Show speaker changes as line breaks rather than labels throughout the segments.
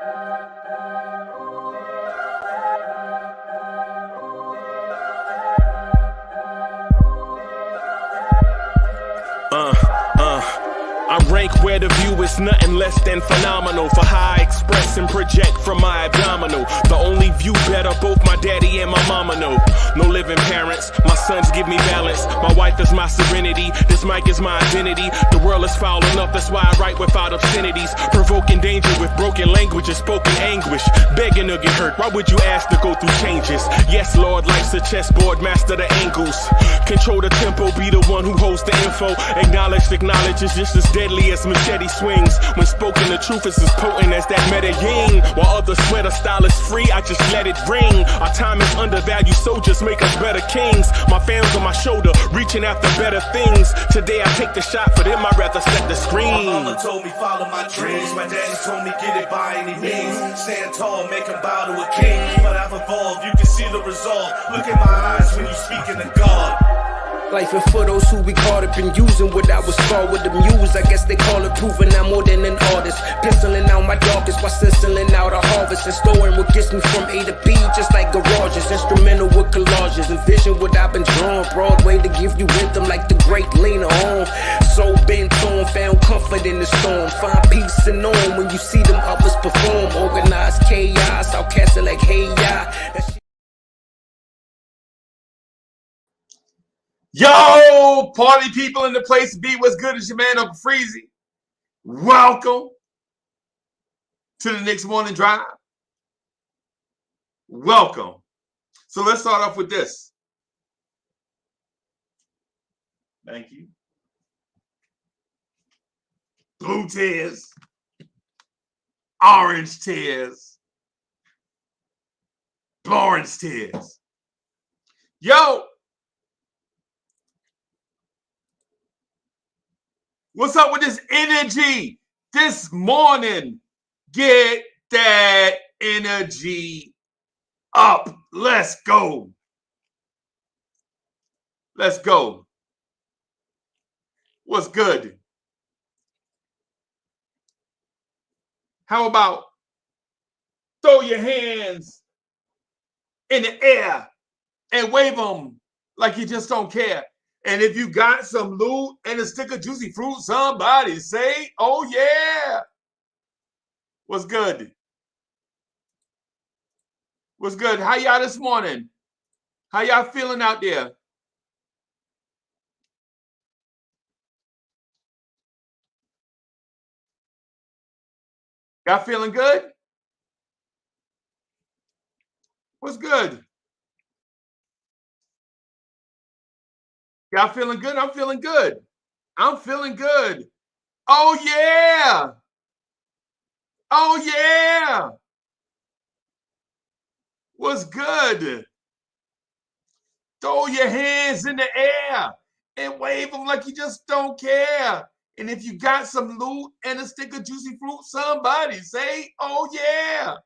I rank where the view is nothing less than phenomenal. For how I express and project from my abdominal. The only view better, both my daddy and my mama know. No living parents, my sons give me balance. My wife is my serenity, this mic is my identity. The world is foul enough, that's why I write without obscenities. Provoking danger with broken language and spoken anguish. Begging to get hurt, why would you ask to go through changes? Yes, Lord, life's a chessboard, master the angles. Control the tempo, be the one who holds the info. Acknowledge is just as deadly as machete swings. When spoken, the truth is as potent as that Medellin. While others swear the style is free, I just let it ring. Our time is undervalued, soldiers make us better kings. My fans on my shoulder, reaching after better things. Today I take the shot, for them I'd rather set the screen.
My mama told me follow my dreams. My daddy told me get it by any means. Stand tall, make him bow to a king. But I've evolved, you can see the resolve. Look in my eyes when you speaking to God.
Life and for those who we caught up in using what I was scarred with the muse. I guess they call it proving I'm more than an artist. Penciling out my darkest while stenciling out a harvest. And storing what gets me from A to B, just like garages. Instrumental with collages. Envision what I've been drawn. Broadway to give you rhythm like the great Lena Horne. So bent on, found comfort in the storm. Find peace and on when you see them others perform. Organized chaos, outcasted like hey ya.
Yo, party people in the place to be. What's good? It's your man, Uncle Freezy. Welcome to the Knicks Morning Drive. Welcome. So let's start off with this. Thank you. Blue tears. Orange tears. Orange tears. Yo. What's up with this energy this morning? Get that energy up. Let's go. Let's go. What's good? How about throw your hands in the air and wave them like you just don't care? And if you got some loot and a stick of juicy fruit, somebody say, oh, yeah. What's good? What's good? How y'all this morning? How y'all feeling out there? Y'all feeling good? What's good? Y'all feeling good? I'm feeling good. I'm feeling good. Oh, yeah. Oh, yeah. What's good? Throw your hands in the air and wave them like you just don't care. And if you got some loot and a stick of juicy fruit, somebody say, oh, yeah.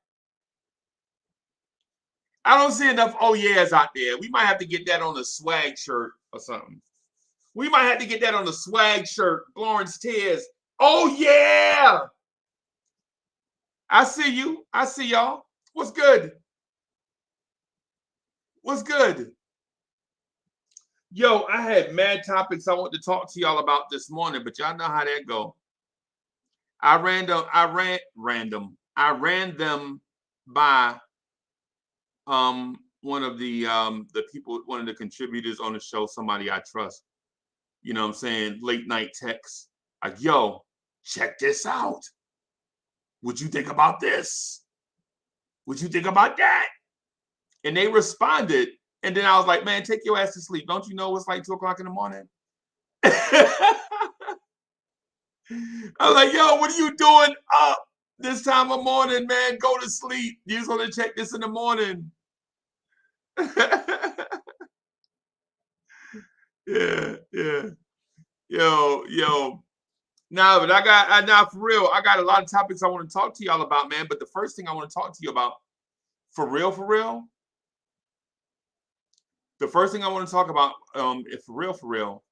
I don't see enough oh, yeahs out there. We might have to get that on a swag shirt or something. We might have to get that on the swag shirt. Lawrence Tears. Oh, yeah. I see you. I see y'all. What's good? What's good? Yo, I had mad topics I want to talk to y'all about this morning, but y'all know how that go. I ran them by one of the people, one of the contributors on the show, somebody I trust. You know what I'm saying? Late night text. Like, yo, check this out. What you think about this? What you think about that? And they responded. And then I was like, man, take your ass to sleep. Don't you know it's like 2 o'clock in the morning? I was like, yo, what are you doing up this time of morning, man? Go to sleep. You're just going to check this in the morning. Yeah. Yo. Nah, but now for real, I got a lot of topics I want to talk to y'all about, man. But the first thing I want to talk to you about, for real, the first thing I want to talk about, if for real,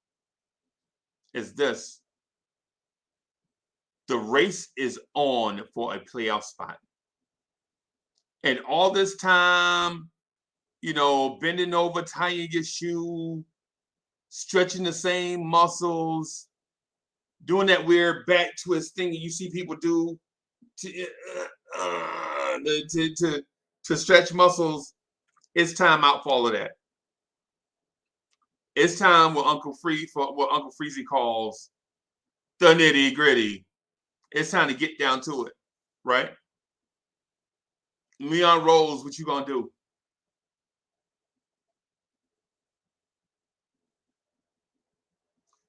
is this. The race is on for a playoff spot. And all this time, you know, bending over, tying your shoe, stretching the same muscles, doing that weird back twist thing that you see people do to stretch muscles. It's time out for all of that. It's time for what Uncle Freezy calls the nitty gritty. It's time to get down to it, right? Leon Rose, what you gonna do?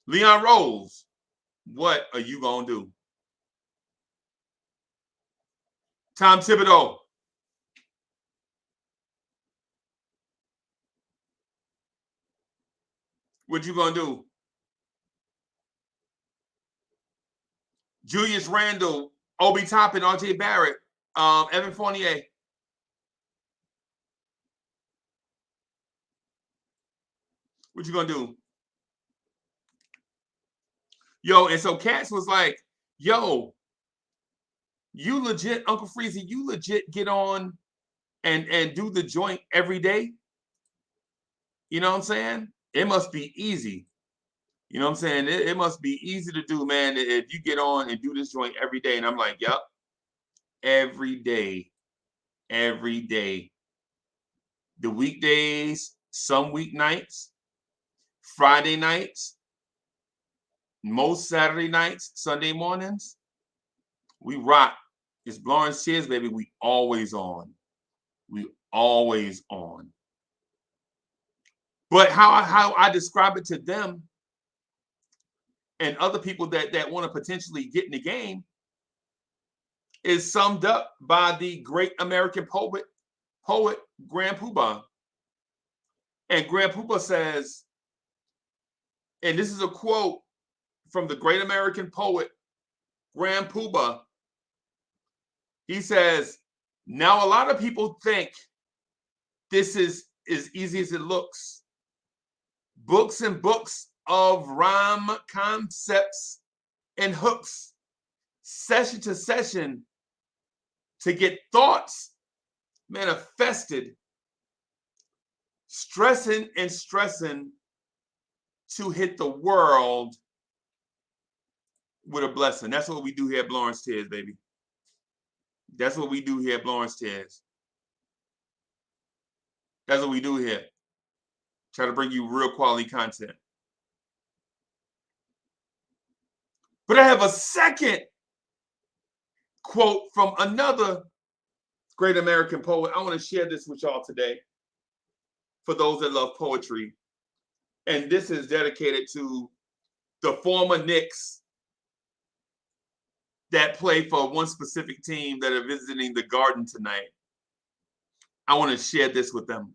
Leon Rose, what are you gonna do? Tom Thibodeau. What you gonna do? Julius Randle, Obi Toppin, RJ Barrett, Evan Fournier. What you gonna do? Yo, and so Katz was like, yo, you legit, Uncle Freezy, you legit get on and do the joint every day? You know what I'm saying? It must be easy. You know what I'm saying? It must be easy to do, man, if you get on and do this joint every day. And I'm like, yep, every day. Every day. The weekdays, some weeknights, Friday nights, most Saturday nights, Sunday mornings, we rock. It's Lawrence Tears, baby. We always on. We always on. But how I describe it to them and other people that want to potentially get in the game is summed up by the great American poet Grand Poobah. And Grand Poobah says, and this is a quote from the great American poet Grand Poobah. He says, now a lot of people think this is as easy as it looks. Books and books of rhyme concepts and hooks, session to session, to get thoughts manifested, stressing and stressing to hit the world with a blessing. That's what we do here at Lawrence Tears, baby. That's what we do here at Lawrence Tears. That's what we do here. Try to bring you real quality content. But I have a second quote from another great American poet. I want to share this with y'all today for those that love poetry. And this is dedicated to the former Knicks that play for one specific team that are visiting the Garden tonight. I want to share this with them.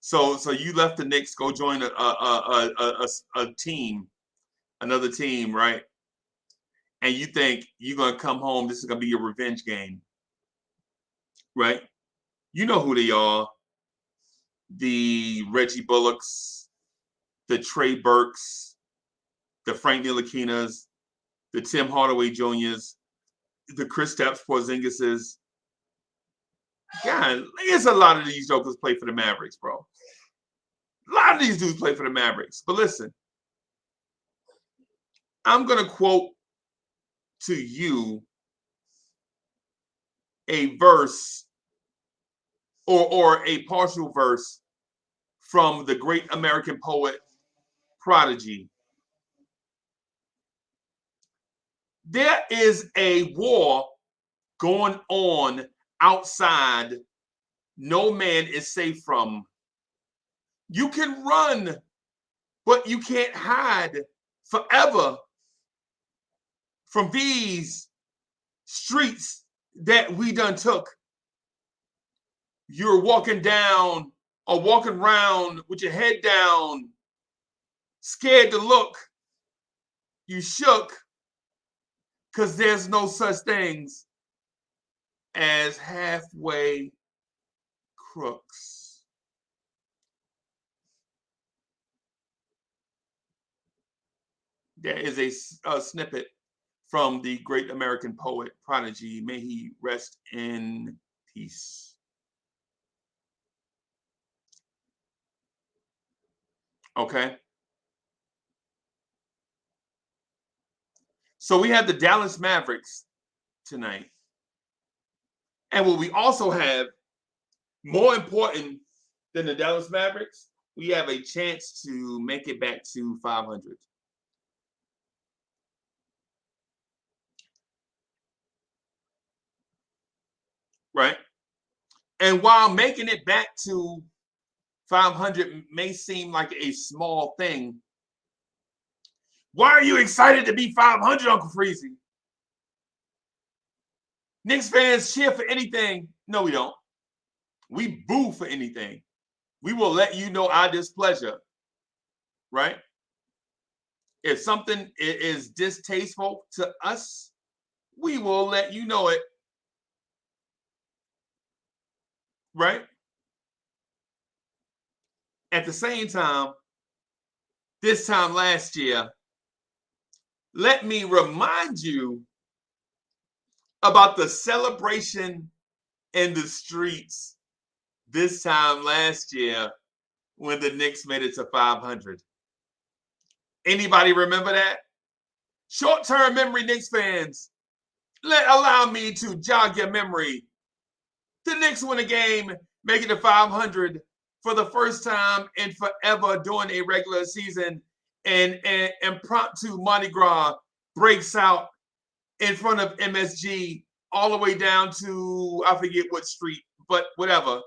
So you left the Knicks, go join a team, another team, right? And you think you're going to come home, this is going to be your revenge game, right? You know who they are. The Reggie Bullocks, the Trey Burks, the Frank Ntilikinas, the Tim Hardaway Jr.'s, the Kristaps Porzingis's. God, there's a lot of these jokers play for the Mavericks, bro. A lot of these dudes play for the Mavericks. But listen, I'm going to quote to you a verse or a partial verse from the great American poet Prodigy. There is a war going on outside no man is safe from. You can run, but you can't hide forever from these streets that we done took. You're walking down or walking around with your head down, scared to look. You shook because there's no such things as halfway crooks. There is a snippet from the great American poet Prodigy. May he rest in Peace. Okay. So we have the Dallas Mavericks tonight. And what we also have, more important than the Dallas Mavericks, we have a chance to make it back to 500. Right? And while making it back to 500 may seem like a small thing, why are you excited to be 500, Uncle Freezy? Knicks fans cheer for anything. No, we don't. We boo for anything. We will let you know our displeasure, right? If something is distasteful to us, we will let you know it, right? At the same time, this time last year, let me remind you about the celebration in the streets this time last year when the Knicks made it to 500. Anybody remember that? Short-term memory Knicks fans, allow me to jog your memory. The Knicks win a game, make it to 500 for the first time in forever during a regular season, and impromptu Mardi Gras breaks out in front of MSG all the way down to, I forget what street, but whatever.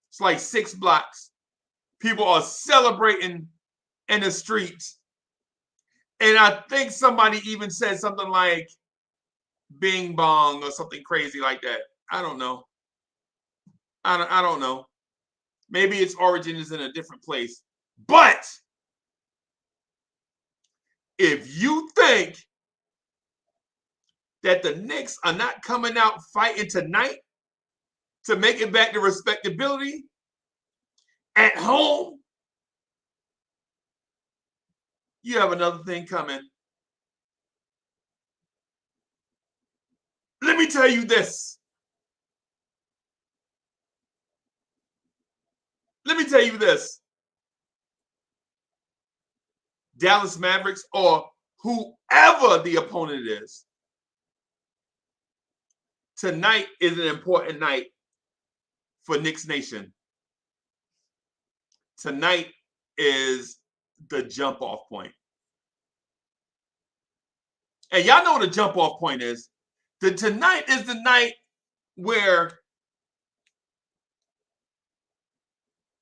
It's like 6 blocks. People are celebrating in the streets. And I think somebody even said something like bing bong or something crazy like that. I don't know. I don't know. Maybe its origin is in a different place. But if you think that the Knicks are not coming out fighting tonight to make it back to respectability at home, you have another thing coming. Let me tell you this. Let me tell you this. Dallas Mavericks, or whoever the opponent is, tonight is an important night for Knicks Nation. Tonight is the jump-off point. And y'all know what the jump-off point is. Tonight is the night where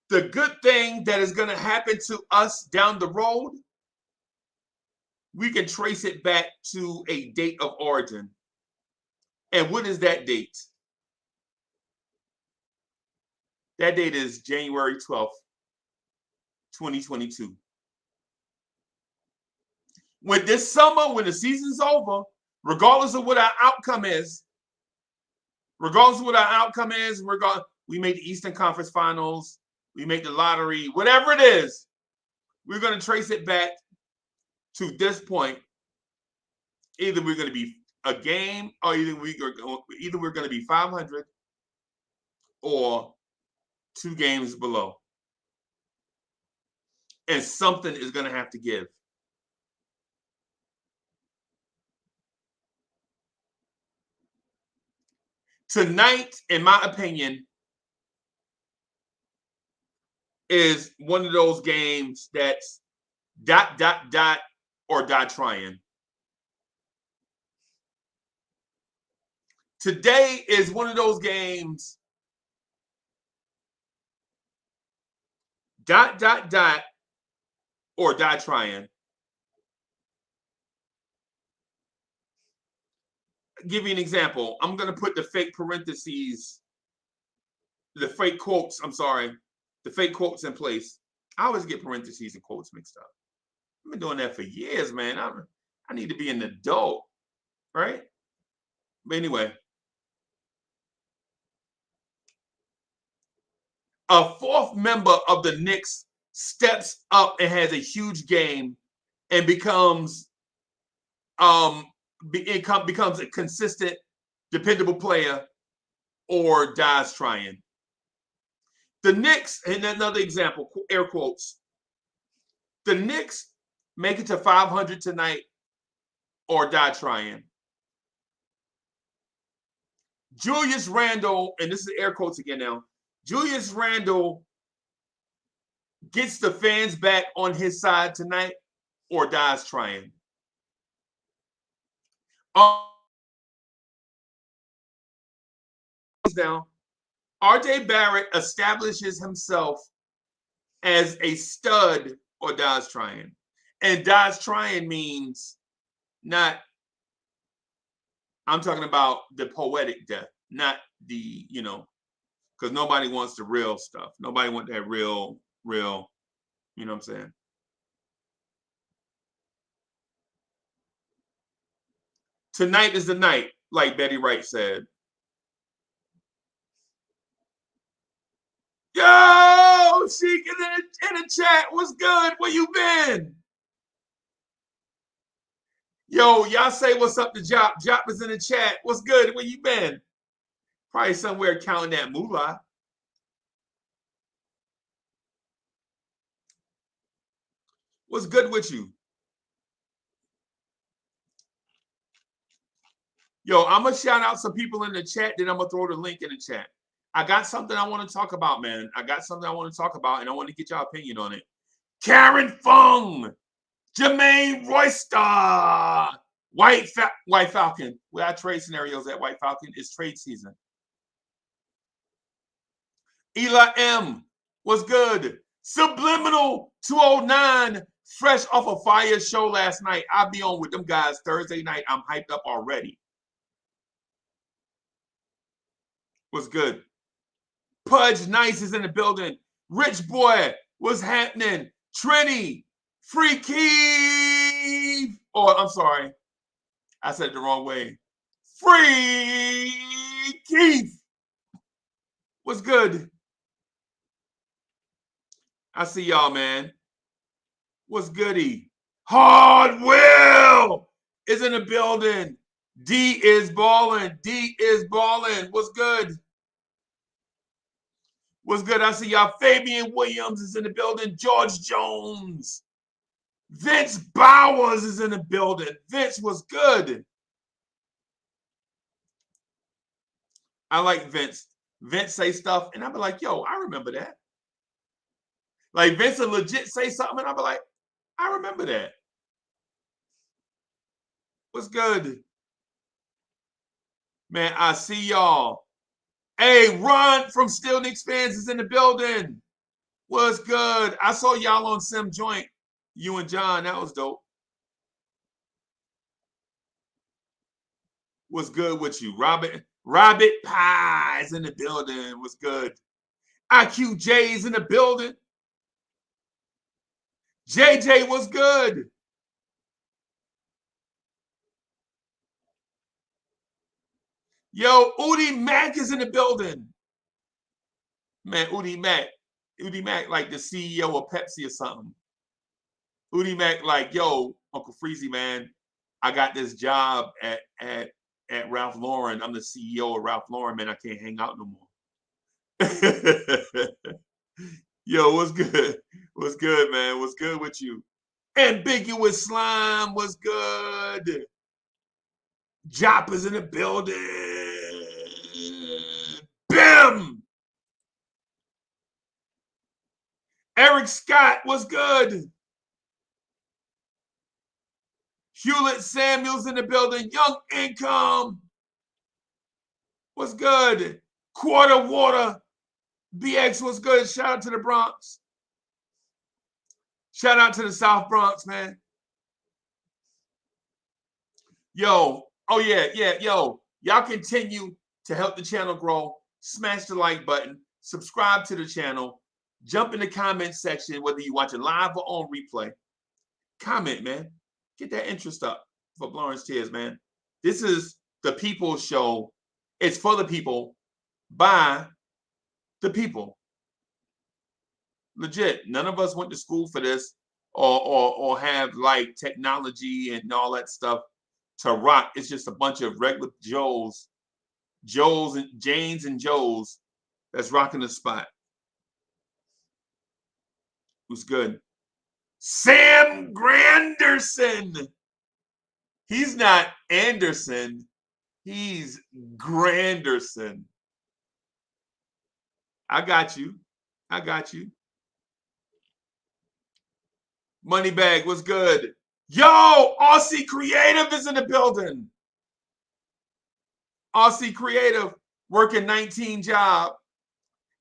the good thing that is going to happen to us down the road, we can trace it back to a date of origin. And what is that date? That date is January 12th, 2022. When this summer, when the season's over, regardless of what our outcome is, we made the Eastern Conference Finals, we made the lottery, whatever it is, we're going to trace it back to this point. Either we're going to be a game, or either we're going to be 500 or 2 games below. And something is going to have to give. Tonight, in my opinion, is one of those games that's ... or die trying. Today is one of those games ... or die trying. Give you an example. I'm going to put the fake parentheses, the fake quotes in place. I always get parentheses and quotes mixed up. I've been doing that for years, man. I need to be an adult, right? But anyway, a 4th member of the Knicks steps up and has a huge game and becomes a consistent, dependable player or dies trying. The Knicks, and another example, air quotes. The Knicks make it to 500 tonight or die trying. Julius Randle, and this is air quotes again now, Julius Randle gets the fans back on his side tonight or dies trying. Now, RJ Barrett establishes himself as a stud or dies trying. And dies trying means not, I'm talking about the poetic death, not the, because nobody wants the real stuff. Nobody wants that real, you know what I'm saying? Tonight is the night, like Betty Wright said. Yo, Sheik in the chat. What's good? Where you been? Yo, y'all say what's up to Jop. Jop is in the chat. What's good? Where you been? Probably somewhere counting that moolah. What's good with you? Yo, I'm going to shout out some people in the chat, then I'm going to throw the link in the chat. I got something I want to talk about, man. I got something I want to talk about, and I want to get your opinion on it. Karen Fung, Jermaine Royster, White Falcon. Where our trade scenarios at White Falcon is trade season. Eli M, what's good? Subliminal 209, fresh off a fire show last night. I'll be on with them guys Thursday night. I'm hyped up already. What's good? Pudge Nice is in the building. Rich Boy, what's happening? Trini, Free Keith. Oh, I'm sorry. I said it the wrong way. Free Keith. What's good? I see y'all, man. What's goody? Hard Will is in the building. D is balling. D is balling. What's good? What's good? I see y'all. Fabian Williams is in the building. George Jones. Vince Bowers is in the building. Vince, was good? I like Vince. Vince say stuff, and I'll be like, yo, I remember that. Like, Vince will legit say something, and I'll be like, I remember that. What's good? Man, I see y'all. Hey, Ron from Still Knicks Fans is in the building. What's good? I saw y'all on Sim Joint. You and John, that was dope. What's good with you? Robert Pie is in the building. What's good? IQJ is in the building. JJ, what's good? Yo, Udi Mack is in the building. Man, Udi Mack, like the CEO of Pepsi or something. Udi Mack, like, yo, Uncle Freezy, man, I got this job at Ralph Lauren. I'm the CEO of Ralph Lauren, man. I can't hang out no more. Yo, what's good? What's good, man? What's good with you? Ambiguous Slime, what's good? Jop is in the building. Bim! Eric Scott, what's good? Hewlett Samuels in the building. Young Income, what's good? Quarter Water, BX, what's good? Shout out to the Bronx. Shout out to the South Bronx, man. Yo, oh yeah, yo. Y'all continue to help the channel grow. Smash the like button. Subscribe to the channel. Jump in the comment section, whether you watch it live or on replay. Comment, man. Get that interest up for Lawrence Tears, man. This is the People's Show. It's for the people, by the people. Legit. None of us went to school for this or have like technology and all that stuff to rock. It's just a bunch of regular Joes Janes and Joes that's rocking the spot. Who's good? Sam Granderson. He's not Anderson. He's Granderson. I got you. Moneybag, what's good? Yo, Aussie Creative is in the building. Aussie Creative working 19 job.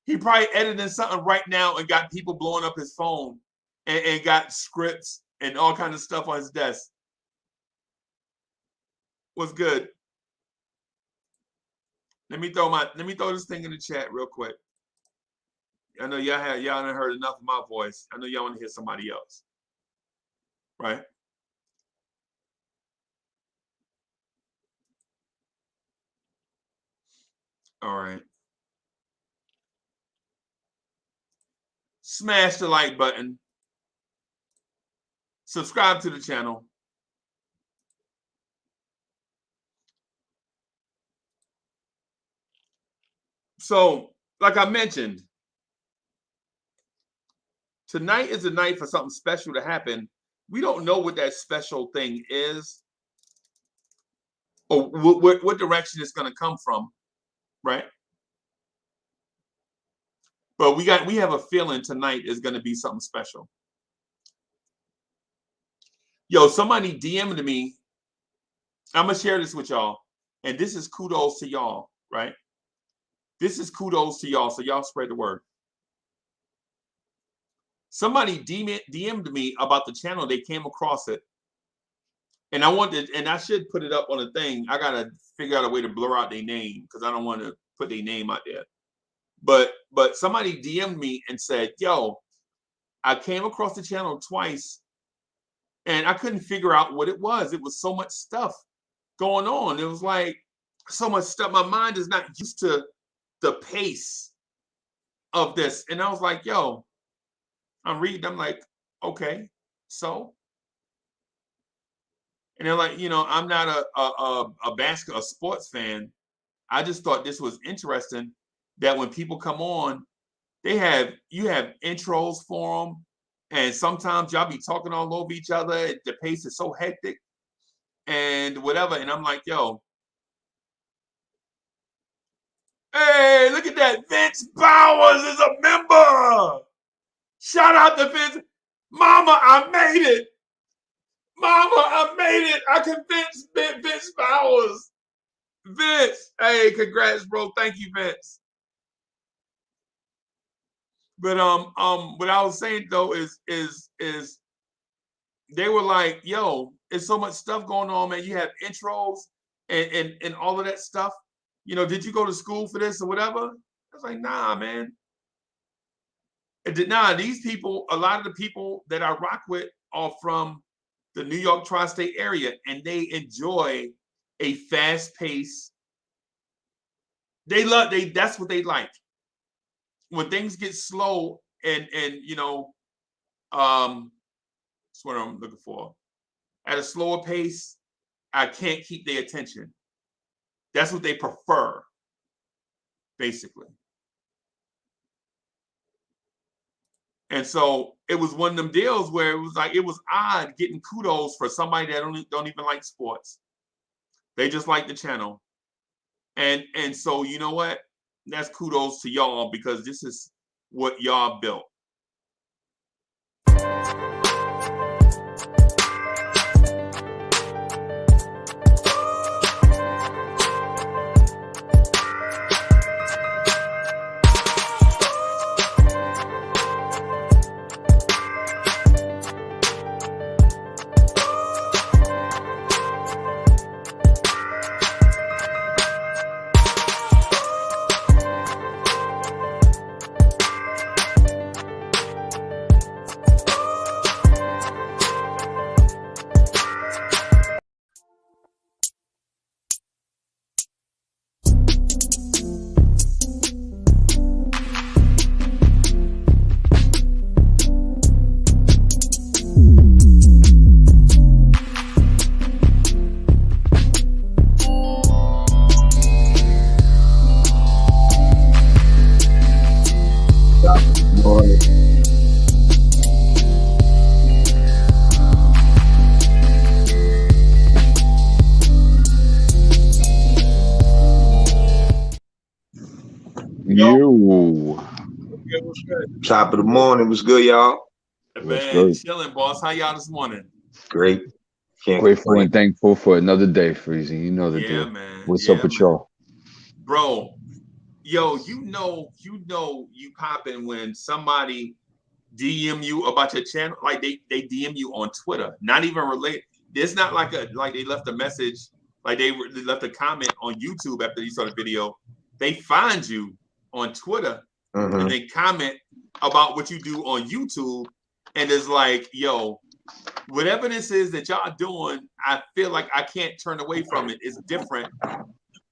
He probably editing something right now and got people blowing up his phone and got scripts and all kinds of stuff on his desk. What's good? Let me throw this thing in the chat real quick. I know y'all haven't heard enough of my voice. I know y'all want to hear somebody else. Right? All right. Smash the like button. Subscribe to the channel. So, like I mentioned, tonight is a night for something special to happen. We don't know what that special thing is or what direction it's going to come from, right? But we have a feeling tonight is going to be something special. Yo, somebody DM'd me. I'm going to share this with y'all. And this is kudos to y'all, right? This is kudos to y'all. So y'all spread the word. Somebody DM'd me about the channel. They came across it. And I should put it up on a thing. I got to figure out a way to blur out their name because I don't want to put their name out there. But somebody DM'd me and said, yo, I came across the channel twice and I couldn't figure out what it was. It was so much stuff going on. It was like so much stuff. My mind is not used to the pace of this. And I was like, yo, I'm reading. I'm like, okay, so. And they're like, I'm not a sports fan. I just thought this was interesting that when people come on, you have intros for them. And sometimes y'all be talking all over each other. The pace is so hectic and whatever. And I'm like, yo, hey, look at that. Vince Bowers is a member. Shout out to Vince. Mama, I made it. I convinced Vince Bowers. Vince, hey, congrats, bro. Thank you, Vince. But what I was saying though is they were like, yo, there's so much stuff going on, man. You have intros and all of that stuff. Did you go to school for this or whatever? I was like, nah, man. These people, a lot of the people that I rock with are from the New York tri-state area, and they enjoy a fast pace. That's what they like. When things get slow and that's what I'm looking for. At a slower pace, I can't keep their attention. That's what they prefer, basically. And so it was one of them deals where it was odd getting kudos for somebody that don't even like sports. They just like the channel. And so you know what? That's kudos to y'all because this is what y'all built.
You.
Top of the morning. What's good, y'all?
Man, chilling, boss. How y'all this morning?
Great.
Grateful and thankful for another day, Freezy. You know the deal.
Man.
What's up with y'all?
Bro, yo, you know you popping when somebody DM you about your channel, like they DM you on Twitter, not even related. It's not like they left a message, like they left a comment on YouTube after you saw the video. They find you on Twitter and they comment about what you do on YouTube, and it's like, yo, whatever this is that y'all doing, I feel like I can't turn away from it. It's different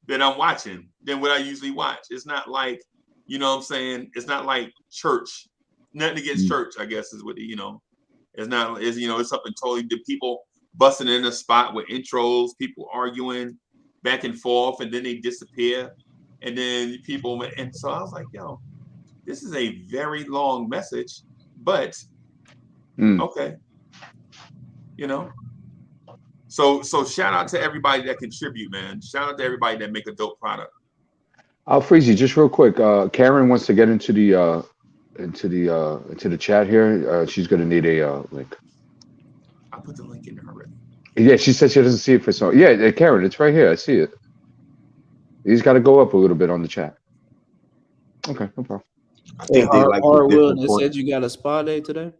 than I'm watching than what I usually watch. It's not like, you know what I'm saying? It's not like church. Nothing against church, I guess, is what, you know. It's not, it's, you know, it's something totally different. People busting in a spot with intros, people arguing back and forth, and then they disappear. And then people, and so I was like, yo, this is a very long message, but okay. You know? So shout out to everybody that contribute, man. Shout out to everybody that make a dope product.
Freezy, just real quick. Karen wants to get into the chat here. She's gonna need a link.
I put the link in there already.
Yeah, she said she doesn't see it for some. Yeah, Karen, it's right here. I see it. He's got to go up a little bit on the chat. Okay, no problem.
I think they like
Will, they said you got a spa day today.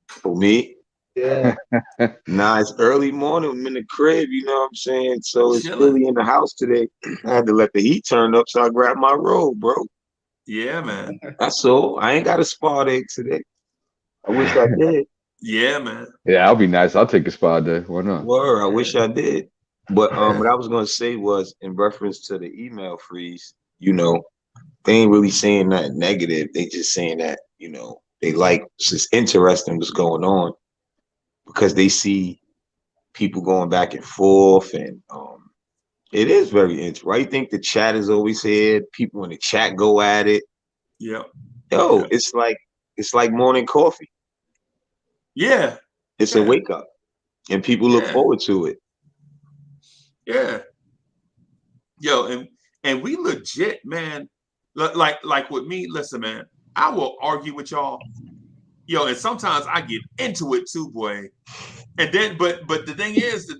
For me?
Yeah.
Nah, it's early morning. I'm in the crib, you know what I'm saying? So it's Philly in the house today. I had to let the heat turn up, so I grabbed my robe, bro.
Yeah, man.
That's all. I ain't got a spa day today. I wish I did.
Yeah, man.
Yeah, I'll be nice. I'll take a spa day. Why not?
Word, I wish I did. But what I was gonna say was in reference to the email freeze, you know, they ain't really saying nothing negative. They just saying that, you know, they like, it's just interesting what's going on because they see people going back and forth, and it is very interesting. Right? You think the chat is always here, people in the chat go at it.
Yeah.
Yo, it's like morning coffee.
Yeah.
It's a wake up. And people look forward to it.
Yeah. Yo, and we legit, man, like with me, listen, man, I will argue with y'all. Yo, and sometimes I get into it too, boy. And then, but the thing is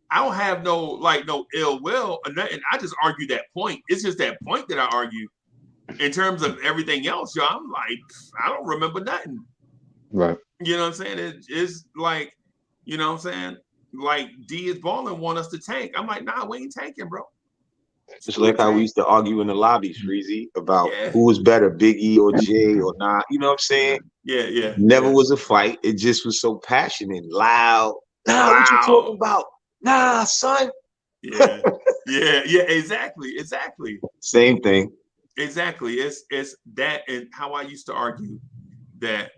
I don't have no ill will or nothing. I just argue that point. It's just that point that I argue. In terms of everything else, yo, I'm like, I don't remember nothing.
Right.
You know what I'm saying? It's like, you know what I'm saying? Like D is balling, want us to tank. I'm like, nah, we ain't tanking, bro.
It's like how we used to argue in the lobbies, Freezy, about who was better, Biggie or Jay or not. You know what I'm saying?
Yeah.
Never was a fight. It just was so passionate, loud. Nah, what you talking about? Nah, son.
Yeah, exactly.
Same thing.
Exactly. It's that, and how I used to argue that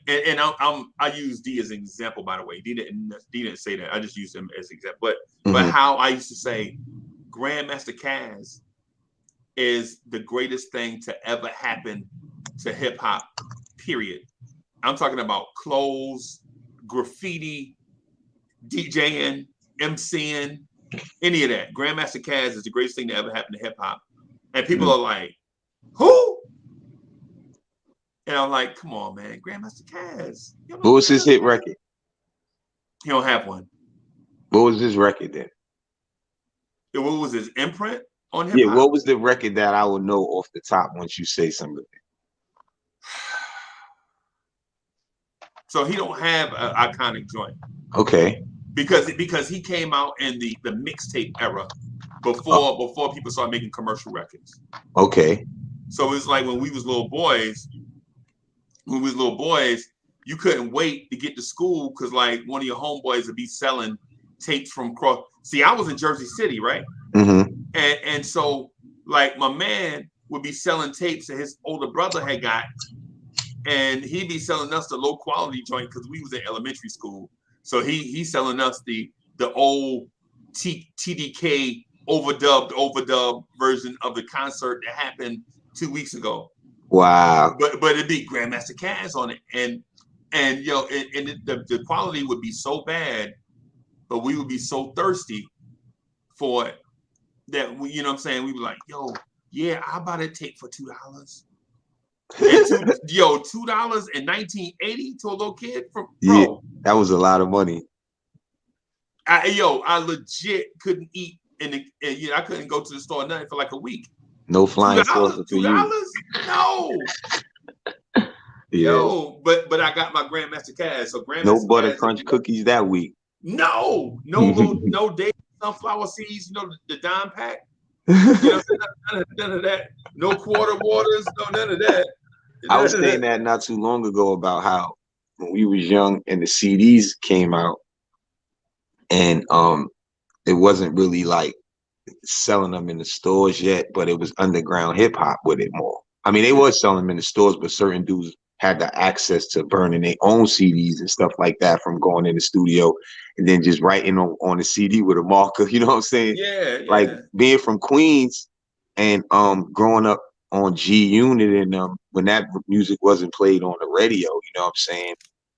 and I use D as an example, by the way. D didn't say that. I just used him as an example. But how I used to say Grandmaster Caz is the greatest thing to ever happen to hip hop, period. I'm talking about clothes, graffiti, DJing, MCing, any of that. Grandmaster Caz is the greatest thing to ever happen to hip hop. And people are like, who? And I'm like, come on, man, Grandmaster Caz.
What was his hit record?
He don't have one.
What was his record then?
What was his imprint on hip hop?
Yeah, what was the record that I would know off the top once you say something?
So he don't have an iconic joint.
Okay.
Because he came out in the mixtape era before people started making commercial records.
Okay.
So it's like when we was little boys, you couldn't wait to get to school because like one of your homeboys would be selling tapes from cross. See, I was in Jersey City, right?
Mm-hmm.
And so like my man would be selling tapes that his older brother had got, and he'd be selling us the low quality joint because we was in elementary school. So he's selling us the old TDK overdubbed version of the concert that happened 2 weeks ago.
Wow.
But it'd be Grandmaster Caz on it, and you know, the quality would be so bad, but we would be so thirsty for it that we, you know what I'm saying, we were like, yo, yeah, I'll buy that tape for $2. Yo, $2 in 1980 to a little kid from bro.
Yeah, that was a lot of money.
I legit couldn't eat and I couldn't go to the store nothing for like a week.
No flying saucer for you.
$2? No.
Yeah.
Yo, but I got my Grandmaster Cash. So Grandmaster
no butter
Cash,
crunch cookies that week.
No Daily sunflower seeds, the dime pack. You know, none of that. No quarter waters, none of that.
I was saying that not too long ago about how when we was young and the CDs came out, and it wasn't really like selling them in the stores yet, but it was underground hip hop with it more. I mean, they was selling them in the stores, but certain dudes had the access to burning their own CDs and stuff like that from going in the studio and then just writing on the CD with a marker. You know what I'm saying?
Yeah.
Like being from Queens and growing up on G Unit and when that music wasn't played on the radio, you know what I'm saying?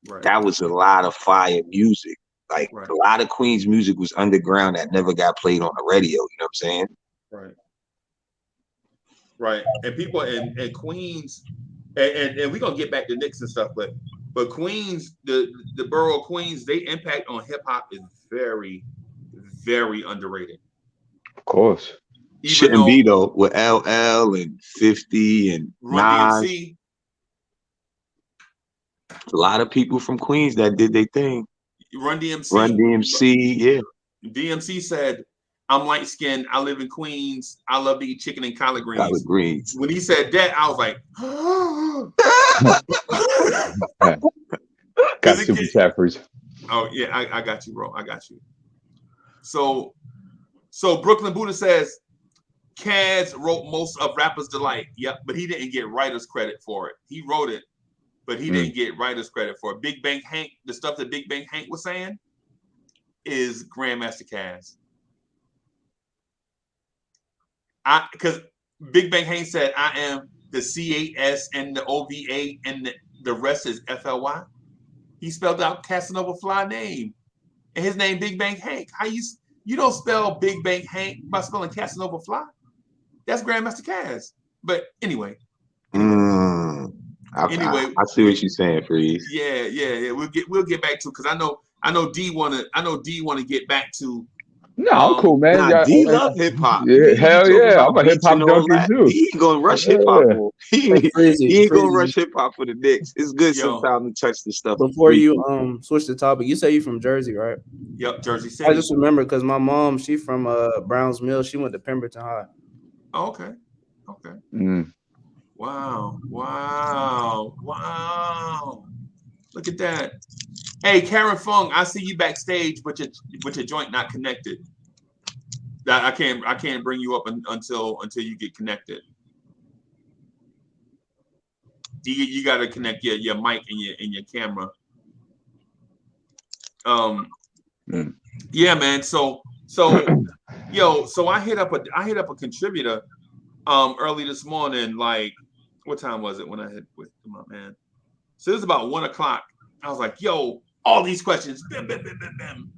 Right.
That was a lot of fire music. Like a lot of Queens music was underground that never got played on the radio. You know what I'm saying?
Right. And people in Queens, and we're gonna get back to Knicks and stuff, but Queens, the borough of Queens, their impact on hip hop is very, very underrated.
Of course.
Shouldn't be though, with LL and 50 and
Run
Nas.
DMC.
A lot of people from Queens that did their thing.
Run DMC.
Run DMC, yeah.
DMC said, I'm light skinned, I live in Queens, I love to eat chicken and collard greens.
Collard greens.
When he said that, I was like,
got super chappers.
Oh yeah, I got you, bro. I got you. So Brooklyn Buddha says Kaz wrote most of Rapper's Delight. Yep, but he didn't get writer's credit for it. He wrote it, but he didn't get writer's credit for it. Big Bang Hank, the stuff that Big Bang Hank was saying is Grandmaster Kaz. Because Big Bang Hank said, I am the CAS and the OVA and the rest is FLY. He spelled out Casanova Fly name. And his name Big Bang Hank. How you don't spell Big Bang Hank by spelling Casanova Fly? That's Grandmaster Kaz. But anyway.
I see what you're saying, Freeze.
Yeah. We'll get back to it because I know D wanna get back to.
No, I'm cool, man.
Nah, D love hip hop.
Yeah, hell yeah. I'm a hip hop junkie too.
He ain't gonna rush hip hop. He ain't gonna rush hip hop for the Knicks. It's good sometimes to touch the stuff.
Before you switch the topic, you say you from Jersey, right?
Yep, Jersey City.
I just remember because my mom, she from Browns Mill. She went to Pemberton High.
Oh, okay. Wow. Look at that. Hey, Karen Fung, I see you backstage, but your joint not connected. That I can't bring you up until you get connected. You got to connect your mic and your camera. Yeah, man. So I hit up a contributor early this morning. Like, what time was it when I hit with my man? So it was about 1:00. I was like, yo, all these questions. Bam, bam, bam, bam, bam.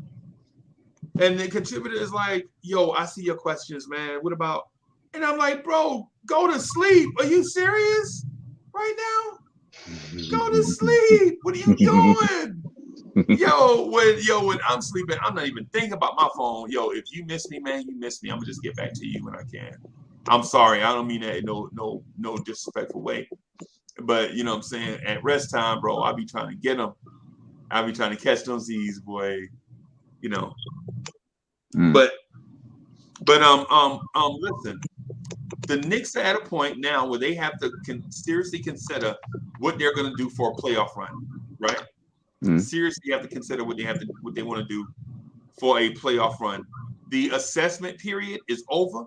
And the contributor is like, yo, I see your questions, man. What about? And I'm like, bro, go to sleep. Are you serious right now? Go to sleep. What are you doing? When I'm sleeping, I'm not even thinking about my phone. Yo, if you miss me, man, you miss me. I'm gonna just get back to you when I can. I'm sorry. I don't mean that in no disrespectful way. But you know what I'm saying? At rest time, bro, I'll be trying to get them. I'll be trying to catch them Z's, boy. You know. But listen, the Knicks are at a point now where they have to seriously consider what they're going to do for a playoff run, right? Seriously have to consider what they want to do for a playoff run. The assessment period is over,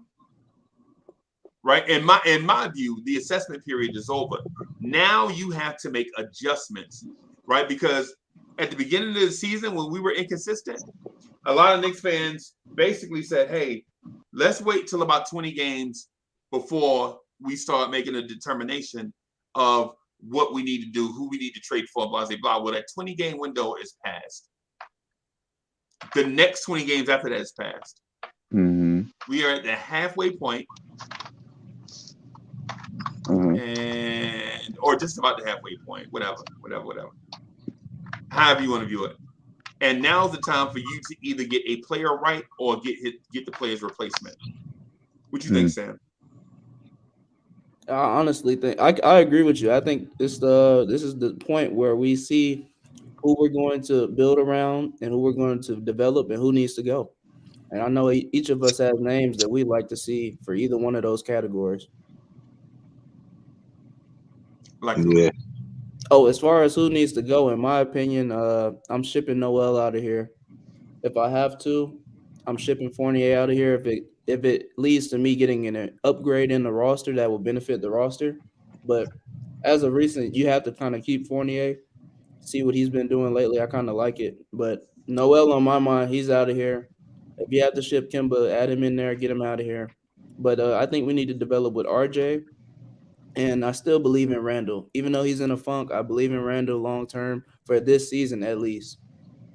right? In my view, the assessment period is over. Now you have to make adjustments, right? Because at the beginning of the season, when we were inconsistent, a lot of Knicks fans basically said, hey, let's wait till about 20 games before we start making a determination of what we need to do, who we need to trade for, blah, blah, blah. Well, that 20-game window is passed. The next 20 games after that is passed. We are at the halfway point, and or just about the halfway point, whatever. However you want to view it. And now's the time for you to either get a player right or get the player's replacement. What you think, Sam?
I honestly think I agree with you. I think this is the point where we see who we're going to build around and who we're going to develop and who needs to go. And I know each of us has names that we like to see for either one of those categories.
Like,
Yeah.
Oh, as far as who needs to go, in my opinion, I'm shipping Noel out of here. If I have to, I'm shipping Fournier out of here. If it leads to me getting an upgrade in the roster that will benefit the roster. But as of recent, you have to kind of keep Fournier, see what he's been doing lately. I kind of like it. But Noel, on my mind, he's out of here. If you have to ship Kimba, add him in there, get him out of here. But I think we need to develop with RJ. And I still believe in Randle. Even though he's in a funk, I believe in Randle long term for this season at least.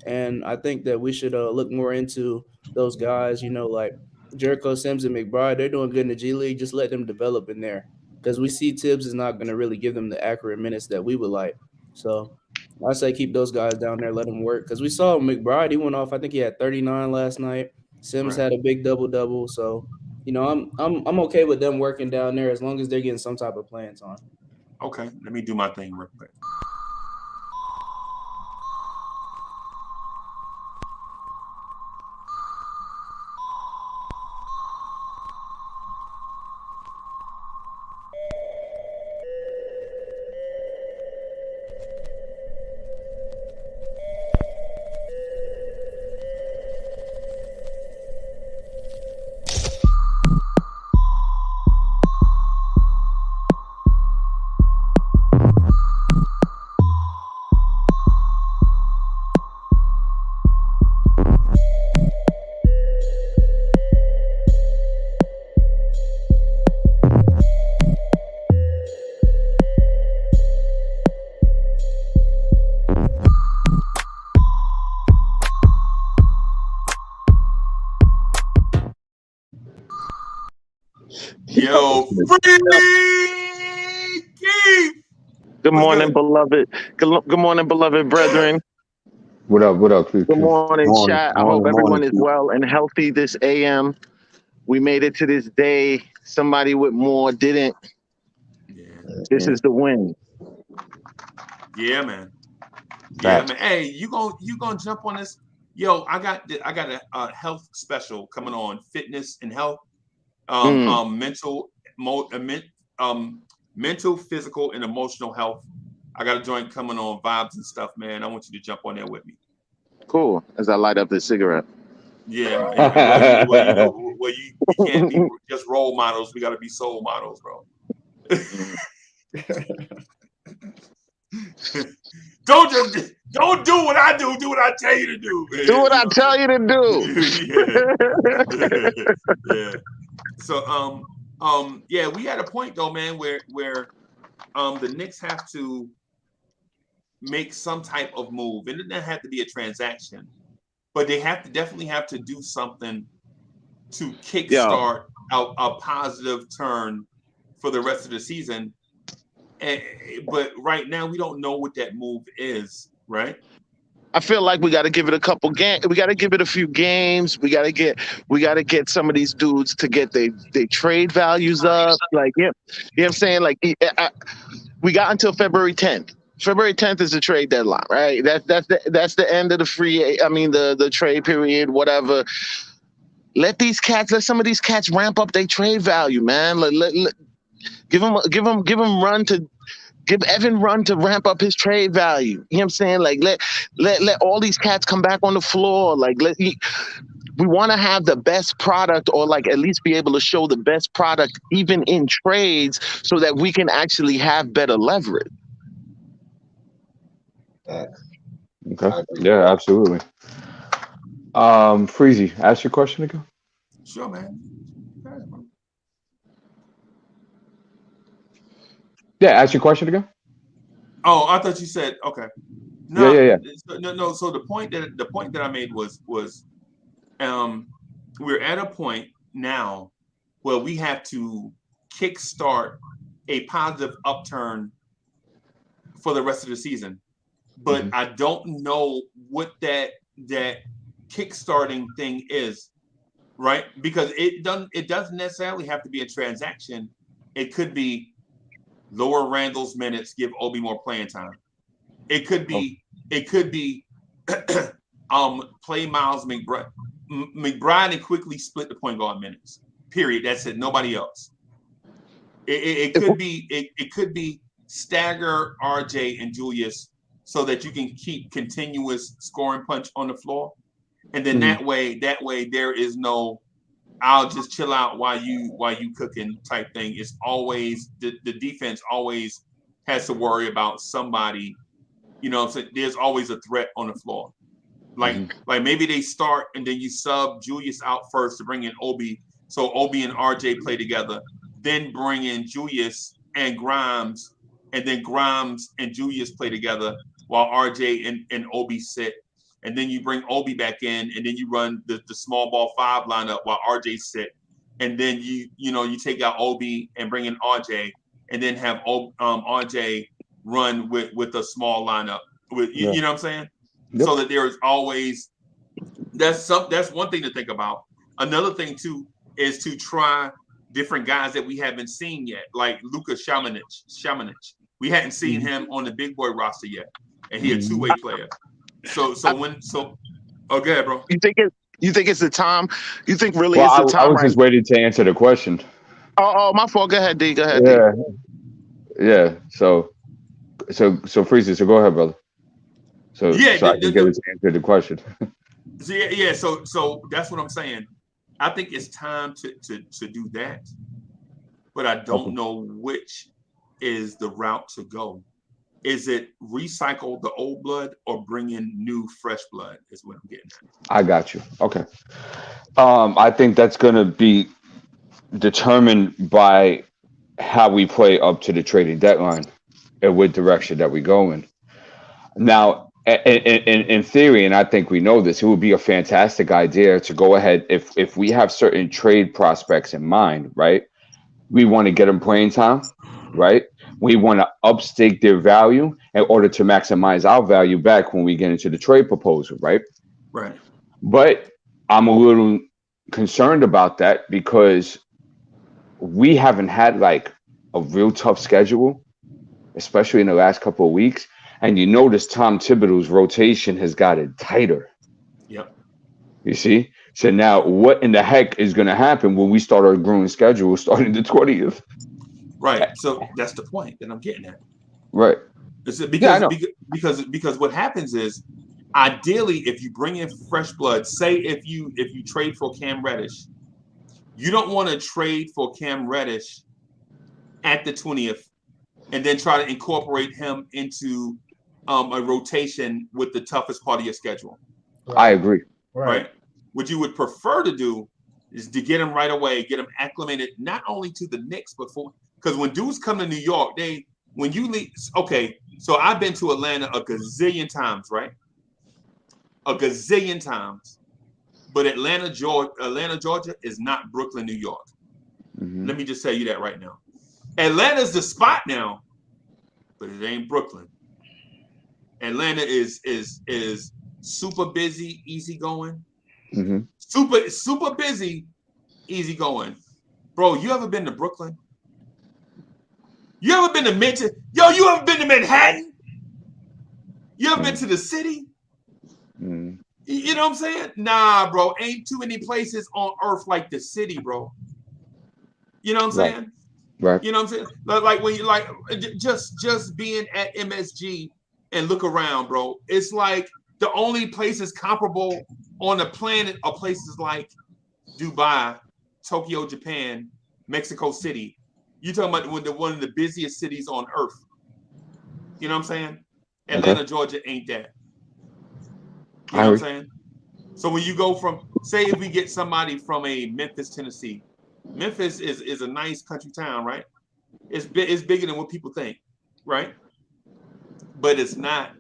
And I think that we should look more into those guys, like Jericho Sims and McBride. They're doing good in the G League. Just let them develop in there. Because we see Tibbs is not going to really give them the accurate minutes that we would like. So I say keep those guys down there, let them work. Because we saw McBride, he went off, I think he had 39 last night. Sims had a big double-double. So, I'm okay with them working down there as long as they're getting some type of playing time.
Okay, let me do my thing real quick. Yo,
Good morning, beloved. Good morning, beloved brethren.
What up?
Good morning, chat. I hope everyone is well and healthy this AM. We made it to this day. Somebody with more didn't.
Yeah.
This is the win.
Yeah, man. Yeah, man. Hey, you gonna jump on this? Yo, I got a health special coming on, fitness and health, mental, physical, and emotional health. I got a joint coming on, vibes and stuff, man. I want you to jump on there with me.
Cool. As I light up this cigarette.
Yeah, man. Well, you can't be just role models. We got to be soul models, bro. Don't do what I do. Do what I tell you to do, man.
Do what I tell you to do.
Yeah. So yeah, we had a point though, man, where the Knicks have to make some type of move. It doesn't have to be a transaction, but they definitely have to do something to kickstart a positive turn for the rest of the season. But right now we don't know what that move is, right?
I feel like we got to give it a couple games. We got to give it a few games. We got to get some of these dudes to get their trade values up. Like, you know what I'm saying? Like, we got until February 10th. February 10th is the trade deadline, right? That's the end of the trade period, whatever. Let some of these cats ramp up their trade value, man. Give Evan run to ramp up his trade value. You know what I'm saying? Like let all these cats come back on the floor. Like we want to have the best product, or like at least be able to show the best product even in trades, so that we can actually have better leverage.
Okay. Yeah, absolutely. Freezy, ask your question again.
Sure, man.
Yeah, ask your question again.
Oh, I thought you said okay.
No, yeah.
No. So the point that I made was we're at a point now where we have to kickstart a positive upturn for the rest of the season. But I don't know what that kickstarting thing is, right? Because it doesn't necessarily have to be a transaction. It could be lower Randle's minutes, give Obi more playing time. It could be play Miles McBride and quickly split the point guard minutes. Period. That's it. Nobody else. It could be stagger RJ and Julius so that you can keep continuous scoring punch on the floor, and then that way there is no I'll just chill out while you cooking type thing. It's always the defense always has to worry about somebody. So there's always a threat on the floor. Like maybe they start and then you sub Julius out first to bring in Obi, so Obi and RJ play together. Then bring in Julius and Grimes, and then Grimes and Julius play together while RJ and Obi sit. And then you bring Obi back in, and then you run the small ball 5 lineup while RJ sit. And then you take out Obi and bring in RJ, and then have RJ run with a small lineup. You know what I'm saying? Yep. So that there is always that's one thing to think about. Another thing too is to try different guys that we haven't seen yet, like Luca Dončić. We hadn't seen him on the big boy roster yet, and he a two-way player. So go ahead, bro.
You think it's the time? You think really it's the time?
I was just waiting to answer the question.
Oh, my fault. Go ahead, D. Go ahead, D.
Yeah. So Freezy, so go ahead, brother. So I can get it to answer the question.
So that's what I'm saying. I think it's time to do that, but I don't know which is the route to go. Is it recycle the old blood or bring in new, fresh blood? Is what I'm getting at. I
got you. Okay. I think that's going to be determined by how we play up to the trading deadline and what direction that we go in. Now, in theory, and I think we know this, it would be a fantastic idea to go ahead if we have certain trade prospects in mind, right? We want to get them playing time, right? We want to upstake their value in order to maximize our value back when we get into the trade proposal, right?
Right.
But I'm a little concerned about that because we haven't had like a real tough schedule, especially in the last couple of weeks. And you notice Tom Thibodeau's rotation has gotten tighter.
Yep.
You see? So now what in the heck is going to happen when we start our grueling schedule starting the 20th?
Right. So that's the point that I'm getting at.
Right.
Because what happens is, ideally, if you bring in fresh blood, say if you trade for Cam Reddish, you don't want to trade for Cam Reddish at the 20th and then try to incorporate him into a rotation with the toughest part of your schedule.
Right. I agree.
Right. What you would prefer to do is to get him right away, get him acclimated not only to the Knicks, but because when dudes come to New York, when you leave, okay, so I've been to Atlanta a gazillion times, right? A gazillion times. But Atlanta, Georgia is not Brooklyn, New York. Mm-hmm. Let me just tell you that right now. Atlanta's the spot now, but it ain't Brooklyn. Atlanta is super busy, easy going.
Mm-hmm.
Super busy, easy going. Bro, you ever been to Brooklyn? You ever been to Manchester? You ever been to Manhattan? You ever been to the city?
Mm-hmm.
You know what I'm saying? Nah, bro. Ain't too many places on earth like the city, bro. You know what I'm saying?
Right.
You know what I'm saying? Like when you just being at MSG and look around, bro. It's like the only places comparable on the planet are places like Dubai, Tokyo, Japan, Mexico City. You're talking about one of the busiest cities on earth. You know what I'm saying? Atlanta, Georgia ain't that. You know what I'm saying? So when you go from, say if we get somebody from a Memphis, Tennessee. Memphis is a nice country town, right? It's bigger than what people think, right? But it's not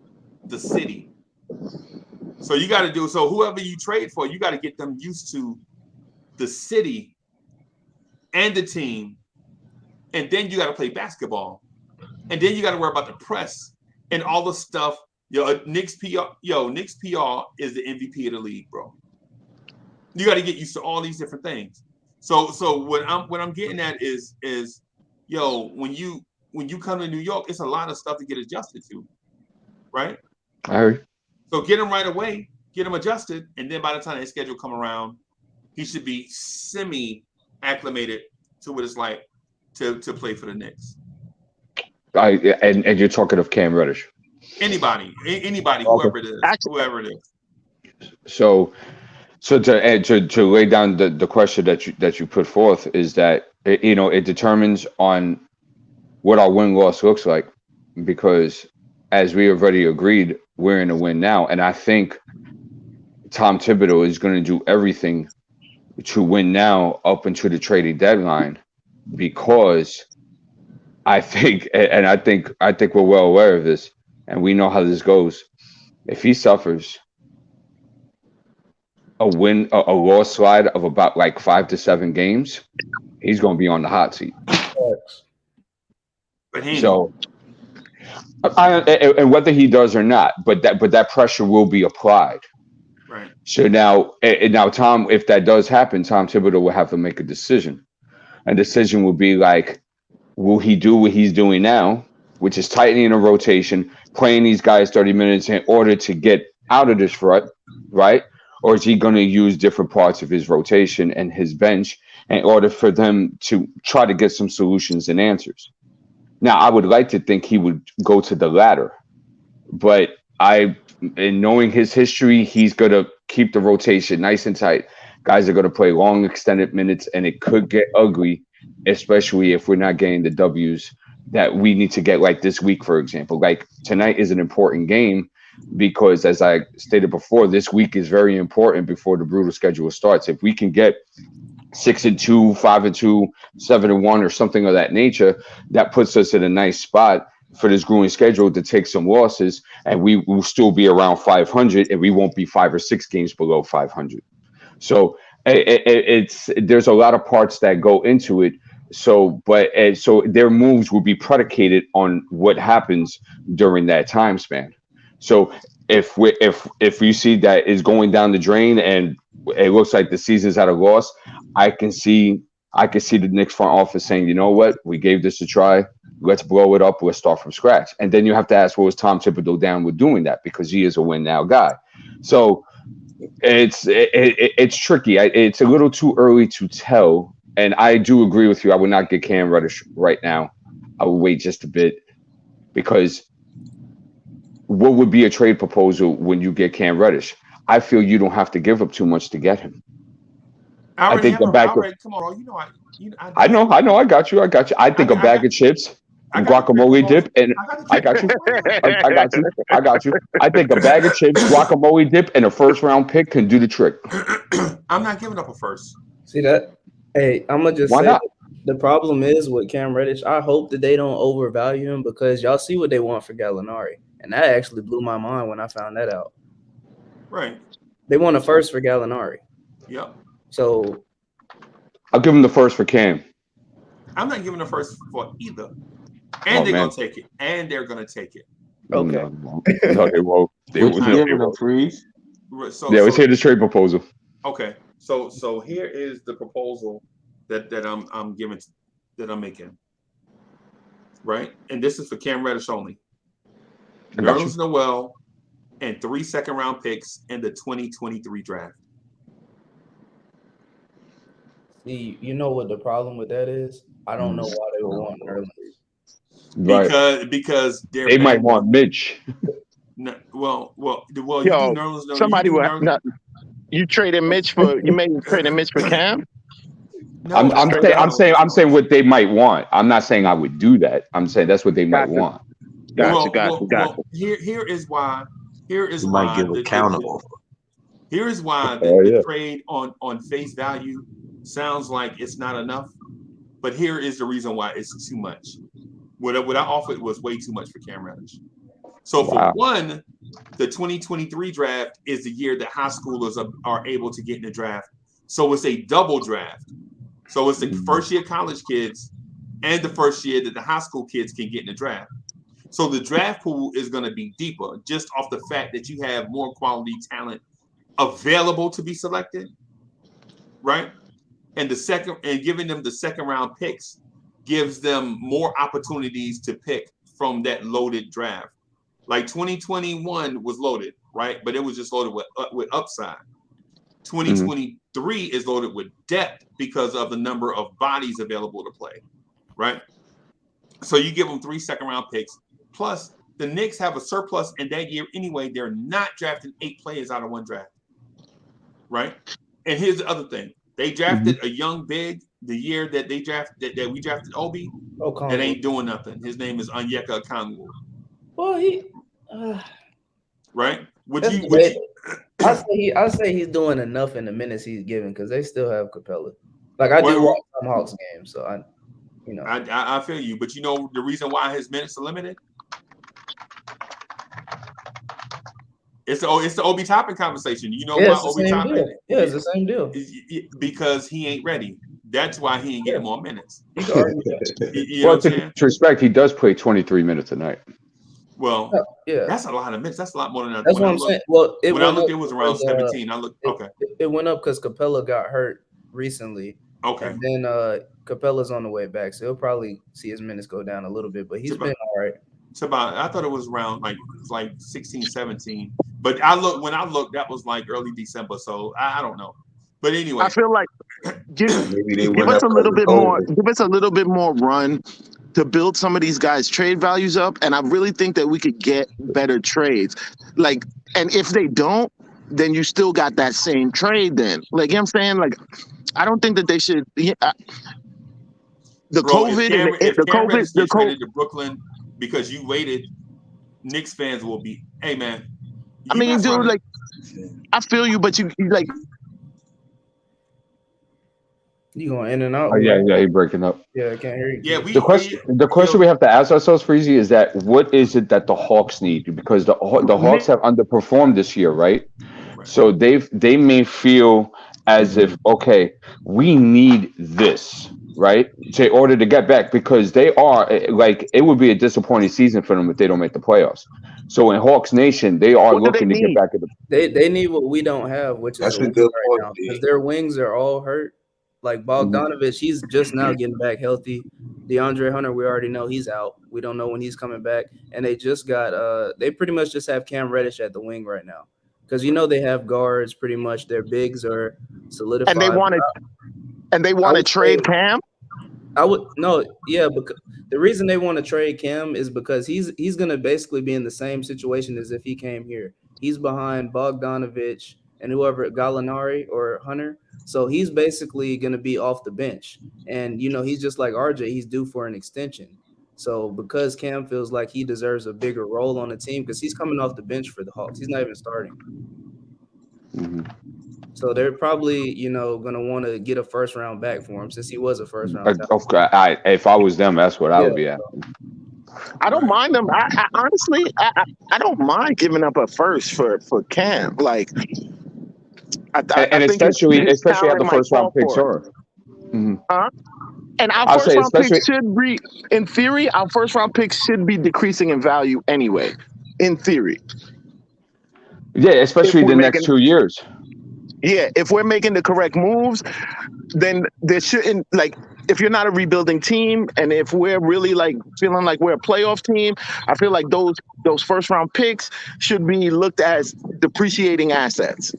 the city. So you got to so whoever you trade for, you got to get them used to the city and the team, and then you got to play basketball, and then you got to worry about the press and all the stuff. Knicks PR is the MVP of the league, bro. You got to get used to all these different things. So what I'm getting at is when you come to New York, it's a lot of stuff to get adjusted to, right?
I heard.
So get him right away, get him adjusted, and then by the time his schedule come around, he should be semi-acclimated to what it's like to play for the Knicks.
And you're talking of Cam Reddish.
Anybody,
Okay.
whoever it is.
So to lay down the question that you put forth is that it determines on what our win-loss looks like, because as we already agreed, we're in a win now, and I think Tom Thibodeau is going to do everything to win now up until the trading deadline, because I think we're well aware of this, and we know how this goes. If he suffers a loss slide of about like 5 to 7 games, he's going to be on the hot seat. So, and whether he does or not, but that pressure will be applied.
Right.
So now Tom, if that does happen, Tom Thibodeau will have to make a decision. A decision will be like, will he do what he's doing now, which is tightening a rotation, playing these guys 30 minutes in order to get out of this rut, right? Or is he going to use different parts of his rotation and his bench in order for them to try to get some solutions and answers? Now, I would like to think he would go to the latter, but in knowing his history, he's going to keep the rotation nice and tight. Guys are going to play long, extended minutes, and it could get ugly, especially if we're not getting the W's that we need to get, like this week, for example. Like tonight is an important game because, as I stated before, this week is very important before the brutal schedule starts. If we can get 6-2, 5-2, 7-1, or something of that nature, that puts us in a nice spot for this grueling schedule to take some losses, and we will still be around 500, and we won't be 5 or 6 games below 500. So there's a lot of parts that go into it. So their moves will be predicated on what happens during that time span. So if we see that is going down the drain and it looks like the season's at a loss, I can see the Knicks front office saying, you know what, we gave this a try. Let's blow it up. Let's start from scratch. And then you have to ask, well, is Tom Thibodeau down with doing that? Because he is a win now guy. So it's tricky. It's a little too early to tell. And I do agree with you. I would not get Cam Reddish right now. I would wait just a bit, because what would be a trade proposal when you get Cam Reddish? I feel you don't have to give up too much to get him. I think the back.
Come on, you know
I know. I got you. I think a bag of chips and guacamole dip, and I got you. I got you. I think a bag of chips, guacamole dip, and a first-round pick can do the trick.
I'm not giving up a first.
See that? Hey, I'm gonna just
Why
say
not?
The problem is with Cam Reddish. I hope that they don't overvalue him, because y'all see what they want for Gallinari, and that actually blew my mind when I found that out.
Right.
They want a first for Gallinari.
Yep.
So
I'll give him the first for Cam.
I'm not giving the first for either. And they're gonna take it.
Okay.
No, they won't. They won't.
Freeze.
Let's hear the trade proposal.
Okay. So here is the proposal that I'm making. Right? And this is for Cam Reddish only. Nerlens Noel and 3 second-round picks in the 2023 draft.
See, you know what the problem with that is? I don't know why they would want Nerlens.
Right.
Because
they might want Mitch.
No, well, you do
Yo,
Nerlens.
somebody you traded Mitch for Cam?
No,
I'm saying what they might want. I'm not saying I would do that. I'm saying that's what they might want.
Gotcha.
Here is why. Here is
You
why
might give accountable.
Here is why the trade on face value sounds like it's not enough, but here is the reason why it's too much. What I offered was way too much for Cam Reddish. So for one, the 2023 draft is the year that high schoolers are able to get in the draft. So it's a double draft. So it's the first year college kids and the first year that the high school kids can get in the draft. So the draft pool is going to be deeper just off the fact that you have more quality talent available to be selected, right? And giving them the second round picks gives them more opportunities to pick from that loaded draft. Like 2021 was loaded, right? But it was just loaded with upside. 2023 is loaded with depth because of the number of bodies available to play, right? So you give them 3 second round picks. Plus, the Knicks have a surplus in that year anyway. They're not drafting 8 players out of one draft, right? And here's the other thing: they drafted a young big the year that we drafted Obi. That ain't doing nothing. His name is Onyeka Okongwu.
Well,
right?
I say he's doing enough in the minutes he's given because they still have Capella. Like I do watch some Hawks games, so I
feel you, but you know the reason why his minutes are limited. It's the Obi Toppin conversation. You know why Obi Toppin?
Yeah, it's the same deal.
Because he ain't ready. That's why he ain't getting more minutes.
To respect, he does play 23 minutes a night.
Well, that's a lot of minutes. That's a lot more than
that's what I'm saying. Well,
when I looked, it was around 17. I looked.
It went up because Capella got hurt recently.
Okay.
And then Capella's on the way back, so he'll probably see his minutes go down a little bit, but he's been all right.
It's about. I thought it was around like 16, 17. But when I looked, that was like early December. So I don't know. But anyway,
I feel like give us a little bit more. Give us a little bit more run to build some of these guys' trade values up, and I really think that we could get better trades. Like, and if they don't, then you still got that same trade. Then, like, you know what I'm saying, like, I don't think that they should. The COVID
to Brooklyn because you waited. Knicks fans will be, hey man.
I mean, dude, like, I feel you, but you like.
You going in and out?
Oh, yeah, you're breaking up.
Yeah, I can't hear you.
Yeah,
the question we have to ask ourselves, Freezy, is that what is it that the Hawks need? Because the Hawks have underperformed this year, right? So they may feel as if, okay, we need this, right, in order to get back, because they are like, it would be a disappointing season for them if they don't make the playoffs. So in Hawks Nation, they are looking to get back at
they need what we don't have, which is
a good
right now, because their wings are all hurt. Like Bogdanovich, he's just now getting back healthy. DeAndre Hunter, we already know he's out. We don't know when he's coming back. And they just got they pretty much just have Cam Reddish at the wing right now. Because they have guards pretty much. Their bigs are solidified.
And they want to trade Cam?
Because the reason they want to trade Cam is because he's gonna basically be in the same situation as if he came here. He's behind Bogdanovich and whoever, Gallinari or Hunter. So he's basically going to be off the bench. And, he's just like RJ. He's due for an extension. So because Cam feels like he deserves a bigger role on the team, because he's coming off the bench for the Hawks. He's not even starting.
Mm-hmm.
So they're probably, going to want to get a first round back for him since he was a first round.
If I was them, that's what I would be at.
I don't mind them. I honestly, I don't mind giving up a first for Cam. Like, I think
especially how the first round picks are.
Mm-hmm. And our first round picks should be, in theory, our first round picks should be decreasing in value anyway. In theory.
Yeah, especially the next 2 years.
Yeah, if we're making the correct moves, then there shouldn't, like, if you're not a rebuilding team, and if we're really like feeling like we're a playoff team, I feel like those first round picks should be looked at as depreciating assets.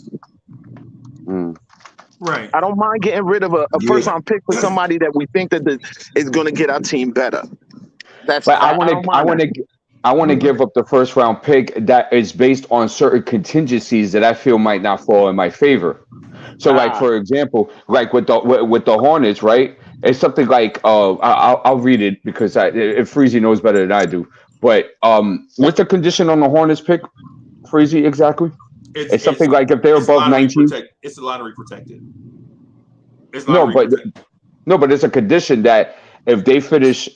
Right.
I don't mind getting rid of a first round pick for somebody that we think that is going to get our team better.
I want to give up the first round pick that is based on certain contingencies that I feel might not fall in my favor. So, like, for example, like with the Hornets, right? It's something like I'll read it because if Freezy knows better than I do. But what's the condition on the Hornets pick, Freezy, exactly? It's something like if they're above 19.
It's lottery protected.
But it's a condition that if they finish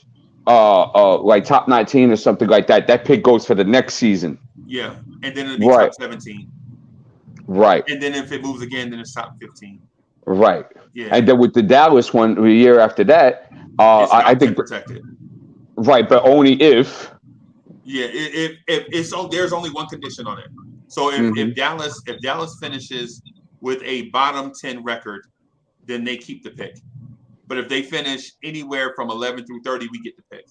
like top 19 or something like that, that pick goes for the next season.
Yeah, and then it'll be top 17.
Right.
And then if it moves again, then it's top 15.
Right.
Yeah.
And then with the Dallas one, the year after that, I think
protected.
Right, but only if.
Yeah, if it's there's only one condition on it. So if Dallas finishes with a bottom 10 record, then they keep the pick. But if they finish anywhere from 11 through 30, we get the pick.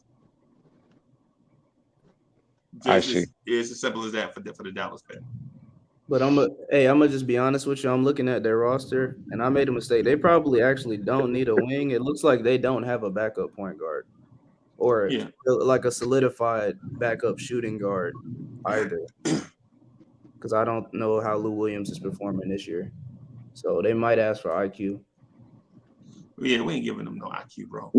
I see.
It's as simple as that for the Dallas pick.
But I'm gonna just be honest with you. I'm looking at their roster, and I made a mistake. They probably actually don't need a wing. It looks like they don't have a backup point guard, or like a solidified backup shooting guard either. Because I don't know how Lou Williams is performing this year, so they might ask for IQ.
Yeah, we ain't giving them no IQ, bro.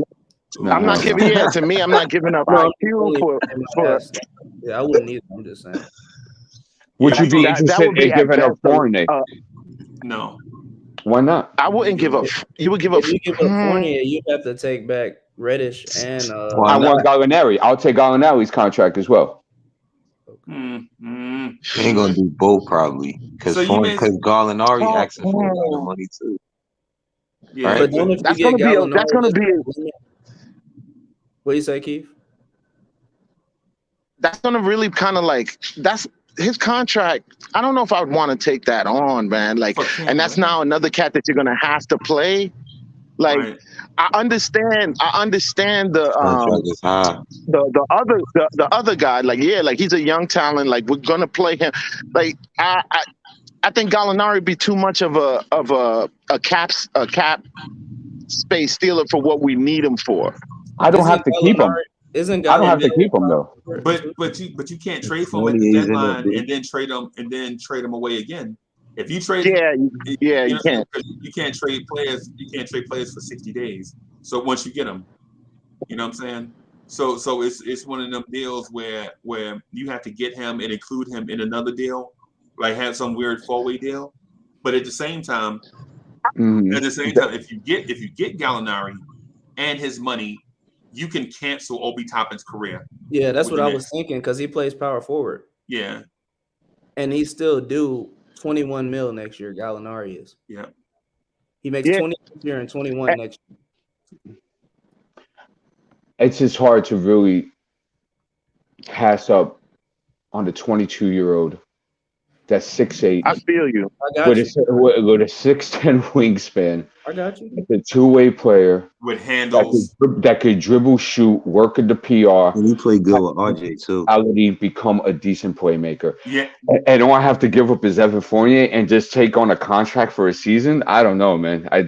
I'm not giving. Yeah, to me, I'm not giving up IQ for.
Yeah, I wouldn't either. I'm just saying.
Would you be interested in giving up Fournier?
No.
Why not?
I wouldn't give up. You would give up.
If you give up Fournier, you'd have to take back Reddish and.
I want Gallinari. I'll take Gallinari's contract as well.
They ain't gonna do both probably because Gallinari asking for a lot of money too.
Yeah, right? But that's gonna be. What do you say, Keith?
That's gonna really kind of like that's his contract. I don't know if I would want to take that on, man. Like, and that's now another cat that you're gonna have to play. Like, right. I understand the other guy. Like, yeah, like he's a young talent. Like, we're gonna play him. Like, I think Gallinari would be too much of a cap space stealer for what we need him for.
I don't have to keep him. I don't have to keep him though.
But you can't trade for him at the deadline and then trade him away again. If you trade,
you can't.
You can't trade players. You can't trade players for 60 days. So once you get them, you know what I'm saying. So it's one of them deals where you have to get him and include him in another deal, like have some weird 4-way deal. But at the same time, if you get Gallinari and his money, you can cancel Obi Toppin's career.
Yeah, that's what I was thinking because he plays power forward.
Yeah,
and he's still due $21 million next year. Gallinari is.
Yeah,
he makes 20 this year and 21 next year.
It's just hard to really pass up on the 22-year-old. That's 6'8".
I feel you.
I got with a 6'10" wingspan.
I got you.
It's a two-way player
with handles
that could dribble, shoot, work at the PR.
And he played good with RJ too.
Become a decent playmaker.
Yeah.
And do I have to give up his Evan Fournier and just take on a contract for a season? I don't know, man. I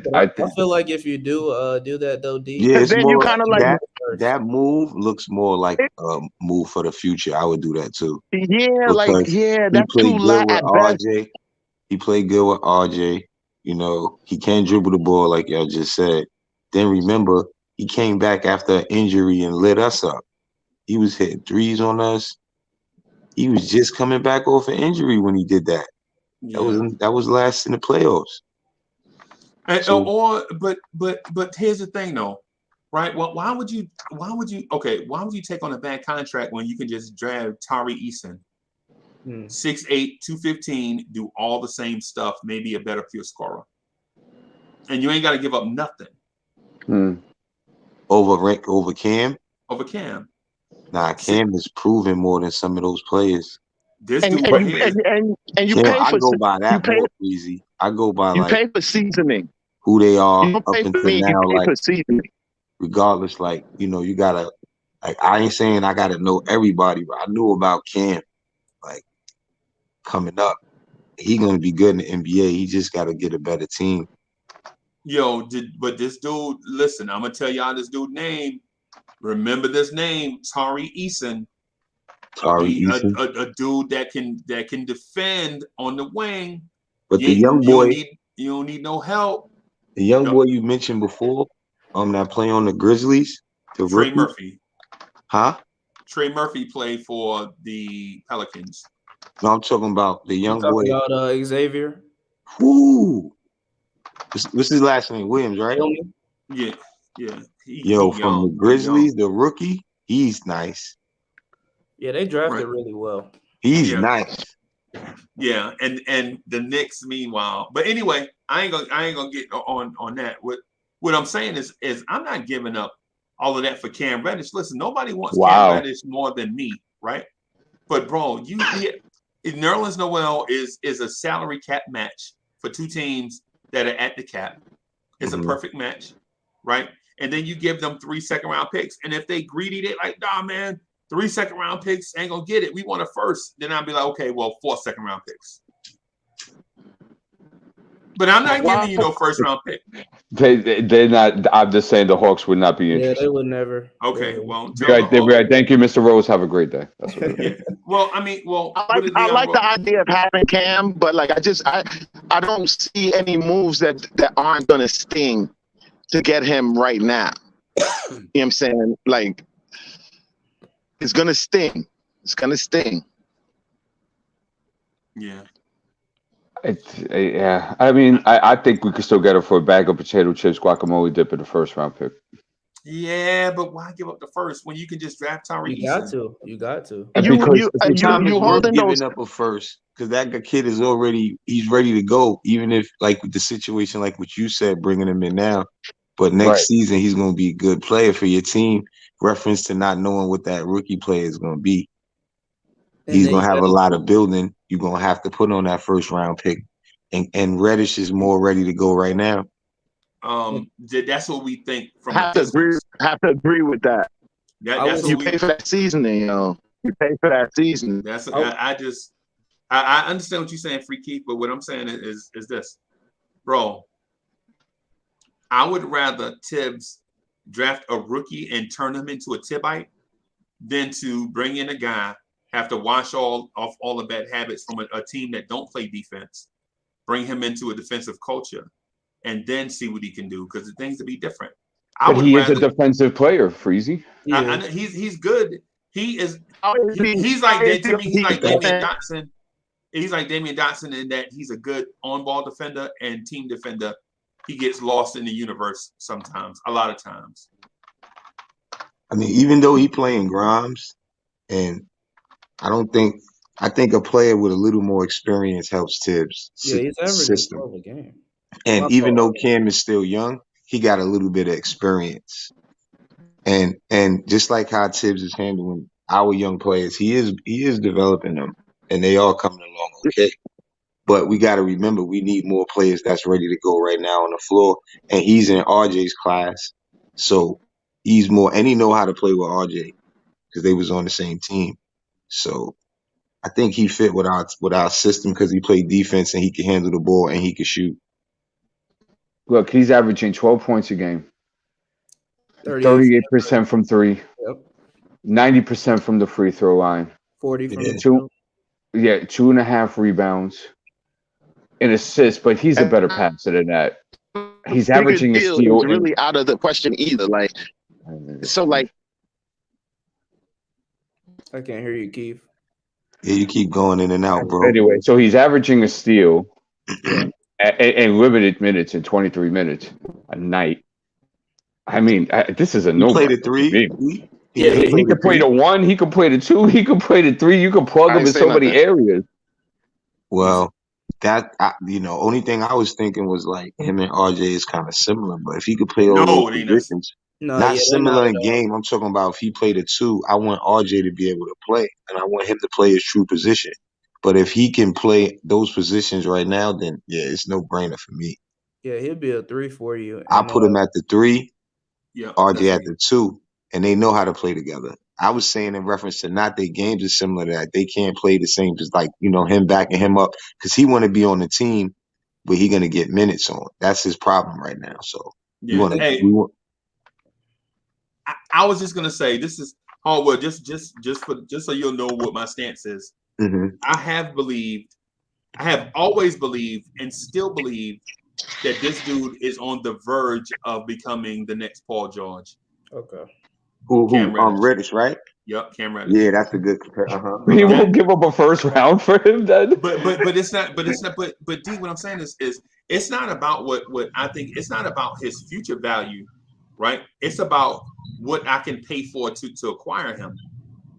feel like if you do that though, D.
Yeah, then you kind of like that move looks more like a move for the future. I would do that too.
Yeah, that's too light at best.
He played good with RJ. You know, he can't dribble the ball like y'all just said. Then remember, he came back after an injury and lit us up. He was hitting threes on us. He was just coming back off an injury when he did that. Yeah. That was last in the playoffs.
And, but here's the thing though, right? Well, why would you take on a bad contract when you can just draft Tari Eason? 6'8", 215, do all the same stuff, maybe a better pure scorer. And you ain't got to give up nothing.
Over Cam?
Over Cam.
Nah, Cam is proving more than some of those players.
This dude right here. And you
Cam,
pay for
I go by that more easy. I go by
you pay for seasoning.
Who they are
you don't
up
pay
until
for me,
now.
you pay
like
for seasoning.
Regardless, like, you know, you gotta I ain't saying I gotta know everybody, but I knew about Cam. Like coming up, he gonna be good in the NBA. He just gotta get a better team.
But this dude, listen, I'm gonna tell y'all this dude's name. Remember this name, Tari Eason. A dude that can defend on the wing.
But the young boy,
you don't need no help.
The young boy you mentioned before, that play on the Grizzlies,
Trey Murphy.
Huh?
Trey Murphy played for the Pelicans.
No, I'm talking about the young boy.
About Xavier.
Whoo! What's his last name? Williams, right?
Yeah.
From the Grizzlies, the rookie, he's nice.
Yeah, they drafted really well.
He's nice.
Yeah, and the Knicks, meanwhile. But anyway, I ain't gonna get on that. What I'm saying is I'm not giving up all of that for Cam Reddish. Listen, nobody wants Cam Reddish more than me, right? But bro, Nerlens Noel is a salary cap match for two teams that are at the cap. It's a perfect match, right? And then you give them 3 second-round picks, and if they greedy, they like, nah, man. 3 second-round picks ain't gonna get it. We want a first. Then I'll be like, okay, well, 4 second-round picks. But I'm not giving you no first-round pick.
They're not. I'm just saying the Hawks would not be interested.
Yeah, they would never.
Okay, well,
right. Thank you, Mr. Rose. Have a great day. That's what it is.
Yeah. Well, I mean,
I like the idea of having Cam, but like I don't see any moves that aren't gonna sting to get him right now. You know what I'm saying? Like, it's gonna sting. It's gonna sting.
Yeah.
Yeah. I mean, I think we could still get it for a bag of potato chips, guacamole dip in the first-round pick.
Yeah, but why give up the first when you can just draft Tyree
You got to. You got to.
You
holding
giving
those
up a first because that kid is he's ready to go. Even if like with the situation like what you said, bringing him in now, but next season he's going to be a good player for your team. Reference to not knowing what that rookie player is going to be. He's going to have a lot of building. You're going to have to put on that first-round pick, and Reddish is more ready to go right now.
That's what we think.
Have to agree with that.
That's
you pay for that seasoning, You pay for that season.
I understand what you're saying, Free Keith, but what I'm saying is this, bro. I would rather Tibbs draft a rookie and turn him into a Tibbite than to bring in a guy, have to wash off all the bad habits from a team that don't play defense, bring him into a defensive culture, and then see what he can do, because the things will be different.
Is a defensive player, Freezy.
He's good. He's like Damian Dotson. He's like Damian Dotson in that he's a good on-ball defender and team defender. He gets lost in the universe sometimes, a lot of times.
I mean, even though he playing Grimes, and I think a player with a little more experience helps Tibbs' system.
A game.
And even though Cam is still young, he got a little bit of experience. And just like how Tibbs is handling our young players, he is developing them, and they are coming along okay. But we got to remember, we need more players that's ready to go right now on the floor. And he's in RJ's class, so he's more, and he know how to play with RJ because they was on the same team. So I think he fit with our system because he played defense and he can handle the ball and he can shoot.
Look, he's averaging 12 points a game, 38% from three, 90% from the free throw line,
40 from the
two. Yeah, 2.5 rebounds. An assist, but he's a better passer than that. He's averaging a steal.
Really out of the question either. Like, so like,
I can't hear you, Keith.
Yeah, you keep going in and out, bro.
Anyway, so he's averaging a steal and limited minutes in 23 minutes a night. I mean, this is a no.
Play the three.
Yeah, he can play the 1. He can play the 2. He can play the 3. You can plug him in so many areas.
Well, only thing I was thinking was like him and RJ is kind of similar, but if he could play all those positions, not similar in game. I'm talking about if he played a 2, I want RJ to be able to play, and I want him to play his true position. But if he can play those positions right now, then yeah, it's no brainer for me.
Yeah, he'll be a 3 for you.
I'll put him at the 3, RJ at the 2, and they know how to play together. I was saying in reference to not their games are similar to that. They can't play the same, just like, him backing him up because he want to be on the team, but he going to get minutes on. That's his problem right now. So
I was just going to say, this is, just so you'll know what my stance is.
Mm-hmm.
I have always believed and still believe that this dude is on the verge of becoming the next Paul George.
Okay.
Reddish, right?
Yep, Cam Reddish.
Yeah, that's a good comparison.
He won't give up a first round for him then.
But it's not. But D, what I'm saying is it's not about what I think. It's not about his future value, right? It's about what I can pay for to acquire him,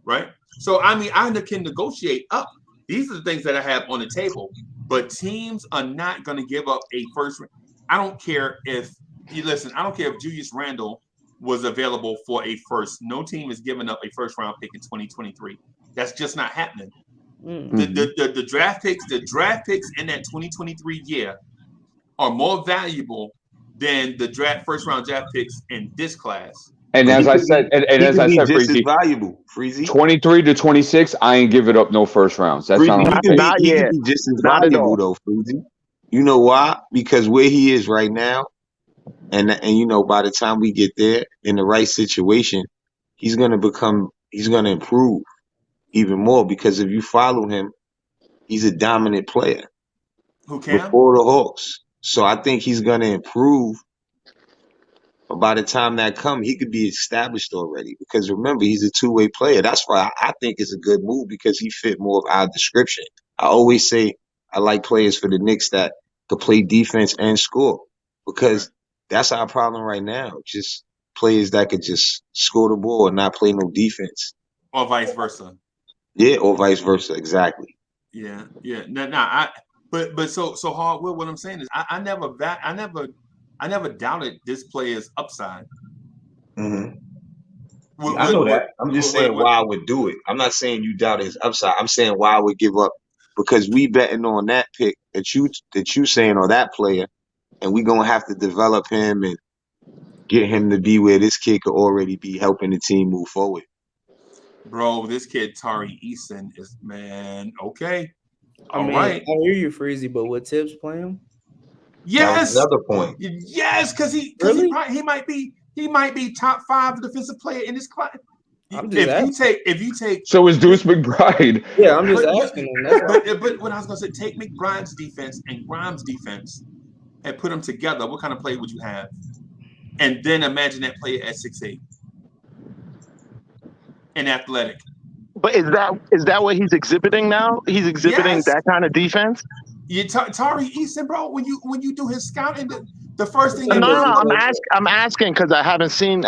right? So I mean, I can negotiate up These are the things that I have on the table. But teams are not going to give up a first. I don't care if you listen. I don't care if Julius Randle was available for a first. No team is giving up a first round pick in 2023. That's just not happening. The draft picks in that 2023 year are more valuable than the first round draft picks in this class.
And as I said,
Freezy, valuable, Freezy.
23 to 26, I ain't giving up no first rounds. That's
Freezy, he can be just as valuable though, Freezy. You know why? Because where he is right now, and you know, by the time we get there in the right situation, he's gonna improve even more. Because if you follow him, he's a dominant player.
Who can?
Before the Hawks. So I think he's gonna improve. But by the time that comes, he could be established already. Because remember, he's a two-way player. That's why I think it's a good move, because he fit more of our description. I always say I like players for the Knicks that could play defense and score, because that's our problem right now. Just players that could just score the ball and not play no defense.
Or vice versa.
Yeah, or vice versa. Exactly.
Yeah. But so Hardwood, what I'm saying is I never doubted this player's upside.
Mm-hmm. I know that. I'm just saying why I would do it. I'm not saying you doubt his upside. I'm saying why I would give up, because we betting on that pick that you saying, or that player, and we gonna have to develop him and get him to be where this kid could already be helping the team move forward.
Bro, this kid Tari Eason is okay.
I hear you, Freezy, but would Tibbs play him?
Yes.
Another point.
Yes, because he might be top 5 defensive player in this class. If you take
so is Deuce McBride.
Yeah, I'm just asking him.
But what I was gonna say, take McBride's defense and Grimes' defense and put them together. What kind of play would you have? And then imagine that player at 6'8" and athletic.
But is that what he's exhibiting now? He's exhibiting that kind of defense.
Tari Eason, bro. When you do his scouting, the first thing.
No. I'm asking because I haven't seen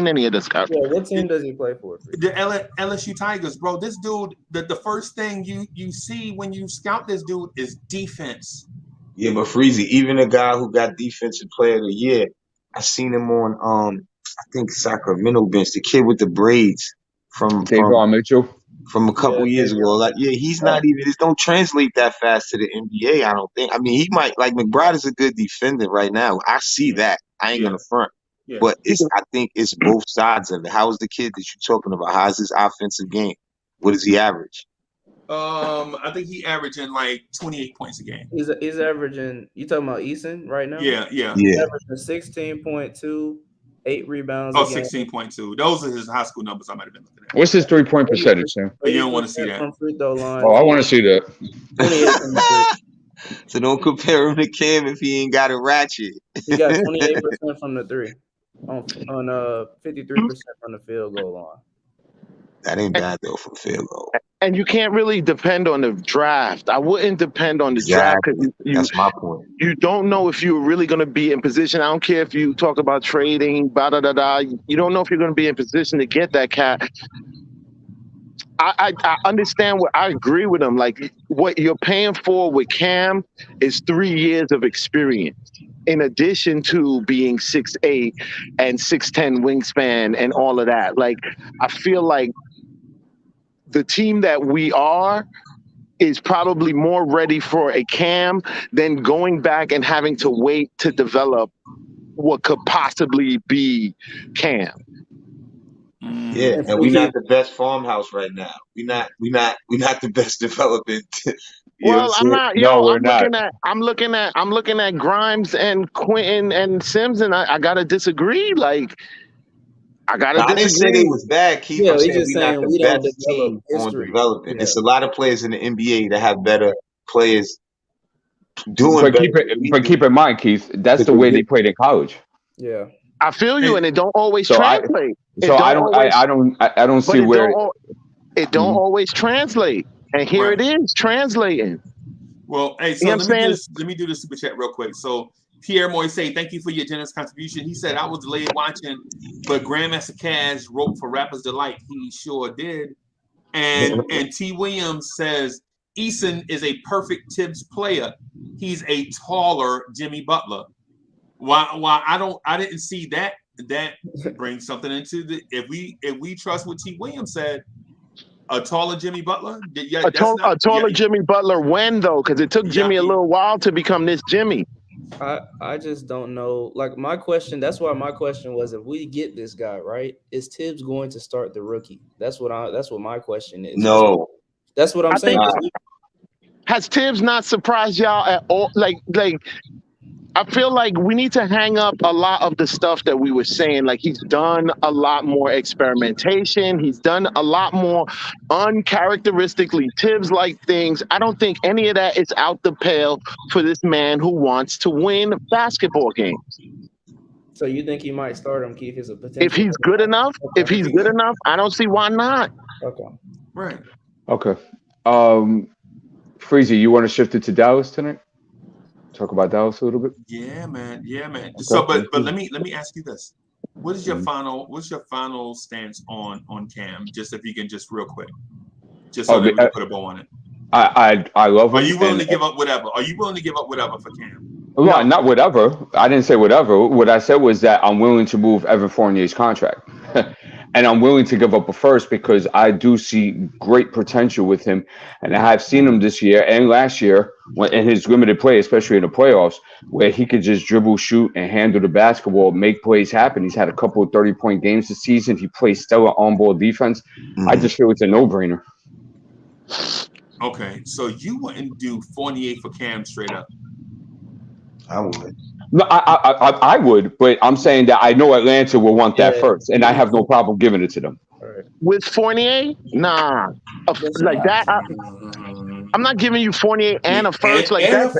any of the scouting.
Yeah, what team does he play for?
The LSU Tigers, bro. This dude, the first thing you see when you scout this dude is defense.
Yeah, but Freezy, even a guy who got defensive player of the year, I seen him on I think Sacramento bench, the kid with the braids from
Mitchell.
From a couple years ago. He's not even, it don't translate that fast to the NBA, I don't think. I mean, he might, like, McBride is a good defender right now. I see that. I ain't gonna front. Yeah. But I think it's both sides of it. How's the kid that you're talking about? How's his offensive game? What does he average?
I think he averaging like 28 points a game.
He's averaging, you talking about Eason right now?
Yeah.
He's averaging 16.2. 8 rebounds.
16.2. Those are his high school numbers. I might have been looking at.
What's his 3-point percentage, Sam?
You don't want to see that.
From free throw line.
Oh, I want to see that.
28
so don't compare him to Cam if he ain't got a ratchet.
He got 28% from the 3 on 53% from the field goal line.
That ain't bad though from field goal.
And you can't really depend on the draft. I wouldn't depend on the draft because
that's my point.
You don't know if you're really going to be in position. I don't care if you talk about trading, You don't know if you're going to be in position to get that cat. I understand I agree with him. Like, what you're paying for with Cam is 3 years of experience, in addition to being 6'8" and 6'10" wingspan and all of that. Like, I feel like the team that we are is probably more ready for a Cam than going back and having to wait to develop what could possibly be Cam.
Yeah, and we're not the best farmhouse right now. We're not the best development.
Well, I'm not. I'm looking at Grimes and Quentin and Sims, and I gotta disagree. Like, I didn't say
they was bad, Keith.
Yeah,
I'm saying
just saying we don't develop
on development. Yeah. It's a lot of players in the NBA that have better players doing.
But keep in mind, Keith, that's the way they played in college.
Yeah,
I feel you, and it don't always translate.
I don't see where
it don't always translate, and here it is translating.
Well, hey, so let me do the super chat real quick. So Pierre Moy say, thank you for your generous contribution. He said, I was delayed watching, but Grandmaster Cash wrote for Rapper's Delight. He sure did. And T. Williams says, Eason is a perfect Tibbs player. He's a taller Jimmy Butler. Why I didn't see that brings something into the if we trust what T. Williams said, a taller Jimmy Butler. Yeah,
A taller Jimmy Butler when though? Because it took Jimmy a little while to become this Jimmy.
I just don't know. Like my question, that's why my question was, if we get this guy, right, is Tibbs going to start the rookie? That's what my question is.
No.
That's what I'm saying.
Has Tibbs not surprised y'all at all? Like I feel like we need to hang up a lot of the stuff that we were saying. Like he's done a lot more experimentation. He's done a lot more uncharacteristically Tibbs-like things. I don't think any of that is out the pale for this man who wants to win basketball games.
So you think he might start him, Keith? Is a potential?
If he's good enough, I don't see why not.
Okay.
Right.
Okay. Freezy, you want to shift it to Dallas tonight? Talk about Dallas a little bit.
Yeah, man.
Okay.
So, but let me ask you this: what's your final stance on Cam? Just if you can, just real quick, just so that we can put a bow on it.
I love him.
Are you willing to give up whatever? Are you willing to give up whatever for Cam?
No, not whatever. I didn't say whatever. What I said was that I'm willing to move Evan Fournier's contract. And I'm willing to give up a first because I do see great potential with him. And I have seen him this year and last year in his limited play, especially in the playoffs, where he could just dribble, shoot, and handle the basketball, make plays happen. He's had a couple of 30-point games this season. He plays stellar on-ball defense. I just feel it's a no-brainer.
Okay, so you wouldn't do Fournier for Cam straight up?
I would.
No, I would, but I'm saying that I know Atlanta will want that first, and I have no problem giving it to them.
With Fournier, nah, like that. I'm not giving you Fournier and a first like that.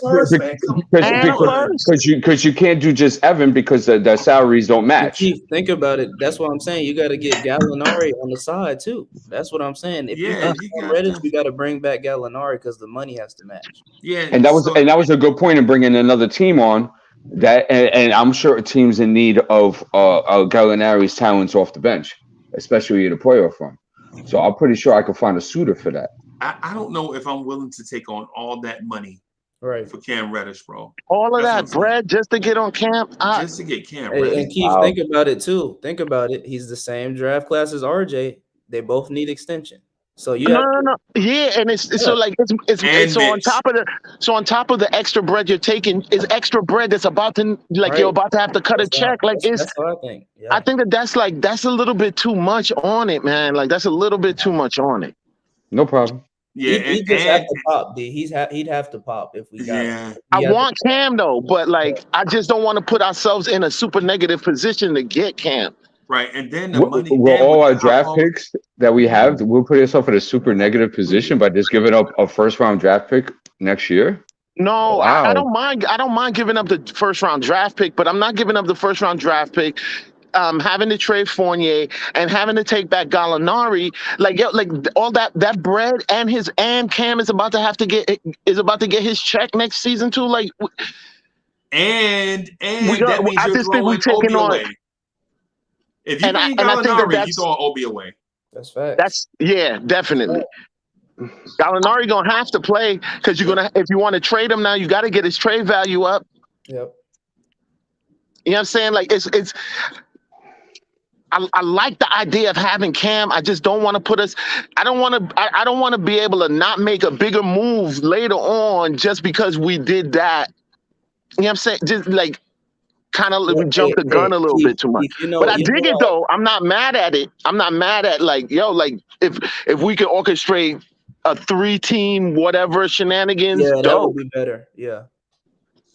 Because you can't do just Evan because the salaries don't match.
Keith, think about it. That's what I'm saying. You got to get Gallinari on the side too. That's what I'm saying. If you got Reddish, you got to bring back Gallinari because the money has to match.
Yeah,
and that was a good point in bringing another team on. That and I'm sure a team's in need of Gallinari's talents off the bench, especially in the playoff run. So I'm pretty sure I could find a suitor for that.
I don't know if I'm willing to take on all that money for Cam Reddish, bro.
All of that bread just to get on Cam?
Just to get Cam Reddish.
And Keith, think about it too. Think about it. He's the same draft class as RJ. They both need extension. So you
no. Yeah, and it's so like it's so on top of the extra bread you're taking is extra bread that's about to you're about to have to cut a check. Like that's what I think. Yeah. I think that's a little bit too much on it, man. Like that's a little bit too much on it.
No problem.
Yeah, he just have to pop, D. He'd have to pop if we got him.
I want Cam though, but like I just don't want to put ourselves in a super negative position to get Cam.
Right, and then the money.
Well, all our draft picks that we have, we'll put ourselves in a super negative position by just giving up a first-round draft pick next year.
No, wow. I don't mind. I don't mind giving up the first-round draft pick, but I'm not giving up the first-round draft pick. Having to trade Fournier and having to take back Gallinari, like all that bread and Cam is about to get his check next season too. Like,
and that means you're throwing Obi away. If you bring Gallinari, you throw Obi away.
That's fact.
That's definitely. Gallinari gonna have to play because if you want to trade him now, you got to get his trade value up.
Yep.
You know what I'm saying? Like it's. I like the idea of having Cam. I just don't want to put us. I don't want to be able to not make a bigger move later on just because we did that. You know what I'm saying? Just like kind of jump the gun a little bit too much. But I dig it though. I'm not mad at it. I'm not mad at like if we could orchestrate a 3-team whatever shenanigans.
Yeah, that would be better. Yeah.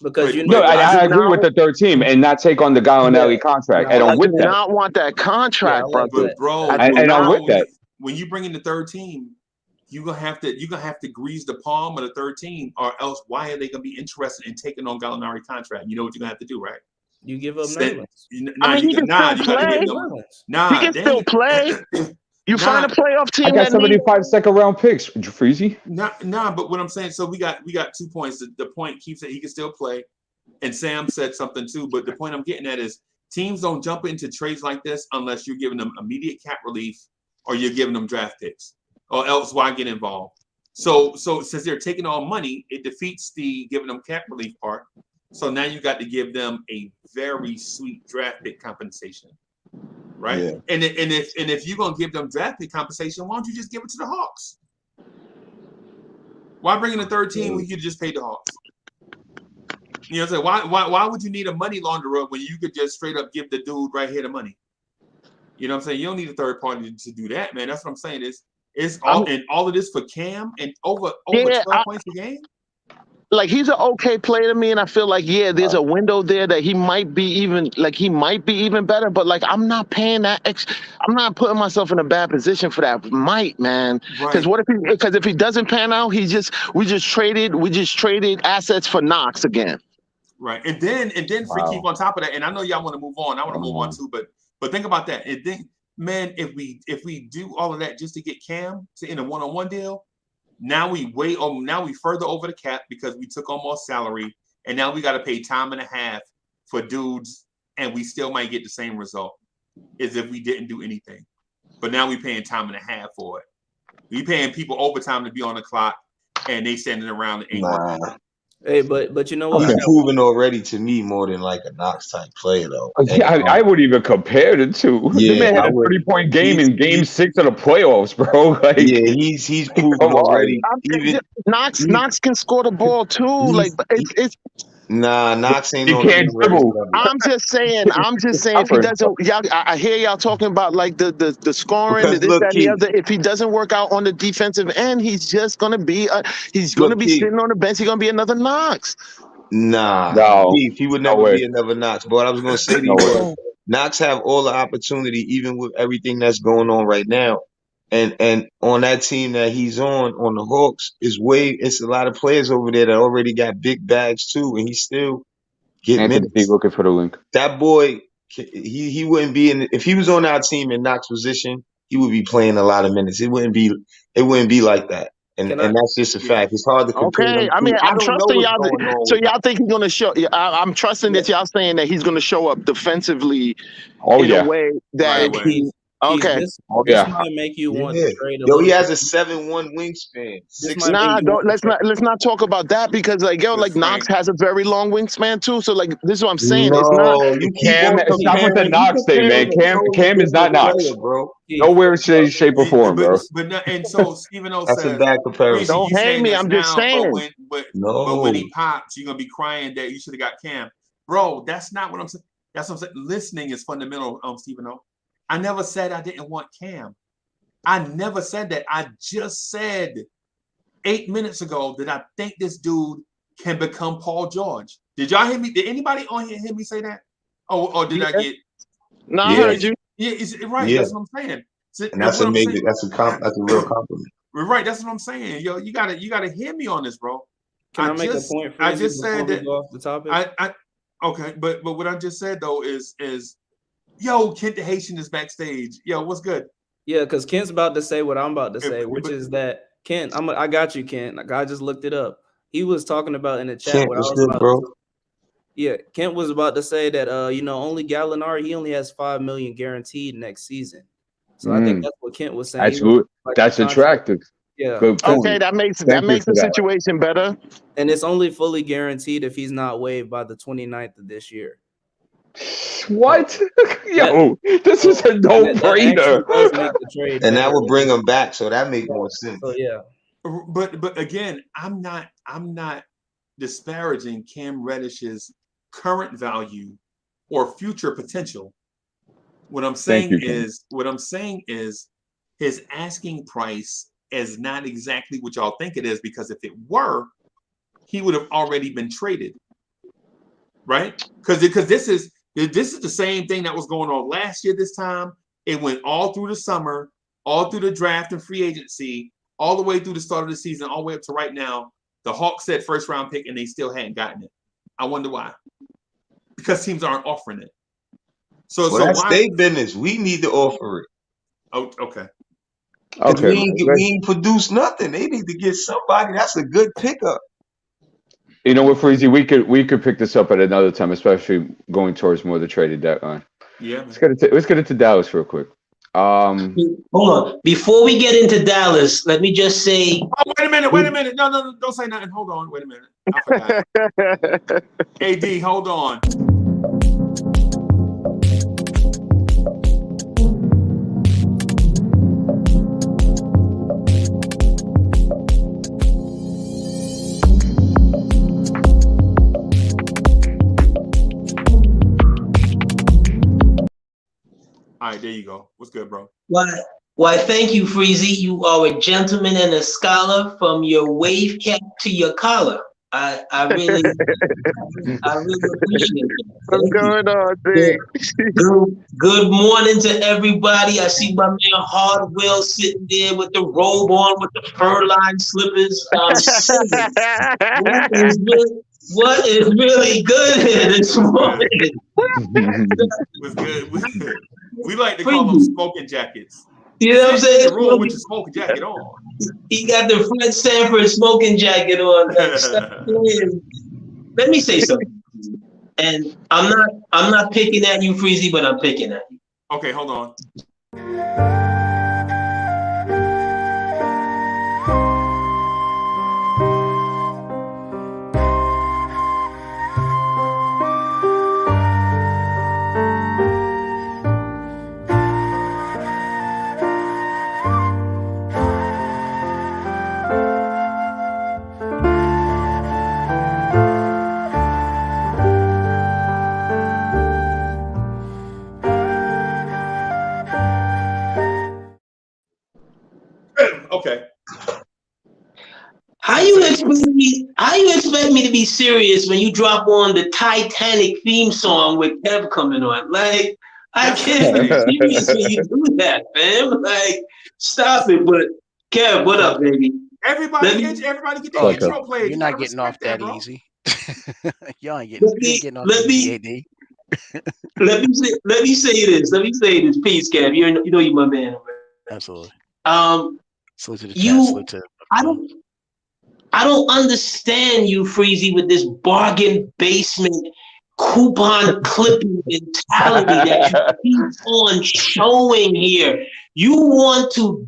Because
I agree with the third team and not take on the Gallinari contract. And I'm with that.
I do not want that contract,
bro.
And I'm with that.
When you bring in the third team, you're gonna have to grease the palm of the third team, or else why are they gonna be interested in taking on Gallinari contract? You know what you're gonna have to do, right?
You give up Nerlens.
He can still play. You find a playoff team.
I got 75 second-round picks, Freezy.
But what I'm saying, so we got 2 points. The point Keith said he can still play, and Sam said something too. But the point I'm getting at is teams don't jump into trades like this unless you're giving them immediate cap relief or you're giving them draft picks, or else why get involved? So since they're taking all money, it defeats the giving them cap relief part. So now you got to give them a very sweet draft pick compensation, right?
Yeah.
And if you're gonna give them draft pick compensation, why don't you just give it to the Hawks? Why bring in a third team when you could just pay the Hawks? You know what I'm saying? Why would you need a money launderer when you could just straight up give the dude right here the money? You know what I'm saying? You don't need a third party to do that, man. That's what I'm saying. It's all of this for Cam and over 12 points a game.
Like, he's an okay player to me, and I feel like, yeah, there's a window there that he might be even better, but like, I'm not paying that I'm not putting myself in a bad position for that man. Because if he doesn't pan out, we just traded assets for Knox again.
Right. And then Free Keep on top of that, and I know y'all want to move on. I want to move on too, but think about that. And then, man, if we do all of that just to get Cam in a one-on-one deal, now we further over the cap because we took on more salary, and now we got to pay time and a half for dudes, and we still might get the same result as if we didn't do anything. But now we paying time and a half for it. We paying people overtime to be on the clock, and they standing around and ain't working.
Hey, but you know what?
He's proven already to me more than like a Knox type player though.
Yeah, I would even compare the two.
Yeah,
the man had a 30-point game in Game 6 of the playoffs, bro. Like,
yeah, he's proven already.
Knox can score the ball too. Like, it's
Knox ain't.
He can't dribble.
I'm just saying. If he doesn't, I hear y'all talking about like the scoring,
Because
this, that, and the other. If he doesn't work out on the defensive end, he's just gonna be sitting on the bench. He's gonna be another Knox.
No. He would never be another Knox. But what I was gonna say to you was, Knox have all the opportunity, even with everything that's going on right now. And on that team that he's on the Hawks, it's a lot of players over there that already got big bags too, and he still get minutes.
Looking for the link.
That boy, he wouldn't be if he was on our team in Knox's position, he would be playing a lot of minutes. It wouldn't be like that. And that's just a fact. It's hard to compare.
Okay, I mean, I'm trusting y'all. So y'all think he's gonna show? I'm trusting that y'all saying that he's gonna show up defensively in a way that okay.
This might make you want to trade a
he has a 7'1" wingspan.
Let's not talk about that because Knox has a very long wingspan too. So like this is what I'm saying.
No,
it's not.
Cam, it's not with the Knox thing, man. Cam is not Knox,
bro.
Nowhere, shape, or form, bro.
And so Stephen O
That's
says,
a bad comparison.
Don't hate me. I'm just saying.
But when he pops, you're gonna be crying that you should have got Cam, bro. That's not what I'm saying. That's what I'm saying. Listening is fundamental, Stephen O. I never said I didn't want Cam. I never said that. I just said 8 minutes ago that I think this dude can become Paul George. Did y'all hear me? Did anybody on here hear me say that? Or did I get?
No, I heard you.
Yeah, right. Yeah. That's what I'm saying.
And that's a major. That's a real compliment.
Right. That's what I'm saying. Yo, you gotta hear me on this, bro.
Can I make a point?
I just said that.
Off the topic.
Okay, but what I just said though is. Yo, Kent the Haitian is backstage. Yo, what's good?
Yeah, because Kent's about to say what I'm about to say, which is that Kent. I got you, Kent. Like, I just looked it up. He was talking about in the chat.
Kent, what's good, bro?
Yeah, Kent was about to say that only Gallinari, he only has $5 million guaranteed next season. So I think that's what Kent was saying.
That's good. That's attractive.
Yeah.
Okay, that makes the situation better.
And it's only fully guaranteed if he's not waived by the 29th of this year.
What? Yo, this is a no-brainer.
And that would bring him back, so that makes more sense.
So yeah.
But again, I'm not disparaging Cam Reddish's current value or future potential. What I'm saying is his asking price is not exactly what y'all think it is, because if it were, he would have already been traded. Right? Because this is the same thing that was going on last year this time. It went all through the summer, all through the draft and free agency, all the way through the start of the season, all the way up to right now. The Hawks said first round pick and they still hadn't gotten it. I wonder why. Because teams aren't offering it. So
that's their business. We need to offer it.
Oh, okay.
We ain't produced nothing. They need to get somebody. That's a good pickup.
You know what, Freezy? We could pick this up at another time, especially going towards more the traded deadline.
Yeah.
Let's get into Dallas real quick. Um,
Hold on. Before we get into Dallas, let me just say.
Oh, wait a minute. No, don't say nothing. Hold on. Wait a minute. I forgot. AD, hold on. All right, there you go. What's good, bro?
Why, thank you, Freezy. You are a gentleman and a scholar from your wave cap to your collar. I really appreciate it.
What's going on,
dude? Good morning to everybody. I see my man Hardwell sitting there with the robe on, with the fur-lined slippers. What is really good here this morning?
What's good? We like to call them smoking jackets.
You know what I'm saying?
The room with your smoking jacket on.
He got the Fred Sanford smoking jacket on. Let me say something. And I'm not picking at you, Freezy, but I'm picking at you.
Okay, hold on. Okay.
How you expect me to be serious when you drop on the Titanic theme song with Kev coming on? Like, I can't be serious when you do that, fam. Like, stop it. But Kev, what up, baby?
Everybody get their intro played.
You're not getting off that easy. Y'all ain't getting off that easy.
Let me say this. Peace, Kev. You know you my man. Right?
Absolutely. Salute to the chat.
I don't understand you, Freezy, with this bargain basement coupon clipping mentality that you keep on showing here. You want to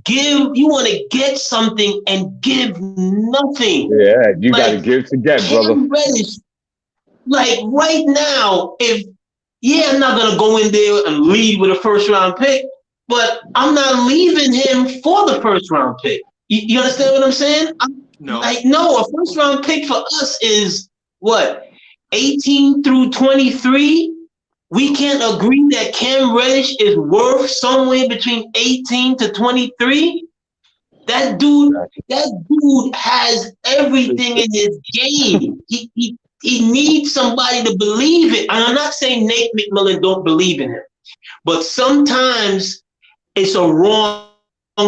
get something and give nothing.
Yeah, you gotta give to get, brother.
Reddish, like right now, I'm not gonna go in there and lead with a first round pick, but I'm not leaving him for the first round pick. You understand what I'm saying?
No.
A first round pick for us is what? 18 through 23. We can't agree that Cam Reddish is worth somewhere between 18 to 23. That dude has everything in his game. He needs somebody to believe it. And I'm not saying Nate McMillan don't believe in him, but sometimes it's a wrong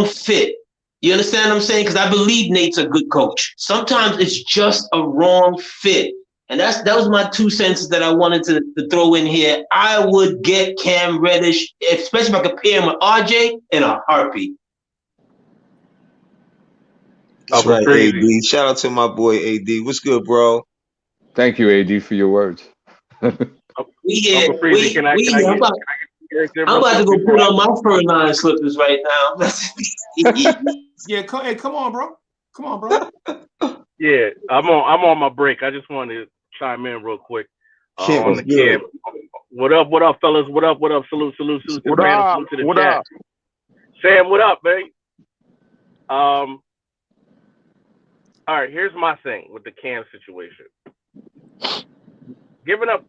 fit. You understand what I'm saying? Because I believe Nate's a good coach. Sometimes it's just a wrong fit. And that was my 2 cents that I wanted to throw in here. I would get Cam Reddish, especially if I compare him with RJ, in a heartbeat.
That's right, AD. Shout out to my boy AD. What's good, bro?
Thank you, AD, for your words.
I'm about to go put on my fur-lined slippers right now.
Yeah, hey, come on, bro.
Yeah, I'm on my break. I just wanted to chime in real quick on the Cam. What up, fellas? What up? Salute to the panel. Salute to the chat. Sam, what up, man? All right, here's my thing with the Cam situation. Giving up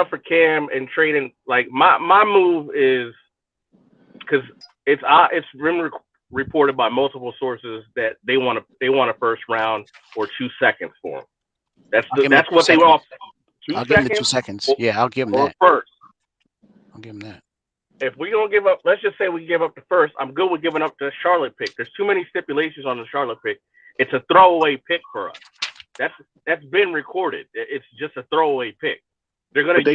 for Cam and trading, like my move is, because it's been reported by multiple sources that they want a first round or 2 seconds for him. That's what they want.
I'll give him the 2 seconds. Yeah, I'll give him that.
First.
I'll give him that.
If we don't give up, let's just say we give up the first. I'm good with giving up the Charlotte pick. There's too many stipulations on the Charlotte pick. It's a throwaway pick for us. That's been recorded. It's just a throwaway pick. They're going to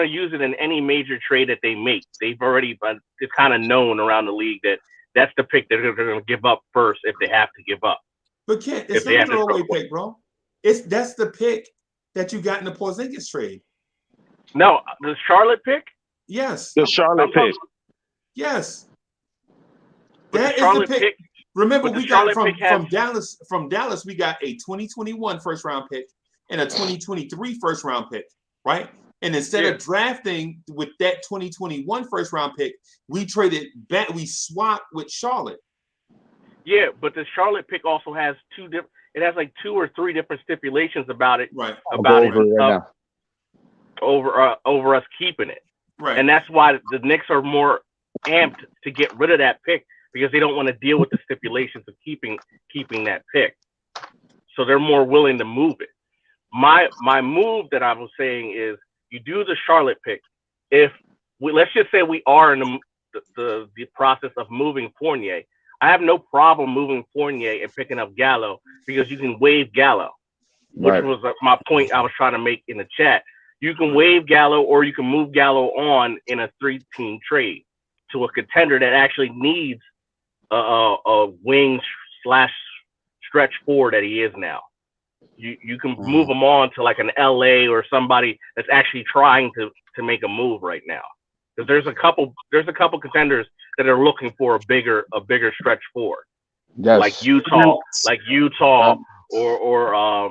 use it in any major trade that they make. They've already, it's kind of known around the league that that's the pick that they're going to give up first if they have to give up.
But Kent, it's not a throwaway pick, bro. That's the pick that you got in the Porzingis trade.
No, the Charlotte pick?
Yes.
The Charlotte pick.
Yes.
But
That
the
is the
Charlotte
pick. Remember,
but the
we got
Charlotte pick has-
from Dallas, we got a 2021 first round pick and a 2023 first round pick, right? And instead of drafting with that 2021 first round pick, we traded back, we swapped with Charlotte.
Yeah, but the Charlotte pick also has it has like 2 or 3 different stipulations about it.
Right.
Over us keeping it.
Right.
And that's why the Knicks are more amped to get rid of that pick, because they don't want to deal with the stipulations of keeping that pick. So they're more willing to move it. My move that I was saying is, you do the Charlotte pick. Let's just say we are in the process of moving Fournier. I have no problem moving Fournier and picking up Gallo, because you can waive Gallo, which was my point I was trying to make in the chat. You can waive Gallo, or you can move Gallo on in a 3-team trade to a contender that actually needs a wing / stretch forward that he is now. You can move him on to like an LA or somebody that's actually trying to make a move right now. Because there's a couple contenders that are looking for a bigger stretch forward.
Yes.
Like Utah, or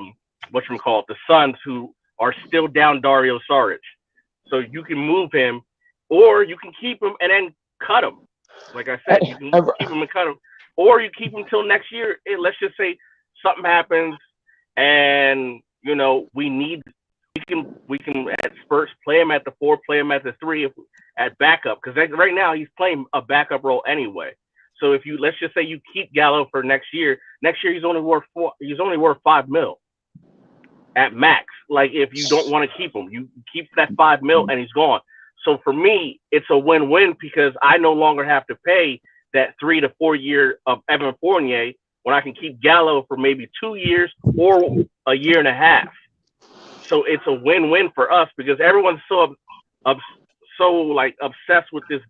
whatchamacallit, the Suns, who are still down Dario Saric. So you can move him, or you can keep him and then cut him. Like I said, you can keep him and cut him, or you keep him till next year. Let's just say something happens, and we can at spurts play him at the 4, play him at the 3 at backup, because right now he's playing a backup role anyway. So if let's just say you keep Gallo for next year he's only worth $5 million at max. Like, if you don't want to keep him, you keep that $5 million and he's gone. So for me, it's a win-win, because I no longer have to pay that 3 to 4 year of Evan Fournier, when I can keep Gallo for maybe 2 years or a year and a half. So it's a win-win for us, because everyone's so obsessed with this.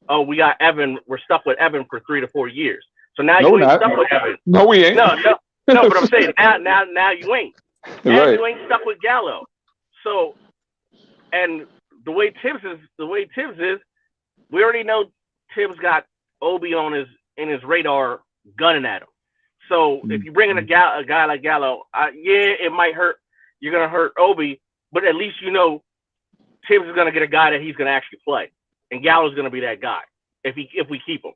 Oh, we got Evan. We're stuck with Evan for 3 to 4 years. So now you ain't stuck with Evan.
No, we ain't.
No. But I'm saying now you ain't. Now you ain't stuck with Gallo. So, and the way Tibbs is, we already know Tibbs got Obi in his radar, gunning at him. So if you bring in a guy like Gallo, it might hurt. You're gonna hurt Obi, but at least Tibbs is gonna get a guy that he's gonna actually play, and Gallo's gonna be that guy if we keep him.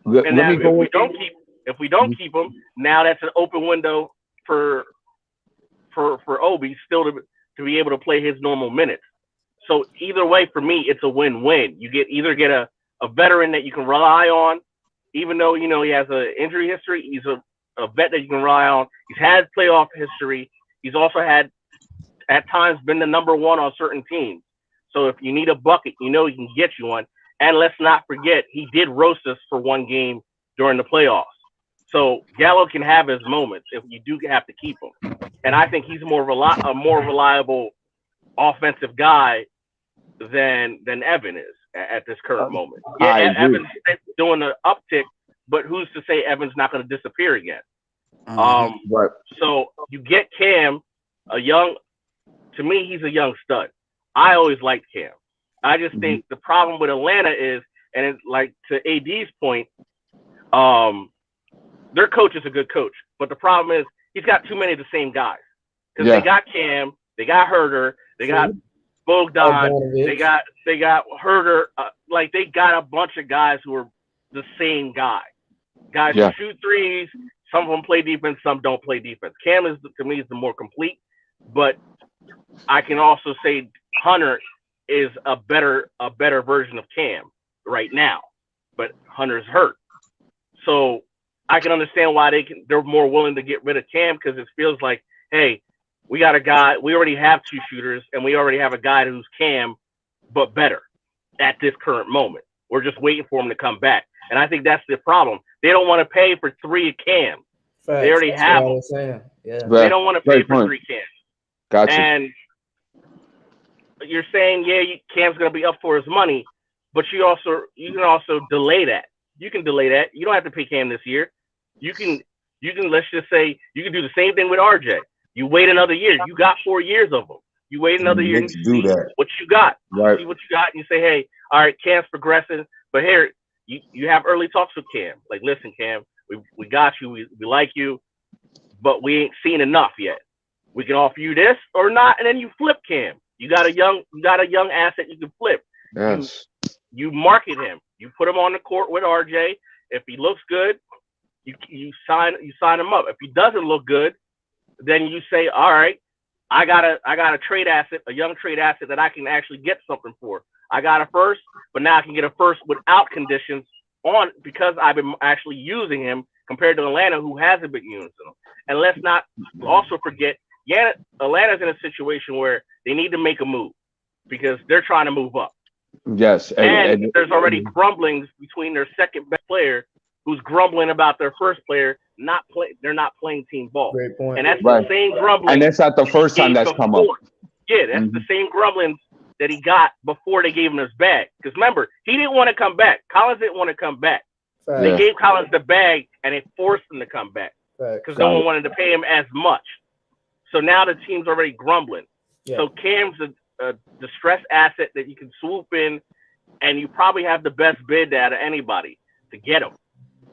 If we don't keep him, now that's an open window for Obi still to be able to play his normal minutes. So either way, for me, it's a win-win. You either get a veteran that you can rely on, even though he has an injury history. He's a vet that you can rely on. He's had playoff history. He's also had, at times, been the number 1 on certain teams. So if you need a bucket, he can get you one. And let's not forget, he did roast us for 1 game during the playoffs. So Gallo can have his moments if you do have to keep him. And I think he's a more reliable offensive guy than Evan is at this current moment. Yeah, Evan's doing the uptick, but who's to say Evan's not going to disappear again?
Right.
So you get Cam, to me, he's a young stud. I always liked Cam. I just think the problem with Atlanta is, and it's like to AD's point, their coach is a good coach, but the problem is he's got too many of the same guys. Because they got Cam, they got Herder, they got Bogdan, they got Herder. They got a bunch of guys who are the same guy. Guys who shoot threes. Some of them play defense, some don't play defense. Cam to me is the more complete, but I can also say Hunter is a better version of Cam right now. But Hunter's hurt, so I can understand why they're more willing to get rid of Cam, because it feels like, hey, we got a guy. We already have 2 shooters, and we already have a guy who's Cam, but better at this current moment. We're just waiting for him to come back. And I think that's the problem. They don't want to pay for 3 Cam.
Facts.
They already have them.
Yeah.
They don't want to pay for 3 Cam.
Gotcha.
And you're saying, Cam's going to be up for his money, but you can also delay that. You can delay that. You don't have to pay Cam this year. You can let's just say you can do the same thing with RJ. You wait another year. You got 4 years of them. You wait another year and see what you got.
Right.
See what you got, and you say, hey, all right, Cam's progressing, but here you have early talks with Cam. Like, listen, Cam, we got you, we like you, but we ain't seen enough yet. We can offer you this or not, and then you flip Cam. You got a young asset you can flip.
Yes.
You market him. You put him on the court with RJ. If he looks good, you sign him up. If he doesn't look good, then you say, all right, I got a trade asset, a young trade asset that I can actually get something for. I got a first, but now I can get a first without conditions on because I've been actually using him compared to Atlanta, who hasn't been using him. And let's not also forget, Atlanta's in a situation where they need to make a move because they're trying to move up.
Yes.
And there's already grumblings between their second best player, who's grumbling about their first player they're not playing team ball.
Great point.
And that's the same grumbling.
And that's not the first time that's come up.
Yeah, that's the same grumblings that he got before they gave him his bag. Because remember, he didn't want to come back. Collins didn't want to come back.
Fact.
They gave Collins the bag and they forced him to come back because no one wanted to pay him as much. So now the team's already grumbling. Yeah. So Cam's a distressed asset that you can swoop in, and you probably have the best bid out of anybody to get him.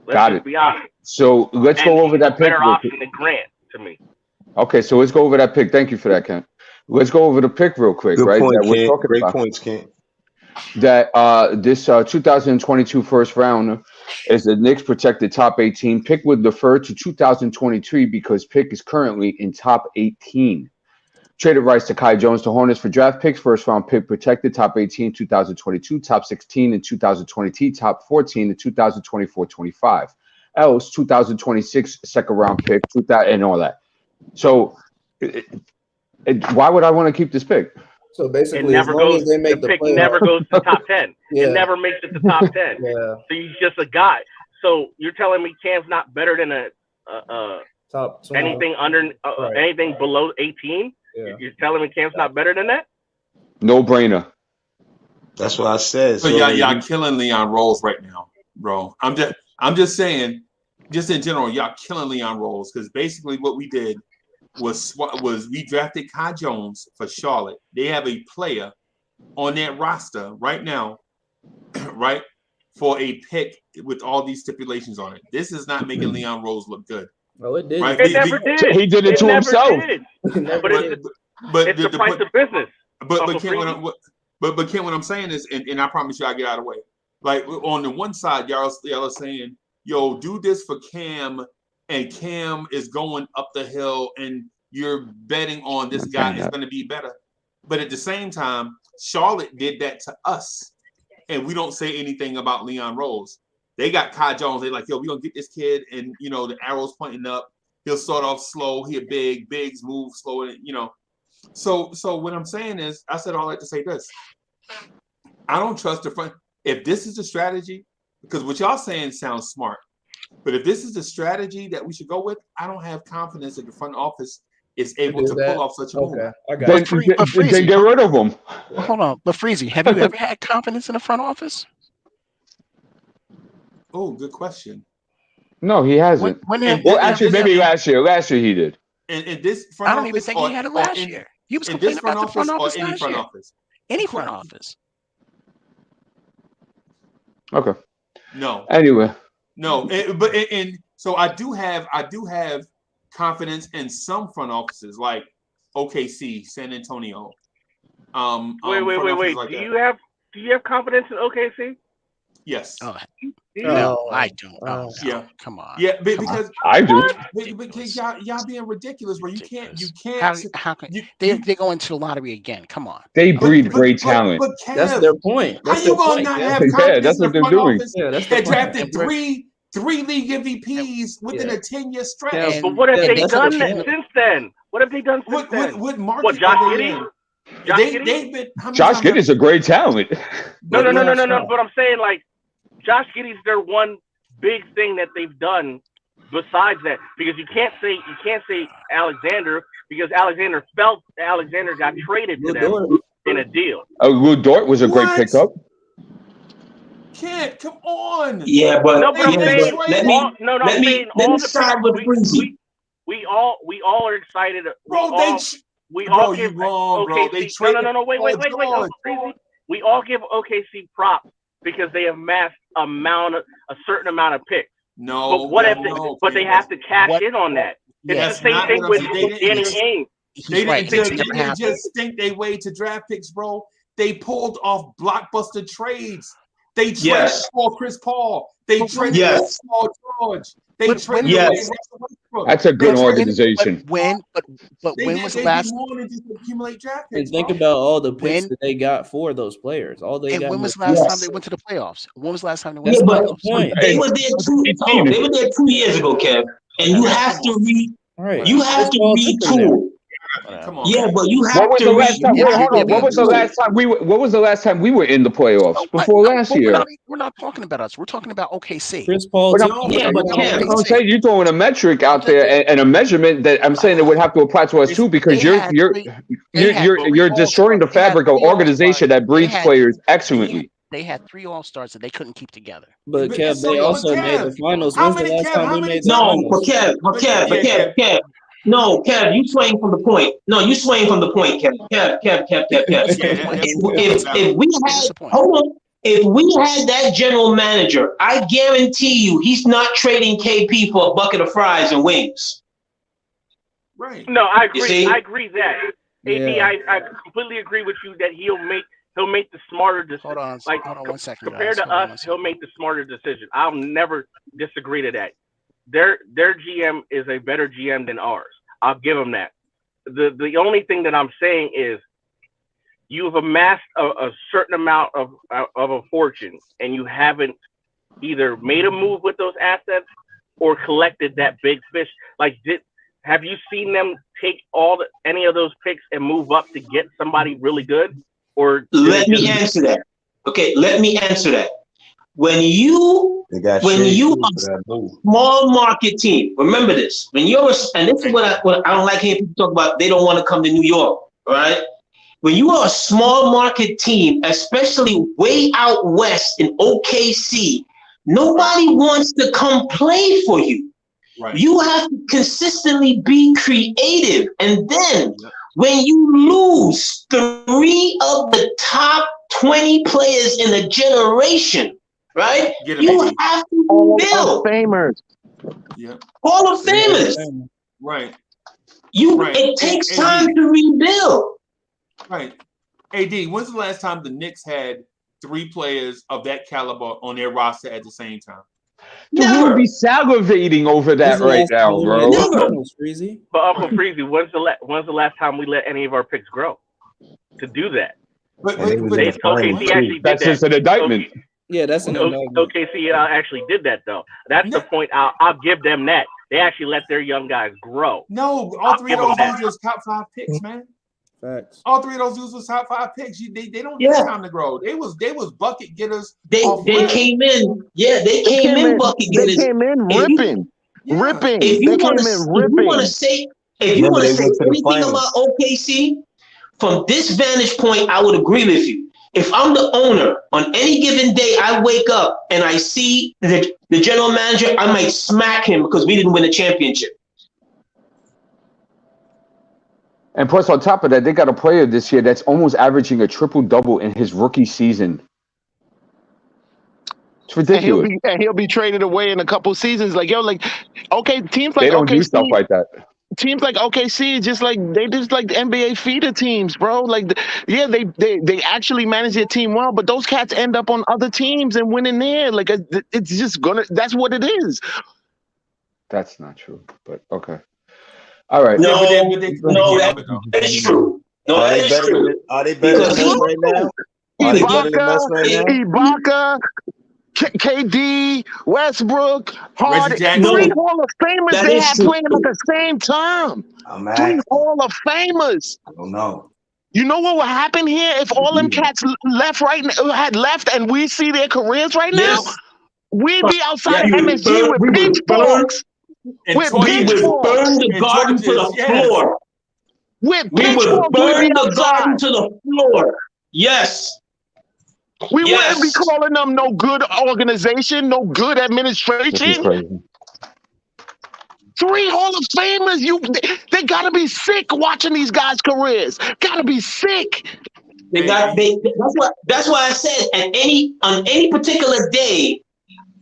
Let's be honest.
So let's go over that pick.
Better option than Grant to me.
Okay, so let's go over that pick. Thank you for that, Ken. Let's go over the pick real quick.
Good
right?
point,
that we're
Ken.
talking
Great
about.
points, Ken.
That this 2022 first round is the Knicks protected top 18. Pick would defer to 2023 because pick is currently in top 18. Traded rights to Kai Jones to Hornets for draft picks. First round pick protected top 18 2022, top 16 in 2020, top 14 in 2024-25. Else 2026 second round pick, and all that. So why would I want to keep this pick?
So basically,
it never goes. They make the pick never goes to top 10.
Yeah.
It never makes it to top 10.
Yeah.
So he's just a guy. So you're telling me Cam's not better than a
top 20.
anything under anything below 18? Yeah. You're telling me Cam's not better than that?
No brainer.
That's what I said.
So y'all killing Leon Rose right now, bro. I'm just saying, just in general, y'all killing Leon Rose because basically what we did was we drafted Kai Jones for Charlotte. They have a player on that roster right now, right, for a pick with all these stipulations on it. This is not making Leon Rose look good.
Oh, it did.
Right? It never did.
He did it to himself.
But it's the price of business.
But Ken, what I'm saying is, and I promise you I'll get out of the way. Like on the one side, y'all are saying, yo, do this for Cam, and Cam is going up the hill, and you're betting on this guy is going to be better. But at the same time, Charlotte did that to us, and we don't say anything about Leon Rose. They got Kai Jones. They're like, yo, we're going to get this kid, and, the arrow's pointing up. He'll start off slow. He'll bigs move slow, and, So what I'm saying is, I said all that to say this. I don't trust the front. If this is the strategy, because what y'all saying sounds smart, but if this is the strategy that we should go with, I don't have confidence that the front office is able to pull off such a move.
Then get rid of them.
Hold on, but Freezy, have you ever had confidence in the front office?
Oh, good question.
No, he hasn't. Actually, maybe last year. Last year he did.
And this front
I don't even think he had it last year. He was complaining about the front office last year. Any front office.
Okay.
No.
Anyway.
No, so I do have confidence in some front offices like OKC, San Antonio.
Wait.
Like
do you have confidence in OKC?
Yes.
Oh, no, I don't. Oh,
yeah.
Come on.
Yeah, because
I do.
Because y'all being ridiculous, where you can't.
How can they go into the lottery again? Come on.
They breed great talent.
But Kev, that's their point.
How you gonna not have confidence
that's what
in the
they're doing.
They drafted three league MVPs within a 10-year stretch.
Yeah, but what have they done since then? What have they done since then?
What
Josh Giddey?
Josh Giddey's a great talent.
No. But I'm saying, like, Josh Giddey's their one big thing that they've done besides that, because you can't say Alexander, because Alexander got traded to them in a deal.
Lou Dort was a great pickup.
Can't come on.
Yeah, but
no, but I'm saying,
let me side with Breezy.
We all are excited.
Bro,
we all give
wrong, bro. They
no, wait. we all give OKC props because they amassed a certain amount of picks.
No,
but what if they have to cash in on that? It's the same thing with Danny Ainge.
They didn't just stink their way to draft picks, bro. They pulled off blockbuster trades. They traded for Chris Paul. They traded for Paul George. They traded for Russell Westbrook.
That's a good organization.
But when was the last?
More than just accumulate draft picks.
And think about all the picks that they got for those players. All they got.
When was the last time they went to the playoffs? When was the last time they went to the playoffs?
They were there they were there 2 years ago, Kev. And you have to you have to retool.
Come on.
Yeah, but you have
What was the last time? What was the last time we were in the playoffs before last year?
We're not talking about us. We're talking about OKC.
Chris Paul.
but
I'm saying you're throwing a metric out there and a measurement that I'm saying it would have to apply to us too, because you're destroying the fabric of organization that breeds players excellently.
They had 3 All-Stars that they couldn't keep together.
But Kev, they also made the finals. When's the last time we made the finals?
No, but Kev. No, Kev, you swaying from the point. No, you swaying from the point, Kev. Kev. If we had that general manager, I guarantee you he's not trading KP for a bucket of fries and wings.
Right.
No, I agree. I agree that. AD, I completely agree with you that he'll make the smarter decision.
Hold on 1 second.
Compared to us, he'll make the smarter decision. I'll never disagree to that. Their GM is a better GM than ours. I'll give them that. The only thing that I'm saying is you've amassed a certain amount of a fortune, and you haven't either made a move with those assets or collected that big fish. Have you seen them take any of those picks and move up to get somebody really good? Or
let me answer that. Okay, let me answer that. When you are a small market team, remember this. And this is what I don't like hearing people talk about. They don't want to come to New York, right? When you are a small market team, especially way out west in OKC, nobody wants to come play for you. Right. You have to consistently be creative, and then when you lose 3 of the top 20 players in a generation, right? You have to
Hall
rebuild.
of Famers.
Yeah.
Hall of Famers.
Right.
It takes time to rebuild.
Right. AD, when's the last time the Knicks had 3 players of that caliber on their roster at the same time?
Dude, we would be salivating over that right now, bro.
But Uncle Freezy, when's the last time we let any of our picks grow to do that? OKC actually did
that's just an indictment.
Yeah, that's an indictment.
OKC actually did that, though. That's the point. I'll give them that. They actually let their young guys grow.
No, all 3 of those dudes was top 5 picks, man.
Facts.
All 3 of those dudes was top 5 picks. They don't get time to grow. They was bucket getters.
They came in. Yeah, they came in bucket getters.
They came in ripping.
If you want to say anything about OKC, from this vantage point, I would agree with you. If I'm the owner, on any given day, I wake up and I see the general manager, I might smack him because we didn't win a championship.
And plus, on top of that, they got a player this year that's almost averaging a triple-double in his rookie season. It's ridiculous.
And he'll be traded away in a couple seasons. Teams like
they don't
OKC,
do stuff like that.
Teams like OKC, they just like the NBA feeder teams, bro. They actually manage their team well, but those cats end up on other teams and winning there. It's just that's what it is.
That's not true, but okay. All right.
No, that's true. No, that's true.
Are they better than us right now?
Ibaka, KD, Westbrook, Harden, 3 Hall of Famers they had playing at the same time. 3 Hall of Famers.
I don't know.
You know what would happen here if all them cats had left and we see their careers right now? We'd be outside MSG with pitchforks.
We would burn the garden to the floor. We would burn the garden to the floor. Yes.
We wouldn't be calling them no good organization, no good administration. 3 Hall of Famers. They gotta be sick watching these guys' careers. Gotta be sick.
That's why I said on any particular day,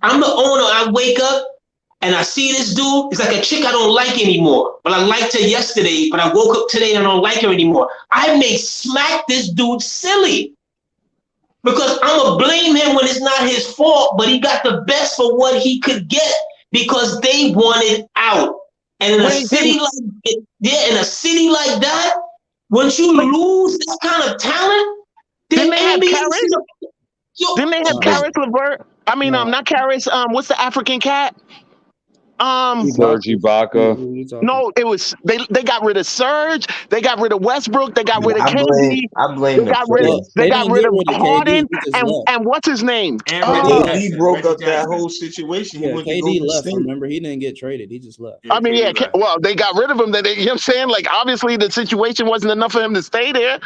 I'm the owner. I wake up and I see this dude. It's like a chick I don't like anymore, but I liked her yesterday. But I woke up today and I don't like her anymore. I may smack this dude silly because I'm gonna blame him when it's not his fault. But he got the best for what he could get because they wanted out. And in a city like that, once you lose that kind of talent,
didn't they have Karis? Didn't they have Karis LeVert? I mean, not Karis. What's the African cat?
Serge Ibaka.
No, it was they got rid of Serge. They got rid of Westbrook. They got rid of KD.
I blame
they got rid of Harden and what's his name?
KD broke up that whole situation.
Yeah, KD left. Remember, he didn't get traded. He just left.
I mean, well, they got rid of him. You know what I'm saying? Like, obviously, the situation wasn't enough for him to stay there.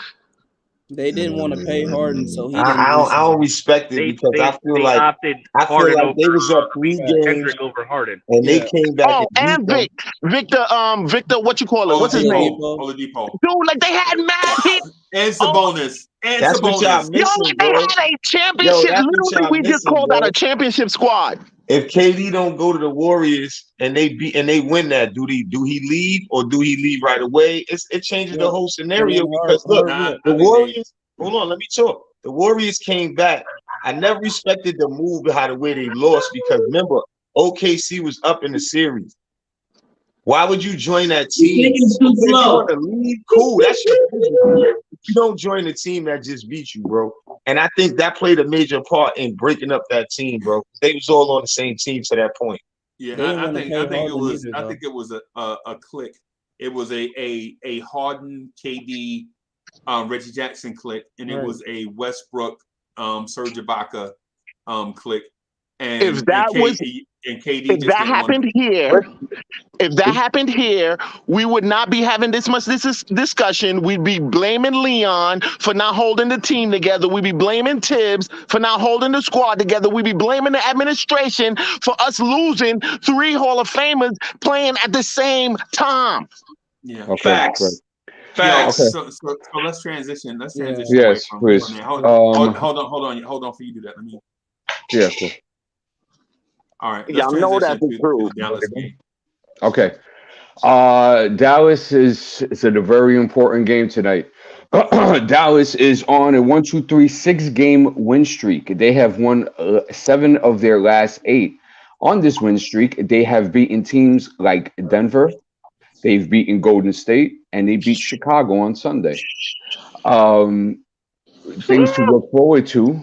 They didn't want to pay Harden, so he didn't.
I don't respect it because I feel like they was up 3 games
over Harden,
and they came back.
Oh, and Victor, what you call it? What's his name?
Oladipo.
Dude, like they had mad hits.
And Sabonis. And
that's
Sabonis.
What y'all missing,
they had a championship. Literally, we just called out a championship squad.
If KD don't go to the Warriors and they win that, do he leave or do he leave right away? It changes the whole scenario because look, the Warriors. Hold on, let me talk. The Warriors came back. I never respected the move the way they lost because remember, OKC was up in the series. Why would you join that team? If you want to leave, cool. That's your you don't join the team that just beat you, bro. And I think that played a major part in breaking up that team, bro. They was all on the same team to that point.
Yeah, I think it was a click. It was a Harden, KD, Reggie Jackson click, and it was a Westbrook, Serge Ibaka click. And
if that happened here, we would not be having this much discussion. We'd be blaming Leon for not holding the team together. We'd be blaming Tibbs for not holding the squad together. We'd be blaming the administration for us losing 3 Hall of Famers playing at the same time.
Yeah,
okay,
facts.
Right.
Facts.
Okay.
So let's transition. Let's transition.
Yes, please.
Hold on. For you to do that. Let me.
Yeah. Cool.
All right.
Y'all know that's true.
Okay. Dallas is in a very important game tonight. Dallas is on a 6-game win streak. They have won 7 of their last 8. On this win streak, they have beaten teams like Denver. They've beaten Golden State, and they beat Chicago on Sunday. Things to look forward to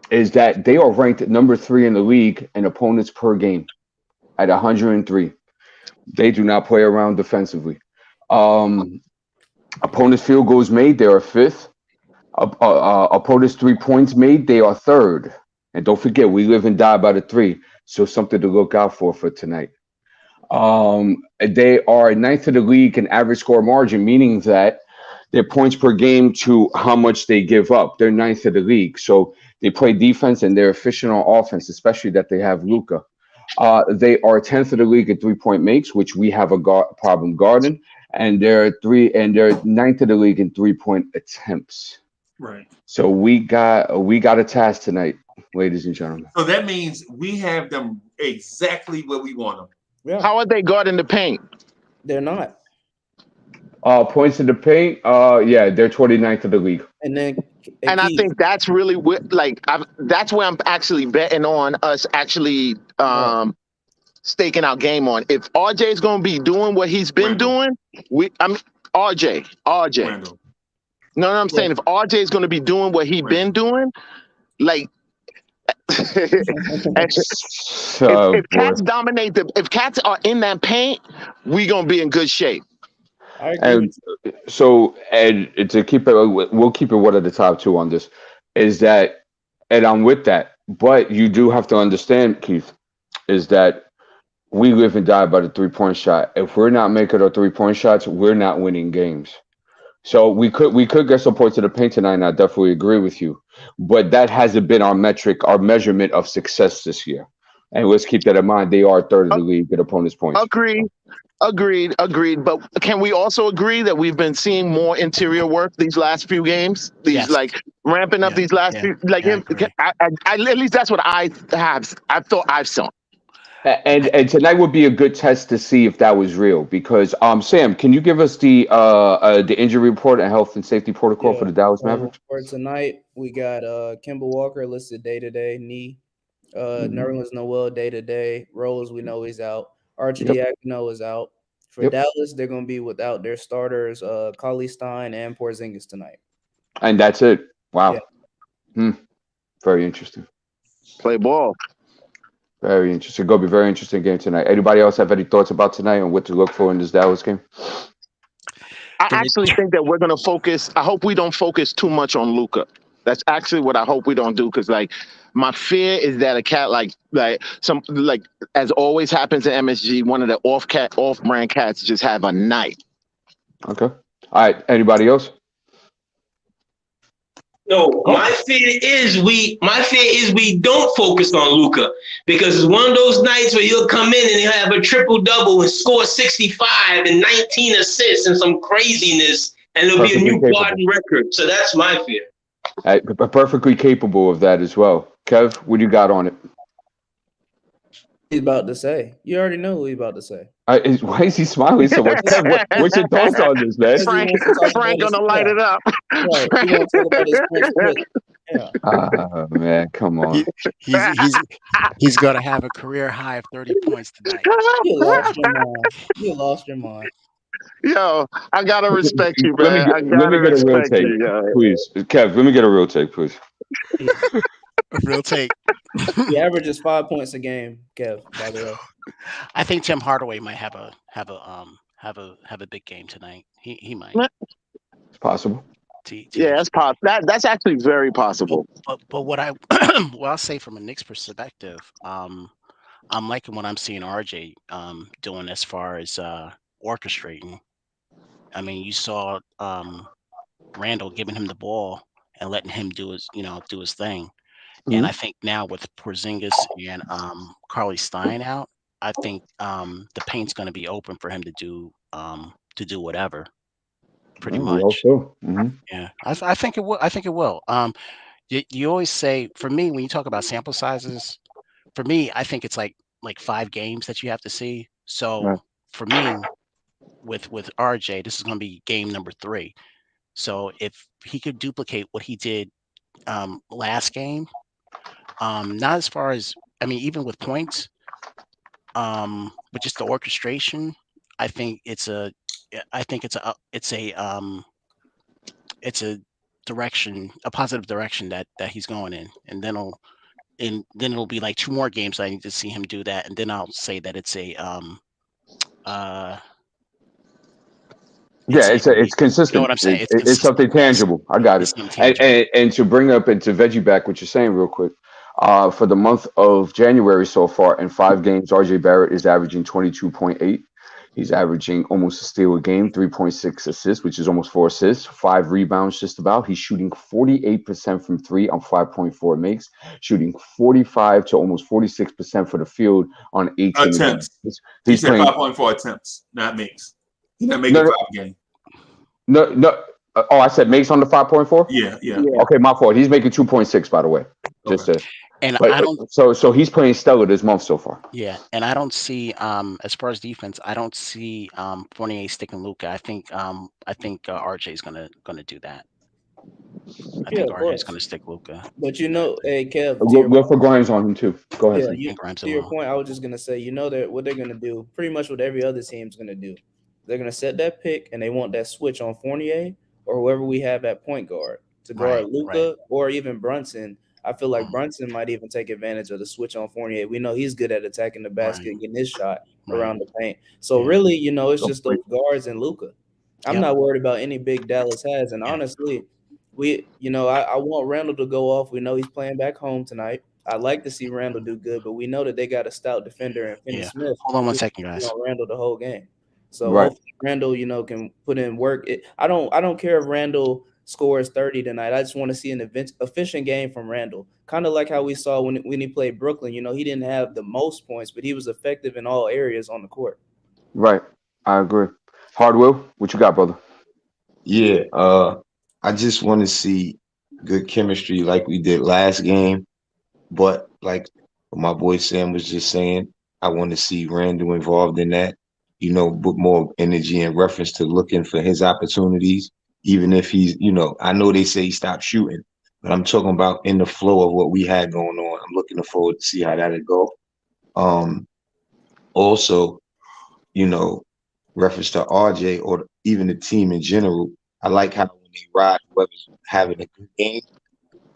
is that they are ranked number 3 in the league in opponents per game at 103. They do not play around defensively. Opponents' field goals made, they are 5th. Opponents' 3 points made, they are 3rd. And don't forget, we live and die by the 3. So something to look out for tonight. They are 9th in the league in average score margin, meaning that their points per game to how much they give up. They're 9th in the league. So they play defense and they're efficient on offense, especially that they have Luca. They are 10th in the league in 3-point makes, which we have a problem guarding, and they're 9th in the league in 3-point attempts.
Right.
So we got a task tonight, ladies and gentlemen.
So that means we have them exactly where we want them.
Yeah.
How are they guarding the paint?
They're not.
Points in the paint, they're 29th in the league.
And I think that's really that's where I'm actually betting on us actually staking our game on. If RJ is going to be doing what he's been doing, RJ.
Randle.
No, I'm saying if RJ is going to be doing what he's been doing, like if cats dominate if cats are in that paint, we gonna be in good shape.
And so, and to keep it, we'll keep it one at the top too on this, is that, and I'm with that, but you do have to understand, Keith, is that we live and die by the 3-point shot. If we're not making our 3-point shots, we're not winning games. So we could get some points to the paint tonight, and I definitely agree with you. But that hasn't been our metric, our measurement of success this year. And let's keep that in mind. They are third of the league at opponents' points.
Agreed. But can we also agree that we've been seeing more interior work these last few games? These like ramping up these last few. Like I, at least that's what I thought I've saw.
And tonight would be a good test to see if that was real. Because Sam, can you give us the injury report and health and safety protocol for the Dallas Mavericks?
For tonight, we got Kemba Walker listed day-to-day, knee. Nerlens Noel day-to-day. Rose, we know he's out. Archie Diacono is out. For Dallas, they're going to be without their starters, Cauley Stein and Porzingis tonight.
And that's it. Wow. Yeah. Very interesting.
Play ball.
Very interesting. Going to be a very interesting game tonight. Anybody else have any thoughts about tonight and what to look for in this Dallas game?
I actually think that we're going to focus. I hope we don't focus too much on Luca. That's actually what I hope we don't do, because like my fear is that a cat like as always happens in MSG, one of the off-brand cats just have a night.
Okay. All right. Anybody else?
No, my fear is we don't focus on Luca, because it's one of those nights where he'll come in and he'll have a triple-double and score 65 and 19 assists and some craziness, and it'll be a new Barton record. So that's my fear.
Perfectly capable of that as well. Kev, what do you got on it?
He's about to say. You already know what he's about to say.
Why is he smiling so much? Kev, what's your thoughts on this, man?
Frank gonna light it up.
Right. He wants to talk about his French quit.
Yeah. Man, come on.
He's gonna have a career high of 30 points tonight.
You lost your mind.
Yo, I gotta respect you, man.
Let me get a real take, please. Kev, let me get a real take, please.
Real take.
He averages 5 points a game, Kev, by the way.
I think Tim Hardaway might have a big game tonight. He might.
It's possible.
Yeah, that's possible. That's actually very possible.
But what I'll say from a Knicks perspective, I'm liking what I'm seeing RJ doing as far as orchestrating. I mean, you saw Randle giving him the ball and letting him do his thing. Mm-hmm. And I think now with Porzingis and Cauley Stein out, I think the paint's going to be open for him to do whatever. Pretty much.
Also. Mm-hmm.
Yeah, I think it will. I think it will. You always say, for me, when you talk about sample sizes, for me, I think it's like 5 games that you have to see. So for me, with RJ, this is going to be game number 3. So if he could duplicate what he did last game, not as far as, I mean, even with points, but just the orchestration, I think it's a direction, a positive direction that he's going in, and then it'll be like 2 more games I need to see him do that, and then I'll say that it's
it's consistent.
You know what I'm saying?
It's something tangible. I got it. And to bring up and to veggie back what you're saying real quick, for the month of January so far, in 5 games, RJ Barrett is averaging 22.8. He's averaging almost a steal a game, 3.6 assists, which is almost 4 assists, 5 rebounds just about. He's shooting 48% from 3 on 5.4 makes, shooting 45 to almost 46% for the field on 18
attempts.
He's
playing
5.4
attempts, not makes. He's not making 5 games.
No. I said makes on the 5.4?
Yeah.
Okay, my fault. He's making 2.6, by the way. So he's playing stellar this month so far.
Yeah, and I don't see as far as defense, I don't see Fournier sticking Luca. I think RJ is gonna do that. I think RJ is gonna stick Luca.
But hey Kev,
we'll put Grimes on him too. Go ahead.
To your point, I was just gonna say, that what they're gonna do, pretty much what every other team's gonna do. They're gonna set that pick, and they want that switch on Fournier or whoever we have at point guard to guard Luca or even Brunson. I feel like Brunson might even take advantage of the switch on Fournier. We know he's good at attacking the basket and getting his shot around the paint. So really, it's just those guards and Luca. I'm not worried about any big Dallas has. And honestly, I want Randle to go off. We know he's playing back home tonight. I'd like to see Randle do good, but we know that they got a stout defender in Finney Smith.
Hold on one second, guys.
Randle the whole game. So hopefully Randle, can put in work. I don't care if Randle scores 30 tonight. I just want to see an efficient game from Randle. Kind of like how we saw when he played Brooklyn. You know, he didn't have the most points, but he was effective in all areas on the court.
Right. I agree. Hardwill, what you got, brother?
Yeah, I just want to see good chemistry like we did last game. But like my boy Sam was just saying, I want to see Randle involved in that, you know, put more energy in reference to looking for his opportunities, even if he's, you know, I know they say he stopped shooting, but I'm talking about in the flow of what we had going on. I'm looking forward to see how that'll go. Also, you know, reference to RJ or even the team in general, I like how when they ride whoever's having a good game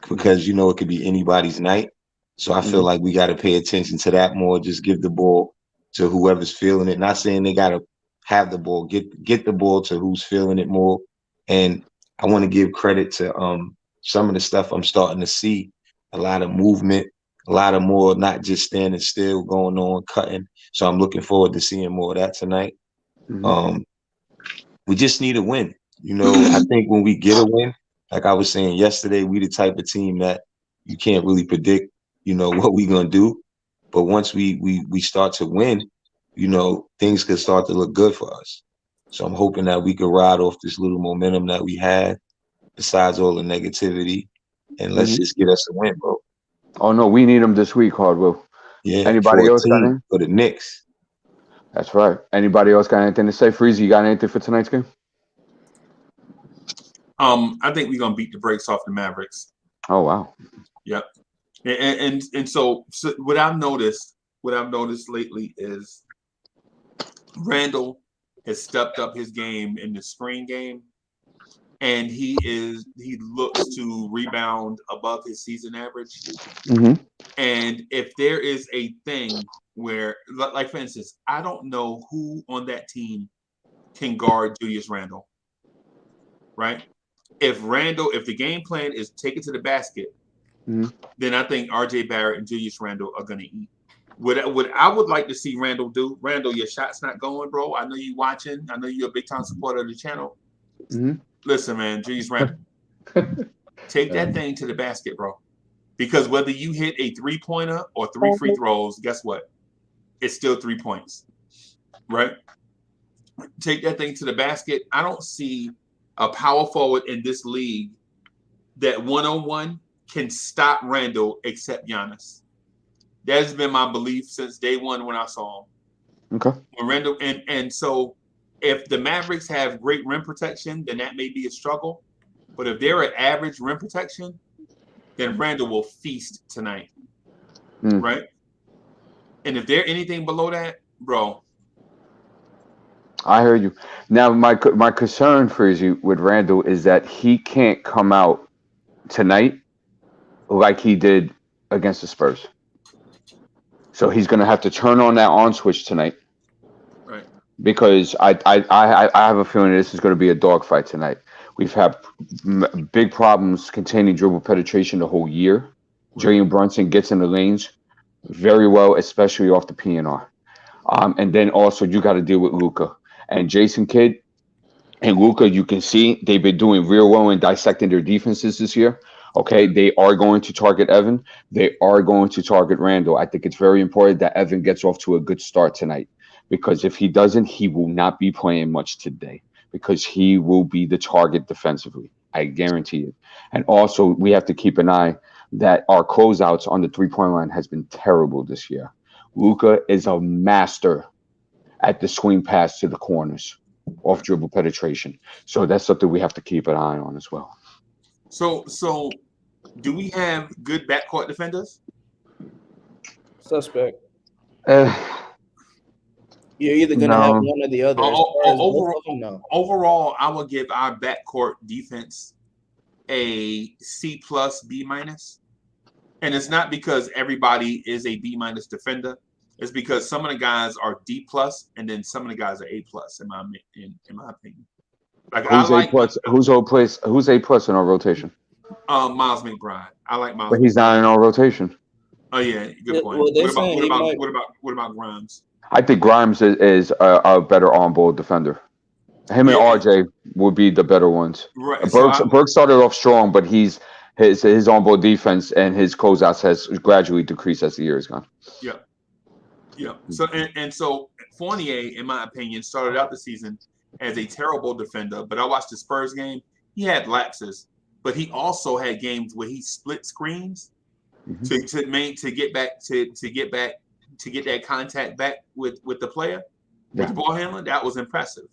because you know it could be anybody's night. So I feel like we got to pay attention to that more. Just give the ball to whoever's feeling it. Not saying they got to have the ball. Get the ball to who's feeling it more. And I want to give credit to some of the stuff I'm starting to see. A lot of movement, a lot of more not just standing still, going on, cutting. So I'm looking forward to seeing more of that tonight. We just need a win. You know, I think when we get a win, like I was saying yesterday, we the type of team that you can't really predict, you know, what we're gonna do. But once we start to win, you know, things could start to look good for us. So I'm hoping that we could ride off this little momentum that we had, besides all the negativity, and let's just get us a win, bro.
Oh no, we need them this week, Hardwill.
Yeah.
Anybody else got anything?
For the Knicks.
That's right. Anybody else got anything to say? Freezy, you got anything for tonight's game?
I think we're gonna beat the brakes off the Mavericks.
Oh wow.
Yep. And so what I've noticed lately is Randle has stepped up his game in the screen game, and he looks to rebound above his season average. And if there is a thing where, like for instance, I don't know who on that team can guard Julius Randle, right? If the game plan is take it to the basket, then I think RJ Barrett and Julius Randle are going to eat. What I would like to see Randle do, Randle, your shot's not going, bro. I know you watching. I know you're a big time supporter of the channel. Listen, man, Julius Randle, take that thing to the basket, bro. Because whether you hit a 3-pointer or 3 free throws, guess what? It's still 3 points, right? Take that thing to the basket. I don't see a power forward in this league that one-on-one can stop Randle except Giannis. That has been my belief since day one when I saw him.
Okay.
When Randle and so if the Mavericks have great rim protection, then that may be a struggle. But if they're at average rim protection, then Randle will feast tonight, right? And if they're anything below that, bro.
I heard you. Now, my concern for you with Randle is that he can't come out tonight like he did against the Spurs. So he's going to have to turn on that on switch tonight.
Right.
Because I have a feeling this is going to be a dogfight tonight. We've had big problems containing dribble penetration the whole year. Jalen Brunson gets in the lanes very well, especially off the PNR. And then also you got to deal with Luca. And Jason Kidd and Luca, you can see they've been doing real well in dissecting their defenses this year. Okay, they are going to target Evan. They are going to target Randle. I think it's very important that Evan gets off to a good start tonight, because if he doesn't, he will not be playing much today, because he will be the target defensively. I guarantee it. And also, we have to keep an eye that our closeouts on the three-point line has been terrible this year. Luca is a master at the swing pass to the corners off dribble penetration. So that's something we have to keep an eye on as well.
So do we have good backcourt defenders?
Suspect. You're either going to have one or the other.
Overall, I would give our backcourt defense a C+, B-. And it's not because everybody is a B- defender. It's because some of the guys are D+, and then some of the guys are A+, in my opinion. Like,
who's A+ in our rotation?
Miles McBride. I like Miles.
But he's not in our rotation.
Oh yeah, good point. What about Grimes?
I think Grimes is a better on-ball defender. Him and
Yeah.
RJ would be the better ones.
Right. So
Burke started off strong, but his on-ball defense and his closeouts has gradually decreased as the year has gone.
yeah. So so Fournier, in my opinion, started out the season as a terrible defender. But I watched the Spurs game. He had lapses, but he also had games where he split screens to get that contact back with the player, with the ball handler. That was impressive.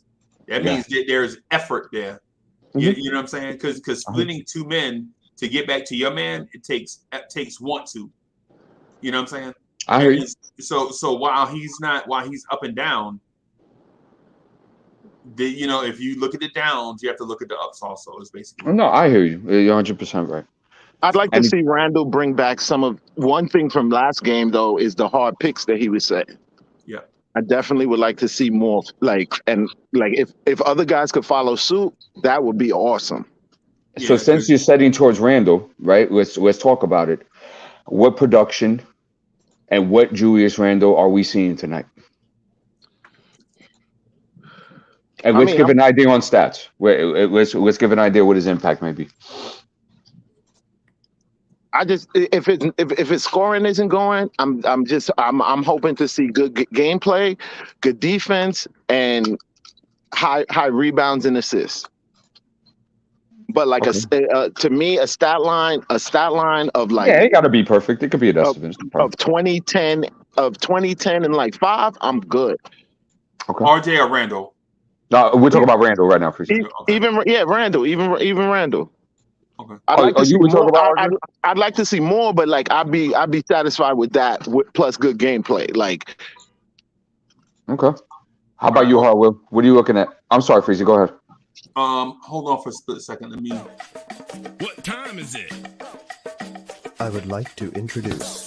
That means that there's effort there. You know what I'm saying? Because splitting two men to get back to your man, it takes want to. You know what I'm saying?
I hear you.
So while he's up and down, if you look at the downs, you have to look at the ups also. Is basically.
No, I hear you. You're 100% right.
I'd like to see Randle bring back one thing from last game though is the hard picks that he was saying.
Yeah.
I definitely would like to see more if other guys could follow suit, that would be awesome.
So since you're setting towards Randle, right? Let's talk about it. What production and what Julius Randle are we seeing tonight? And let's give an idea on stats. Let's give an idea what his impact may be.
I just if his scoring isn't going, I'm hoping to see good gameplay, good defense, and high rebounds and assists. But to me, a stat line of like
it got to be perfect. It could be an estimate
of 2010 and like 5. I'm good.
Okay.
RJ or Randle?
No, we're talking about Randle right now.
Randle, even Randle.
Okay.
I'd like to see more, but like I'd be satisfied with that plus good gameplay. Like,
okay. How about you, Hartwell? What are you looking at? I'm sorry, Freezy. Go ahead.
Hold on for a split second. Let me.
What time is it?
I would like to introduce.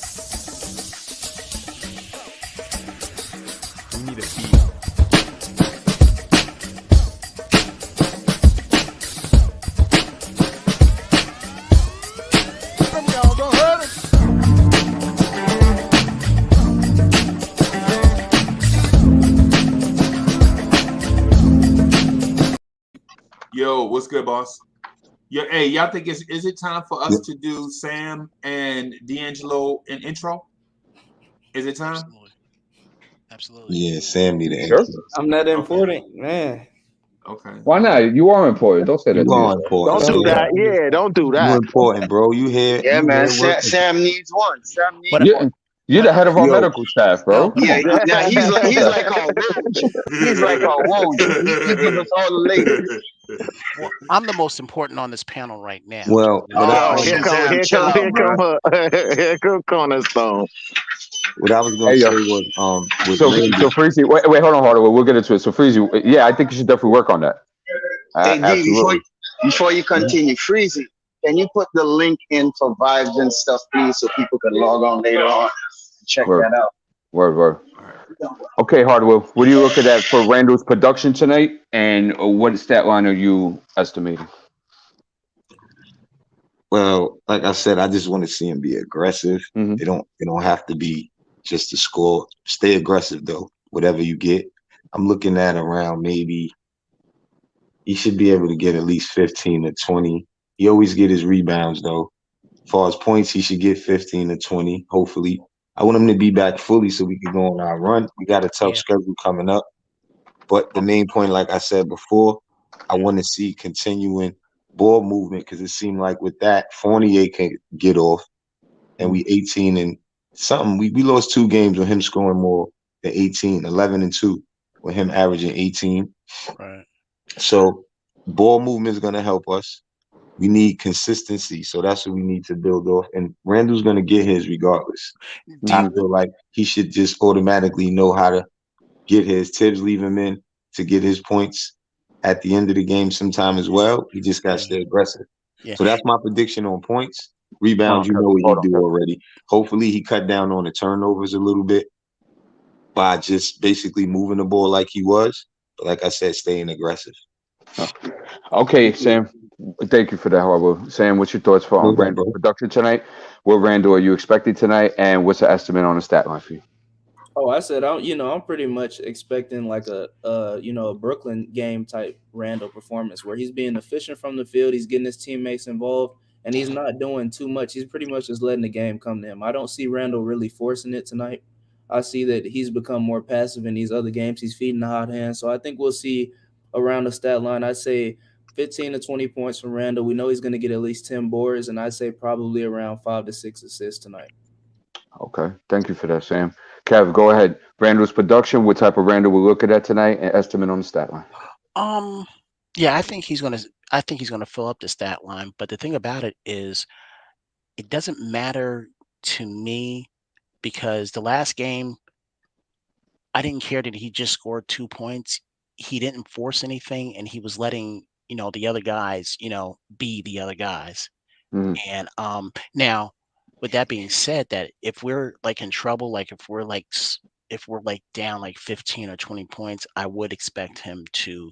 We need a beat.
Yo, what's good, boss? Hey, y'all think is it time for us to do Sam and D'Angelo an intro? Is it time?
Absolutely.
Yeah, Sam need an intro.
I'm not important, man.
Okay.
Why not? You are important. Don't say that.
You are important.
Don't do that. Yeah, don't do that.
You're important, bro. You here?
Yeah,
you
man.
here
Sam needs one. Sam needs one.
You're the head of our medical staff, bro.
Yeah, he's like our Woj. He's like our Woj. He gives us all the ladies.
Well, I'm the most important on this panel right now.
Well,
here come Cornerstone.
What I was going to say was
so Freezy, wait, hold on, Hardaway. We'll get into it. So Freezy, I think you should definitely work on that.
Hey, D, before you continue, Freezy, can you put the link in for Vibes and stuff, please, so people can log on later on and check that out.
Word. Okay, Hardaway, what are you looking at for Randle's production tonight, and what stat line are you estimating?
Well, like I said, I just want to see him be aggressive. It don't have to be just to score. Stay aggressive though. Whatever you get, I'm looking at around maybe he should be able to get at least 15 to 20. He always get his rebounds though. As far as points, he should get 15 to 20. Hopefully, I want him to be back fully so we can go on our run. We got a tough schedule coming up, but the main point, like I said before, I want to see continuing ball movement because it seemed like with that Fournier can get off, and we 18 and something. We lost 2 games with him scoring more than 18, 11 and 2 with him averaging 18.
Right.
So ball movement is going to help us. We need consistency, so that's what we need to build off. And Randle's going to get his regardless. I feel like he should just automatically know how to get his. Tibbs leave him in to get his points at the end of the game sometime as well. He just got to stay aggressive. Yeah. So that's my prediction on points. Rebounds, you know what he do already. Hopefully he cut down on the turnovers a little bit by just basically moving the ball like he was. But like I said, staying aggressive.
Okay, Sam. Thank you for that, Harbaugh. Sam, what's your thoughts for Randle production tonight? What Randle are you expecting tonight? And what's the estimate on the stat line for you?
Oh, I said I'm pretty much expecting like a Brooklyn game type Randle performance where he's being efficient from the field, he's getting his teammates involved, and he's not doing too much. He's pretty much just letting the game come to him. I don't see Randle really forcing it tonight. I see that he's become more passive in these other games. He's feeding the hot hand. So I think we'll see around the stat line. I'd say 15 to 20 points from Randle. We know he's going to get at least 10 boards, and I'd say probably around 5 to 6 assists tonight.
Okay, thank you for that, Sam. Kev, go ahead. Randall's production. What type of Randall we're looking at tonight, and estimate on the stat line.
Yeah, I think he's gonna fill up the stat line. But the thing about it is, it doesn't matter to me because the last game, I didn't care that he just scored 2 points. He didn't force anything, and he was letting the other guys be the other guys.
Mhm.
And now, with that being said, that if we're like in trouble, like if we're like down like 15 or 20 points, I would expect him to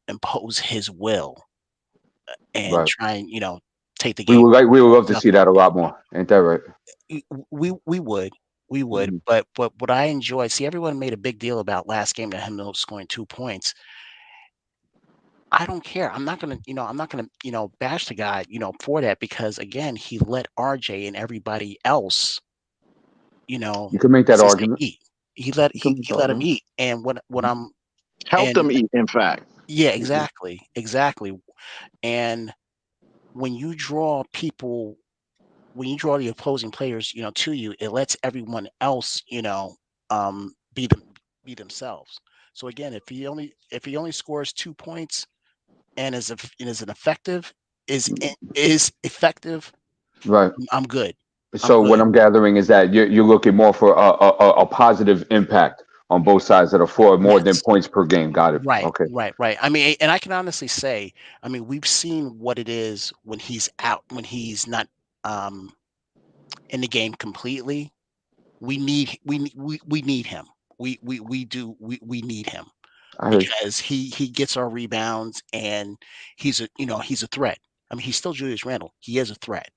impose his will and
Right.
try and take the
We
game.
would love to see that a lot more. Ain't that right?
We would.
Mhm.
But what I enjoy, see, everyone made a big deal about last game that him scoring 2 points. I don't care. I'm not gonna bash the guy, for that because again, he let RJ and everybody else,
You can make that
as they say,
argument.
eat. He let
You can make that
him
argument.
eat. And what I'm
Help
and
them eat, in fact.
yeah, exactly. And when you draw the opposing players, to you, it lets everyone else, be themselves. So again, if he only scores 2 points and is effective,
Right.
I'm good.
So what I'm gathering is that you're looking more for a positive impact on both sides of the floor, more than
Yes.
points per game. Got it.
Right,
Okay.
right. I mean, and I can honestly say, I mean, we've seen what it is when he's out, when he's not in the game completely. We need him. We need him
I heard you.
because he gets our rebounds and he's a threat. I mean, he's still Julius Randle. He is a threat.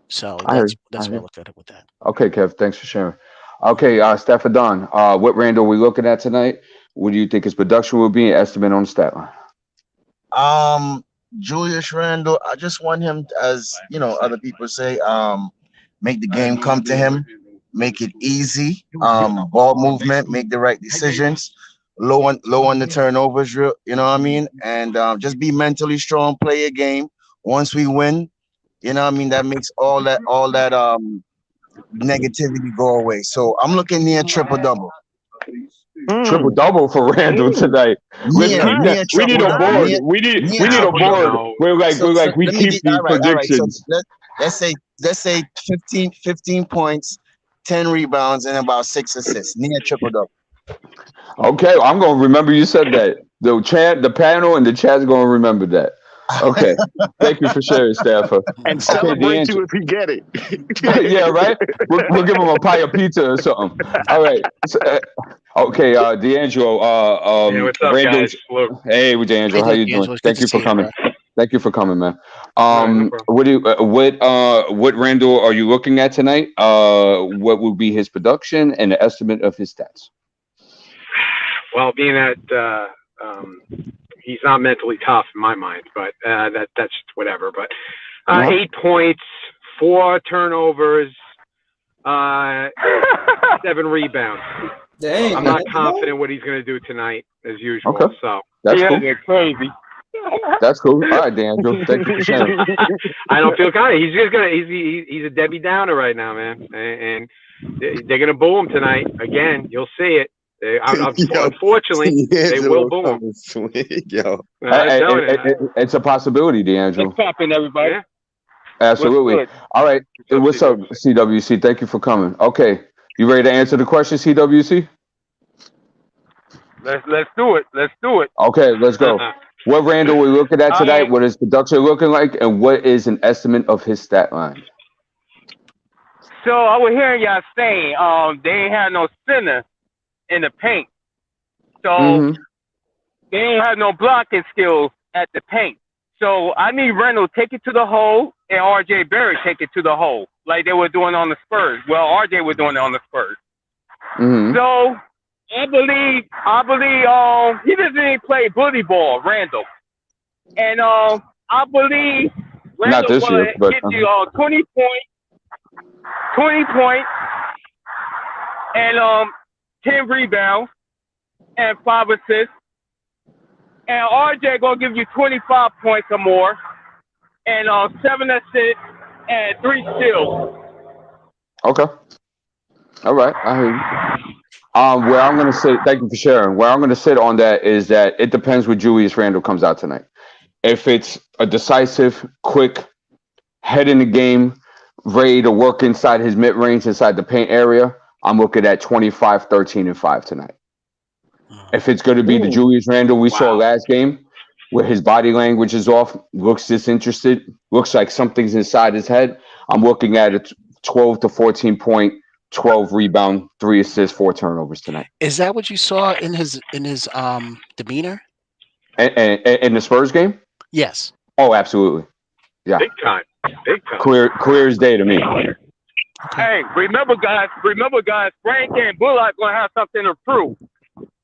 So
I heard you.
that's
I
what I
heard
looked at it with that.
you. Okay, Kev. Thanks for sharing. Okay, Stephadon, what Randall are we looking at tonight? What do you think his production will be? An estimate on the stat line.
Julius Randle, I just want him, as other people say, make the game come to him, make it easy, ball movement, make the right decisions, low on the turnovers, you know what I mean, and just be mentally strong, play a game. Once we win, that makes all that negativity go away. So I'm looking near triple double.
Triple double for Randall tonight. Listen,
Near
we need a
triple-double.
board.
Near
We need a
triple-double.
board. We're like we
let me
keep
get
these
all right. So
predictions.
let's say 15 points, 10 rebounds, and about 6 assists. Near triple double.
Okay, I'm gonna remember you said that. The panel, and the chat's gonna remember that. Okay, thank you for sharing, Stafford.
And
Okay,
celebrate you if you get it.
yeah, right. We'll give him a pie of pizza or something. All right. So, okay, D'Angelo.
Hey, what's up,
Randall's-
guys? Look,
Hey, D'Angelo. How you doing?
D'Angelo, it's good
Thank
to
you for
see you,
coming.
bro.
Thank you for coming, man.
no problem.
What Randall are you looking at tonight? What will be his production and the estimate of his stats?
Well, being that he's not mentally tough in my mind, but that's whatever. But 8 points, 4 turnovers, 7 rebounds.
Dang,
I'm not confident what he's going to do tonight, as usual.
Okay.
So
That's cool.
You're crazy.
That's cool. All right, D'Angelo. Thank you for sharing.
I don't feel kind of. He's just gonna. He's a Debbie Downer right now, man. And they're gonna boo him tonight again. You'll see it. Unfortunately, they will boo him.
It's a possibility, D'Angelo.
What's poppin', everybody? Yeah.
Absolutely.
What's
All right. What's up, CWC? Thank you for coming. Okay. You ready to answer the question, CWC?
Let's do it. Let's do it.
Okay, let's go. What Randall are we looking at tonight? Right. What is production looking like? And what is an estimate of his stat line?
So I was hearing y'all say they ain't had no center in the paint. So they ain't have no blocking skills at the paint. So I need Randle take it to the hole and RJ Barrett take it to the hole like they were doing on the Spurs. Well, RJ was doing it on the Spurs. So I believe he doesn't even play bully ball, Randle. And I believe
Not
Randle
this year,
will
but
get you 20 points and 10 rebounds and 5 assists. And RJ gonna give you 25 points or more and 7 assists and 3 steals.
okay. All right, I hear you. Where I'm going to sit, thank you for sharing. Where I'm going to sit on that is that it depends what Julius Randle comes out tonight. If it's a decisive, quick, head in the game, ready to work inside his mid range, inside the paint area, I'm looking at 25, 13, and 5 tonight. If it's going to be the Julius Randle we saw last game, where his body language is off, looks disinterested, looks like something's inside his head, I'm looking at a 12 to 14 point, 12 rebound, 3 assists, 4 turnovers tonight.
Is that what you saw in his demeanor?
And in the Spurs game?
Yes.
Oh, absolutely. Yeah.
Big time.
Clear as day to me.
Hey, remember guys, Frank and Bullock gonna have something to prove.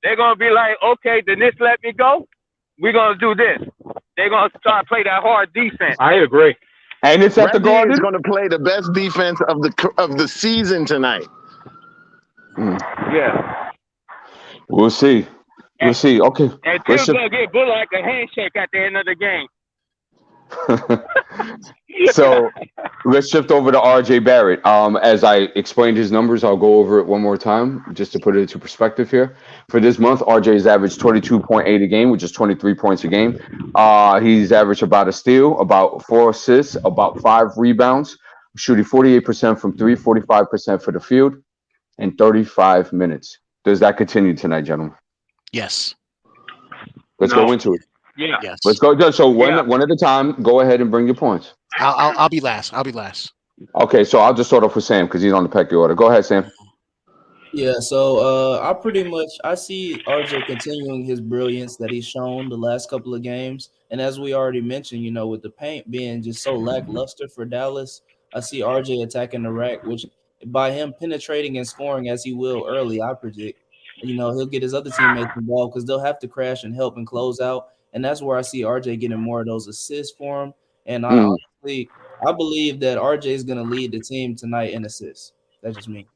They're gonna be like, okay, the Knicks let me go. We're gonna do this. They're gonna start play that hard defense.
I agree.
And it's at the Garden.
Is going to play the best defense of the season tonight.
Yeah.
We'll see. We'll see. Okay.
And Tim's gonna get Bullock a handshake at the end of the game.
So let's shift over to RJ Barrett. As I explained his numbers, I'll go over it one more time just to put it into perspective here. For this month, RJ's averaged 22.8 a game, which is 23 points a game. He's averaged about a steal, about 4 assists, about 5 rebounds, shooting 48% from 3, 45% for the field, in 35 minutes. Does that continue tonight, gentlemen?
Yes.
Let's go into it.
Yeah.
Yes.
Let's go. So one at a time. Go ahead and bring your points.
I'll be last.
Okay, so I'll just start off with Sam because he's on the pecking order. Go ahead, Sam.
Yeah, so I see RJ continuing his brilliance that he's shown the last couple of games. And as we already mentioned, with the paint being just so lackluster for Dallas, I see RJ attacking the rack, which by him penetrating and scoring as he will early, I predict, he'll get his other teammates involved because they'll have to crash and help and close out. And that's where I see RJ getting more of those assists for him. And I believe that RJ is going to lead the team tonight in assists. That's just me.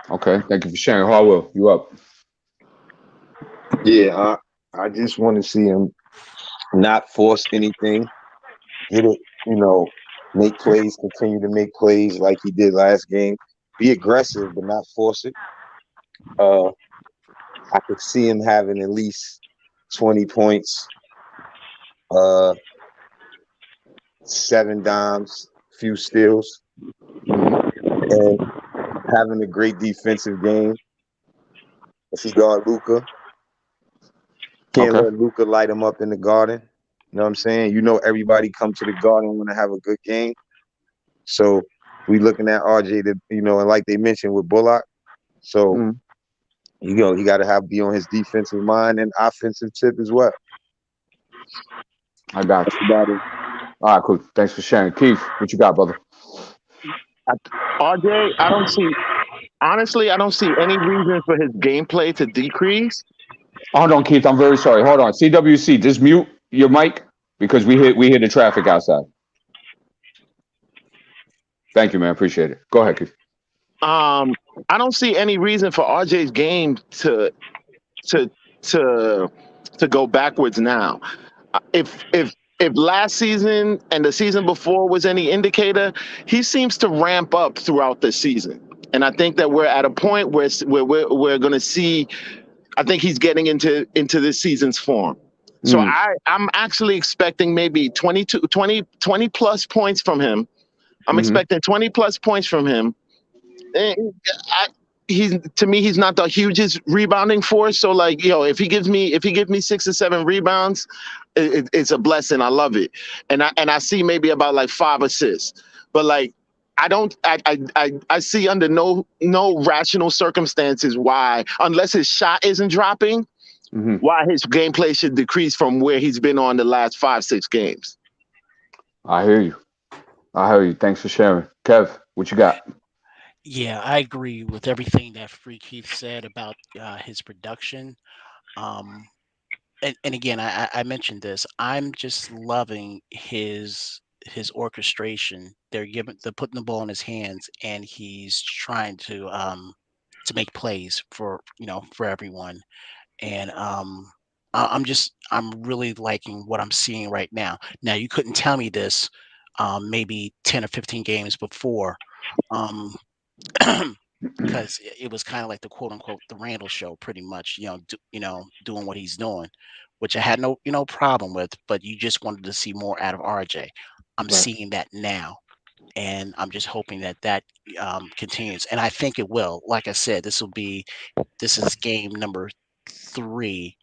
Okay, thank you for sharing. Harwell, you up?
Yeah, I just want to see him not force anything. Get it, make plays, continue to make plays like he did last game. Be aggressive, but not force it. I could see him having at least 20 points, 7 dimes, few steals, and having a great defensive game. If he guard Luca, can't let Luca light him up in the Garden. You know what I'm saying? Everybody come to the Garden want to have a good game. So we looking at RJ to, and like they mentioned with Bullock. So he got to be on his defensive mind and offensive tip as well.
I got you. All right, cool. Thanks for sharing. Keith, what you got, brother?
RJ, I don't see any reason for his gameplay to decrease.
Hold on, Keith. I'm very sorry. Hold on. CWC, just mute your mic because we hit the traffic outside. Thank you, man. Appreciate it. Go ahead, Keith.
I don't see any reason for RJ's game to go backwards now. If last season and the season before was any indicator, he seems to ramp up throughout the season. And I think that we're at a point where we're going to see, I think he's getting into this season's form. So I'm actually expecting maybe 20 plus points from him. I'm expecting 20 plus points from him. To me, he's not the hugest rebounding force. So if he gives me 6 or 7 rebounds, it's a blessing. I love it. And I see maybe about 5 assists, but I see under no rational circumstances why, unless his shot isn't dropping, why his gameplay should decrease from where he's been on the last 5-6 games.
I hear you. Thanks for sharing. Kev, what you got?
Yeah, I agree with everything that Free Keith said about his production. Um, and again, I mentioned this. I'm just loving his orchestration. They're putting the ball in his hands, and he's trying to make plays for for everyone. And I'm really liking what I'm seeing right now. Now you couldn't tell me this maybe 10 or 15 games before. Um, because it was kind of like the quote unquote the Randall show, pretty much. Doing what he's doing, which I had no problem with. But you just wanted to see more out of RJ. I'm
Right.
seeing that now, and I'm just hoping that continues, and I think it will. Like I said, this is game number 3,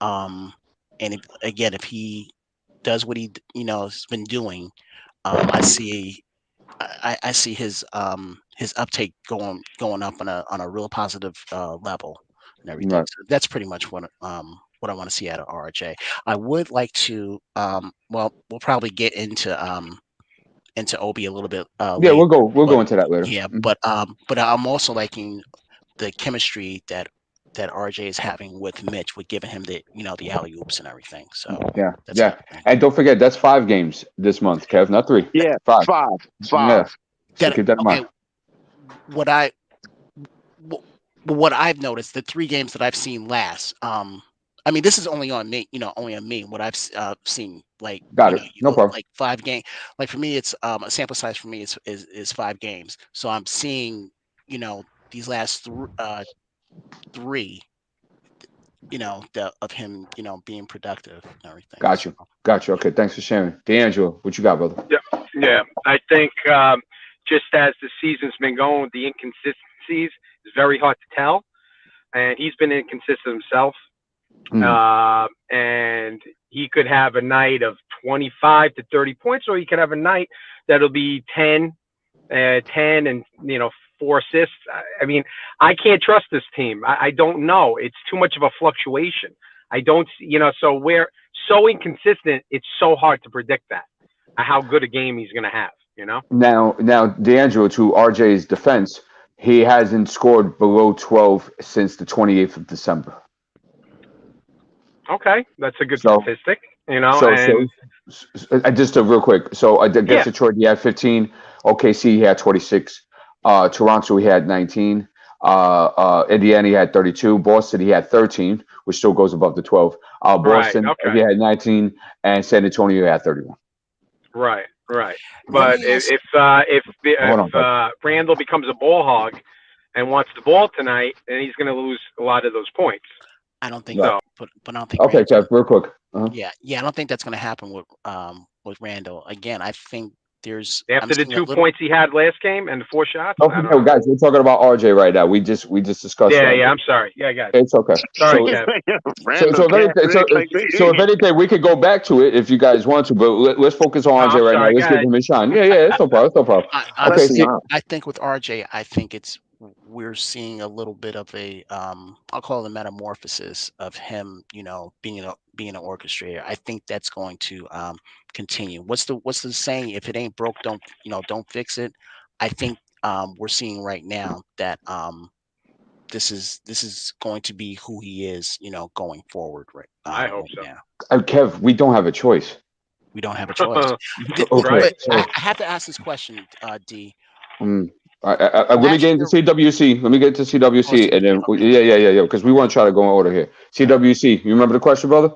and if he does what has been doing, I see I see his uptake going up on a real positive level and everything.
Right.
So that's pretty much what I want to see out of RJ. I would like to well, we'll probably get into Obi a little bit
Yeah,
later.
we'll
But
go into that later.
yeah,
Mhm.
but I'm also liking the chemistry that RJ is having with Mitch, with giving him the alley oops and everything. So
Yeah,
that's
yeah.
everything.
And don't forget, that's 5 games this month, Kev, not 3.
Yeah,
5.
five.
Yeah. So
That
keep that in
okay.
mind.
What I've noticed, the 3 games that I've seen last, I mean, this is only on me, only on me. What I've seen, like,
Got it. No problem.
like 5 game, like for me, it's a sample size for me is 5 games. So I'm seeing, these last 3, of him, being productive and everything.
Got you. Got you. Okay, thanks for sharing. D'Angelo, what you got, brother?
Yeah. I think just as the season's been going, the inconsistencies is very hard to tell, and he's been inconsistent himself. And he could have a night of 25 to 30 points, or he could have a night that'll be 10 and 4 assists. I mean, I can't trust this team. I don't know. It's too much of a fluctuation. I don't, so we're so inconsistent. It's so hard to predict that how good a game he's going to have.
Now, D'Angelo, to RJ's defense, he hasn't scored below 12 since the 28th of December.
Okay, that's a good statistic.
Just real quick. So against Detroit, he had 15. OKC, he had 26. Toronto, he had 19. Indiana, he had 32. Boston, he had 13, which still goes above the 12. Boston, he had 19, and San Antonio, he had 31.
Right. But if Randle becomes a ball hog and wants the ball tonight, then he's going to lose a lot of those points.
I don't think so. But I don't think.
Okay, Kev, real quick.
Yeah, I don't think that's going to happen with Randle. Again, I think there's
after the 2 points he had last game and the 4 shots.
Oh, no, guys, we're talking about RJ right now. We just discussed.
Yeah. I'm sorry. Yeah, guys.
It's okay.
Sorry,
so if anything, we could go back to it if you guys want to, but let's focus on RJ right now. Let's give him a shine. Yeah, it's no problem.
I think with RJ, I think we're seeing a little bit of a I'll call it a metamorphosis of him, being an orchestrator. I think that's going to continue. What's the saying? If it ain't broke, don't fix it. I think we're seeing right now that this is going to be who he is, going forward. Right.
I hope so.
Now.
Kev, we don't have a choice.
We don't have a choice.
Okay.
I have to ask this question, D.
Let me get into CWC. And then yeah. Because we want to try to go in order here. CWC, you remember the question, brother?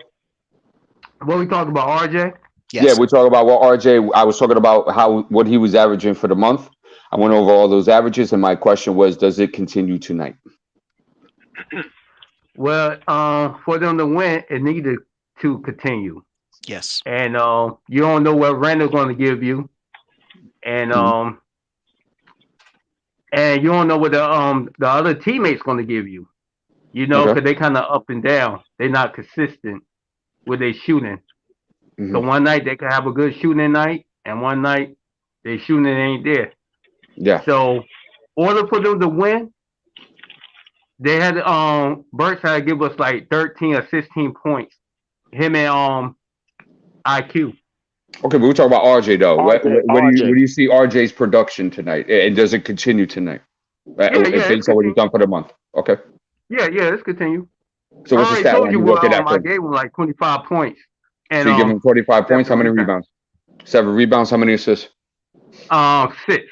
What we talking about, RJ?
Yes.
Yeah, we're talking about what RJ. I was talking about what he was averaging for the month. I went over all those averages, and my question was, does it continue tonight?
Well, for them to win, it needed to continue.
Yes.
And you don't know what Randall's going to give you, and and you don't know what the other teammates going to give you. Because they kind of up and down. They're not consistent with their shooting.
Mm-hmm.
So one night they can have a good shooting night, and one night their shooting ain't there.
Yeah.
So, in order for them to win, they had Burks had to give us like 13 or 16 points. Him and IQ.
Okay, but we're talking about RJ though. What do you see RJ's production tonight, and does it continue tonight? Based on what he's done for the month. Okay.
Yeah, let's continue.
So
I
what's the
already
stat
told
line
you
you
what
looking at?
I gave him like 25 points. And
So you give him 45 points. How many
rebounds.
rebounds? 7 rebounds. How many assists?
6.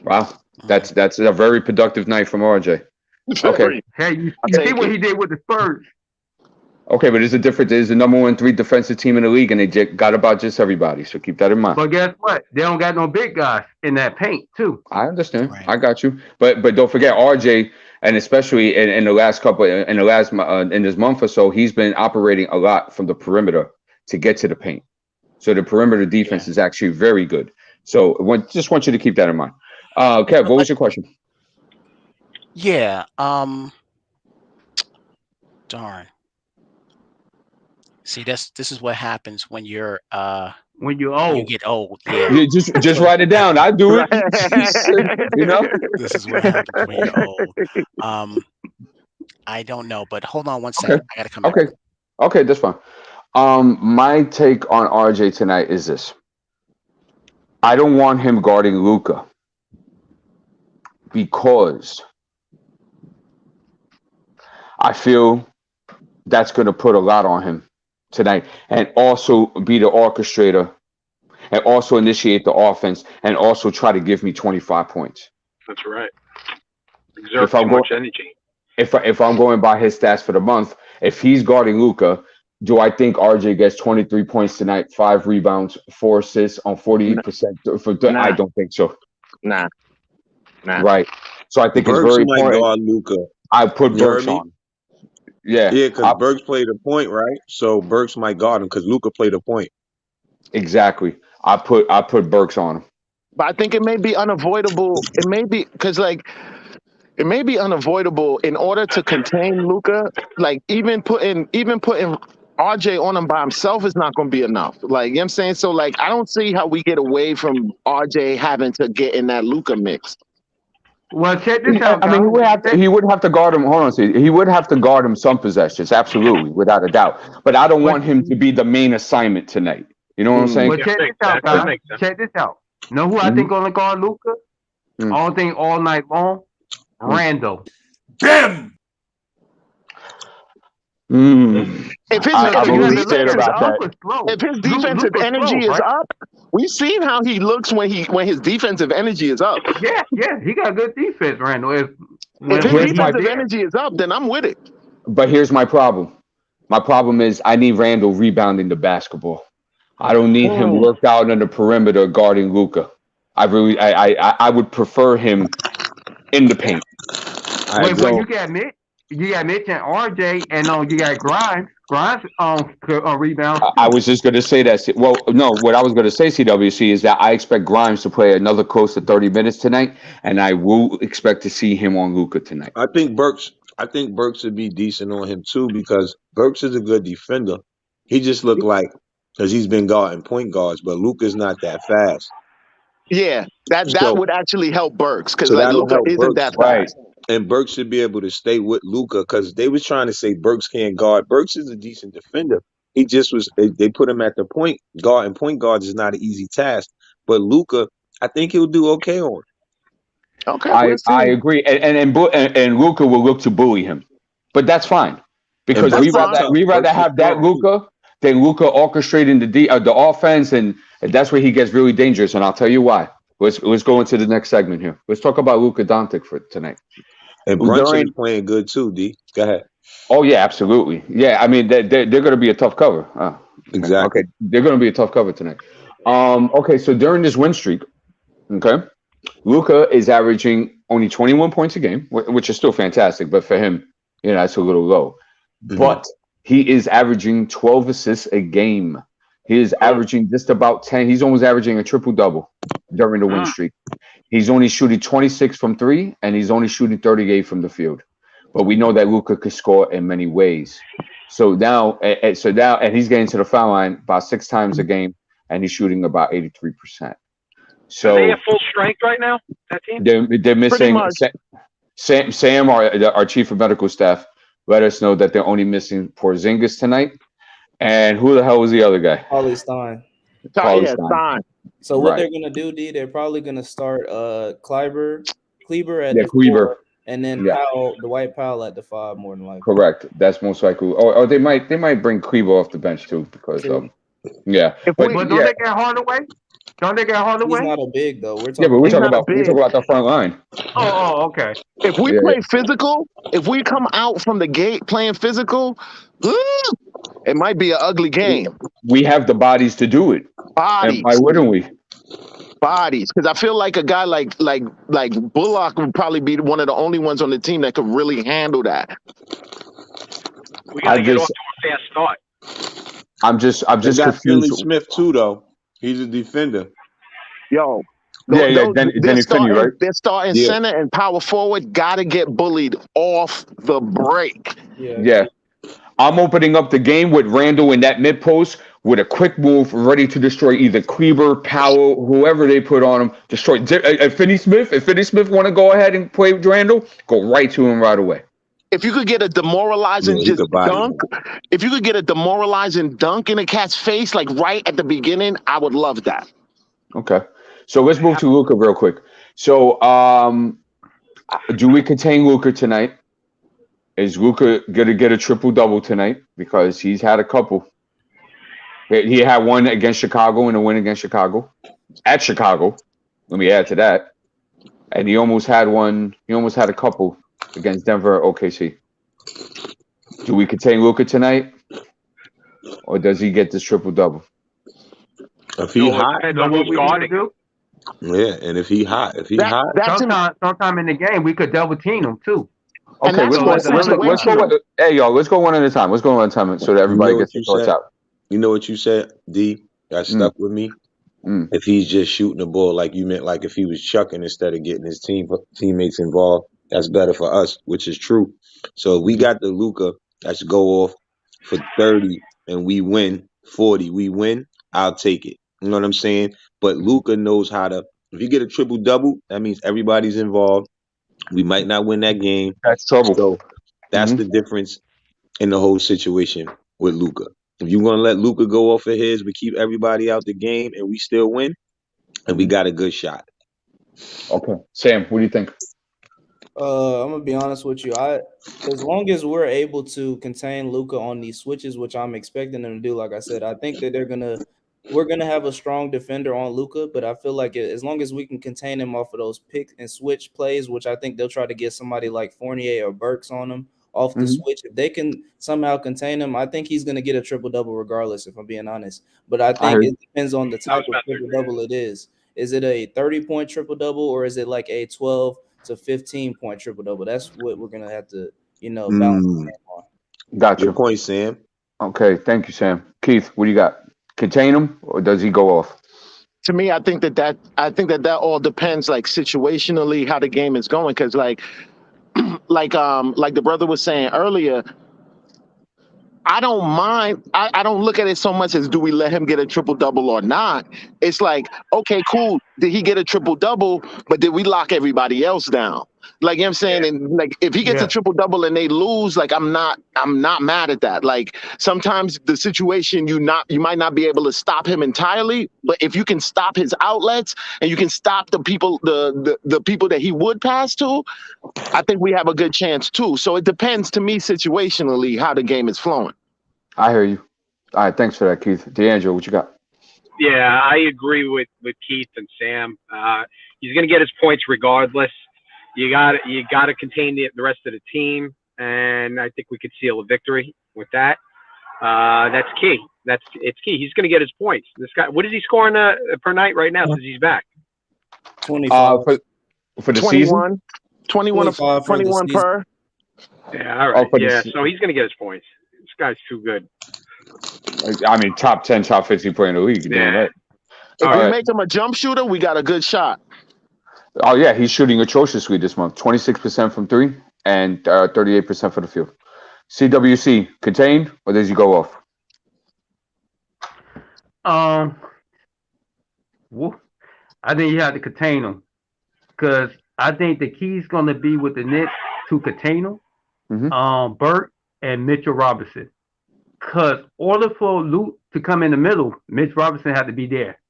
Wow, that's a very productive night from RJ. Okay.
Hey, you see what he did with the Spurs.
Okay, but there's a difference. There's the number 1 3 defensive team in the league, and they got about just everybody. So keep that in mind.
But guess what? They don't got no big guys in that paint, too.
I understand. Right. I got you. But don't forget RJ, and especially in the last in this month or so, he's been operating a lot from the perimeter to get to the paint. So the perimeter defense is actually very good. So just want you to keep that in mind. Kev, what was your question?
Yeah. Darn. See, this is what happens when you're old. You get old. Yeah.
Just write it down. I do it. You know?
This is what happens when you're old. I don't know, but hold on one second. I gotta come back.
Okay, that's fine. My take on RJ tonight is this. I don't want him guarding Luca because I feel that's going to put a lot on him tonight, and also be the orchestrator, and also initiate the offense, and also try to give me 25 points.
That's right. Exert too much energy.
If I'm going by his stats for the month, if he's guarding Luca, do I think RJ gets 23 points tonight, 5 rebounds, 4 assists on 48%? I don't think so.
Nah.
Right. So I think
Burks
it's very
might
important.
guard Luca.
I put Burks on. Yeah,
because Burks played a point, right? So Burks might guard him because Luca played a point.
Exactly. I put Burks on him.
But I think it may be unavoidable. It may be because it may be unavoidable in order to contain Luca. Like even putting RJ on him by himself is not going to be enough. Like, you know what I'm saying? So like, I don't see how we get away from RJ having to get in that Luca mix.
Well, check this out.
I mean, he would have to guard him. Hold on, see, he would have to guard him some possessions, absolutely, without a doubt. But I don't want him to be the main assignment tonight. You know what I'm saying?
Well, check this out, guys. Check this out. Know who I think gonna guard Luca? All thing all night long. Randle.
Damn.
If his defensive energy is up, we've seen how he looks when his defensive energy is up.
Yeah, he got good defense, Randle.
If his defensive energy is up, then I'm with it.
But here's my problem. My problem is I need Randle rebounding the basketball. I don't need him worked out on the perimeter guarding Luca. I would prefer him in the paint.
Wait, but you got Mitch and RJ, and you got Grimes. Grimes rebound.
I was just going to say that. Well, no, what I was going to say, CWC, is that I expect Grimes to play another close to 30 minutes tonight, and I will expect to see him on Luca tonight.
I think Burks would be decent on him too because Burks is a good defender. He just looked like because he's been guarding point guards, but Luca's not that fast.
Yeah, that would actually help Burks because Luca isn't that fast.
Right. And Burks should be able to stay with Luca because they was trying to say Burks can't guard. Burks is a decent defender. He just was. They put him at the point guard, and point guard is not an easy task. But Luca, I think he'll do okay on it.
Okay,
I agree, and Luca will look to bully him, but that's fine because we rather have that Luca than Luca orchestrating the offense, and that's where he gets really dangerous. And I'll tell you why. Let's go into the next segment here. Let's talk about Luca Dončić for tonight.
And Brunson's playing good too, D. Go ahead.
Oh yeah, absolutely. Yeah, I mean they're going to be a tough cover.
Exactly.
Okay, they're going to be a tough cover tonight. Okay, so during this win streak, Luca is averaging only 21 points a game, which is still fantastic, but for him, that's a little low. Mm-hmm. But he is averaging 12 assists a game. He is averaging just about 10. He's almost averaging a triple-double during the win streak. He's only shooting 26 from 3, and he's only shooting 38 from the field. But we know that Luca could score in many ways. So now, and he's getting to the foul line about 6 times a game, and he's shooting about 83%. So
are they at full strength right now? That team?
They're missing Sam, our chief of medical staff, let us know that they're only missing Porzingis tonight. And who the hell was the other guy?
Harley Stein.
Stein.
So what they're gonna do, D? They're probably gonna start Kleiber Kleber at
Yeah,
the
Kleber.
4, and then
Yeah.
Dwight Powell at the 5, more than likely.
Correct. That's most likely. Or they might bring Kleber off the bench too because
True.
yeah.
But don't they get Hardaway? Don't they get Hardaway?
He's not a big though. We're
Yeah,
talking.
but we're
He's
talking
not a
about the front line.
Oh, okay.
If we
Yeah,
play physical, if we come out from the gate playing physical, it might be an ugly game.
We have the bodies to do it.
Bodies.
And why wouldn't we?
Bodies, because I feel like a guy like Bullock would probably be one of the only ones on the team that could really handle that.
We gotta get off to a fast start.
I'm just
They got
confused.
Finley Smith too, though. He's a defender.
Yo.
Then
They're
Finney, right?
They're starting center and power forward. Got to get bullied off the break.
Yeah. I'm opening up the game with Randle in that mid post with a quick move ready to destroy either Kleber, Powell, whoever they put on him. Destroy. If Finney Smith want to go ahead and play with Randle, go right to him right away.
If you could get a demoralizing dunk, if you could get a demoralizing dunk in a cat's face, like right at the beginning, I would love that.
Okay. So let's move to Luca real quick. So do we contain Luca tonight? Is Luca going to get a triple-double tonight? Because he's had a couple. He had one against Chicago and a win against Chicago. At Chicago. Let me add to that. And he almost had one. He almost had a couple against Denver OKC. Do we contain Luca tonight? Or does he get this triple-double?
If he hot,
Yeah,
and if he hot,
sometime in the game we could double team him too.
Okay, let's go. Hey, y'all, let's go one at a time. Let's go one at a time so that everybody gets their thoughts out.
You know what you said, D? That stuck with me. If he's just shooting the ball like you meant, like if he was chucking instead of getting his teammates involved, that's better for us, which is true. So if we got the Luca that's go off for 30 and we win 40, we win, I'll take it. You know what I'm saying? But Luca knows how to. If you get a triple-double, that means everybody's involved. We might not win that game.
That's trouble.
So that's the difference in the whole situation with Luca. If you're gonna let Luca go off of his, we keep everybody out the game and we still win, and we got a good shot.
Okay, Sam, what do you think?
I'm gonna be honest with you. As long as we're able to contain Luca on these switches, which I'm expecting them to do, like I said, I think that we're gonna have a strong defender on Luca. But I feel like as long as we can contain him off of those pick and switch plays, which I think they'll try to get somebody like Fournier or Burks on him off the switch. If they can somehow contain him, I think he's gonna get a triple-double regardless. If I'm being honest, but I think it depends on the type of triple-double it is. Is it a 30-point triple-double or is it like a 12 to 15-point triple-double? That's what we're gonna have to, balance on.
Gotcha.
Good point, Sam.
Okay, thank you, Sam. Keith, what do you got? Contain him or does he go off?
To me, I think that all depends, like situationally, how the game is going. Because like the brother was saying earlier, I don't mind. I don't look at it so much as do we let him get a triple-double or not. It's like, okay, cool. Did he get a triple-double? But did we lock everybody else down? Like, you know what I'm saying? And like, if he gets a triple-double and they lose, like, I'm not mad at that. Like, sometimes the situation you might not be able to stop him entirely, but if you can stop his outlets and you can stop the people the people that he would pass to, I think we have a good chance too. So it depends to me situationally how the game is flowing.
I hear you. All right, thanks for that, Keith. D'Angelo, what you got?
Yeah, I agree with Keith and Sam. He's going to get his points regardless. You got to contain the rest of the team, and I think we could seal a victory with that. That's key. It's key. He's going to get his points. This guy, what is he scoring per night right now since he's back?
25
for the season.
21 per.
Yeah, all right. So he's going to get his points. This guy's too good.
I mean, top 10, top 15 player in the league.
Yeah.
Right.
If we make him a jump shooter, we got a good shot.
Oh, yeah, he's shooting atrociously this month. 26% from three and 38% for the field. CWC, contained, or does he go off?
I think you have to contain him because I think the key is going to be with the Knicks to contain him, Burt and Mitchell Robinson. Because order for Luke to come in the middle, Mitch Robinson had to be there.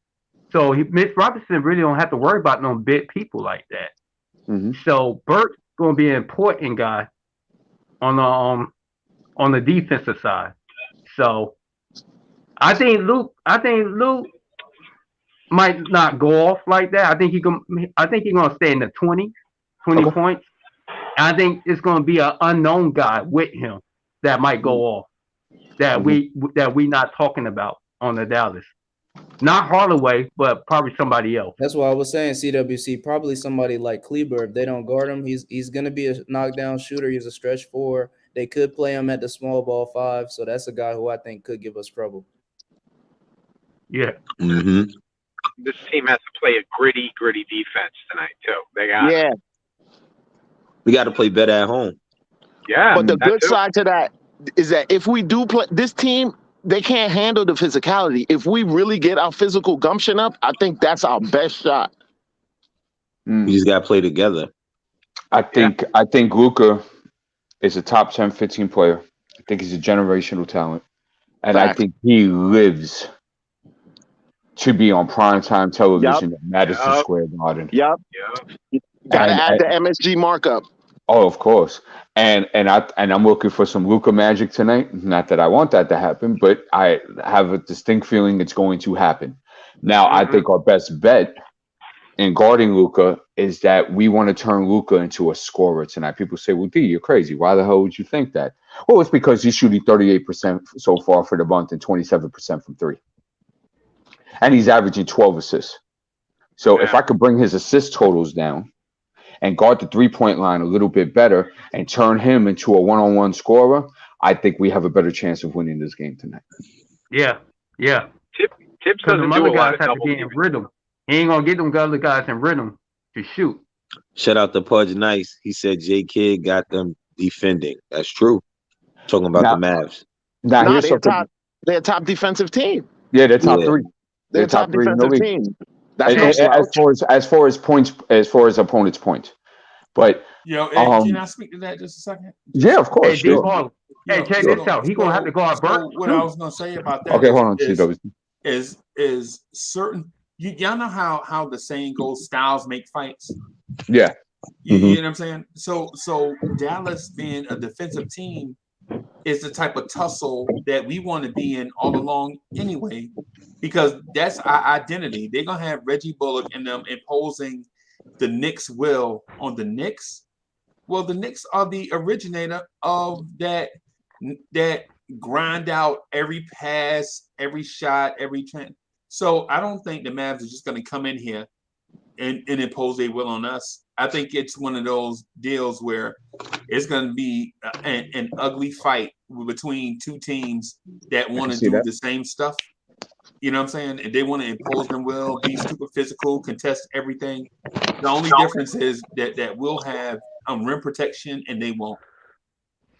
So Mitch Robinson really don't have to worry about no big people like that. So Burt's going to be an important guy on the defensive side. So I think Luke might not go off like that. I think he's going to stay in the 20 points. And I think it's going to be an unknown guy with him that might go off that we not talking about on the Dallas. Not Hardaway, but probably somebody else.
That's why I was saying CWC, probably somebody like Kleber. If they don't guard him, he's going to be a knockdown shooter. He's a stretch 4. They could play him at the small ball 5. So that's a guy who I think could give us trouble.
Yeah.
This team has to play a gritty defense tonight too. They got
We got to play better at home.
Yeah.
But the good side to that is that if we do play this team, they can't handle the physicality. If we really get our physical gumption up, I think that's our best shot.
We just got to play together.
I think Luca is a top 10, 15 player. I think he's a generational talent. And I think he lives to be on primetime television at Madison Square Garden.
Got to add the MSG markup.
Oh, of course. And I'm looking for some Luca magic tonight. Not that I want that to happen, but I have a distinct feeling it's going to happen. Now, I think our best bet in guarding Luca is that we want to turn Luca into a scorer tonight. People say, well, D, you're crazy. Why the hell would you think that? Well, it's because he's shooting 38% so far for the month and 27% from 3. And he's averaging 12 assists. So if I could bring his assist totals down and guard the 3-point line a little bit better and turn him into a one-on-one scorer, I think we have a better chance of winning this game tonight.
Yeah.
Tibbs
Because
doesn't
the
do
other
a lot
guys
of
have to
double
get in rhythm. He ain't going to get them other guys in rhythm to shoot.
Shout out to Pudge Nice. He said J Kidd got them defending. That's true. Talking about the Mavs.
They're a top defensive team.
Yeah, they're top 3.
They're top
3 in the
defensive
league.
team. That's no
as far as points, as far as opponents' points. But
can I speak to that just a second?
Yeah, of course.
Hey, check this out. He's going to have to guard Burt.
What I was going to say about that is certain – y'all know how the saying goes, styles make fights?
Yeah.
You know what I'm saying? So Dallas being a defensive team is the type of tussle that we want to be in all along anyway, because that's our identity. They're going to have Reggie Bullock and them imposing the Knicks will on the Knicks. Well, the Knicks are the originator of that grind out every pass, every shot, every trend. So I don't think the Mavs are just going to come in here and impose their will on us. I think it's one of those deals where it's going to be an ugly fight between two teams that want to do the same stuff. You know what I'm saying? And they want to impose their will, be super physical, contest everything. The only difference is that we'll have rim protection and they won't.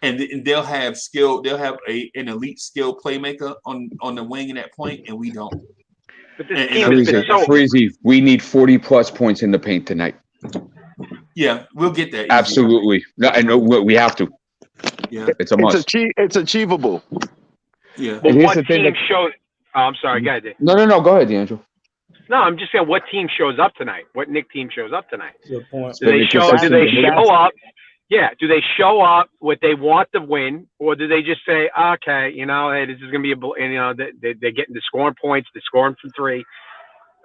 And they'll have skill. They'll have an elite skill playmaker on the wing in that point, and we don't.
But this team has been so
Freezy, we need 40+ points in the paint tonight.
Yeah, we'll get that.
Absolutely. No, I know we have to.
Yeah,
it's a must.
It's achievable.
Yeah.
But what team shows? Oh, I'm sorry, go ahead.
No. Go ahead, D'Angelo.
No, I'm just saying, what team shows up tonight? What Knicks team shows up tonight?
Good point.
Do they show up? Yeah. Do they show up what they want to win, or do they just say, okay, hey, this is going to be they're getting the scoring points, they're scoring from 3.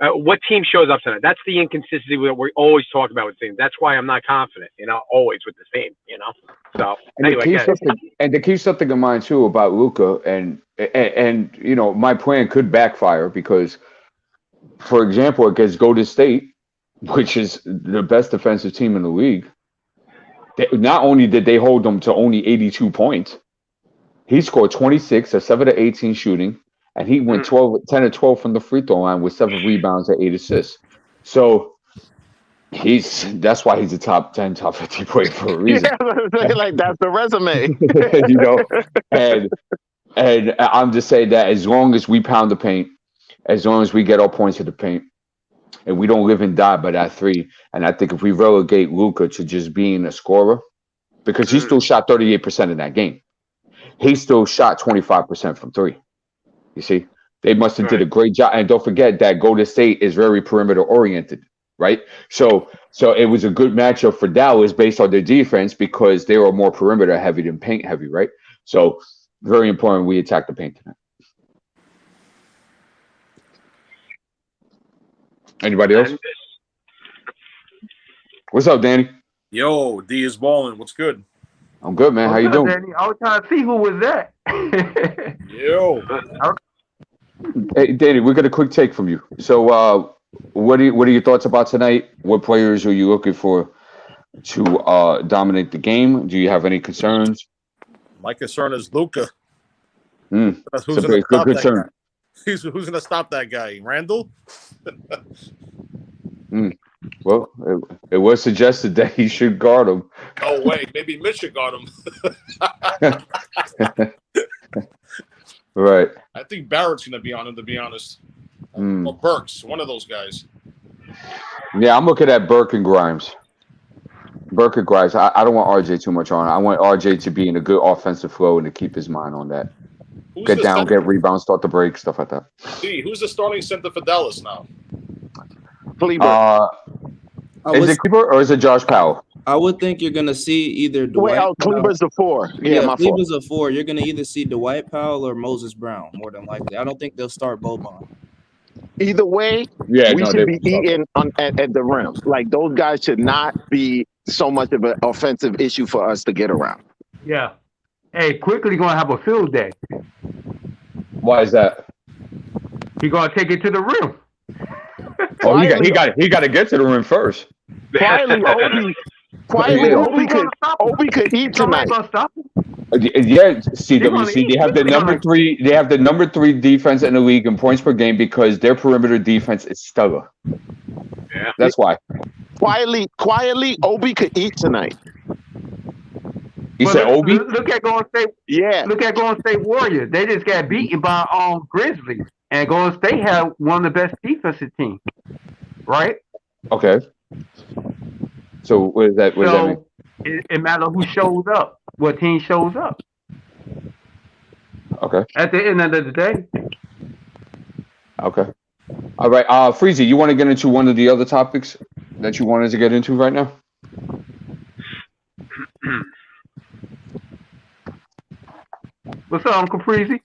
What team shows up tonight? That's the inconsistency that we always talk about with teams. That's why I'm not confident, always with this team, So anyway,
to keep something in mind too about Luca, and my plan could backfire because, for example, against Golden State, which is the best defensive team in the league, not only did they hold them to only 82 points, he scored 26 or 7 to 18 shooting. And he went 10 or 12 from the free throw line with 7 rebounds and 8 assists. So that's why he's a top 10, top 50 player for a reason.
Yeah, like that's the resume.
And I'm just saying that as long as we pound the paint, as long as we get our points to the paint, and we don't live and die by that 3, and I think if we relegate Luca to just being a scorer, because he still shot 38% in that game, he still shot 25% from 3. You see, they must have did a great job. And don't forget that Golden State is very perimeter oriented. right? So it was a good matchup for Dallas based on their defense because they were more perimeter heavy than paint heavy, right? So very important we attack the paint tonight. Anybody else? What's up, Danny?
Yo, D is balling. What's good?
I'm good, man. How you doing?
Danny? I was trying to see who was that.
Yo.
Hey, Danny, we got a quick take from you. So, what are your thoughts about tonight? What players are you looking for to dominate the game? Do you have any concerns?
My concern is Luca.
Who's
Who's going to stop
good
that
concern.
guy? Who's going to stop that guy? Randle?
Well, it was suggested that he should guard him.
Oh, wait. Maybe Mitch should guard him.
Right.
I think Barrett's going to be on him, to be honest. Or Burks, one of those guys.
Yeah, I'm looking at Burke and Grimes. Burke and Grimes. I don't want RJ too much on. I want RJ to be in a good offensive flow and to keep his mind on that. Get down, get rebounds, start the break, stuff like that.
D, who's the starting center for Dallas now?
Kleber.
Is it Kleber or is it Josh Powell?
I would think you're gonna see either Dwight.
Well, Kleber's the 4. Yeah, my fault.
Kleber's a 4. You're gonna either see Dwight Powell or Moses Brown, more than likely. I don't think they'll start Boban.
Either way, we should be eating at the rim. Like, those guys should not be so much of an offensive issue for us to get around.
Yeah. Hey, Quickly gonna have a field day.
Why is that?
He gonna take it to the rim.
Oh, he got to get to the rim first.
Quietly, Obi could eat tonight.
Yeah, CWC. They have the number 3. They have the number 3 defense in the league in points per game because their perimeter defense is stellar.
Yeah,
that's why.
Quietly, Obi could eat tonight.
You said Obi?
Look at Golden State.
Yeah.
Look at Golden State Warriors. They just got beaten by Grizzlies, and Golden State had one of the best defensive teams, right?
Okay. So what does that mean?
It matters who shows up, what team shows up.
Okay.
At the end of the day.
Okay. All right. Freezy, you want to get into one of the other topics that you wanted to get into right now?
What's up, Uncle Freezy?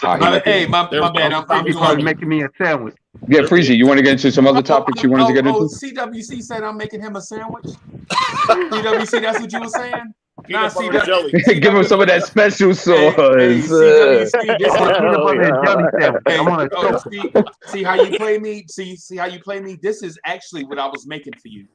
Hey, my bad. I'm
going making me a sandwich.
Yeah, Freezy, you want to get into some other topics you wanted to get into?
CWC said I'm making him a sandwich. CWC, that's what you were saying? Nah,
CWC. Give him some of that special sauce.
See how you play me? See how you play me? This is actually what I was making for you.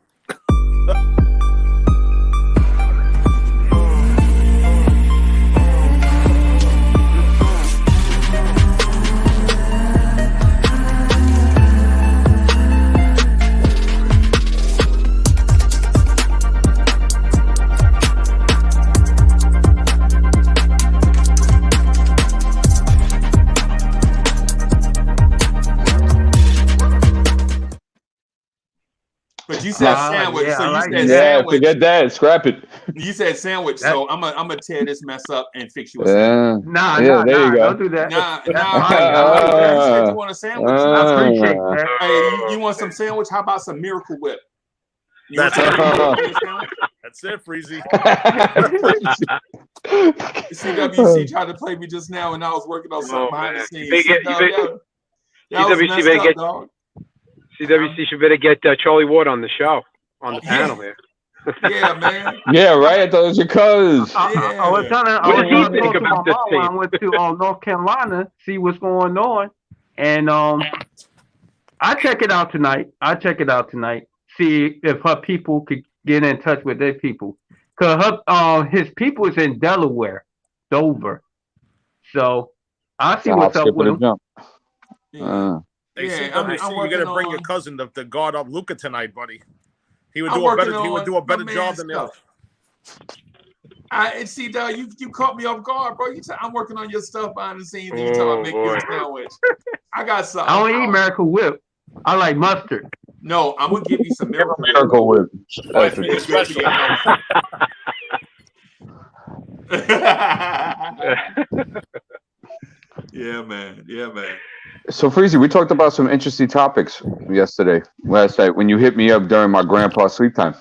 But you said sandwich, so you said sandwich.
Forget that. Scrap it.
You said sandwich, so I'm gonna tear this mess up and fix you a
sandwich.
Nah,
there you go.
Don't do that.
You said you want a sandwich.
I appreciate that.
Hey, you want some sandwich? How about some Miracle Whip?
That's it, Freezy.
CWC tried to play me just now, and I was working on something behind the scenes.
CWC should better get Charlie Ward on the show, on the panel here.
Yeah, man.
Yeah, right. I thought it was your cuz.
I was trying to.
What do you think about this team?
I went to North Carolina, see what's going on, and I check it out tonight. See if her people could get in touch with their people, cause his people is in Delaware, Dover. So I see what's up with him.
Hey, you gotta bring your cousin to guard up Luca tonight, buddy. He would do a better job than the other.
See, Doug, you caught me off guard, bro. I'm working on your stuff behind the scenes. And you talking about making a sandwich. I got something.
I don't eat Miracle Whip. I like mustard.
No, I'm gonna give you some
Miracle Whip.
Yeah,
man. Yeah, man.
So, Freezy, we talked about some interesting topics last night, when you hit me up during my grandpa's sleep time.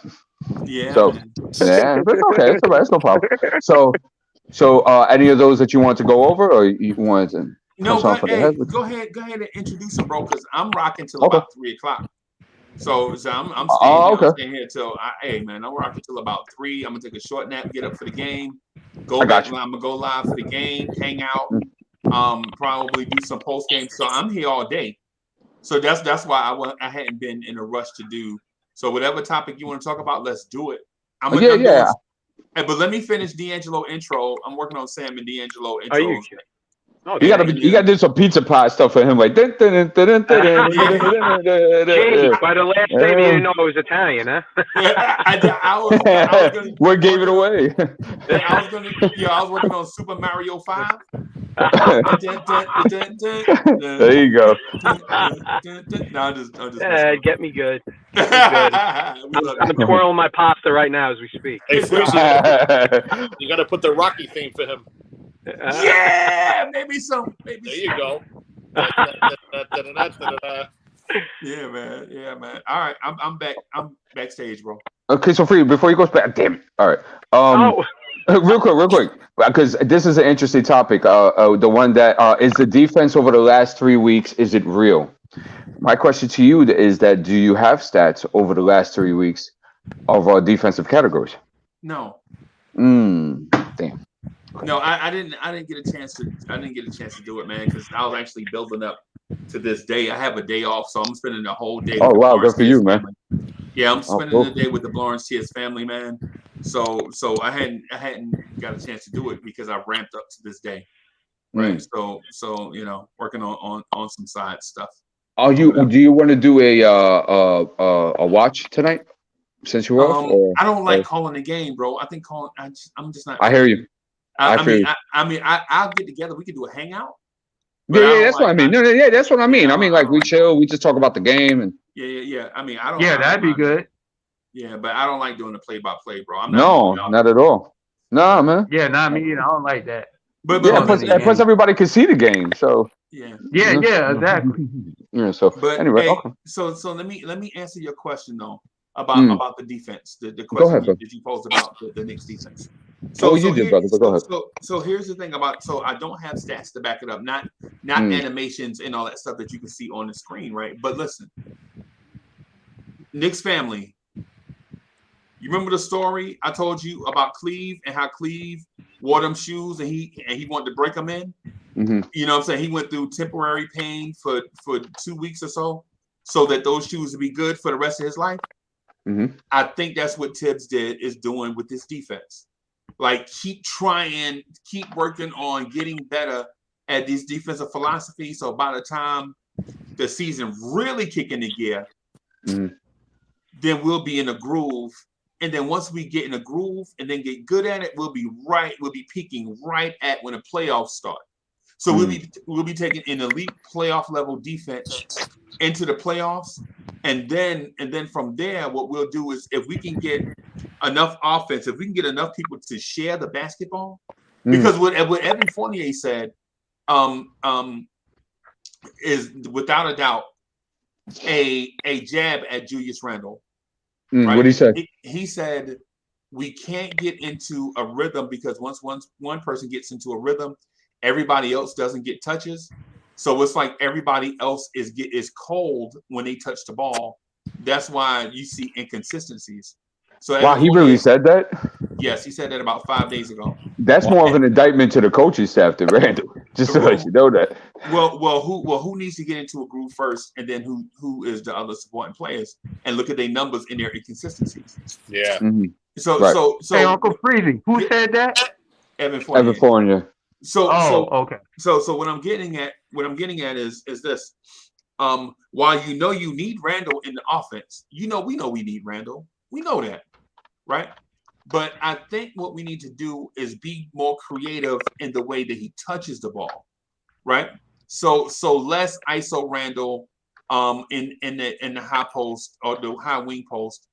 Yeah,
So,
man.
yeah, that's okay. It's all right. It's no problem. So, any of those that you want to go over, or you want to
No,
punch off for the head?
go ahead and introduce them, bro, because I'm rocking till
Okay.
about 3:00. So I'm staying here.
okay.
I'm staying here till hey man, I'm rocking till about 3. I'm gonna take a short nap, get up for the game, go
I got
back.
you.
I'm gonna go live for the game, hang out, probably do some post game. So I'm here all day. So that's why I hadn't been in a rush to do. So whatever topic you want to talk about, let's do it.
Yeah.
But let me finish D'Angelo intro. I'm working on Sam and D'Angelo
Are you
intros.
kidding? Oh,
You gotta do some pizza pie stuff for him, like.
Jake, by the last name, you didn't know it was Italian, huh?
I was gonna,
what gave it away?
I was working on Super Mario 5.
There you go.
No, I'm just
get me good. I'm twirling my pasta right now as we speak.
Hey, Freezy, you got to put the Rocky theme for him.
Yeah, maybe some.
There you go.
Yeah, man. All right, I'm back. I'm backstage, bro.
Okay, so Free, before you go back, damn it. All right. Real quick, because this is an interesting topic. The one that is the defense over the last 3 weeks. Is it real? My question to you is that do you have stats over the last 3 weeks of defensive categories?
No.
Damn.
No, I didn't get a chance to do it, man, because I was actually building up to this day. I have a day off, so I'm spending the whole day.
Oh wow, good for you, man.
Yeah, I'm spending the day with the Lawrence Tears family, man. So I hadn't got a chance to do it because I ramped up to this day. Right. So working on some side stuff.
Do you want to do a watch tonight since you're off? Or,
I don't like calling the game, bro. I think I'm just not.
I hear you.
I'll get together. We could do a hangout.
Yeah, that's what I mean. Yeah, that's what I mean. I mean, like we chill, we just talk about the game and.
Yeah. I mean, I don't.
Yeah, that'd be good.
Yeah, but I don't like doing the play-by-play, bro.
Not at all. No, man.
Yeah, not me. I don't like that.
But plus everybody can see the game, so.
Yeah,
exactly.
Yeah. So anyway, okay.
So let me answer your question though about the defense. The question that you posed about the Knicks defense. So
you did, brother. But go ahead.
So here's the thing about. So I don't have stats to back it up. Not animations and all that stuff that you can see on the screen, right? But listen, Knicks family. You remember the story I told you about Cleve and how Cleve wore them shoes and he wanted to break them in?
Mm-hmm.
You know what I'm saying? He went through temporary pain for 2 weeks or so that those shoes would be good for the rest of his life.
Mm-hmm.
I think that's what Tibbs is doing with this defense. Like keep working on getting better at these defensive philosophies. So by the time the season really kick into gear, then we'll be in a groove. And then once we get in a groove and then get good at it, we'll be peaking right at when the playoffs start. So we'll be taking an elite playoff level defense into the playoffs. And then from there, what we'll do is if we can get enough offense, if we can get enough people to share the basketball, because what Evan Fournier said is without a doubt a jab at Julius Randle. Right?
What did he say?
He said we can't get into a rhythm because once one person gets into a rhythm, everybody else doesn't get touches. So it's like everybody else is cold when they touch the ball. That's why you see inconsistencies. So
wow, he really said that?
Yes, he said that about 5 days ago.
That's more of an indictment to the coaching staff than Randle. Just to let you know that.
Well, who needs to get into a groove first, and then who is the other supporting players, and look at their numbers and their inconsistencies.
Yeah.
Mm-hmm.
So
hey, Uncle Freezy, who said that?
Evan Fournier.
Evan Fournier.
Okay.
So what I'm getting at is this. While you need Randle in the offense, we know we need Randle. We know that, right? But I think what we need to do is be more creative in the way that he touches the ball, right? So less ISO Randle in the high post or the high wing post,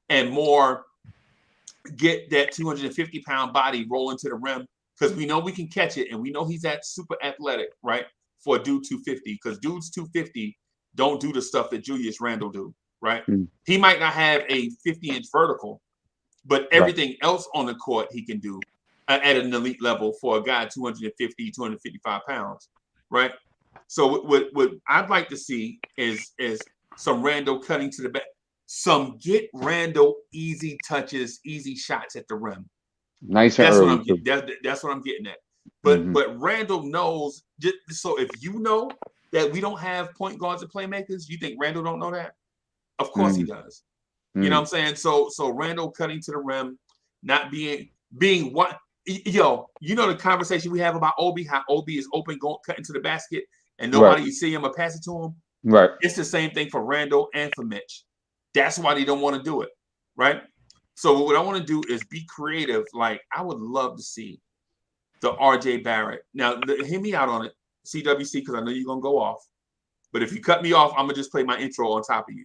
and more get that 250-pound body rolling to the rim because we know we can catch it and we know he's that super athletic, right? for a dude 250 because dudes 250 don't do the stuff that Julius Randle do, right? He might not have a 50-inch vertical, but everything else on the court he can do at an elite level for a guy 250, 255 pounds, right? So what I'd like to see is some Randle cutting to the back, some get Randle easy touches, easy shots at the rim.
Nice and
That's
early.
what I'm getting. That's what I'm getting at. But Randle knows. So if you know that we don't have point guards and playmakers, you think Randle don't know that? Of course he does. You know what I'm saying? So Randle cutting to the rim, not being what. Yo, you know the conversation we have about Obi, how Obi is open, cutting to the basket, and nobody you see him or pass it to him.
Right.
It's the same thing for Randle and for Mitch. That's why they don't want to do it, right? So what I want to do is be creative. Like I would love to see the RJ Barrett. Now, hear me out on it, CWC, because I know you're gonna go off. But if you cut me off, I'm gonna just play my intro on top of you.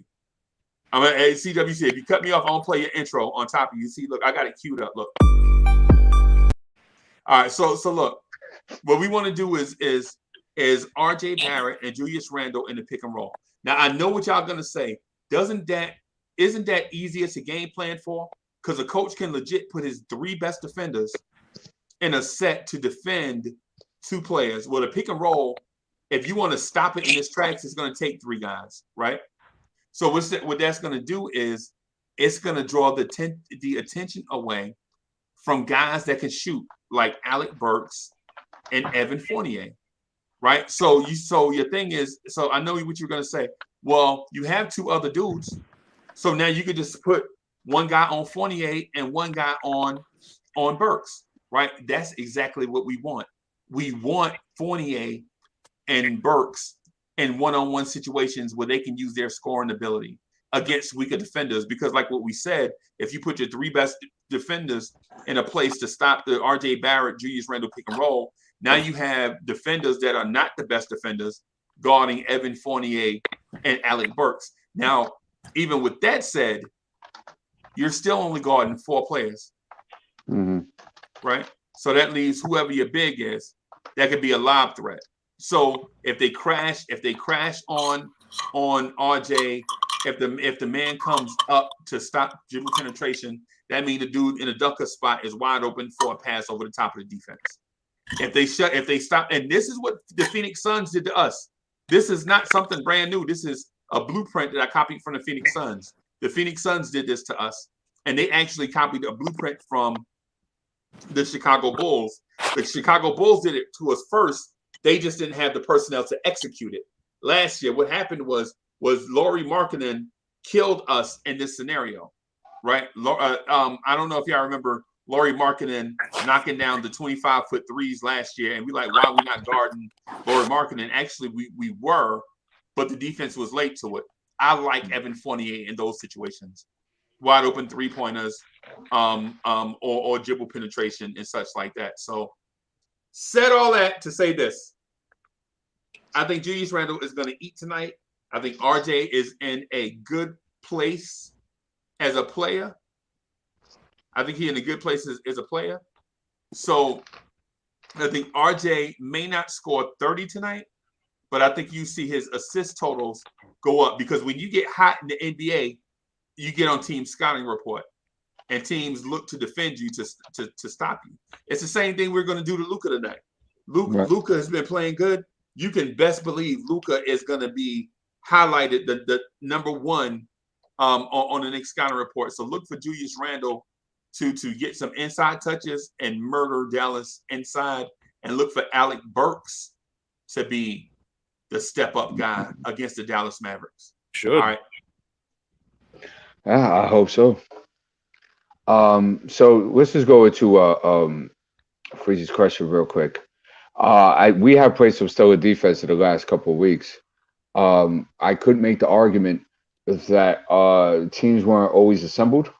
I'm gonna CWC. If you cut me off, I'm gonna play your intro on top of you. See, look, I got it queued up. Look. All right, so look, what we want to do is RJ Barrett and Julius Randle in the pick and roll. Now I know what y'all gonna say. Isn't that easier to game plan for? Because a coach can legit put his 3 best defenders in a set to defend 2 players. Well, the pick and roll, if you want to stop it in its tracks, it's going to take 3 guys, right? So what that's going to do is it's going to draw the attention away from guys that can shoot, like Alec Burks and Evan Fournier, right? So your thing is, so I know what you're going to say. Well, you have 2 other dudes, so now you could just put one guy on Fournier and one guy on Burks, right? That's exactly what we want. We want Fournier and Burks in one-on-one situations where they can use their scoring ability against weaker defenders. Because like what we said, if you put your 3 best defenders in a place to stop the RJ Barrett, Julius Randle pick and roll, now you have defenders that are not the best defenders guarding Evan Fournier and Alec Burks. Now, even with that said, you're still only guarding 4 players, right? So that leaves whoever your big is, that could be a lob threat. So if they crash on RJ, if the man comes up to stop dribble penetration, that means the dude in the dunker spot is wide open for a pass over the top of the defense. If they stop, and this is what the Phoenix Suns did to us. This is not something brand new. This is a blueprint that I copied from the Phoenix Suns. The Phoenix Suns did this to us, and they actually copied a blueprint from the Chicago Bulls. The Chicago Bulls did it to us first. They just didn't have the personnel to execute it. Last year, what happened was Lauri Markkanen killed us in this scenario, right? I don't know if y'all remember Lauri Markkanen knocking down the 25-foot threes last year, and we like, why are we not guarding Lauri Markkanen? Actually, we were, but the defense was late to it. I like Evan Fournier in those situations, wide open 3-pointers, or dribble penetration and such like that. So, said all that to say this: I think Julius Randle is going to eat tonight. I think RJ is in a good place as a player. I think he's in a good place as a player. So I think RJ may not score 30 tonight, but I think you see his assist totals go up, because when you get hot in the NBA, you get on team scouting report, and teams look to defend you to stop you. It's the same thing we're going to do to Luca tonight. Luca has been playing good. You can best believe Luca is going to be highlighted the number 1 on the Knicks scouting report. So look for Julius Randle to get some inside touches and murder Dallas inside, and look for Alec Burks to be the step-up guy against the Dallas Mavericks.
Should.
All right.
Yeah, I hope so. So let's just go into Freeze's question real quick. We have played some stellar defense in the last couple of weeks. I could make the argument that teams weren't always assembled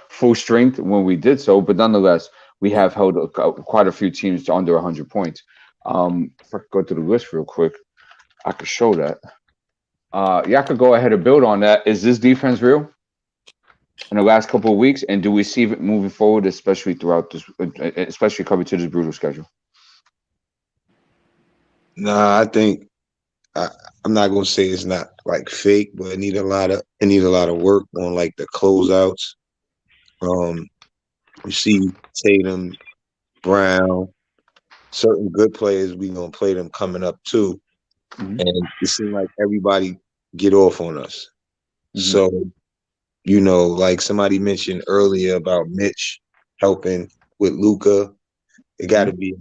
full strength when we did so, but nonetheless, we have held quite a few teams to under 100 points. If I could go through the list real quick, I could show that. Y'all could go ahead and build on that. Is this defense real in the last couple of weeks, and do we see it moving forward, especially throughout this, especially coming to this brutal schedule?
Nah, I think I'm not gonna say it's not like fake, but it need a lot of work on like the closeouts. You see Tatum, Brown, certain good players. We gonna play them coming up too, and it seems like everybody get off on us. So like somebody mentioned earlier about Mitch helping with Luca, it got to be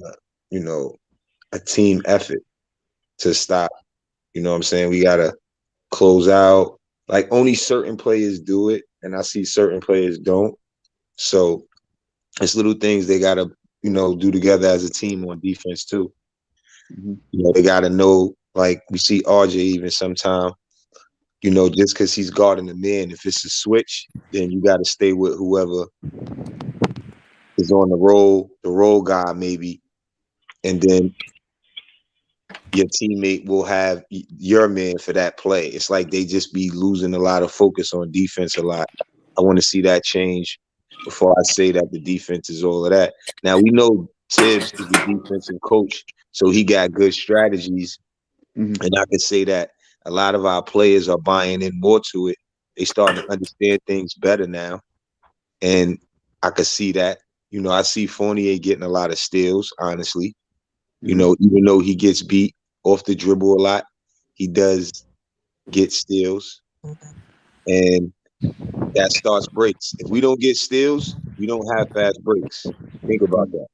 a team effort to stop. You know what I'm saying? We gotta close out. Like only certain players do it, and I see certain players don't. So it's little things they gotta, do together as a team on defense too. They gotta know, like we see RJ even sometime, just because he's guarding the man, if it's a switch, then you gotta stay with whoever is on the role guy maybe, and then your teammate will have your man for that play. It's like they just be losing a lot of focus on defense a lot. I want to see that change before I say that the defense is all of that. Now, we know Tibbs is the defensive coach, so he got good strategies. And I could say that a lot of our players are buying in more to it. They starting to understand things better now. And I could see that. I see Fournier getting a lot of steals, honestly. Even though he gets beat off the dribble a lot, he does get steals. And that starts breaks. If we don't get steals, we don't have fast breaks. Think about that.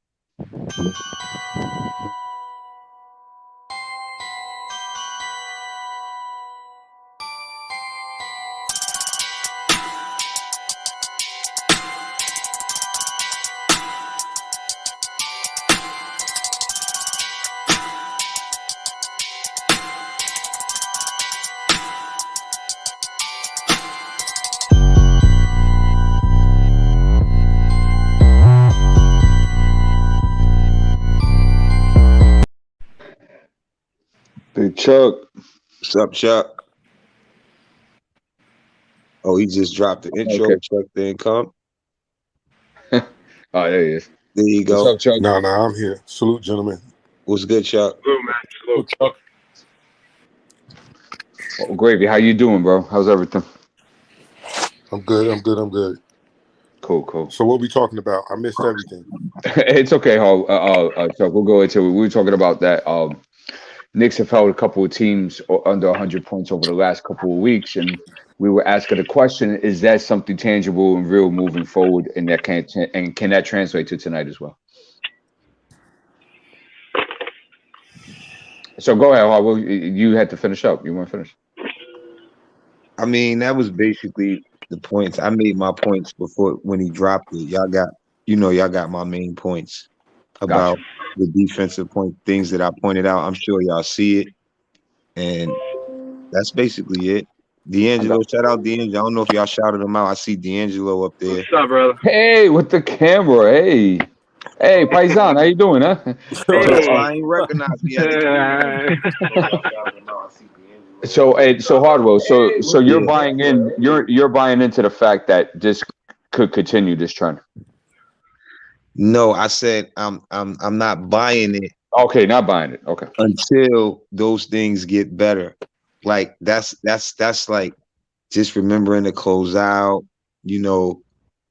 Big Chuck.
What's up, Chuck? Oh, he just dropped the intro.
Okay.
Chuck didn't come.
Oh, there he is.
There you go.
What's up, Chuck?
No, I'm here. Salute, gentlemen.
What's good, Chuck?
Salute, man. Salute.
Chuck.
Oh, Gravy, how you doing, bro? How's everything?
I'm good.
Cool.
So what we talking about? I missed everything.
It's okay, Chuck. We'll go into it. We were talking about that. Knicks have held a couple of teams under 100 points over the last couple of weeks, and we were asking the question: is that something tangible and real moving forward, and can that translate to tonight as well? So go ahead, Howard. You had to finish up. You want to finish?
I mean, that was basically the points. I made my points before when he dropped it. Y'all got my main points about the defensive things that I pointed out. I'm sure y'all see it. And that's basically it. D'Angelo, shout out D'Angelo. I don't know if y'all shouted him out. I see D'Angelo up there.
What's up, brother?
Hey, with the camera. Hey, Paisan, how you doing, huh?
Hey. I ain't recognize me.
So Hardwell, so you're buying in. You're buying into the fact that this could continue this trend.
No, I said I'm not buying it.
Okay, not buying it. Okay.
Until those things get better. Like that's like just remembering to close out,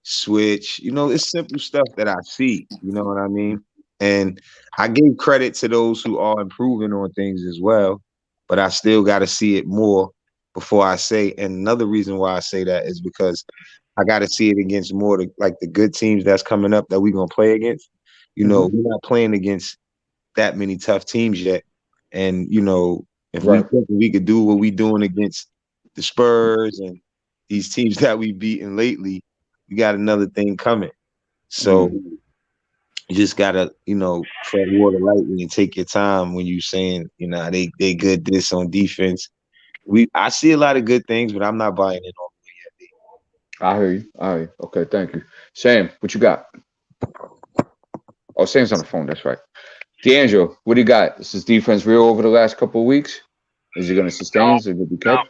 switch. It's simple stuff that I see. You know what I mean? And I gave credit to those who are improving on things as well, but I still got to see it more before I say. And another reason why I say that is because I got to see it against more like the good teams that's coming up that we're gonna play against. We're not playing against that many tough teams yet, and if we think we could do what we doing against the Spurs and these teams that we beaten lately, we got another thing coming. So you just gotta, tread water lightly and take your time when you saying, they good this on defense. I see a lot of good things, but I'm not buying it all the way yet.
I hear you. Okay, thank you. Sam, what you got? Oh, Sam's on the phone. That's right. D'Angelo, what do you got? Is this defense real over the last couple of weeks? Is it going to sustain? Is it going to be kept?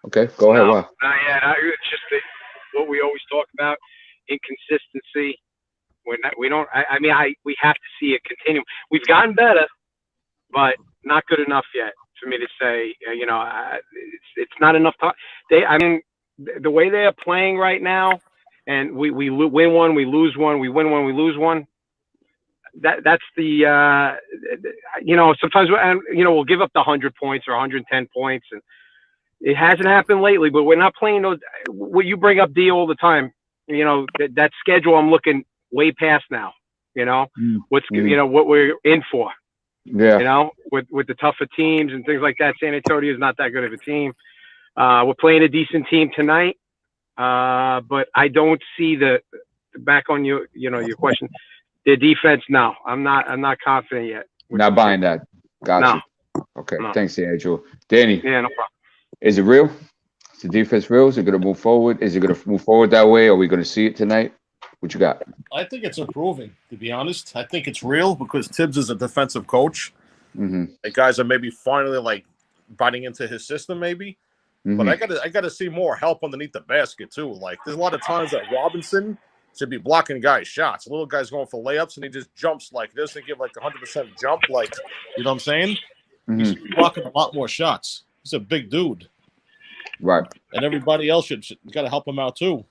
Okay, go ahead. Why?
It's just what we always talk about: inconsistency. We have to see it continue. We've gotten better, but not good enough yet for me to say, it's not enough time. I mean, the way they are playing right now, and we win one, we lose one, we win one, we lose one. That's the sometimes we'll give up the 100 points or 110 points, and it hasn't happened lately. But we're not playing those. What you bring up, D, all the time. That schedule I'm looking way past now. What we're in for.
Yeah.
With the tougher teams and things like that. San Antonio is not that good of a team. We're playing a decent team tonight, but I don't see the back on your question. The defense, no, I'm not confident yet.
Not buying that. Gotcha.
No.
Okay.
No.
Thanks, Angel. Danny.
Yeah, no problem.
Is it real? Is the defense real? Is it going to move forward? Is it going to move forward that way? Are we going to see it tonight? What you got?
I think it's improving, to be honest. I think it's real because Tibbs is a defensive coach.
Mm-hmm.
The guys are maybe finally biting into his system, maybe.
Mm-hmm.
But I gotta see more help underneath the basket too. Like there's a lot of times that Robinson should be blocking guys' shots. The little guy's going for layups and he just jumps like this and give 100% jump. You know what I'm saying?
Mm-hmm.
He should be blocking a lot more shots. He's a big dude.
Right.
And everybody else should got to help him out too.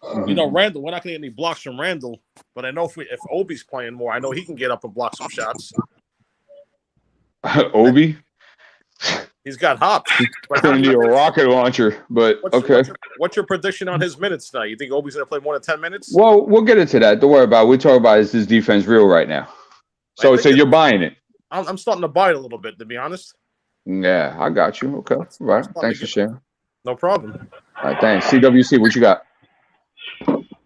Mm-hmm.
Randle, we're not going to get any blocks from Randle, but I know if Obi's playing more, I know he can get up and block some shots.
Obi?
He's got hops.
Going to need a rocket launcher, but okay.
What's your prediction on his minutes tonight? You think Obi's going to play more than 10 minutes?
Well, we'll get into that. Don't worry about it. We're talking about is this defense real right now? So you're buying it?
I'm starting to buy it a little bit, to be honest.
Yeah, I got you. Okay. All right. Thanks for sharing.
No problem.
All right, thanks. CWC, what you got?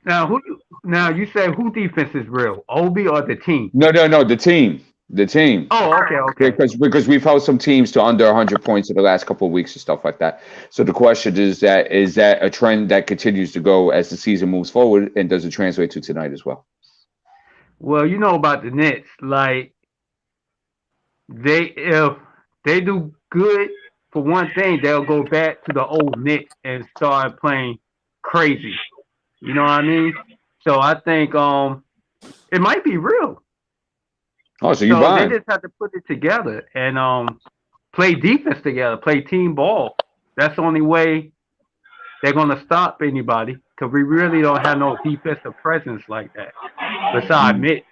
Now you say who defense is real? Obi or the team?
No, the team. The team.
Oh, okay.
Because we've held some teams to under 100 points in the last couple of weeks and stuff like that. So the question is that a trend that continues to go as the season moves forward, and does it translate to tonight as well?
Well, you know about the Knicks, if they do good for one thing, they'll go back to the old Knicks and start playing crazy. You know what I mean? So I think it might be real.
Oh, so you buying?
They just have to put it together and play defense together, play team ball. That's the only way they're going to stop anybody because we really don't have no defensive presence like that besides Mitch.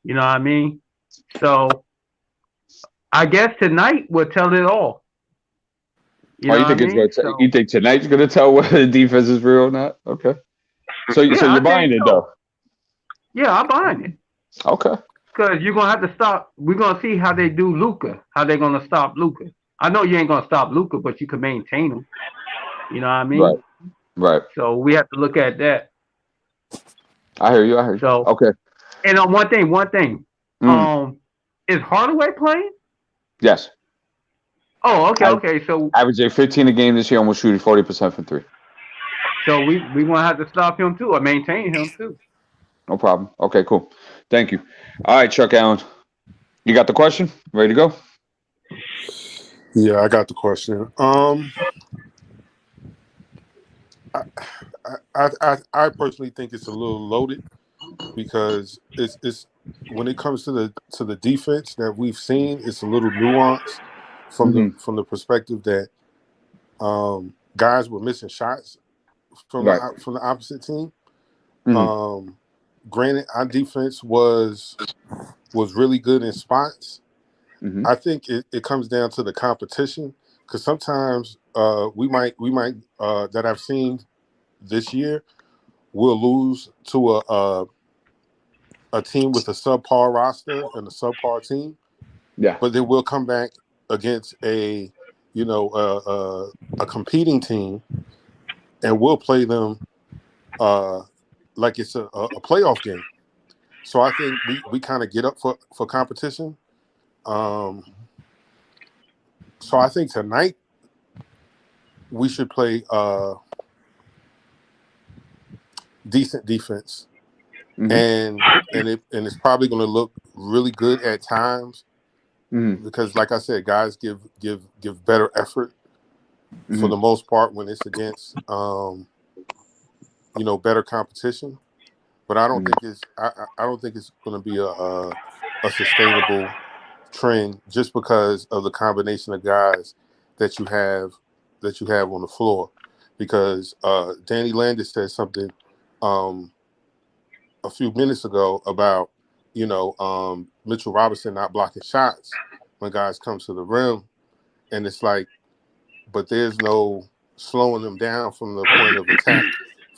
You know what I mean? So I guess tonight will tell it all.
You think tonight's going to tell whether the defense is real or not? Okay. So you're buying it, though?
Yeah, I'm buying it.
Okay.
Because you're going to have to stop. We're going to see how they do Luca, how they're going to stop Luca. I know you ain't going to stop Luca, but you can maintain him. You know what I mean?
Right.
So we have to look at that.
I hear you.
So,
okay.
And one thing. Is Hardaway playing?
Yes.
Oh, okay. So
averaging 15 a game this year, almost shooting 40% from three.
So we going to have to stop him too or maintain him too.
No problem. Okay, cool. Thank you. All right, Chuck Allen. You got the question? Ready to go?
Yeah, I got the question. I personally think it's a little loaded because it's when it comes to the defense that we've seen, it's a little nuanced from the perspective that guys were missing shots from the opposite team. Granted, our defense was really good in spots. I think it comes down to the competition because sometimes we might that I've seen this year we'll lose to a team with a subpar roster and a subpar team.
Yeah,
but then we'll come back against a competing team and we'll play them like it's a playoff game. So I think we kind of get up for competition. So I think tonight we should play decent defense, and it's probably going to look really good at times because, like I said, guys give better effort for the most part when it's against better competition. But I don't think it's I don't think it's going to be a sustainable trend just because of the combination of guys that you have on the floor. Because Danny Landis said something a few minutes ago about Mitchell Robinson not blocking shots when guys come to the rim, and it's like, but there's no slowing them down from the point of attack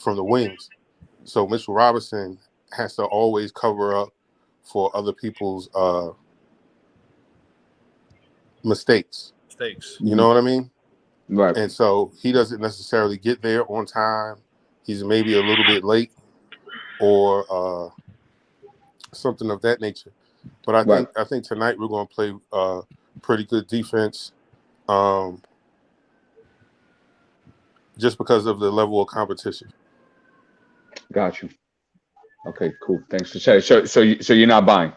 from the wings. So Mitchell Robinson has to always cover up for other people's mistakes. You know what I mean?
Right.
And so he doesn't necessarily get there on time. He's maybe a little bit late or something of that nature. But I think tonight we're going to play pretty good defense, just because of the level of competition.
Got you. Okay, cool. Thanks for saying. So you're not buying?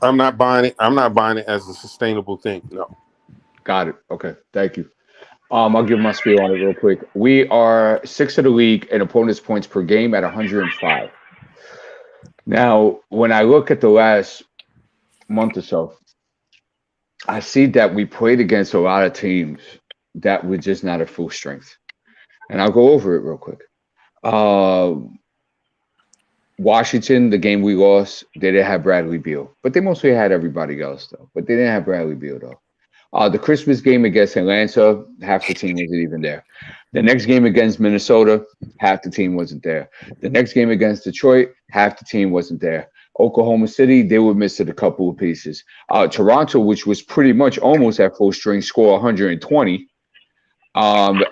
I'm not buying it. I'm not buying it as a sustainable thing. No.
Got it. Okay, thank you. I'll give my spiel on it real quick. We are 6th of the league in opponents' points per game at 105. Now, when I look at the last month or so, I see that we played against a lot of teams that were just not at full strength. And I'll go over it real quick. Washington, the game we lost, they didn't have Bradley Beal. But they mostly had everybody else, though. But they didn't have Bradley Beal, though. The Christmas game against Atlanta, half the team wasn't even there. The next game against Minnesota, half the team wasn't there. The next game against Detroit, half the team wasn't there. Oklahoma City, they were missing a couple of pieces. Toronto, which was pretty much almost at full strength, scored 120.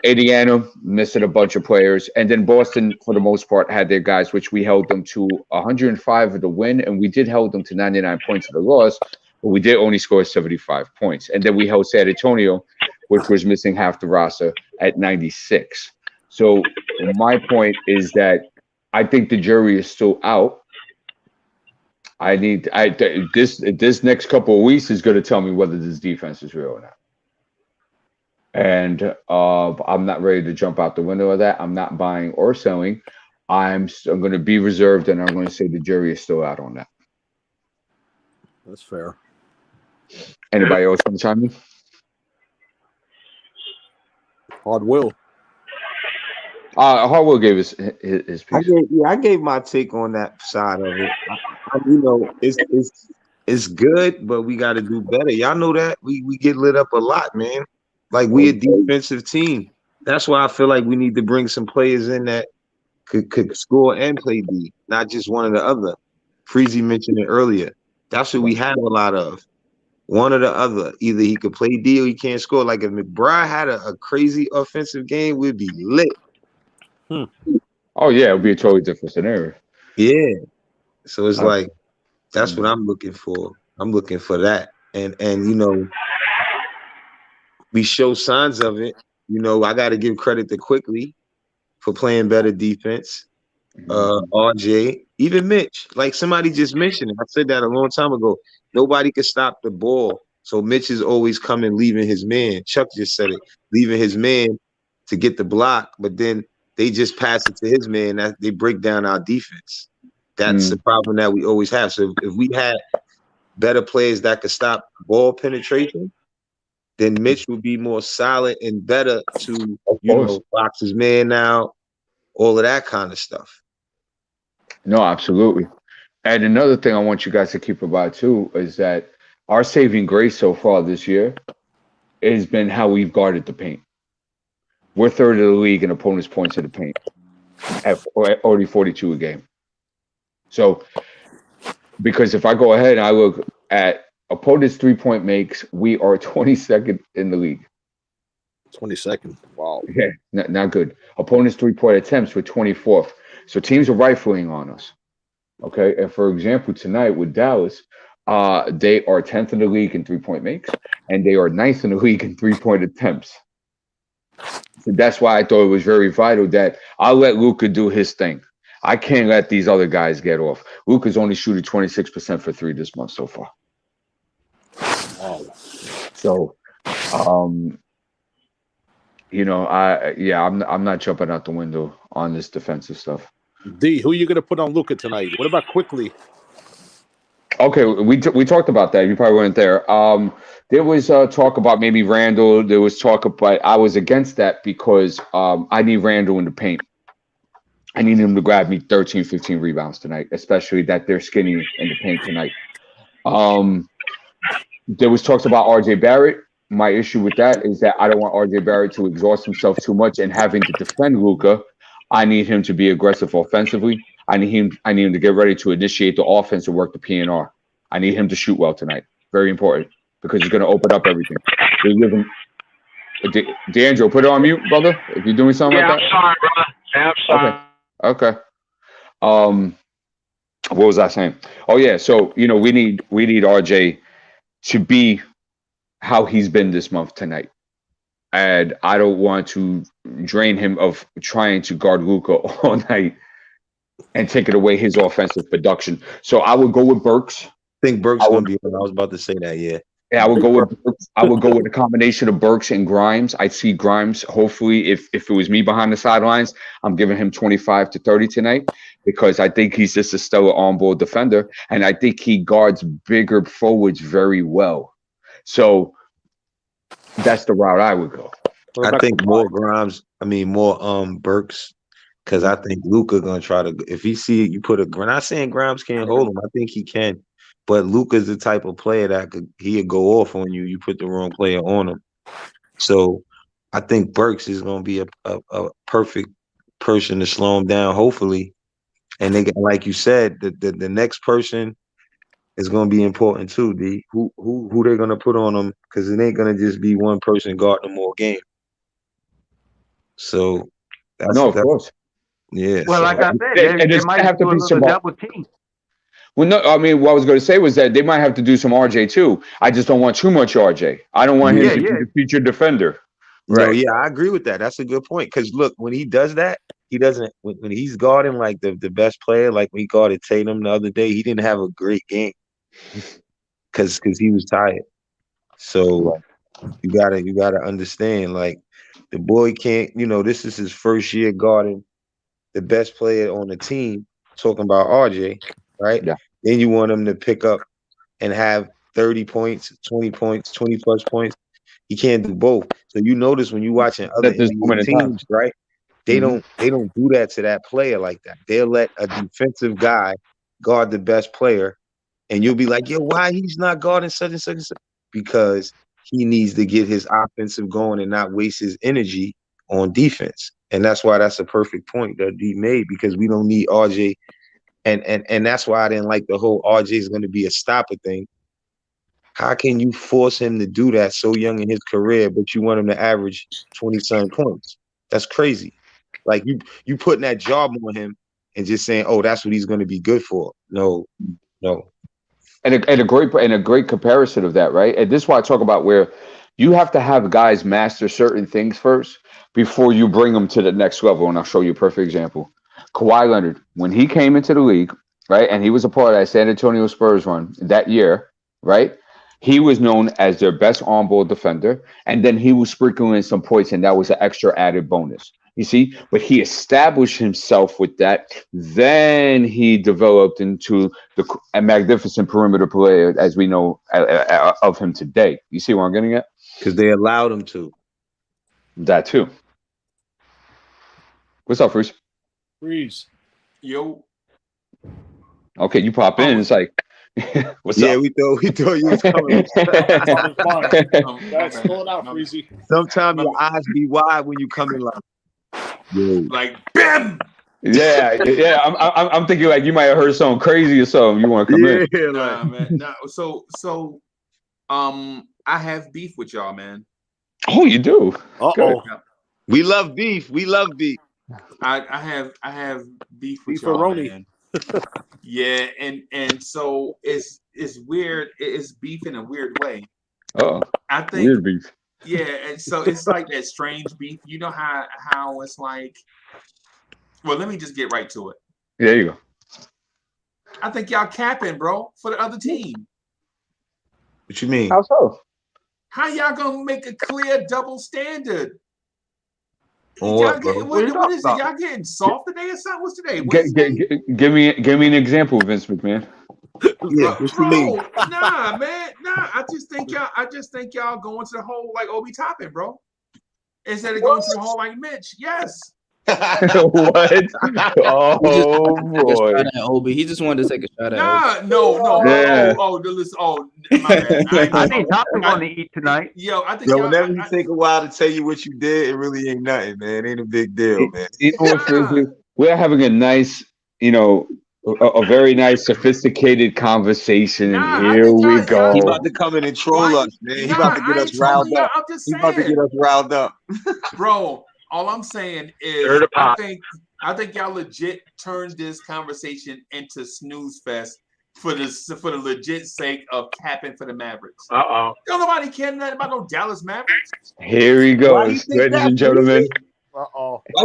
Indiana missing a bunch of players. And then Boston, for the most part, had their guys, which we held them to 105 of the win, and we did hold them to 99 points of the loss. But we did only score 75 points. And then we held San Antonio, which was missing half the roster, at 96. So my point is that I think the jury is still out. This next couple of weeks is going to tell me whether this defense is real or not. And I'm not ready to jump out the window of that. I'm not buying or selling. I'm going to be reserved, and I'm going to say the jury is still out on that.
That's fair.
Anybody else want to chime in?
Hard Will.
Hard Will gave his piece.
I gave my take on that side of it. It's good, but we got to do better. Y'all know that we get lit up a lot, man. Like we a defensive team. That's why I feel like we need to bring some players in that could score and play D, not just one or the other. Freezy mentioned it earlier. That's what we have a lot of. One or the other. Either he could play D or he can't score. Like if McBride had a crazy offensive game, we'd be lit.
Oh yeah, it would be a totally different scenario.
Yeah. So it's like that's what I'm looking for. I'm looking for that. And we show signs of it. I got to give credit to Quickly for playing better defense. RJ, even Mitch. Like somebody just mentioned it. I said that a long time ago. Nobody could stop the ball. So Mitch is always coming, leaving his man. Chuck just said it, leaving his man to get the block, but then they just pass it to his man. That they break down our defense. That's the problem that we always have. So if we had better players that could stop ball penetration, then Mitch would be more solid and better to, box his man out, all of that kind of stuff.
No, absolutely. And another thing I want you guys to keep about too is that our saving grace so far this year has been how we've guarded the paint. We're third of the league in opponents' points in the paint at already 42 a game. So, because if I go ahead and I look at opponents' 3-point makes, we are 22nd in the league.
22nd. Wow.
Yeah, not good. Opponents' 3-point attempts were 24th. So teams are rifling on us. Okay, and for example, tonight with Dallas, they are 10th in the league in 3-point makes, and they are 9th in the league in 3-point attempts. So that's why I thought it was very vital that I'll let Luca do his thing. I can't let these other guys get off. Luca's only shooting 26% for 3 this month so far.
Wow.
So, I'm not jumping out the window on this defensive stuff.
D, who are you going to put on Luca tonight? What about Quickly?
Okay, we talked about that. You probably weren't there. There was talk about maybe Randle. There was talk about I was against that because I need Randle in the paint. I need him to grab me 13, 15 rebounds tonight, especially that they're skinny in the paint tonight. There was talks about RJ Barrett. My issue with that is that I don't want RJ Barrett to exhaust himself too much and having to defend Luca. I need him to be aggressive offensively. I need him to get ready to initiate the offense and work the PNR. I need him to shoot well tonight. Very important because he's going to open up everything. D'Angelo, put it on mute, brother. If you're doing something like that.
I'm sorry, brother. I'm sorry.
Okay. What was I saying? Oh yeah. So we need RJ to be how he's been this month tonight. And I don't want to drain him of trying to guard Luca all night and taking away his offensive production. So I would go with Burks.
I think Burks going to be on. I was about to say that, yeah.
Yeah, I would go with Burks. I would go with a combination of Burks and Grimes. I'd see Grimes, hopefully, if it was me behind the sidelines, I'm giving him 25 to 30 tonight because I think he's just a stellar on-ball defender, and I think he guards bigger forwards very well. So that's the route I would go.
I think more Grimes. More Burks, because I think Luca gonna try to. If he see you put a. We're not saying Grimes can't hold him. I think he can, but Luca's the type of player that he'll go off on you. You put the wrong player on him. So I think Burks is gonna be a perfect person to slow him down. Hopefully, and they like you said, the next person is going to be important too. D who they're going to put on them because it ain't going to just be one person guarding them all game. So
of course,
yeah.
Well,
so,
like I said, they might have to do a little double team.
Well, no, I mean, what I was going to say was that they might have to do some RJ too. I just don't want too much RJ. I don't want him to be the featured defender.
Right? No, yeah, I agree with that. That's a good point. Because look, when he does that, he doesn't. When he's guarding like the best player, like when he guarded Tatum the other day, he didn't have a great game because he was tired. So you gotta understand, like the boy can't. This is his first year guarding the best player on the team. Talking about RJ, right?
Yeah.
Then you want him to pick up and have 30 points, 20 points, 20 plus points. He can't do both. So you notice when you're watching other teams, right? They don't do that to that player like that. They'll let a defensive guy guard the best player, and you'll be like, yo, why he's not guarding such and such and such? Because he needs to get his offensive going and not waste his energy on defense. And that's why that's a perfect point that D made, because we don't need RJ. And that's why I didn't like the whole RJ is going to be a stopper thing. How can you force him to do that so young in his career, but you want him to average 20-some points? That's crazy. Like you putting that job on him and just saying, "Oh, that's what he's going to be good for." No.
And a great comparison of that, right? And this is why I talk about where you have to have guys master certain things first before you bring them to the next level. And I'll show you a perfect example. Kawhi Leonard, when he came into the league, right, and he was a part of that San Antonio Spurs run that year, right? He was known as their best on-ball defender, and then he was sprinkling in some points, and that was an extra added bonus. You see, but he established himself with that. Then he developed into a magnificent perimeter player, as we know of him today. You see where I'm getting at?
Because they allowed him to.
That too. What's up, Freeze?
Freeze. Yo.
Okay, you pop in. It's like, what's up?
Yeah, we thought you was coming.
Guys, pull it out, Freezy.
Sometimes your eyes be wide when you come in like.
Like bam.
Yeah. I'm thinking like you might have heard something crazy or something. You want to come in?
Nah, man. Nah, so I have beef with y'all, man.
Oh, you do?
Uh-oh. We love beef.
I have beef with y'all, man. Yeah, and so it's weird. It's beef in a weird way.
Oh,
I think
weird beef.
Yeah, and so it's like that strange beef. You know how it's like. Well, let me just get right to it.
There you go.
I think y'all capping, bro, for the other team.
What you mean?
How so?
How y'all gonna make a clear double standard?
What
is it? Y'all getting soft today or something? What's today?
Give me an example, Vince McMahon.
Yeah, what you mean?
Nah, man. Nah, I just think y'all going to the hole like Obi Toppin, bro. Instead of going to the hole like Mitch. Yes.
What? Oh boy.
Shot at Obi. He just wanted to take a shot at Obi.
No.
Yeah.
My bad.
I think Toppin going to eat tonight.
Yo, I think
Yo,
y'all.
whenever you take a while to tell you what you did, it really ain't nothing, man. It ain't a big deal, man.
You know what, Frizzy? We're having a nice, a very nice, sophisticated conversation, and here we go.
He about to come in and troll us, man. He about to get us riled up. He about to get us riled up.
Bro, all I'm saying is I think y'all legit turned this conversation into snooze fest for the legit sake of capping for the Mavericks. Don't nobody care nothing about no Dallas Mavericks.
Here he goes, ladies and gentlemen.
Why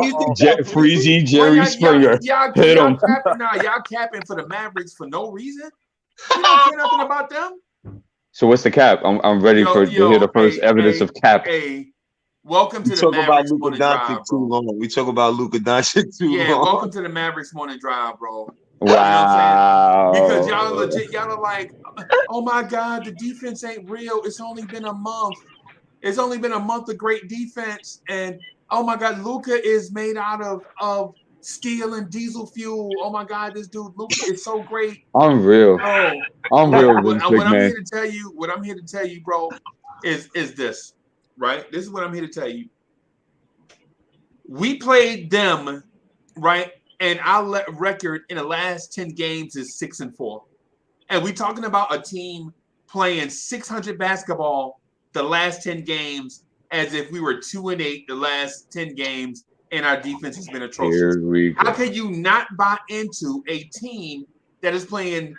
you think
Freezy Jerry Springer.
Y'all
Hit him.
y'all capping for the Mavericks for no reason. You don't care nothing about them.
So what's the cap? I'm ready to hear the first evidence of cap.
Welcome to
we
the
talk
Mavericks
about Luca Dončić too long. We talk about Luca Dončić too long.
Welcome to the Mavericks morning drive, bro.
Wow.
You know what I'm saying? Because y'all are like, oh my God, the defense ain't real. It's only been a month. It's only been a month of great defense, and oh my God, Luca is made out of steel and diesel fuel. Oh my God, this dude Luca is so great.
Unreal. Unreal.
What I'm here to tell you, bro, is this, right? This is what I'm here to tell you. We played them, right? And our record in the last 10 games is 6-4. And we're talking about a team playing 600 basketball the last 10 games as if we were 2-8 the last 10 games and our defense has been atrocious.
Here we go.
How can you not buy into a team that is playing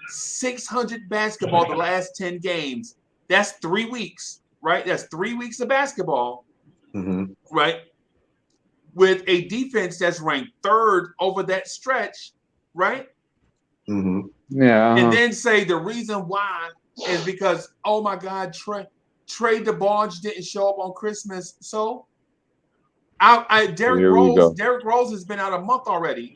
600 basketball the last 10 games? That's 3 weeks, right? That's 3 weeks of basketball, right? With a defense that's ranked 3rd over that stretch, right?
Yeah.
And then say the reason why is because, oh my God, Trey DeBarge didn't show up on Christmas. So Derrick Rose has been out a month already.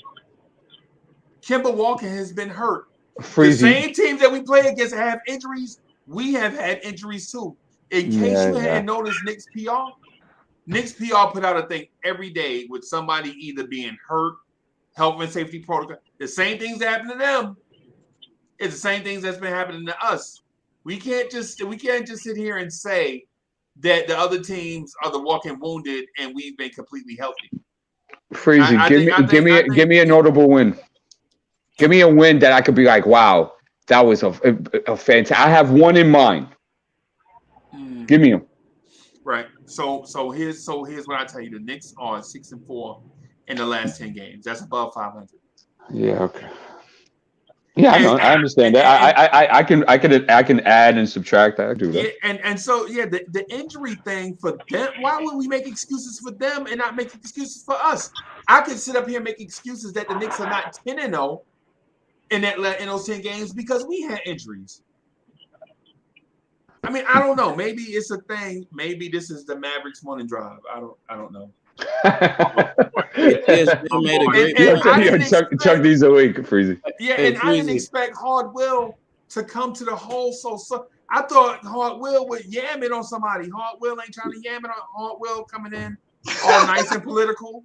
Kemba Walker has been hurt. The same teams that we play against have injuries. We have had injuries too. In case you hadn't noticed, Knicks PR put out a thing every day with somebody either being hurt, health and safety protocol. The same things that happen to them. It's the same things that's been happening to us. We can't just sit here and say that the other teams are the walking wounded and we've been completely healthy.
Freezy, give me a notable win. Give me a win that I could be like, wow, that was a fantastic. I have one in mind. Give me him.
Right. So here's what I tell you. The Knicks are 6-4 in the last 10 games. That's above 500.
Yeah. Okay. Yeah, I understand that. I can add and subtract. I do that.
Yeah, and so the injury thing for them. Why would we make excuses for them and not make excuses for us? I could sit up here and make excuses that the Knicks are not 10-0 in those 10 games because we had injuries. I mean, I don't know. Maybe it's a thing. Maybe this is the Mavericks morning drive. I don't know.
Chuck these a week, Freezy.
Yeah, and I didn't expect Hard Will to come to the hole so. I thought Hard Will would yam it on somebody. Hard Will ain't trying to yam it on Hard Will coming in all nice and political.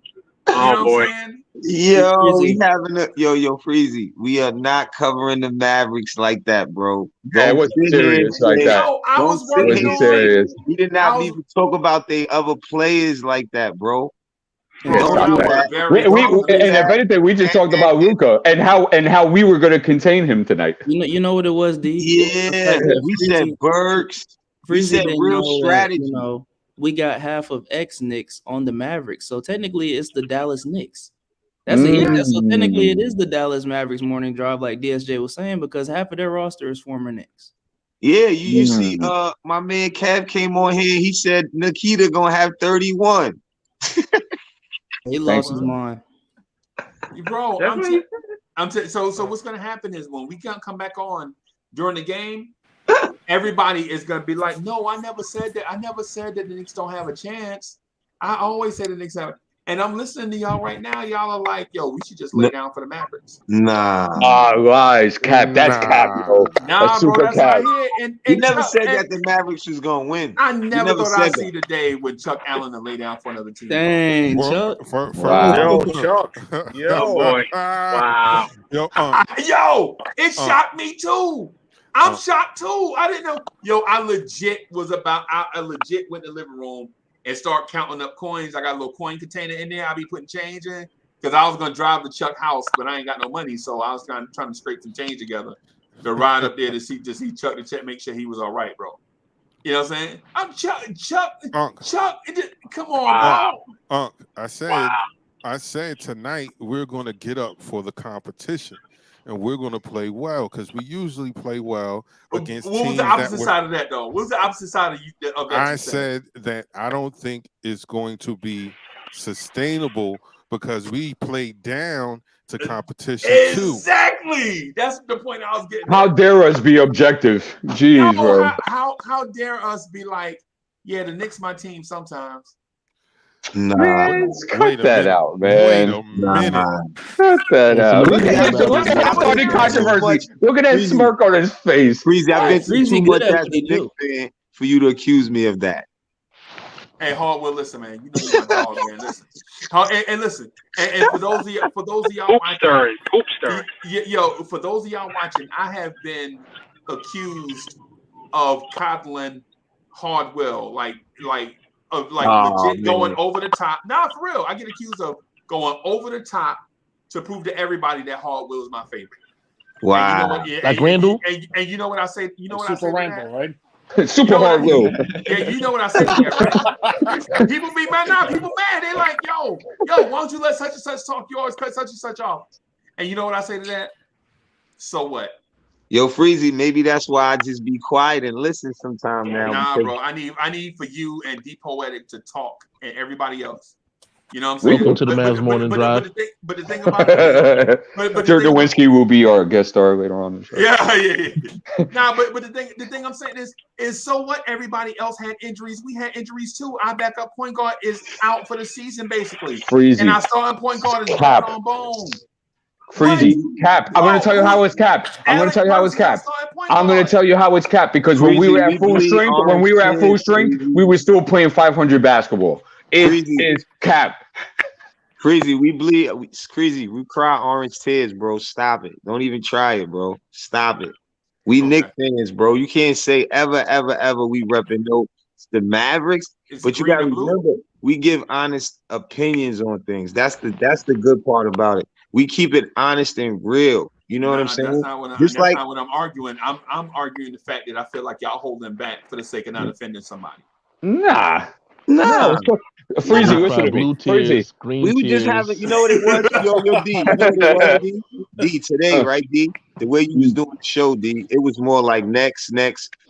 You know what I'm saying?
We having yo Freezy. We are not covering the Mavericks like that, bro.
Yeah, it wasn't serious like that.
No, I was working on
serious.
We did not even talk about the other players like that, bro.
And if anything, we just talked about Luca and how we were going to contain him tonight.
You know what it was, D?
Yeah, we said Burks. We said real strategy.
We got half of ex-Knicks on the Mavericks, so technically it's the Dallas Knicks. So technically it is the Dallas Mavericks morning drive, like DSJ was saying, because half of their roster is former Knicks.
Yeah, you see, my man Cav came on here. He said Nikita gonna have 31.
He lost his mind,
bro. So what's gonna happen is when we can't come back on during the game, everybody is gonna be like, "No, I never said that. I never said that the Knicks don't have a chance. I always say the Knicks have." And I'm listening to y'all right now. Y'all are like, yo, we should just lay down for the Mavericks.
Nah.
Lies, cap. That's cap, yo.
Nah, bro, that's what I hear. And
You never
Chuck,
said that the Mavericks was gonna win.
I
You
never thought I'd
said
see
that.
the day when Chuck Allen to lay down for another team.
Dang,
Well,
Chuck.
Wow.
Yo, Chuck. Yo.
Oh boy. Wow.
Yo,
Yo, it shocked me too. I'm shocked too. I didn't know. Yo, I legit went in the living room and start counting up coins. I got a little coin container in there. I'll be putting change in because I was gonna drive to Chuck house, but I ain't got no money, so I was trying to scrape some change together to ride up there to see Chuck to check, make sure he was all right, bro. You know what I'm saying? I'm Chuck. Come on, bro.
I said tonight we're going to get up for the competition, and we're going to play well because we usually play well against teams.
What was the opposite side of that, though? What was the opposite side of that?
I said that I don't think it's going to be sustainable because we played down to competition too.
Exactly. That's the point I was getting.
How dare us be objective? Jeez, bro.
How dare us be like, yeah, the Knicks my team sometimes.
Nah,
man, cut that out, man.
Wait a minute.
Cut that out. Look at that starting controversy. Look at that smirk on his face.
Freezy, I've been through too much as a Knicks fan for you to accuse me of that.
Hey, Hardwell, listen, man. You know you're my dog, man. Listen, and listen, and for those of y'all watching, yo, for those of y'all watching, I have been accused of coddling Hardwell, like legit going over the top. Nah, for real, I get accused of going over the top to prove to everybody that Hardwell is my favorite.
Wow,
like Randle.
And you know what I say? You know what I say?
Super Randle, right?
Super hard will.
Yeah, you know what I said to that, right? People be mad now. People mad. They like, yo, why don't you let such and such talk? You always cut such and such off. And you know what I say to that? So what?
Yo, Freezy, maybe that's why I just be quiet and listen sometime now.
Nah, bro. I need for you and D Poetic to talk and everybody else. You know what I'm saying?
Welcome to the Mavs Morning Drive.
But the thing about it is,
Dirk Nowitzki will be our guest star later on the show.
Yeah. Nah, but the thing I'm saying is so what? Everybody else had injuries. We had injuries too. Our backup point guard is out for the season, basically.
Freezy.
And our starting point guard is
Cap.
on bone.
Freezy, cap. I'm going to tell you how it's capped. I'm going to tell you how it's capped. I'm going to tell you how it's capped because when we were at full strength, we were still playing 500 basketball. It is capped.
Freezy, we bleed. Freezy, we cry orange tears, bro. Stop it. Don't even try it, bro. Stop it. We Knicks fans, bro. You can't say ever we repping the Mavericks, but you got to remember we give honest opinions on things. That's the good part about it. We keep it honest and real. You know what I'm saying?
That's not what I'm arguing. I'm arguing the fact that I feel like y'all holding back for the sake of not offending somebody.
Nah.
Freezy,
what should it be?
Freezy.
We were just having, you know what it was? Yo, D. You know what it was, D? Today, right, D? The way you was doing the show, D, it was more like next.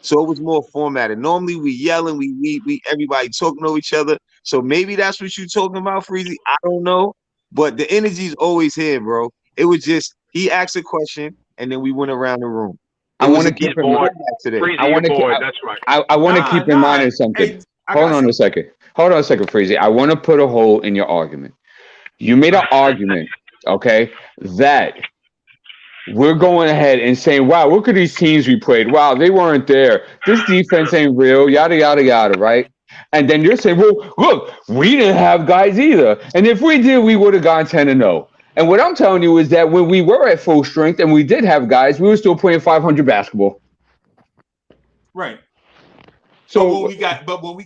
So it was more formatted. Normally we yelling, we everybody talking over each other. So maybe that's what you talking about, Freezy. I don't know. But the energy's always here, bro. It was just he asked a question and then we went around the room.
I want to keep in mind
today. I want to keep.
That's
right.
I want to keep in mind something. Hold on a second, Freezy. I want to put a hole in your argument. You made an argument, okay, that we're going ahead and saying, wow, look at these teams we played. Wow, they weren't there. This defense ain't real, yada, yada, yada, right? And then you're saying, well, look, we didn't have guys either. And if we did, we would have gone 10-0. And what I'm telling you is that when we were at full strength and we did have guys, we were still playing 500 basketball.
Right.
So
when we got injured, but when we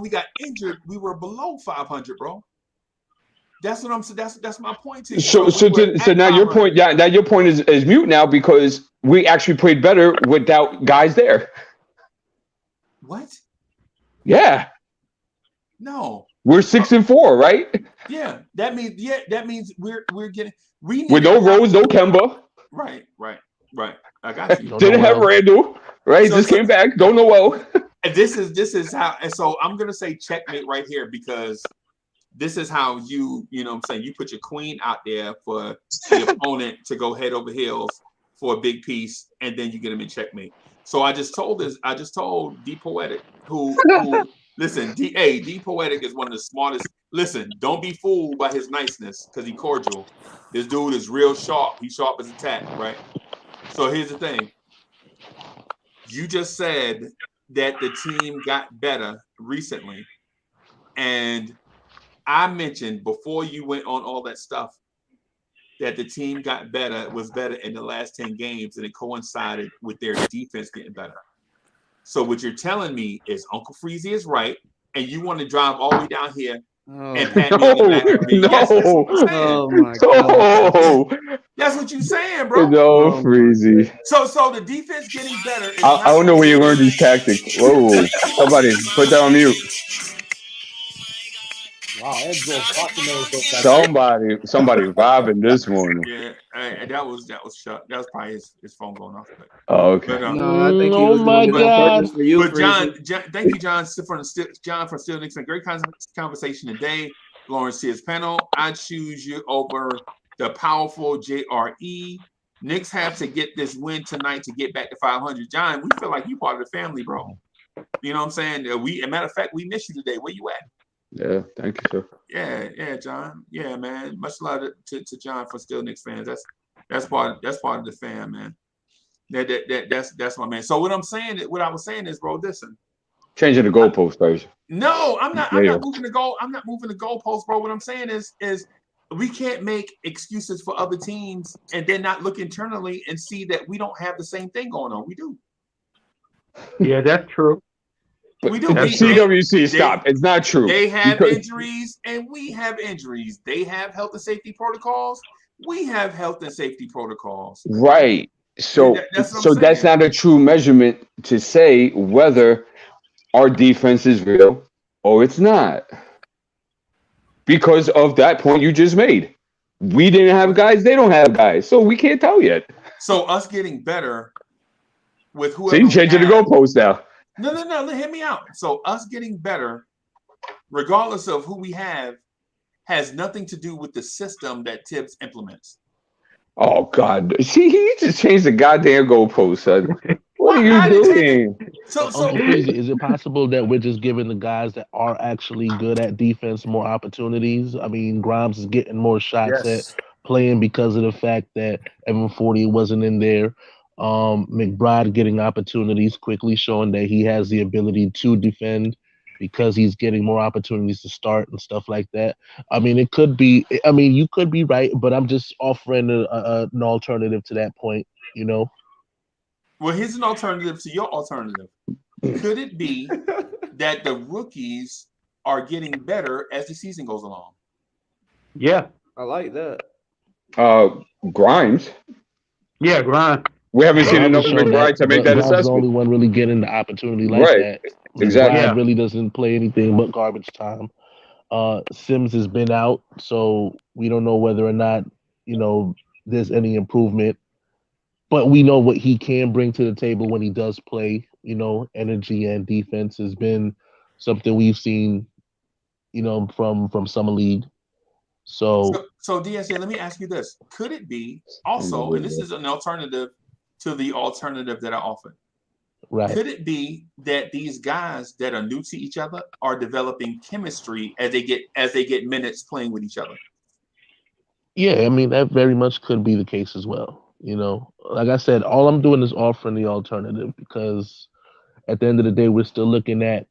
got injured, we were below 500, bro. That's what I'm saying. That's my point to you.
So now your point, now your point is mute now because we actually played better without guys there.
What?
Yeah.
No.
We're 6-4, right?
Yeah. That means we're getting
with no Rose, no Kemba.
Right. I got you.
Didn't have Randle, right? Just came back. Don't know well.
And this is how. And so I'm gonna say checkmate right here because this is how you know what I'm saying, you put your queen out there for the opponent to go head over heels for a big piece, and then you get him in checkmate. So I just told D Poetic, who
Listen, D Poetic is one of the smartest. Listen, don't be fooled by his niceness because he's cordial. This dude is real sharp. He's sharp as a tack, right? So here's the thing. You just said that the team got better recently. And I mentioned before you went on all that stuff that the team got better, was better in the last 10 games, and it coincided with their defense getting better. So what you're telling me is Uncle Freezy is right, and you want to drive all the way down here and pat me on the back for me. Yes, that's what I'm saying.
Oh my God.
That's what you're saying, bro.
No, Freezy.
So the defense getting better is
I don't know where you learned these tactics. Whoa, somebody put that on mute.
Wow, Enzo
Somebody vibing this morning.
Yeah, that was shut. That was probably his phone going off.
Oh, okay.
No, I think he
Oh
was
my
doing it on
God.
purpose for you,
But John,
Freezy.
thank you, John, from Still Knicks. Great conversation today. Lawrence Sears panel. I choose you over the powerful JRE. Knicks have to get this win tonight to get back to 500. John, we feel like you part of the family, bro. You know what I'm saying? As a matter of fact, we miss you today. Where you at?
Yeah, thank you, sir.
Yeah, John. Yeah, man. Much love to John for Still Knicks fans. That's part of the fan, man. That's my man. So what I was saying is, bro, listen.
Changing the goalpost, version.
No, I'm not moving the goal. I'm not moving the goalpost, bro. What I'm saying is we can't make excuses for other teams and then not look internally and see that we don't have the same thing going on. We do.
Yeah, that's true.
We do.
CWC, stop. It's not true.
They have injuries and we have injuries. They have health and safety protocols. We have health and safety protocols.
Right. So that's not a true measurement to say whether our defense is real or it's not. Because of that point you just made. We didn't have guys, they don't have guys. So we can't tell yet.
So us getting better with whoever.
So you changing the goalpost now.
No, hear me out. So us getting better, regardless of who we have, has nothing to do with the system that Tibbs implements.
Oh God! See, he just changed the goddamn goalpost, son. What are you doing?
So Freezy, is it possible that we're just giving the guys that are actually good at defense more opportunities? I mean, Grimes is getting more shots at playing because of the fact that Evan Fournier wasn't in there. McBride getting opportunities quickly, showing that he has the ability to defend because he's getting more opportunities to start and stuff like that. I mean, it could be. I mean, you could be right, but I'm just offering an alternative to that point. You know.
Well, here's an alternative to your alternative. Could it be that the rookies are getting better as the season goes along?
Yeah,
I like that.
Grimes.
Yeah, Grimes.
We haven't seen enough McBride to make that
Grimes
assessment.
is the only one really getting the opportunity like that.
Exactly.
McBride really doesn't play anything but garbage time. Sims has been out, so we don't know whether or not there's any improvement. But we know what he can bring to the table when he does play. Energy and defense has been something we've seen, from Summer League. So
DSJ, let me ask you this: could it be also, and this is an alternative to the alternative that I offered?
Right.
Could it be that these guys that are new to each other are developing chemistry as they get minutes playing with each other?
Yeah, I mean that very much could be the case as well. Like I said, all I'm doing is offering the alternative because at the end of the day, we're still looking at,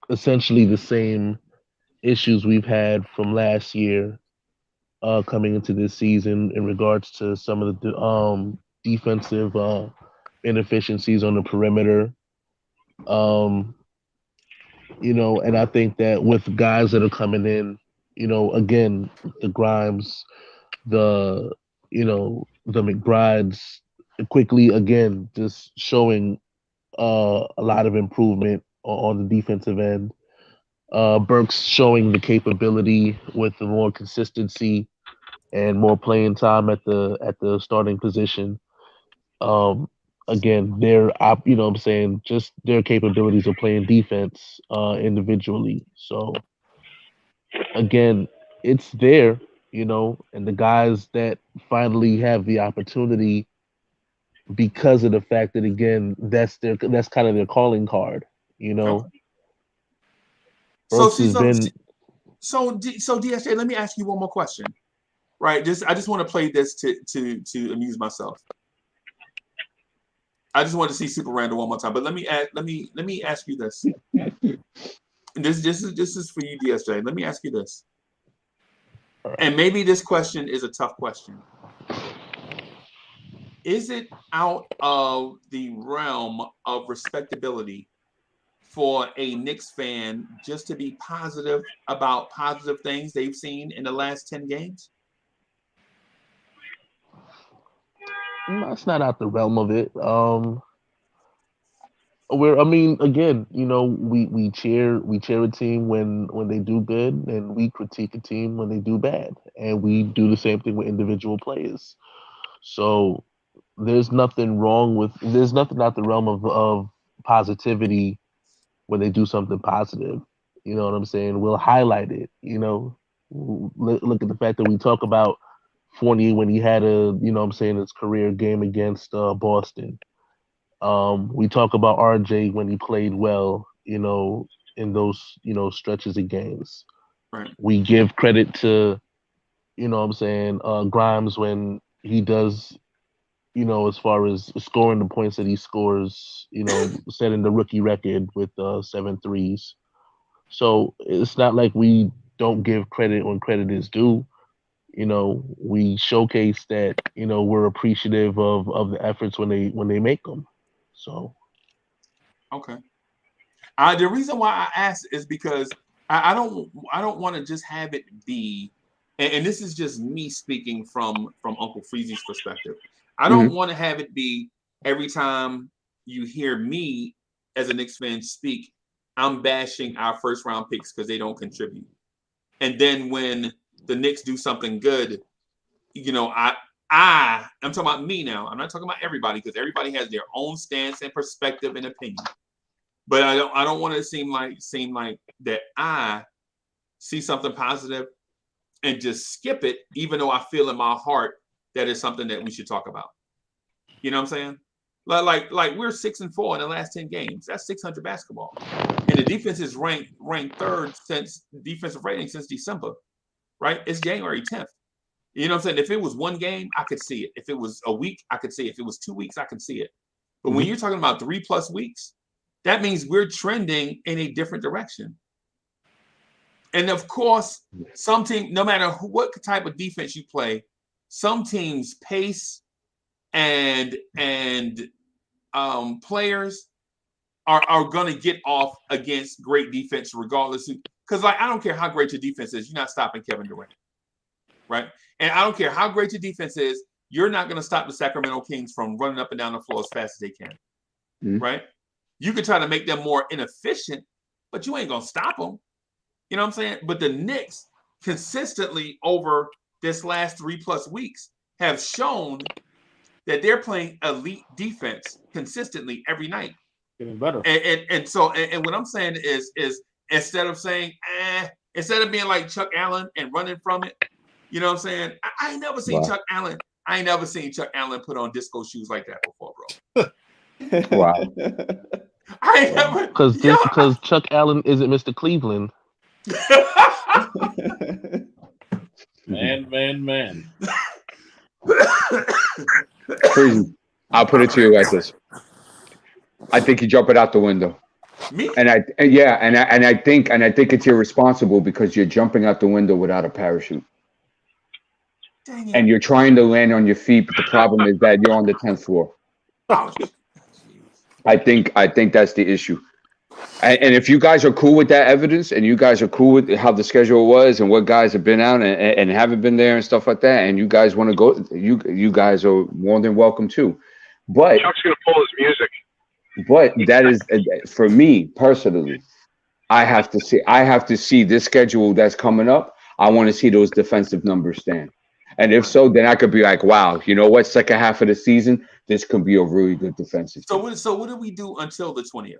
essentially the same issues we've had from last year coming into this season in regards to some of the defensive inefficiencies on the perimeter. And I think that with guys that are coming in, again, the Grimes, the McBrides, quickly again just showing a lot of improvement on the defensive end. Burks showing the capability with the more consistency and more playing time at the starting position. Again, just their capabilities of playing defense individually. So again, it's there. And the guys that finally have the opportunity because of the fact that, again, that's kind of their calling card. You know,
So
Brooks
see,
has been.
so DSJ, let me ask you one more question. Right, I just want to play this to amuse myself. I just want to see Super Randle one more time, but let me ask you this. This is for you, DSJ. Let me ask you this, and maybe this question is a tough question. Is it out of the realm of respectability for a Knicks fan just to be positive about positive things they've seen in the last 10 games?
No, it's not out the realm of it. I mean, again, you know, we cheer a team when they do good, and we critique a team when they do bad, and we do the same thing with individual players. So there's nothing out the realm of positivity when they do something positive. You know what I'm saying? We'll highlight it. You know, look at the fact that we talk about Fournier when he had his career game against Boston. We talk about RJ when he played well, you know, in those, stretches of games.
Right.
We give credit to, Grimes when he does, as far as scoring the points that he scores, setting the rookie record with 7 threes. So it's not like we don't give credit when credit is due. We showcase that, we're appreciative of the efforts when they make them. So,
okay. The reason why I asked is because I don't want to just have it be, and this is just me speaking from Uncle Freezy's perspective. I don't want to have it be every time you hear me as a Knicks fan speak, I'm bashing our first round picks because they don't contribute. And then when the Knicks do something good, I'm talking about me now. I'm not talking about everybody because everybody has their own stance and perspective and opinion. But I don't want to seem like that I see something positive and just skip it, even though I feel in my heart that is something that we should talk about. You know what I'm saying? Like we're 6-4 in the last 10 games. That's 600 basketball, and the defense is ranked third since defensive rating since December. Right? It's January 10th. You know what I'm saying? If it was one game, I could see it. If it was a week, I could see it. If it was 2 weeks, I could see it. But when you're talking about 3+ weeks, that means we're trending in a different direction. And of course, some team, no matter what type of defense you play, some teams' pace and players are going to get off against great defense regardless. Because I don't care how great your defense is, you're not stopping Kevin Durant. Right? And I don't care how great your defense is, you're not going to stop the Sacramento Kings from running up and down the floor as fast as they can. Right? You can try to make them more inefficient, but you ain't going to stop them. You know what I'm saying? But the Knicks consistently over this last 3+ weeks have shown that they're playing elite defense consistently every night.
Getting better.
And so what I'm saying is instead of saying, instead of being like Chuck Allen and running from it, you know what I'm saying? I ain't never seen Chuck Allen. I ain't never seen Chuck Allen put on disco shoes like that before, bro.
Wow.
I ain't never.
Because Chuck Allen isn't Mr. Cleveland.
Man.
Crazy. I'll put it to you like this. I think you jump it out the window.
Me?
And I think it's irresponsible because you're jumping out the window without a parachute.
Dang it.
And you're trying to land on your feet, but the problem is that you're on the 10th floor. I think that's the issue. And if you guys are cool with that evidence, and you guys are cool with how the schedule was and what guys have been out and haven't been there and stuff like that, and you guys want to go, you guys are more than welcome too. But
Chuck's gonna pull his music.
But that is, for me personally, I have to see this schedule that's coming up. I want to see those defensive numbers stand. And if so, then I could be like, wow, you know what? Second half of the season, this could be a really good defensive team.
So what do we do until the 20th?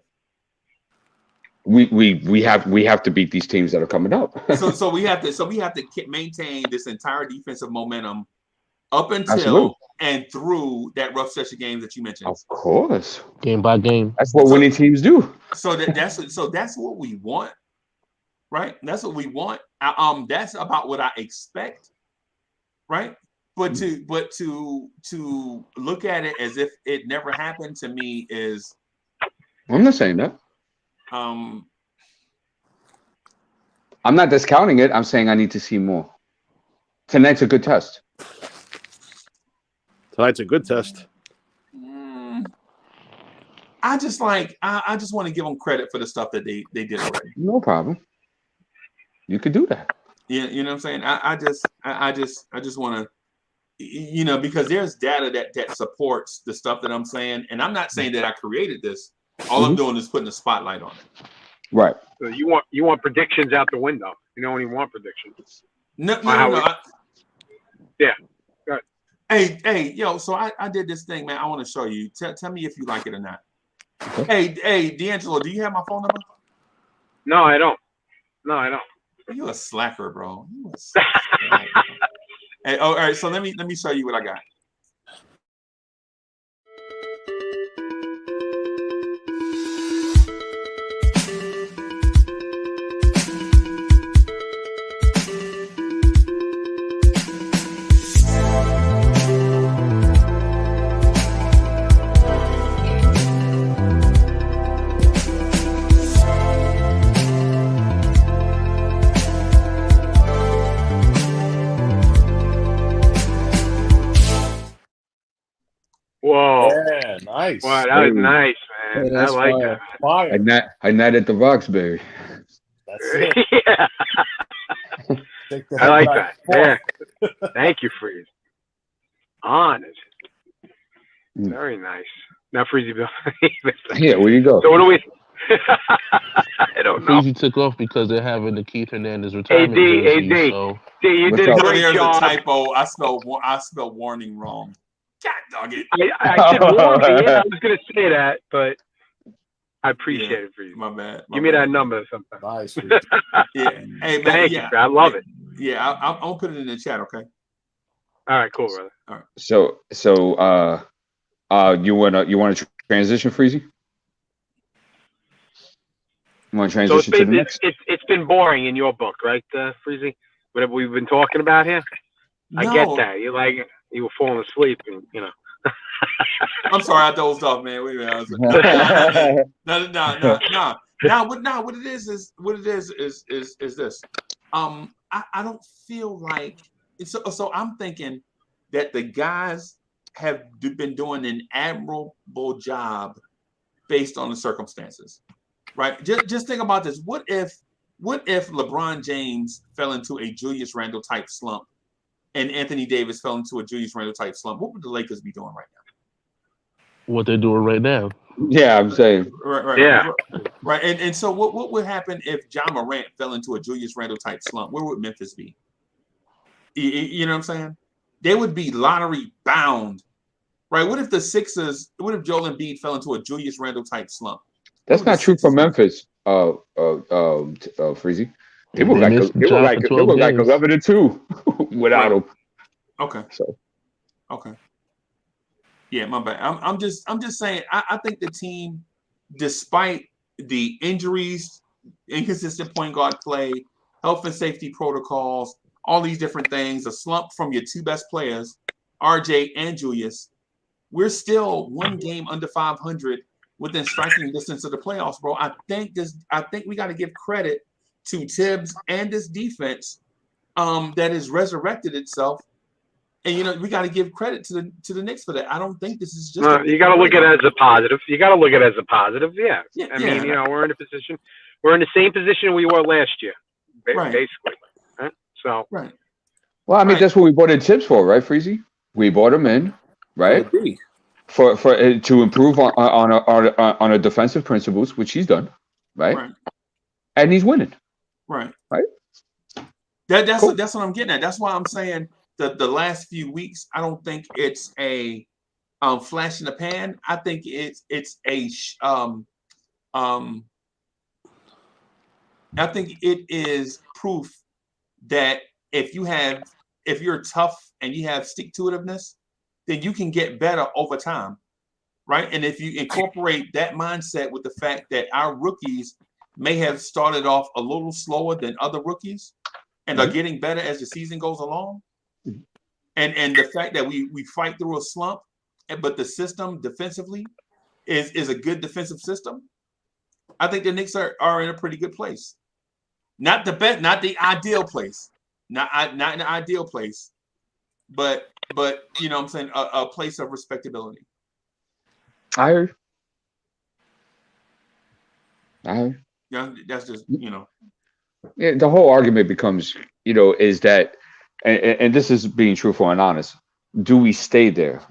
We have to beat these teams that are coming up.
so we have to maintain this entire defensive momentum up until
and through that rough stretch of games that you mentioned.
Of course,
game by game.
That's what winning teams do.
That's what we want, right? That's what we want. That's about what I expect, right? But to look at it as if it never happened to me is.
I'm not saying that. I'm not discounting it. I'm saying I need to see more. Tonight's a good test.
Tonight's a good test.
I just want to give them credit for the stuff that they did already.
No problem. You could do that.
Yeah, you know what I'm saying? I just want to, because there's data that supports the stuff that I'm saying, and I'm not saying that I created this. All I'm doing is putting a spotlight on it.
Right.
So you want predictions out the window. You don't even want predictions.
No.
Yeah. Go ahead.
Hey, yo. So I did this thing, man. I want to show you. Tell me if you like it or not. Okay. Hey, D'Angelo, do you have my phone number?
No, I don't.
You a slacker, bro. You a slacker. Hey, all right. So let me show you what I got.
Whoa.
Yeah, nice.
Wow, that was nice, man.
Hey,
I like that.
Fire.
I netted the Roxbury.
That's it.
Yeah.
Take the
I like
headline
that.
forth.
Yeah. Thank you, Freeze. Honest. Very nice. Now, Freezy Bill.
Yeah, where you go?
So what do we? I don't know.
Freezy took off because they're having the Keith Hernandez retirement jersey.
AD.
So
You did a great
There's
job.
a typo. I spelled warning wrong. God dog it.
I said warning. Yeah, I was going to say that, but I appreciate it for you.
My bad.
Give me that number sometime.
Nice.
Yeah. Hey, man.
Thank you. I love it.
Yeah, I'll put it in the chat, okay?
All right, cool, brother.
All right.
So you want to transition, Freezy? You want to transition to the next?
It's been boring in your book, right, Freezy? Whatever we've been talking about here. I get that. You were falling asleep, and
I'm sorry, I dozed off, man. Wait a minute. No. Now, what it is this. I don't feel like so. I'm thinking that the guys have been doing an admirable job based on the circumstances, right? Just think about this. What if LeBron James fell into a Julius Randle type slump, and Anthony Davis fell into a Julius Randle type slump? What would the Lakers be doing right now?
what they're doing right now.
Yeah, I'm saying.
Right.
Yeah.
Right. And so what would happen if John Morant fell into a Julius Randle type slump? Where would Memphis be? You know what I'm saying? They would be lottery bound. Right. What if Joel Embiid fell into a Julius Randle type slump?
That's not true for Memphis, Freezy. They were like 11-2 without him.
Okay.
So.
Okay. Yeah, my bad. I'm just saying. I think the team, despite the injuries, inconsistent point guard play, health and safety protocols, all these different things, a slump from your two best players, RJ and Julius, we're still one game under 500 within striking distance of the playoffs, bro. I think we got to give credit to Tibbs and this defense that has resurrected itself. And we got to give credit to the Knicks for that. I don't think this is just.
You got to look at it as a positive. Yeah. I mean, we're in a position. We're in the same position we were last year, basically. Right? So.
Right.
Well, I mean, that's what we bought in Tibbs for, right, Freezy? We bought him in, right? For to improve on a defensive principles, which he's done, right? And he's winning.
Right.
That's
what I'm getting at. That's why I'm saying. The last few weeks, I don't think it's a flash in the pan. I think it's a I think it is proof that if you're tough and you have stick-to-itiveness,
then you can get better over time, right? And if you incorporate that mindset with the fact that our rookies may have started off a little slower than other rookies and are getting better as the season goes along, and the fact that we fight through a slump, but the system defensively is a good defensive system, I think the Knicks are in a pretty good place. Not the best, not the ideal place, not in the ideal place, but you know what I'm saying, a place of respectability.
I heard.
Yeah, that's just, you know.
Yeah, the whole argument becomes, you know, is that, and this is being truthful and honest, do we stay there?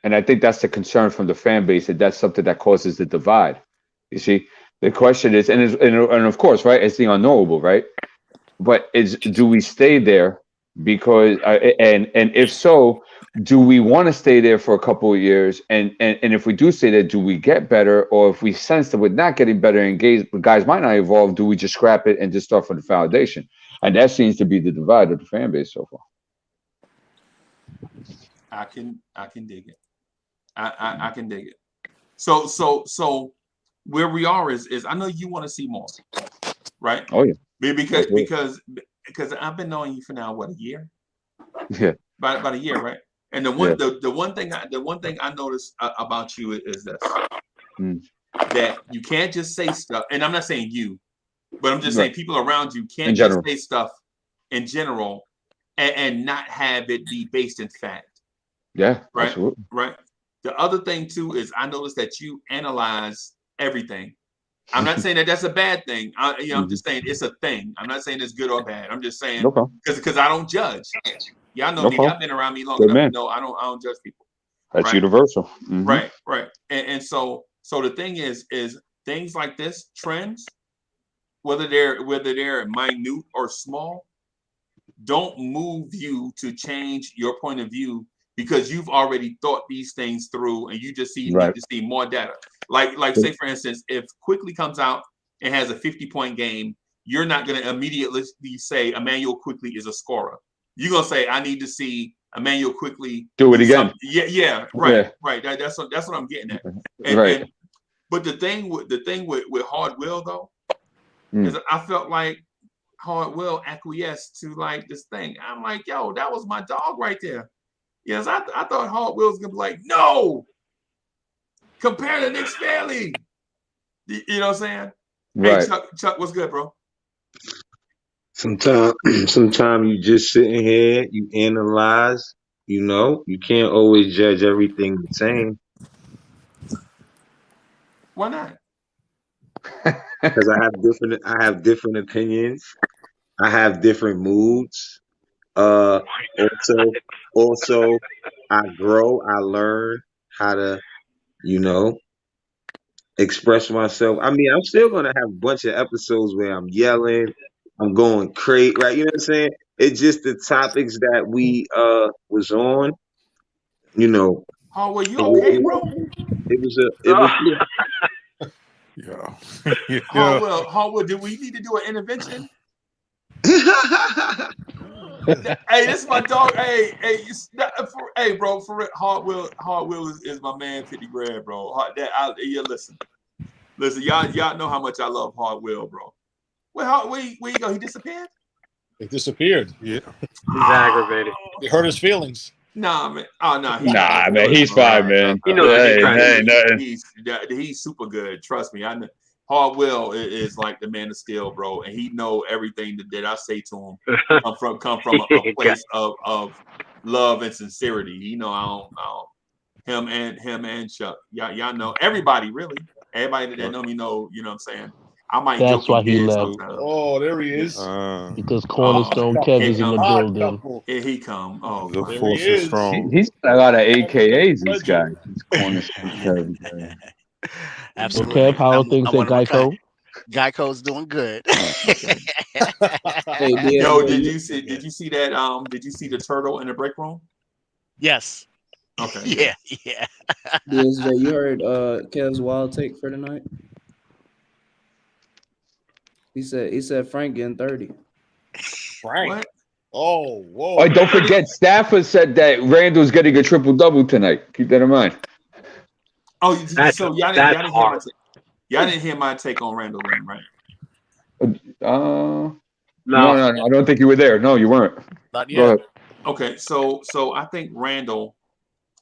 And I think that's the concern from the fan base, and that's something that causes the divide. You see, the question is, and of course, right, it's the unknowable, right? But do we stay there? Because and if so, do we want to stay there for a couple of years? And if we do stay there, do we get better? Or if we sense that we're not getting better and guys might not evolve, do we just scrap it and just start from the foundation? And that seems to be the divide of the fan base so far.
I can dig it. I can dig it. So where we are is I know you want to see more, right?
Oh yeah.
Because I've been knowing you for now, what, a year?
Yeah.
About a year, right? And the one thing I noticed about you is this: that you can't just say stuff. And I'm not saying you, but I'm just saying people around you can't just say stuff in general and not have it be based in fact.
Yeah.
Right.
Absolutely.
Right. The other thing too is I noticed that you analyze everything. I'm not saying that that's a bad thing. I'm just saying it's a thing. I'm not saying it's good or bad. I'm just saying because I don't judge. Y'all know me. Y'all been around me long enough to know I don't judge people.
That's universal.
Right. And so the thing is things like this, trends, whether they're minute or small, don't move you to change your point of view because you've already thought these things through and you just need to see more data. Like say for instance, if Quickly comes out and has a 50-point game, you're not going to immediately say Emmanuel Quickly is a scorer. You're going to say I need to see Emmanuel Quickly
do it again.
Right. That's what I'm getting at. But the thing with Hard Will though is I felt like Hard Will acquiesced to like this thing. I'm like, yo, that was my dog right there. Yes, I thought Hard Will was gonna be like, no. Compare the Knicks fairly. You know what I'm saying?
Right.
Hey, Chuck, what's good, bro?
Sometimes you just sitting here, you analyze, you know, you can't always judge everything the same.
Why not?
Because I have different opinions. I have different moods. Also, I grow, I learn how to, you know, express myself. I mean, I'm still gonna have a bunch of episodes where I'm yelling, I'm going crazy, right? You know what I'm saying? It's just the topics that we was on, you know.
Oh, well, you okay, bro?
It was
yeah.
Hardwell, do we need to do an intervention? Hey, this is my dog. Hey, bro, for real, Hardwell is my man, 50 grand, bro. Listen, y'all know how much I love Hardwell, bro. Where you go? He disappeared?
He disappeared.
Yeah.
He's aggravated.
He hurt his feelings.
Nah, man. Oh no,
man. He's fine, man.
He knows
he's super good. Trust me. I know. Hardwell is like the man of steel, bro, and he know everything that I say to him come from a place of love and sincerity. You know, I don't him and Chuck. Y'all know everybody really. Everybody that know me know. You know what I'm saying? I might.
That's why he left.
Sometimes.
Oh, there he is.
Because Cornerstone Kevin's in the building.
Here he come. Oh,
the
there
force is strong.
He's got a lot of AKAs. This guy. Cornerstone Kevin.
Absolutely.
Kev, how are things at Geico?
Geico's doing good.
Hey,
yo, did you see that? Did you see the turtle in the break room?
Yes.
Okay.
Yeah.
DSJ, you heard Kev's wild take for tonight? He said Frank getting 30.
Frank.
What?
Oh, whoa.
Oh, don't forget, Stafford said that Randall's getting a triple-double tonight. Keep that in mind.
Oh, so y'all didn't hear my take on Randall Lynn, right?
No, I don't think you were there. No, you weren't.
Not yet.
Go ahead.
Okay, so I think Randall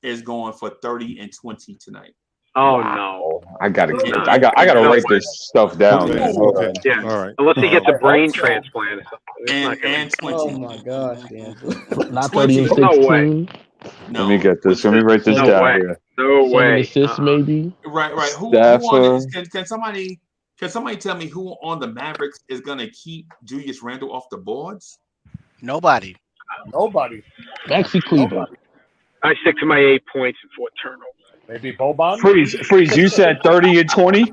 is going for 30 and 20 tonight.
Oh no!
I gotta write this stuff down, man. Hold on.
Yeah.
All right.
Unless he gets a brain transplant.
And 20.
Oh my gosh, Dan.
Not 30 and 16.
No way.
Let me get this. Let me write this
No
down
way.
here.
No
7
way.
assists, maybe.
Right. Who
Stafford.
on this? Can somebody tell me who on the Mavericks is gonna keep Julius Randle off the boards?
Nobody.
Maxi Kleber.
I stick to my 8 points and 4 turnovers.
Maybe Boban.
Freeze. You said 30 and 20.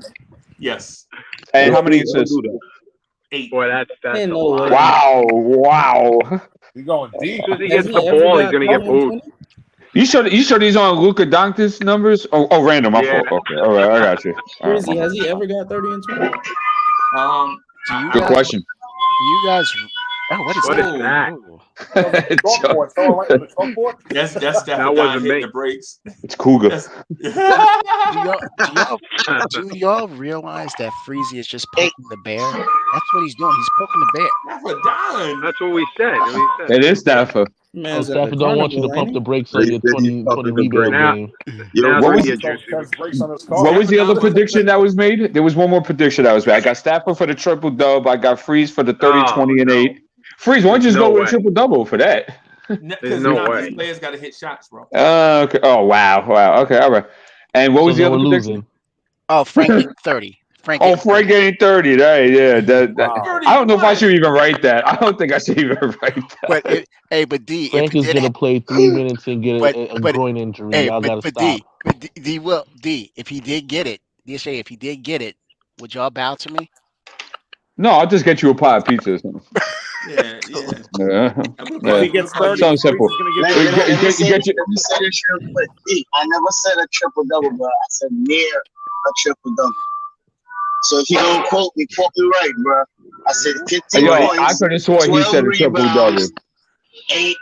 Yes.
And how many assists?
8.
Boy, that's
Ain't
a
no
lot.
way.
Wow.
You going deep?
As soon as he
Has
gets
he
the
ever
ball,
got
he's gonna get
30 and
booed.
20?
You sure these on Luca Dončić numbers? Oh, random. My fault. Okay. All right. I got you. All right,
Frizzy, has he ever got 30 and 20?
Good question.
You guys. Oh, what is
What
that?
is that?
Ooh.
Chalkboard. Someone went on the chalkboard.
That's
That
Stafford
wasn't
hitting
me.
the brakes.
It's Cougar.
Do y'all realize that Freezy is just poking the bear? That's what he's doing. He's poking the bear.
Stafford dying.
That's what we said.
It is Stafford.
Man's at
Stafford
the
don't want you to
carnival,
pump
ain't
the
he?
brakes on your 20 rebound game.
Now
What
it's
was
gonna get juicy.
What was the other prediction that was made? There was one more prediction that was made. I got Stafford for the triple double. I got Freeze for the 30, 20, and 8. Freeze, why don't you just go with a triple double for that?
Because these players got to hit shots, bro.
Okay. Oh wow. Okay, all right. And what was the other prediction?
Oh, Frank getting 30. Frank
getting 30. Right, yeah. I don't know if I should even write that. I don't think I should even write that.
But D,
Frank is gonna play 3 minutes and get a groin injury. Y'all gotta stop.
D, if he did get it, if he did get it, would y'all bow to me?
No, I'll just get you a pie of pizza or something.
Yeah.
If he gets 30,
sounds simple.
Let me say this real quick. I never said a triple double, but I said near a triple double. So if you don't quote me right, bro. I said 15 points.
I could have sworn he said a triple double.
8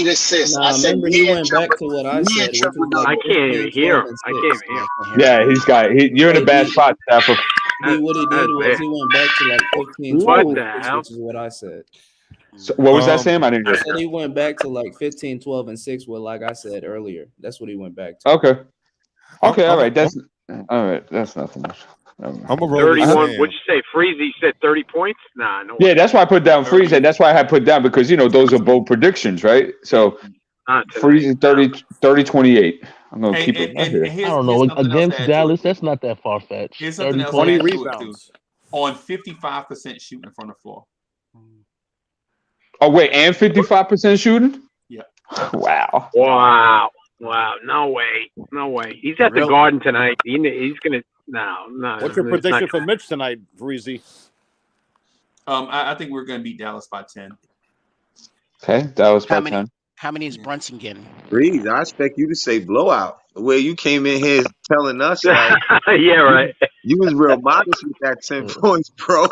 assists.
Nah,
I said
remember he went back to what I said. Which was like
I can't even
15,
hear
12,
him.
and 6.
Yeah, you're in a bad spot, Stafford.
What he did was he went back to like 15, 12,
What
and
the
6,
hell?
which is what I said.
So what was that, Sam? I didn't
I
hear.
said he went back to like 15, 12, and 6, well, like I said earlier. That's what he went back to.
Okay, all right. That's nothing.
I'm a
31. What'd you say? Freezy said 30 points? Nah, no.
Yeah, that's why I put down Freeze, and that's why I had put down because those are both predictions, right? So Freeze is 30, 28. I'm gonna keep it right here.
I don't know. Against Dallas, that's not that far fetched.
Here's something
30,
else
20
rebounds on 55% shooting from the floor.
Oh wait, and 55% shooting?
Yeah.
Wow.
No way. He's at the Garden tonight. He's gonna no.
What's your prediction for Mitch tonight, Breezy?
I think we're gonna beat Dallas by 10.
Okay, Dallas by 10.
How many is Brunson getting?
Breeze, I expect you to say blowout. The way you came in here telling us, like,
yeah, right.
You was real modest with that 10 points, bro.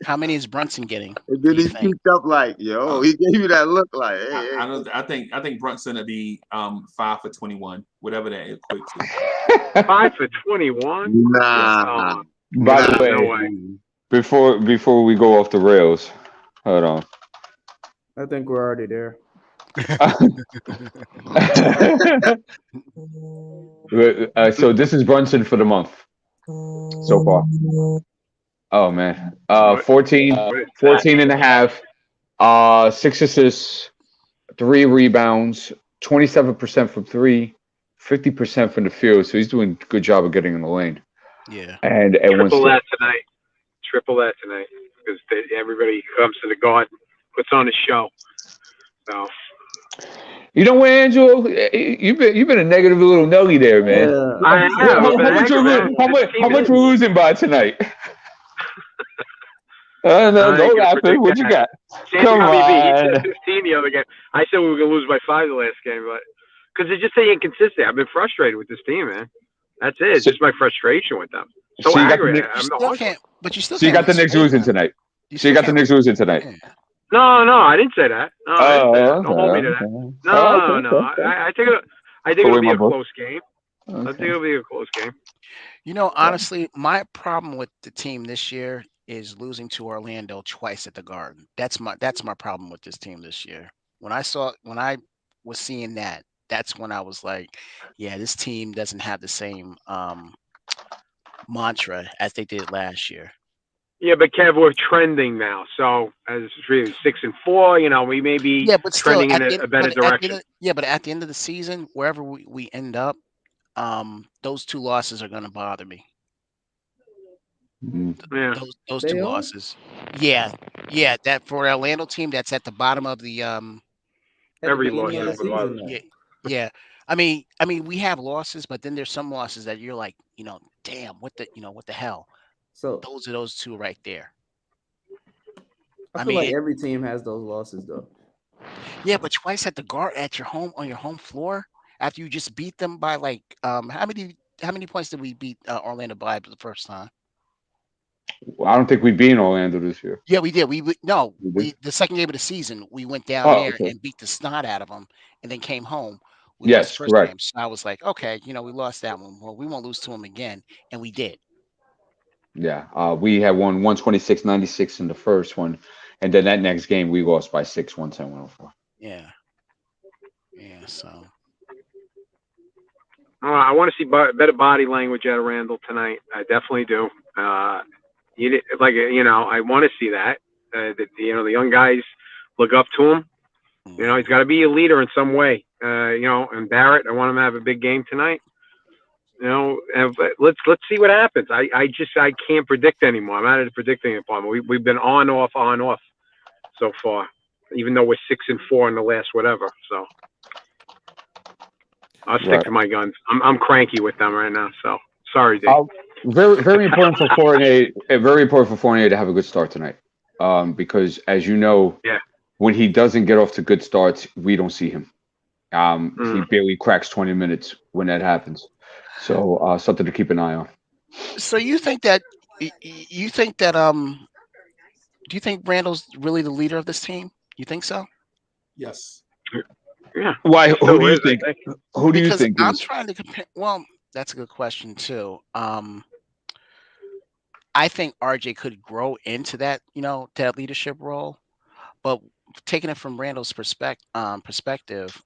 How many is Brunson getting?
And then he peeked up like, yo, he gave you that look like, hey.
I think Brunson will be 5 for 21, whatever that equates to.
5 for 21?
Nah.
By the way,
no way.
Before we go off the rails, hold on.
I think we're already there.
So this is Brunson for the month so far. Oh man, 14 and a half, 6 assists, 3 rebounds, 27% from 3, 50% from the field. So he's doing a good job of getting in the lane.
Yeah,
and
triple that tonight because everybody comes to the Garden, puts on a show. So.
You know what, Angelo? You've been a negative little nuggy there, man.
I am.
How much we're losing by tonight? No, don't laugh. What you got? Come on.
He said 15 the other game. I said we were gonna lose by 5 the last game, but because they're just saying inconsistent. I've been frustrated with this team, man. That's it. It's just my frustration with them. so
So you got the
angry.
Knicks.
I'm
Still can't, but you still
So you
can't
got the Knicks
persuade
losing
them.
tonight.
You
So you
still
got the
can't.
Knicks losing tonight.
Yeah.
No, I didn't say that. No, I didn't say that.
Oh,
Don't hold me to that.
okay.
No.
Okay.
I think
Put away
it'll be
my
a
book.
close game. I think
Okay.
it'll be a close game.
You know, honestly, my problem with the team this year is losing to Orlando twice at the Garden. That's my problem with this team this year. When I was seeing that, that's when I was like, yeah, this team doesn't have the same mantra as they did last year.
Yeah, but Kev, we're trending now. So as really 6-4, we may be
Yeah, but still,
trending in a better direction.
but at the end of the season, wherever we end up, those two losses are going to bother me.
Yeah.
Those
They
two
are?
losses. Yeah, that for the Orlando team that's at the bottom of the
At the
Every loss
beginning of the
is the bottom.
season, though.
yeah. I mean, we have losses, but then there's some losses that you're like, damn, what the hell?
So
Those are those two right there.
I
I
feel
mean,
like every team has those losses, though.
yeah, but twice at the guard at your home on your home floor after you just beat them by like how many points did we beat Orlando by the first time?
Well, I don't think we beat Orlando this year.
Yeah, we did. No,
We did?
the second game of the season we went down
Oh,
there
okay.
and beat the snot out of them, and then came home. We lost
Yes,
the first
correct.
game, so I was like, okay, we lost that one. Well, we won't lose to them again, and we did.
Yeah, we had won 126-96 in the first one, and then that next game we lost by 6, 110-104.
Yeah. So
I want to see better body language out of Randle tonight. I definitely do. I want to see that. The young guys look up to him. He's got to be a leader in some way. And Barrett, I want him to have a big game tonight. And let's see what happens. I can't predict anymore. I'm out of the predicting department. We've been on off so far, even though we're 6-4 in the last whatever. So I'll stick to my guns. I'm cranky with them right now. So sorry, Dave.
Very, very important for Fournier. Very important for Fournier to have a good start tonight, because as you know, when he doesn't get off to good starts, we don't see him. He barely cracks 20 minutes when that happens. So something to keep an eye on.
So do you think that do you think Randall's really the leader of this team? You think so?
Yes.
Yeah.
Why? Who do you think? Who do you think?
I'm trying to compare. Well, that's a good question too. I think RJ could grow into that, that leadership role, but taking it from Randall's perspective,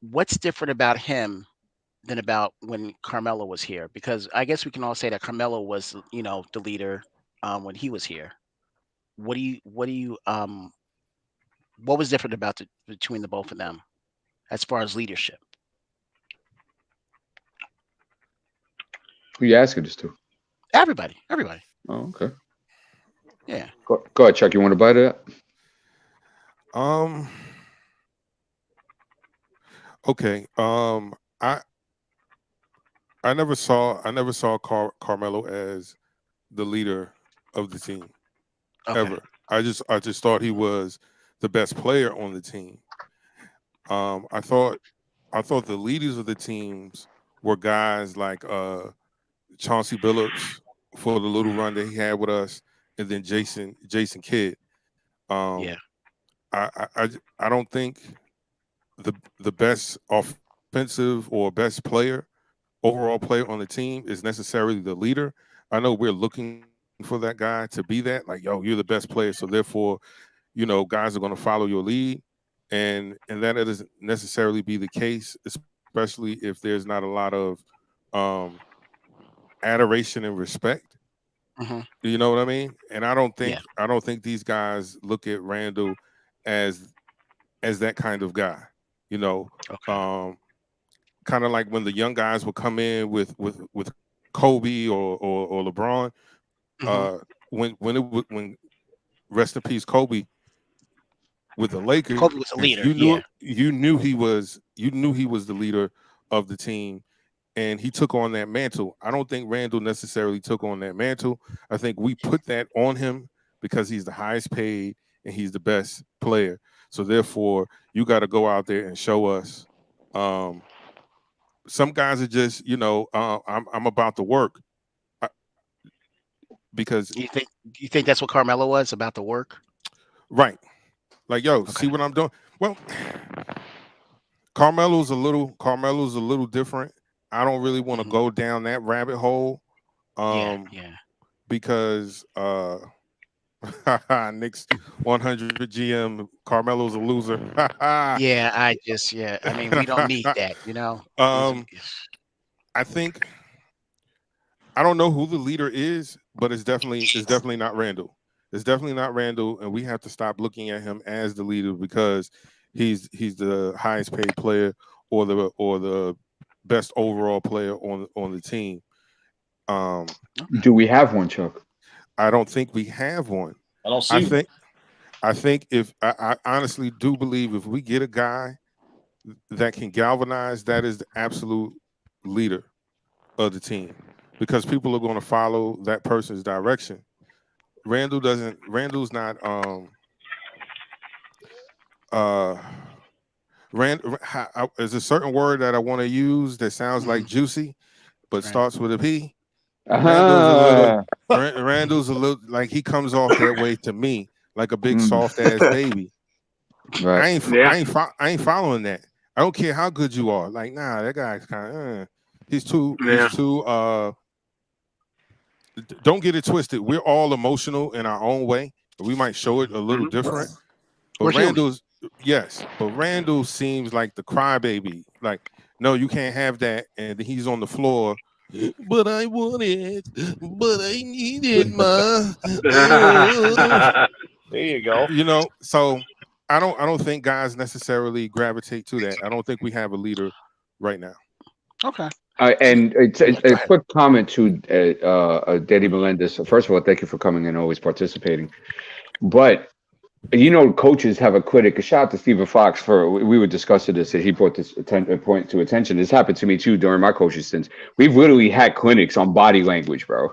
what's different about him than about when Carmelo was here? Because I guess we can all say that Carmelo was, the leader when he was here. What was different between the both of them as far as leadership?
Who you asking this to?
Everybody.
Oh, okay.
Yeah.
Go ahead, Chuck. You want to bite it?
Okay. I never saw Carmelo as the leader of the team.
Okay.
Ever. I just thought he was the best player on the team. I thought the leaders of the teams were guys like Chauncey Billups for the little run that he had with us, and then Jason Kidd.
Yeah.
I don't think the best offensive or best overall player on the team is necessarily the leader. I know we're looking for that guy to be that, like, yo, you're the best player, so therefore, guys are going to follow your lead, and that doesn't necessarily be the case, especially if there's not a lot of adoration and respect.
Mm-hmm.
You know what I mean? And I don't think these guys look at Randle as that kind of guy.
Okay.
Kind of like when the young guys would come in with Kobe or LeBron.
Mm-hmm.
When rest in peace Kobe with the Lakers,
Kobe was a leader.
You knew he was the leader of the team, and he took on that mantle. I don't think Randle necessarily took on that mantle. I think we put that on him because he's the highest paid and he's the best player. So therefore, you got to go out there and show us some guys are just, I'm about to work. Because
you think that's what Carmelo was, about the work?
Right. Like, yo, see what I'm doing? Well, Carmelo's a little different. I don't really want to go down that rabbit hole.
Yeah.
Because Knicks 100 GM, Carmelo's a loser.
Yeah, I mean, we don't need that,
I think, I don't know who the leader is, but it's definitely not Randle. It's definitely not Randle, and we have to stop looking at him as the leader because he's the highest paid player or the best overall player on the team.
Do we have one, Chuck?
I don't think we have one.
I don't see one.
I think if I honestly do believe if we get a guy that can galvanize, that is the absolute leader of the team, because people are going to follow that person's direction. Randle's not there's a certain word that I want to use that sounds like juicy, but starts with a P. Randle's a little like, he comes off that way to me, like a big soft ass baby.
Right.
I ain't following that. I don't care how good you are. Like, nah, that guy's kind of he's too don't get it twisted. We're all emotional in our own way. We might show it a little different. But Randle seems like the crybaby. Like, no, you can't have that. And he's on the floor. But I want it. But I need it, ma.
There you go.
So I don't think guys necessarily gravitate to that. I don't think we have a leader right now.
Okay.
And a quick comment to Daddy Melendez. First of all, thank you for coming and always participating. But coaches have a critic. A shout out to Stephen Fox we were discussing this, and he brought this point to attention. This happened to me too during my coaching stints. We've literally had clinics on body language, bro,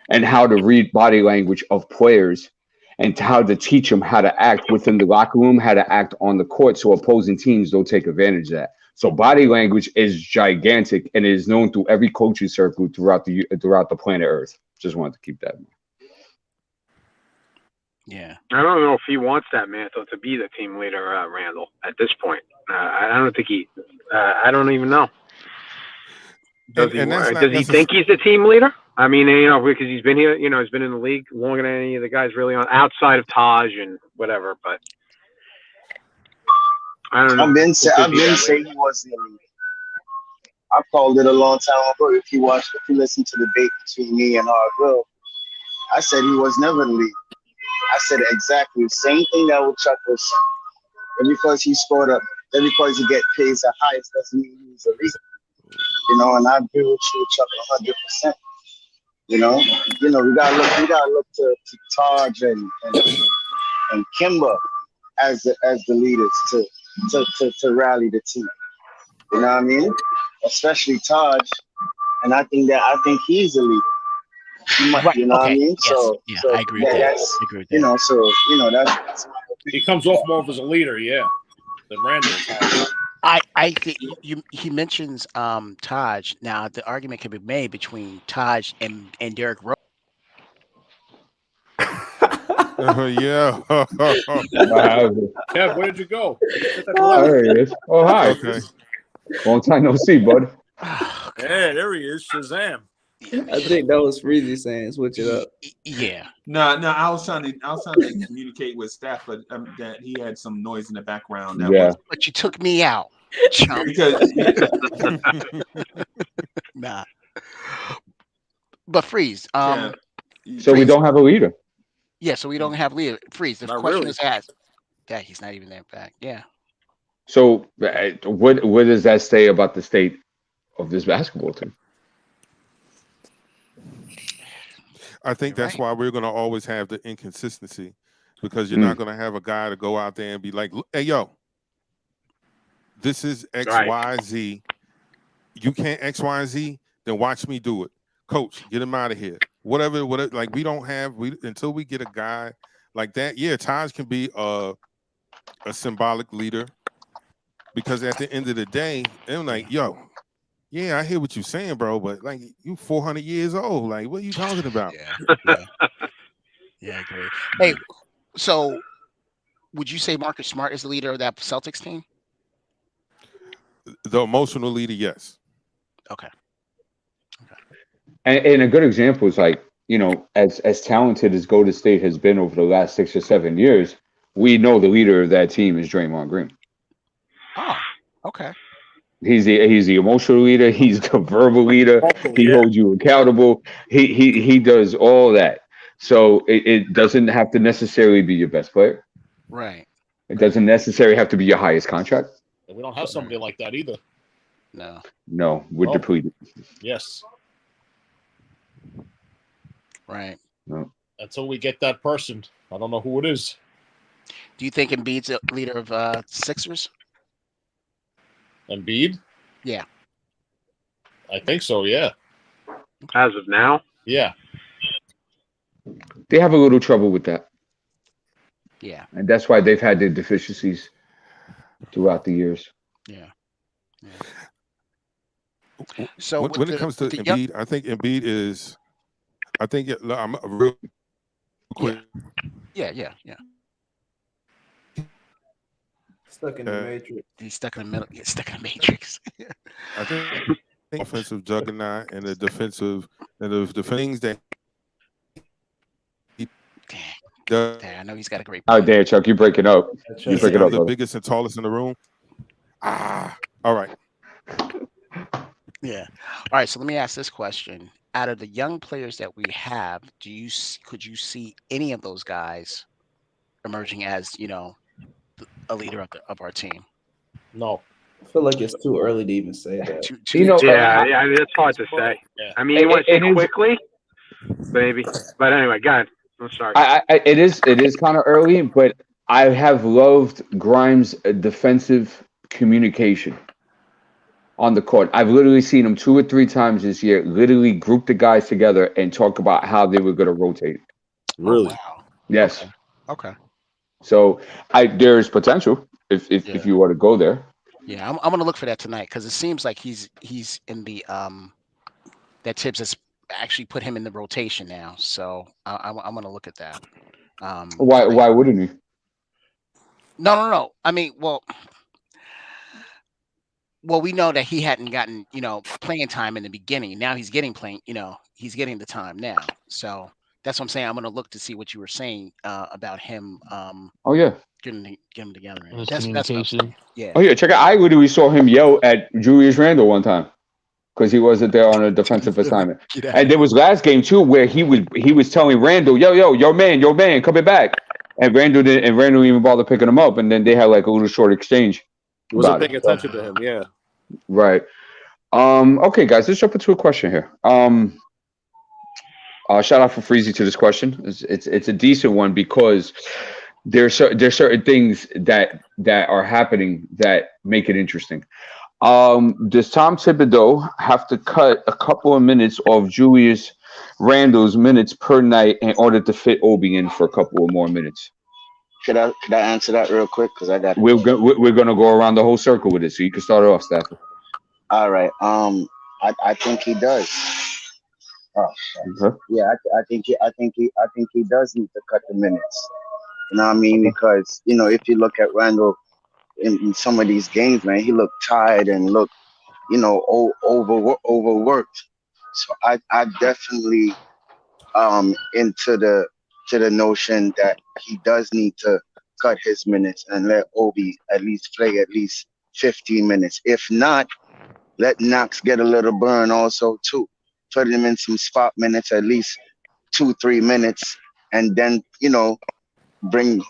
and how to read body language of players, and how to teach them how to act within the locker room, how to act on the court, so opposing teams don't take advantage of that. So body language is gigantic and it is known through every coaching circle throughout the planet Earth. Just wanted to keep that in mind.
Yeah.
I don't know if he wants that mantle to be the team leader, Randle, at this point. I don't think he. I don't even know. Does he think he's the team leader? I mean, because he's been here. He's been in the league longer than any of the guys really on outside of Taj and whatever. But I don't know.
I've been saying he was the leader. I called it a long time ago. If you listen to the debate between me and Harville, I said he was never the leader. I said exactly the same thing that what Chuck was saying. And because he scored up, and because he get paid the highest doesn't mean he's a leader. And I agree with you, Chuck, 100%. We gotta look to Taj and Kimba as the leaders to rally the team. You know what I mean? Especially Taj, and I think he's a leader.
Right.
You know what I mean?
Yes. So I agree with that.
That's my opinion.
He comes off more as a leader, than Randle.
I think he mentions Taj. Now the argument can be made between Taj and Derrick Rose.
Yeah.
Kev, where did you go?
There he is. Oh, hi.
Okay.
Long time no see, bud.
Yeah, there he is. Shazam.
I think that was Freezy saying switch it up.
Yeah.
No, I was trying to communicate with Steph, but that he had some noise in the background.
But you took me out.
Because
nah. But Freeze.
So we don't have a leader.
Yeah, so we don't have leader. Freeze. The question is asked. Yeah, he's not even there back. Yeah.
So what does that say about the state of this basketball team?
I think that's why we're going to always have the inconsistency, because you're not going to have a guy to go out there and be like, hey, yo, this is X, Y, Z. You can't X, Y, Z, then watch me do it. Coach, get him out of here. Whatever. Like, we don't have, until we get a guy like that. Yeah, Taj can be a symbolic leader, because at the end of the day, they're like, yo, Yeah, I hear what you're saying, bro, but like you 400 years old. Like, what are you talking about?
Yeah, I agree. Hey, so would you say Marcus Smart is the leader of that Celtics team?
The emotional leader, yes.
Okay.
And a good example is like, you know, as talented as Golden State has been over the last 6 or 7 years, we know the leader of that team is Draymond Green.
Oh, okay.
He's the emotional leader. He's the verbal leader. He holds you accountable. He does all that. So it doesn't have to necessarily be your best player.
Right.
It doesn't necessarily have to be your highest contract.
And we don't have somebody like that either.
No.
No, we're depleted.
Yes.
Right.
No.
Until we get that person, I don't know who it is.
Do you think Embiid's a leader of Sixers?
Embiid?
Yeah.
I think so, yeah.
As of now?
Yeah.
They have a little trouble with that.
Yeah.
And that's why they've had their deficiencies throughout the years.
Yeah. So
when it comes to Embiid, I think Embiid is. I think I'm real quick.
Yeah.
Stuck in the matrix.
He's stuck in the middle. He's stuck in the matrix.
I think offensive juggernaut and the defensive and the things that he does.
I know he's got a great.
Out there, Chuck, you breaking up. You
He's
breaking
one
up,
of the
brother.
biggest and tallest in the room. All right.
Yeah. All right. So let me ask this question: out of the young players that we have, could you see any of those guys emerging as, you know, a leader of our team?
No.
I feel like it's too early to even say that.
Yeah, it's hard to say. I mean, you want to say quickly, maybe. But anyway, go ahead. I'm sorry.
It is kind of early, but I have loved Grimes' defensive communication on the court. I've literally seen him 2 or 3 times this year, literally group the guys together and talk about how they were going to rotate.
Really?
Oh, wow.
Yes.
Okay.
So there is potential if you want to go there.
Yeah, I'm gonna look for that tonight because it seems like he's in the that Tibbs has actually put him in the rotation now. So I'm gonna look at that.
Why wouldn't he?
No. I mean, well, we know that he hadn't gotten, you know, playing time in the beginning. Now he's getting he's getting the time now. So that's what I'm saying. I'm gonna look to see what you were saying about him.
Oh yeah.
Getting him together.
His
That's
communication.
Yeah.
Oh yeah, check it. I literally saw him yell at Julius Randle one time because he wasn't there on a defensive assignment. And there was last game too where he was telling Randle, yo, your man, coming back. And Randle didn't even bother picking him up. And then they had like a little short exchange.
He wasn't paying attention to him, yeah.
Right. Okay, guys, let's jump into a question here. Shout out for Freezy to this question. It's a decent one because there's certain things that are happening that make it interesting. Does Tom Thibodeau have to cut a couple of minutes of Julius Randle's minutes per night in order to fit Obi in for a couple of more minutes?
Could I answer that real quick? Because I got.
We're gonna go around the whole circle with it, so you can start it off, Stafford.
All right. I think he does.
Okay.
Yeah, I think he does need to cut the minutes. You know what I mean? Because, you know, if you look at Randle in some of these games, man, he looked tired and looked, you know, overworked. So I definitely into the notion that he does need to cut his minutes and let Obi at least play at least 15 minutes. If not, let Knox get a little burn also too. Put him in some spot minutes, at least 2-3 minutes, and then, you know, bring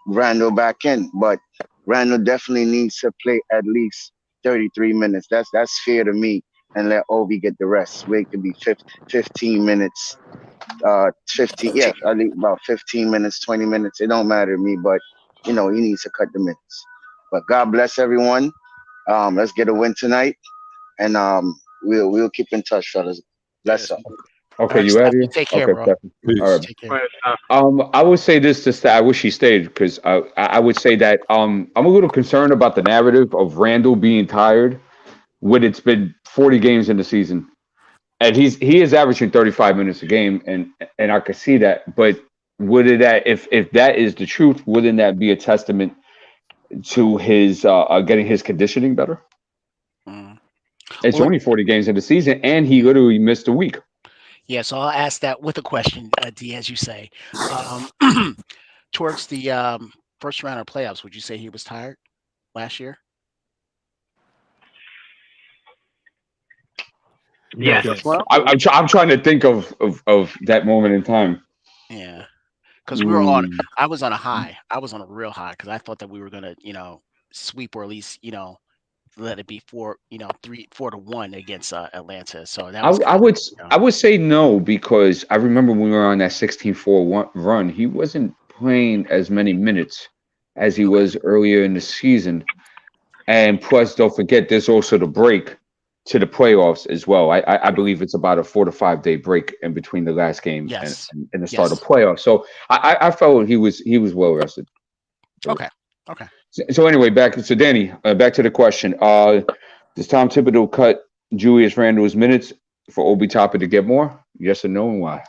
Randle back in. But Randle definitely needs to play at least 33 minutes. That's fair to me. And let Obi get the rest. Wait to be 15 minutes. 15, yeah, I think about 15 minutes, 20 minutes. It don't matter to me, but you know, he needs to cut the minutes. But God bless everyone. Let's get a win tonight. And we'll keep in touch, fellas. Bless up.
Okay, you out here?
Take care,
okay,
bro.
Stephanie. All right.
Take care.
I would say this to Stat. I wish he stayed because I would say that I'm a little concerned about the narrative of Randle being tired when it's been 40 games in the season, and he is averaging 35 minutes a game, and I could see that. But would it that if that is the truth, wouldn't that be a testament to his getting his conditioning better? It's
Well,
only 40 games in the season, and he literally missed a week.
Yeah, so I'll ask that with a question, D, as you say. Towards the first round of playoffs, would you say he was tired last year?
Yes.
Well,
I'm trying to think of that moment in time.
Yeah, because we were on. I was on a high. I was on a real high because I thought that we were gonna, sweep or at least, let it be 4-1 against Atlanta. So that was.
I would say no, because I remember when we were on that 16-4 run, he wasn't playing as many minutes as he was earlier in the season. And plus, don't forget, there's also the break to the playoffs as well. I believe it's about a 4 to 5 day break in between the last game and the start of playoffs. So I felt he was well rested.
Okay.
So anyway, back to Danny. Back to the question: does Tom Thibodeau cut Julius Randle's minutes for Obi Toppin to get more? Yes or no, and why?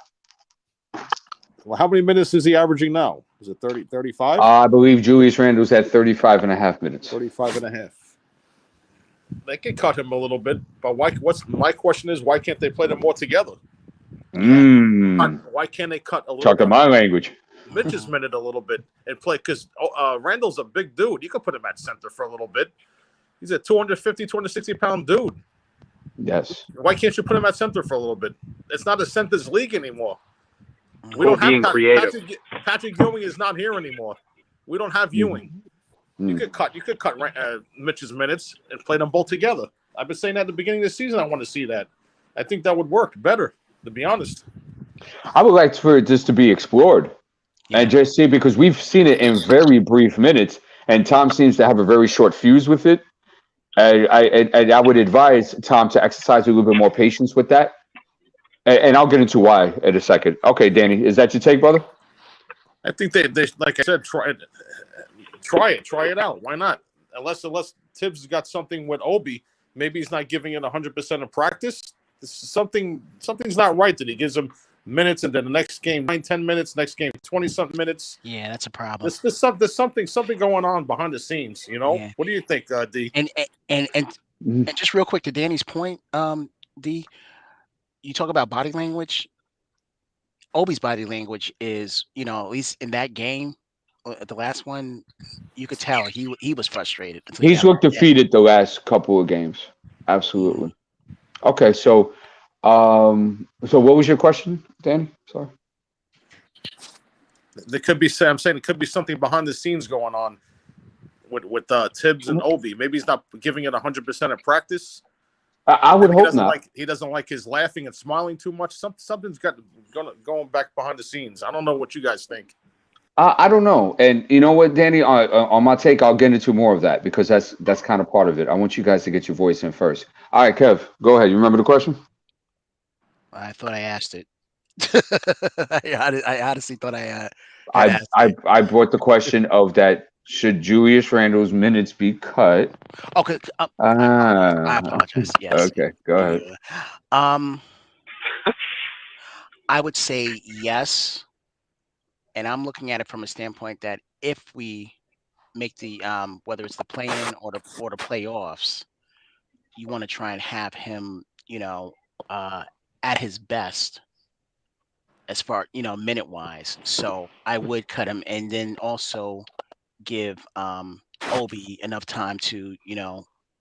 Well, how many minutes is he averaging now? Is it 30, 35?
I believe Julius Randle's at 35 and a half minutes.
35 and a half. They can cut him a little bit, but why? My question is, why can't they play them more together? Why can't they cut a little?
Talking my language.
Mitch's minute a little bit and play, because Randle's a big dude. You could put him at center for a little bit. He's a 250, 260-pound dude.
Yes.
Why can't you put him at center for a little bit? It's not a center's league anymore. We
Or
don't
being
have
creative.
Patrick Ewing is not here anymore. We don't have Ewing. You could cut Mitch's minutes and play them both together. I've been saying that at the beginning of the season. I want to see that. I think that would work better, to be honest.
I would like for this to be explored and just see, because we've seen it in very brief minutes, and Tom seems to have a very short fuse with it. I would advise Tom to exercise a little bit more patience with that. And I'll get into why in a second. Okay, Danny, is that your take, brother?
I think they like I said, try it out. Why not? Unless Tibbs has got something with Obi, maybe he's not giving it 100% of practice. Something's not right that he gives him minutes, and then the next game 9-10 minutes, next game 20-something minutes.
Yeah, that's a problem.
There's something going on behind the scenes.
Yeah.
What do you think, D?
And just real quick to Danny's point, D, you talk about body language. Obi's body language is, at least in that game, the last one, you could tell he was frustrated.
He's looked defeated the last couple of games. Absolutely. Okay, so what was your question, Danny? Sorry.
There could be. I'm saying it could be something behind the scenes going on with Tibbs and Obi. Maybe he's not giving it 100% of practice.
I would hope not.
He doesn't like his laughing and smiling too much. Something's going back behind the scenes. I don't know what you guys think.
I don't know. And you know what, Danny, on my take, I'll get into more of that, because that's kind of part of it. I want you guys to get your voice in first. All right, Kev, go ahead. You remember the question?
I thought I asked it. I honestly thought
I brought the question of that. Should Julius Randle's minutes be cut?
Okay. I apologize. Yes.
Okay, go ahead.
I would say yes. And I'm looking at it from a standpoint that if we make the whether it's the play-in or the playoffs, you want to try and have him, at his best as far, minute-wise. So I would cut him, and then also give Obi enough time to,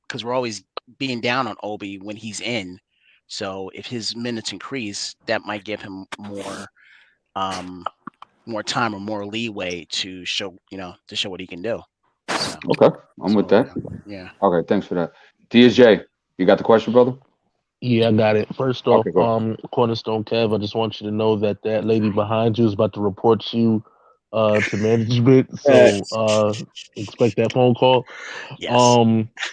because we're always being down on Obi when he's in. So if his minutes increase, that might give him more time or more leeway to show what he can do. So,
okay, I'm with that.
Yeah.
Okay, thanks for that. DSJ, you got the question, brother?
Yeah, I got it. First off, Cornerstone Kev, I just want you to know that lady behind you is about to report you to management. So expect that phone call.
Yes.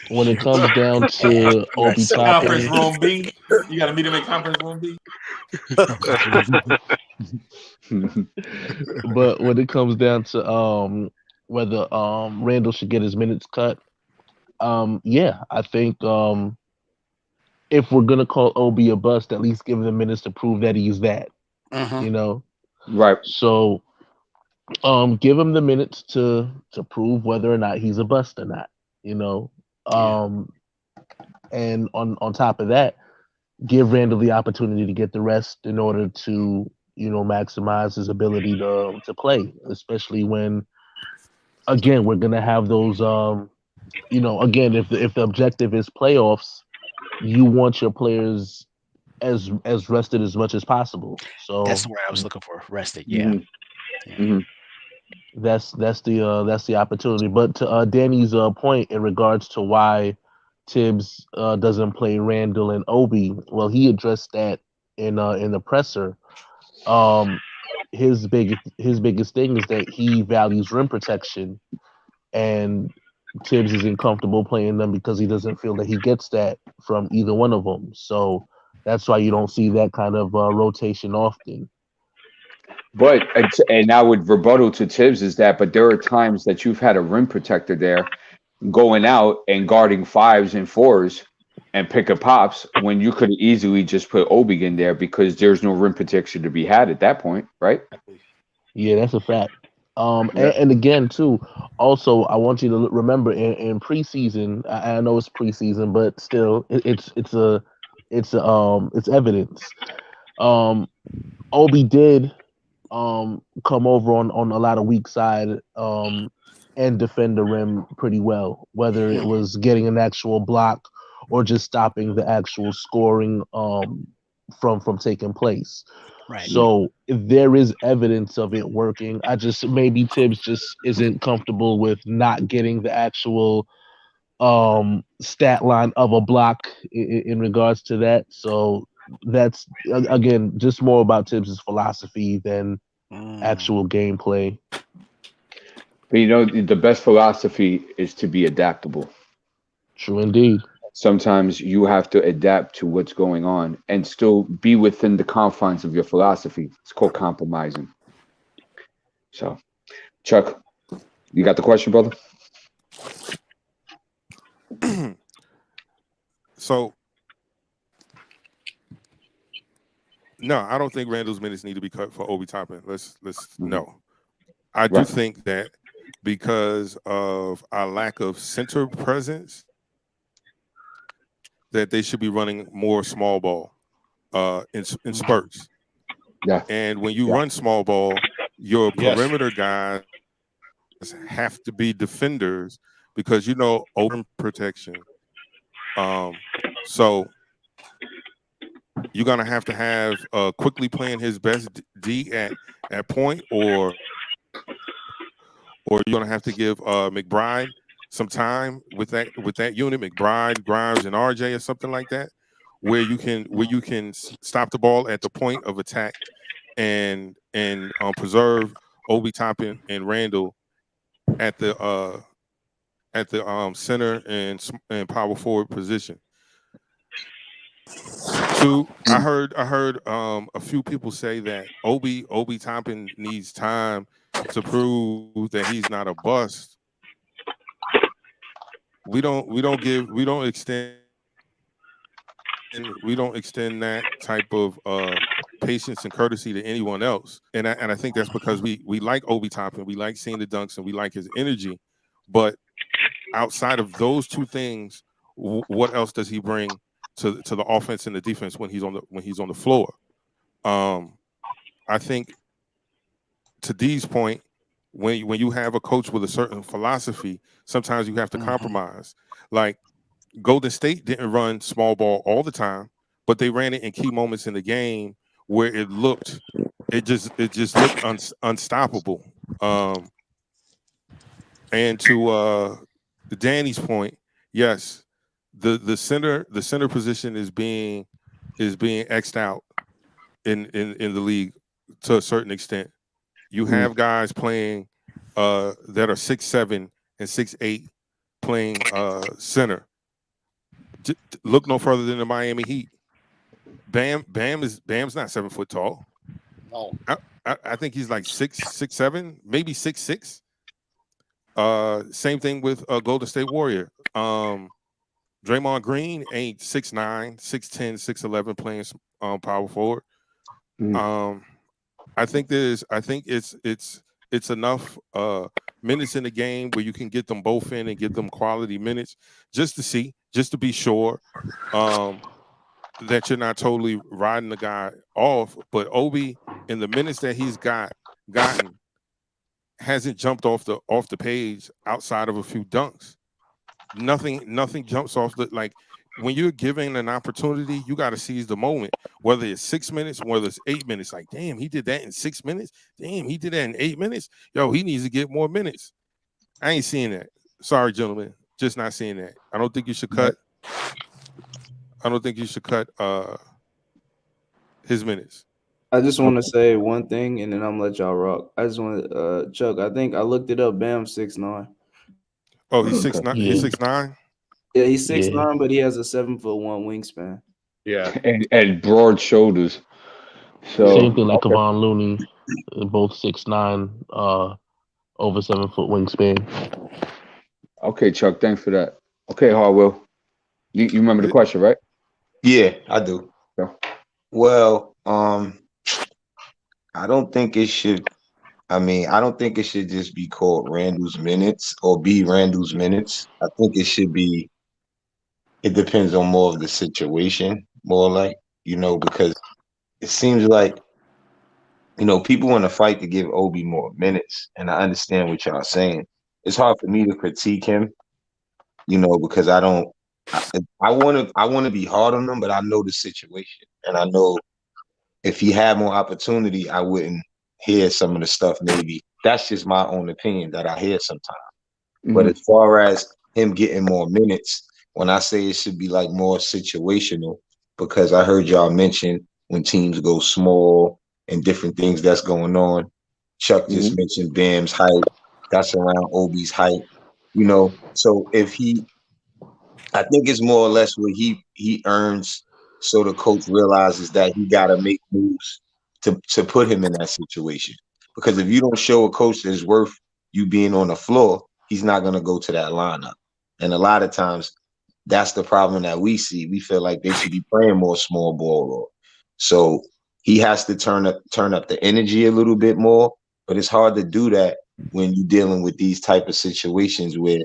When it comes down to Obi Toppin,
Conference room B. You got to meet him in conference room B.
But when it comes down to whether Randle should get his minutes cut, yeah, I think if we're gonna call Obi a bust, at least give him the minutes to prove that he's that. You know,
right?
So, give him the minutes to prove whether or not he's a bust or not. You know, and on top of that, give Randle the opportunity to get the rest in order to maximize his ability to play, especially when again we're gonna have those again if the objective is playoffs, you want your players as rested as much as possible. So
That's the word I was looking for. Rested. Yeah.
that's the opportunity. But to Danny's point in regards to why Tibbs doesn't play Randle and Obi, well, he addressed that in the presser. His biggest thing is that he values rim protection, and Tibbs isn't comfortable playing them because he doesn't feel that he gets that from either one of them. So that's why you don't see that kind of rotation often.
But and I would rebuttal to Tibbs is that, but there are times that you've had a rim protector there going out and guarding 5s and 4s and pick pops when you could easily just put Obi in there because there's no rim protection to be had at that point, right?
Yeah, that's a fact. And again, too, also, I want you to remember in preseason, I know it's preseason, but still, it's evidence. Obi did come over on a lot of weak side and defend the rim pretty well, whether it was getting an actual block or just stopping the actual scoring from taking place.
Right.
So there is evidence of it working. I just maybe Tibbs just isn't comfortable with not getting the actual stat line of a block in regards to that. So that's again just more about Tibbs's philosophy than actual gameplay.
But the best philosophy is to be adaptable.
True indeed.
Sometimes you have to adapt to what's going on and still be within the confines of your philosophy. It's called compromising. So, Chuck, you got the question, brother?
So, no, I don't think Randle's minutes need to be cut for Obi Toppin. Let's no. I do think that because of our lack of center presence, that they should be running more small ball in spurts.
Yeah.
And when you run small ball, your perimeter guys have to be defenders because open protection. So you're gonna have quickly playing his best D at point, or you're gonna have to give McBride some time with that unit, McBride, Grimes, and RJ, or something like that, where you can stop the ball at the point of attack and preserve Obi Toppin and Randle at the center and power forward position. Two, I heard a few people say that Obi Toppin needs time to prove that he's not a bust. We don't extend that type of patience and courtesy to anyone else. And I think that's because we like Obi Toppin, we like seeing the dunks, and we like his energy. But outside of those two things, what else does he bring to the offense and the defense when he's on the floor? I think to D's point, when you have a coach with a certain philosophy, sometimes you have to compromise. Like Golden State didn't run small ball all the time, but they ran it in key moments in the game where it just looked unstoppable. And to Danny's point, yes, the center position is being X'd out in the league to a certain extent. You have guys playing that are 6'7" and 6'8" playing center. Look no further than the Miami Heat. Bam's not 7 foot tall.
No,
I think he's like 6'7", maybe 6'6". Same thing with Golden State Warrior. Draymond Green ain't 6'9", 6'10", 6'11", playing power forward. I think it's enough minutes in the game where you can get them both in and get them quality minutes just to be sure that you're not totally riding the guy off. But Obi, in the minutes that he's gotten, hasn't jumped off the page outside of a few dunks. Nothing jumps off the, like, when you're given an opportunity, you got to seize the moment, whether it's 6 minutes, whether it's 8 minutes. Like, damn, he did that in 6 minutes. Damn, he did that in 8 minutes. Yo, he needs to get more minutes. I ain't seeing that. Sorry, gentlemen, just not seeing that. I don't think you should cut. I don't think you should cut his minutes.
I just want to say one thing, and then I'm gonna let y'all rock. I just want to, Chuck. I think I looked it up. Bam, 6'9".
Oh, he's 6'9". He's 6'9".
Yeah, he's 6'9", but he has a 7'1" wingspan.
Yeah,
and broad shoulders. So
same thing like Kevon Looney, both 6'9", over 7 foot wingspan.
Okay, Chuck, thanks for that. Okay, Harwell, you remember the question, right?
Yeah, I do.
Yeah.
Well, I don't think it should. I mean, I don't think it should just be called Randle's minutes or be Randle's minutes. I think it should be. It depends on more of the situation, more like, because it seems like, people want to fight to give Obi more minutes, and I understand what y'all saying. It's hard for me to critique him, because I don't. I want to be hard on him, but I know the situation, and I know if he had more opportunity, I wouldn't hear some of the stuff. Maybe that's just my own opinion that I hear sometimes. But as far as him getting more minutes, when I say it should be like more situational, because I heard y'all mention when teams go small and different things that's going on. Chuck just mentioned Bam's height. That's around Obi's height. So if I think it's more or less what he earns, so the coach realizes that he got to make moves to put him in that situation. Because if you don't show a coach that is worth you being on the floor, he's not going to go to that lineup. And a lot of times, that's the problem that we see. We feel like they should be playing more small ball. So he has to turn up the energy a little bit more. But it's hard to do that when you're dealing with these type of situations where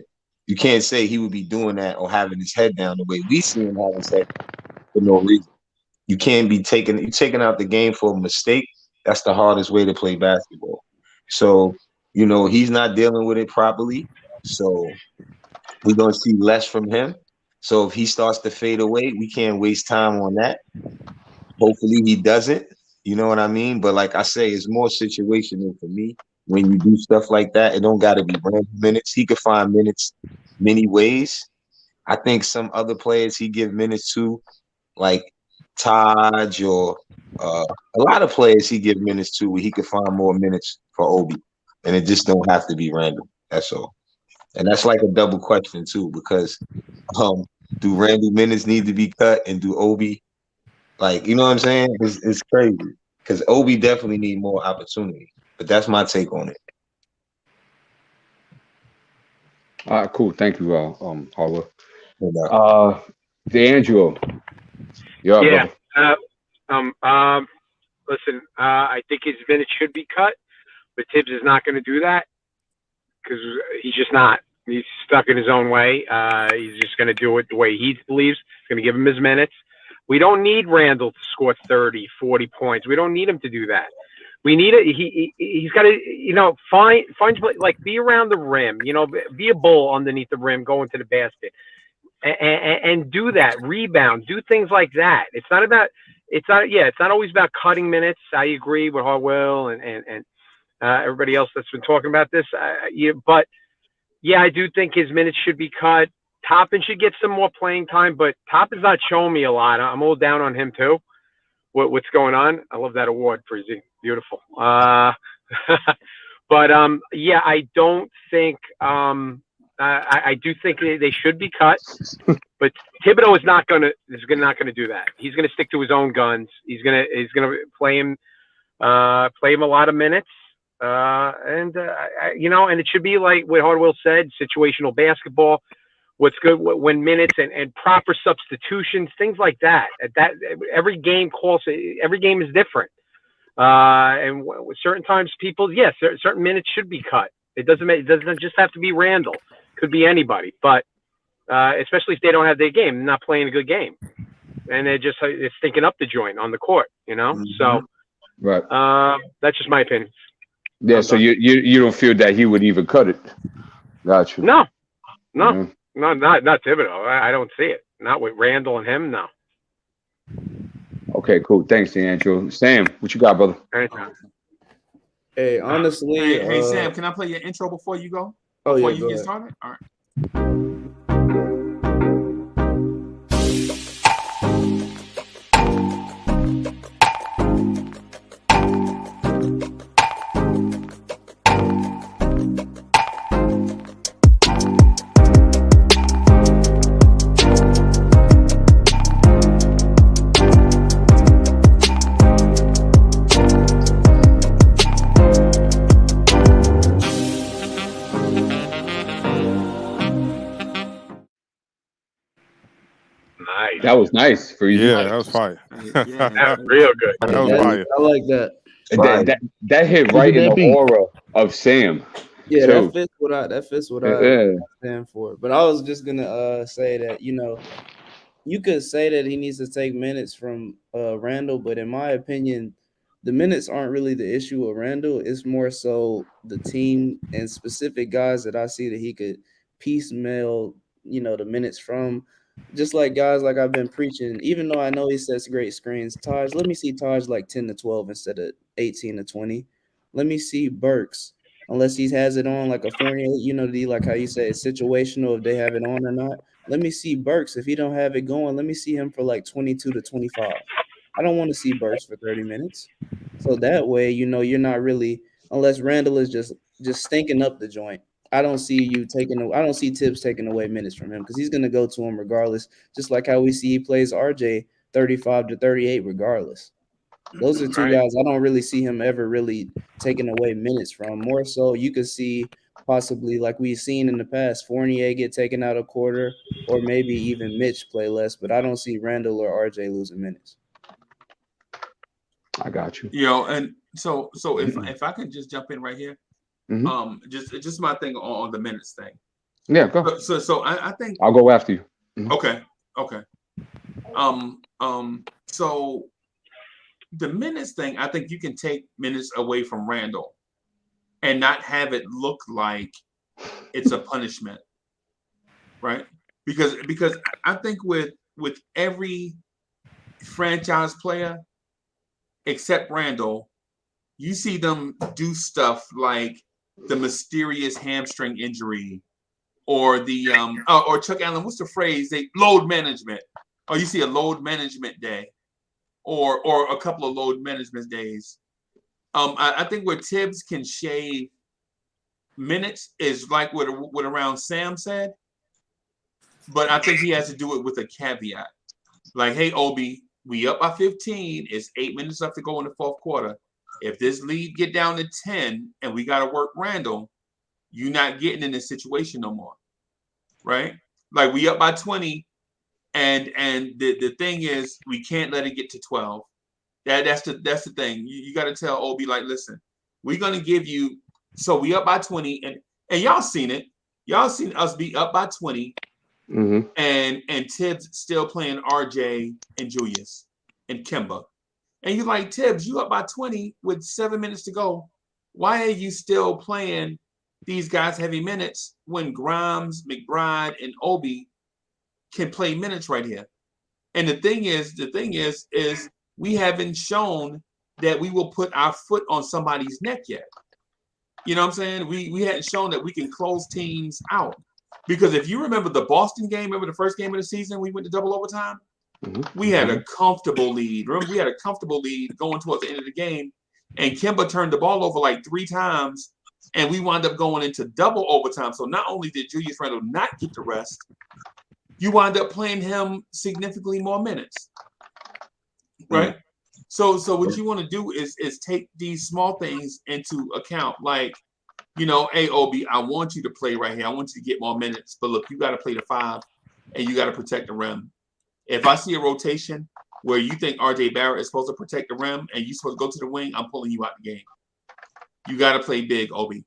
you can't say he would be doing that or having his head down the way we see him have his head for no reason. You can't be taking out the game for a mistake. That's the hardest way to play basketball. So, he's not dealing with it properly. So we're going to see less from him. So if he starts to fade away, we can't waste time on that. Hopefully he doesn't. You know what I mean? But like I say, it's more situational for me. When you do stuff like that, it don't got to be random minutes. He could find minutes many ways. I think some other players he give minutes to, like Taj or a lot of players he give minutes to where he could find more minutes for Obi. And it just don't have to be random. That's all. And that's like a double question too, because do Randle minutes need to be cut and do Obi, like, you know what I'm saying? It's crazy because Obi definitely need more opportunity. But that's my take on it.
All right, cool. Thank you, Harwell. D'Angelo.
Yeah. Listen, I think his minutes should be cut, but Tibbs is not going to do that because he's just not. He's stuck in his own way. He's just going to do it the way he believes. He's going to give him his minutes. We don't need Randle to score 30, 40 points. We don't need him to do that. We need it. He's got to, find like be around the rim, be a bull underneath the rim, going to the basket, and do that. Rebound, do things like that. It's not always about cutting minutes. I agree with Harwell and everybody else that's been talking about this. But yeah, I do think his minutes should be cut. Toppin should get some more playing time, but Toppin's not showing me a lot. I'm a little down on him too. What's going on? I love that award, Frizzy. Beautiful. But yeah, I don't think I do think they should be cut. But Thibodeau is not gonna do that. He's gonna stick to his own guns. He's gonna play him a lot of minutes. And it should be like what Hardwell said, situational basketball. what's good, when minutes and proper substitutions, things like that. Every game is different. And certain times certain minutes should be cut. It doesn't just have to be Randle. Could be anybody, but especially if they don't have their game, not playing a good game, and it's stinking up the joint on the court, So,
right.
That's just my opinion.
Yeah. So you don't feel that he would even cut it? Got you.
No, not Thibodeau. I don't see it. Not with Randle and him. No.
Okay, cool. Thanks, D'Angelo. Sam, what you got, brother?
Hey, honestly,
hey Sam, can I play your intro before you go?
Oh,
before
yeah,
you
go
get
ahead.
started? All right.
That was nice for you.
Yeah, that was fire.
That's real good.
That was fire.
I like that.
That hit right in the aura of Sam.
Yeah,
too.
that fits what I stand for. But I was just gonna say that you could say that he needs to take minutes from Randle, but in my opinion, the minutes aren't really the issue with Randle. It's more so the team and specific guys that I see that he could piecemeal, the minutes from. Just like guys like I've been preaching, even though I know he sets great screens, let me see Taj like 10 to 12 instead of 18 to 20. Let me see Burks, unless he has it on like a Fournier, like how you say it's situational if they have it on or not. Let me see Burks. If he don't have it going, let me see him for like 22 to 25. I don't want to see Burks for 30 minutes. So that way, you're not really, unless Randle is just stinking up the joint. I don't see Tibbs taking away minutes from him because he's going to go to him regardless, just like how we see he plays RJ 35 to 38 regardless. Those are two guys I don't really see him ever really taking away minutes from. More so, you could see possibly like we've seen in the past, Fournier get taken out a quarter or maybe even Mitch play less, but I don't see Randle or RJ losing minutes.
I got you.
And so if I can just jump in right here. Mm-hmm. Just my thing on the minutes thing.
Yeah, go.
So I think
I'll go after you.
Mm-hmm. Okay. So the minutes thing, I think you can take minutes away from Randle and not have it look like it's a punishment, right? Because I think with every franchise player except Randle, you see them do stuff like the mysterious hamstring injury, or the or Chuck Allen, what's the phrase? They load management. Or you see a load management day, or a couple of load management days. I think where Tibbs can shave minutes is like what around Sam said, but I think he has to do it with a caveat. Like, hey, Obi, we up by 15. It's 8 minutes left to go in the fourth quarter. If this lead get down to 10 and we got to work Randle, you're not getting in this situation no more, right? Like we up by 20, and the thing is we can't let it get to 12. That's the thing. You got to tell Obi, like, listen, we're gonna give you. So we up by 20, and y'all seen it. Y'all seen us be up by 20, and Tibbs still playing RJ and Julius and Kemba. And you're like, Tibbs, you up by 20 with 7 minutes to go. Why are you still playing these guys heavy minutes when Grimes, McBride, and Obi can play minutes right here? And the thing is we haven't shown that we will put our foot on somebody's neck yet. You know what I'm saying? We hadn't shown that we can close teams out. Because if you remember the Boston game, remember the first game of the season, we went to double overtime? We had a comfortable lead. Remember, we had a comfortable lead going towards the end of the game, and Kemba turned the ball over like 3 times, and we wound up going into double overtime. So not only did Julius Randle not get the rest, you wind up playing him significantly more minutes, right? So what you want to do is take these small things into account. Like
you know, hey, Obi, I want you to play right here. I want you to get more minutes. But look, you got to play the 5 and you got to protect the rim. If I see a rotation where you think RJ Barrett is supposed to protect the rim and you're supposed to go to the wing, I'm pulling you out the game. You got to play big, Obi,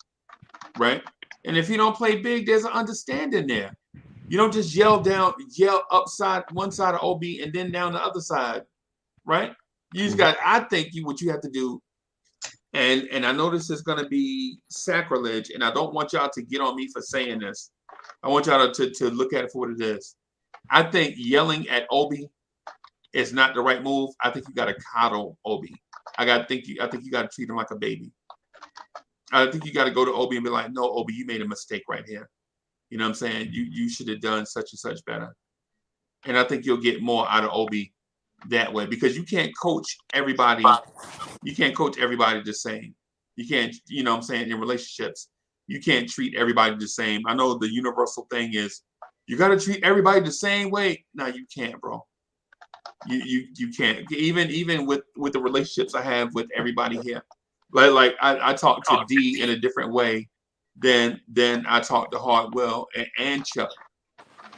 right? And if you don't play big, there's an understanding there. You don't just yell upside one side of Obi and then down the other side, right? You just got. I think what you have to do, and I know this is going to be sacrilege, and I don't want y'all to get on me for saying this. I want y'all to look at it for what it is. I think yelling at Obi is not the right move. I think you got to coddle Obi. I think you got to treat him like a baby. I think you got to go to Obi and be like, no, Obi, you made a mistake right here. You know what I'm saying? You should have done such and such better. And I think you'll get more out of Obi that way because you can't coach everybody. You can't coach everybody the same. You can't, you know what I'm saying, in relationships, you can't treat everybody the same. I know the universal thing is you got to treat everybody the same way. No, you can't, bro. You can't. Even with the relationships I have with everybody here. Like I talk to D in a different way than I talk to Hardwell and Chuck.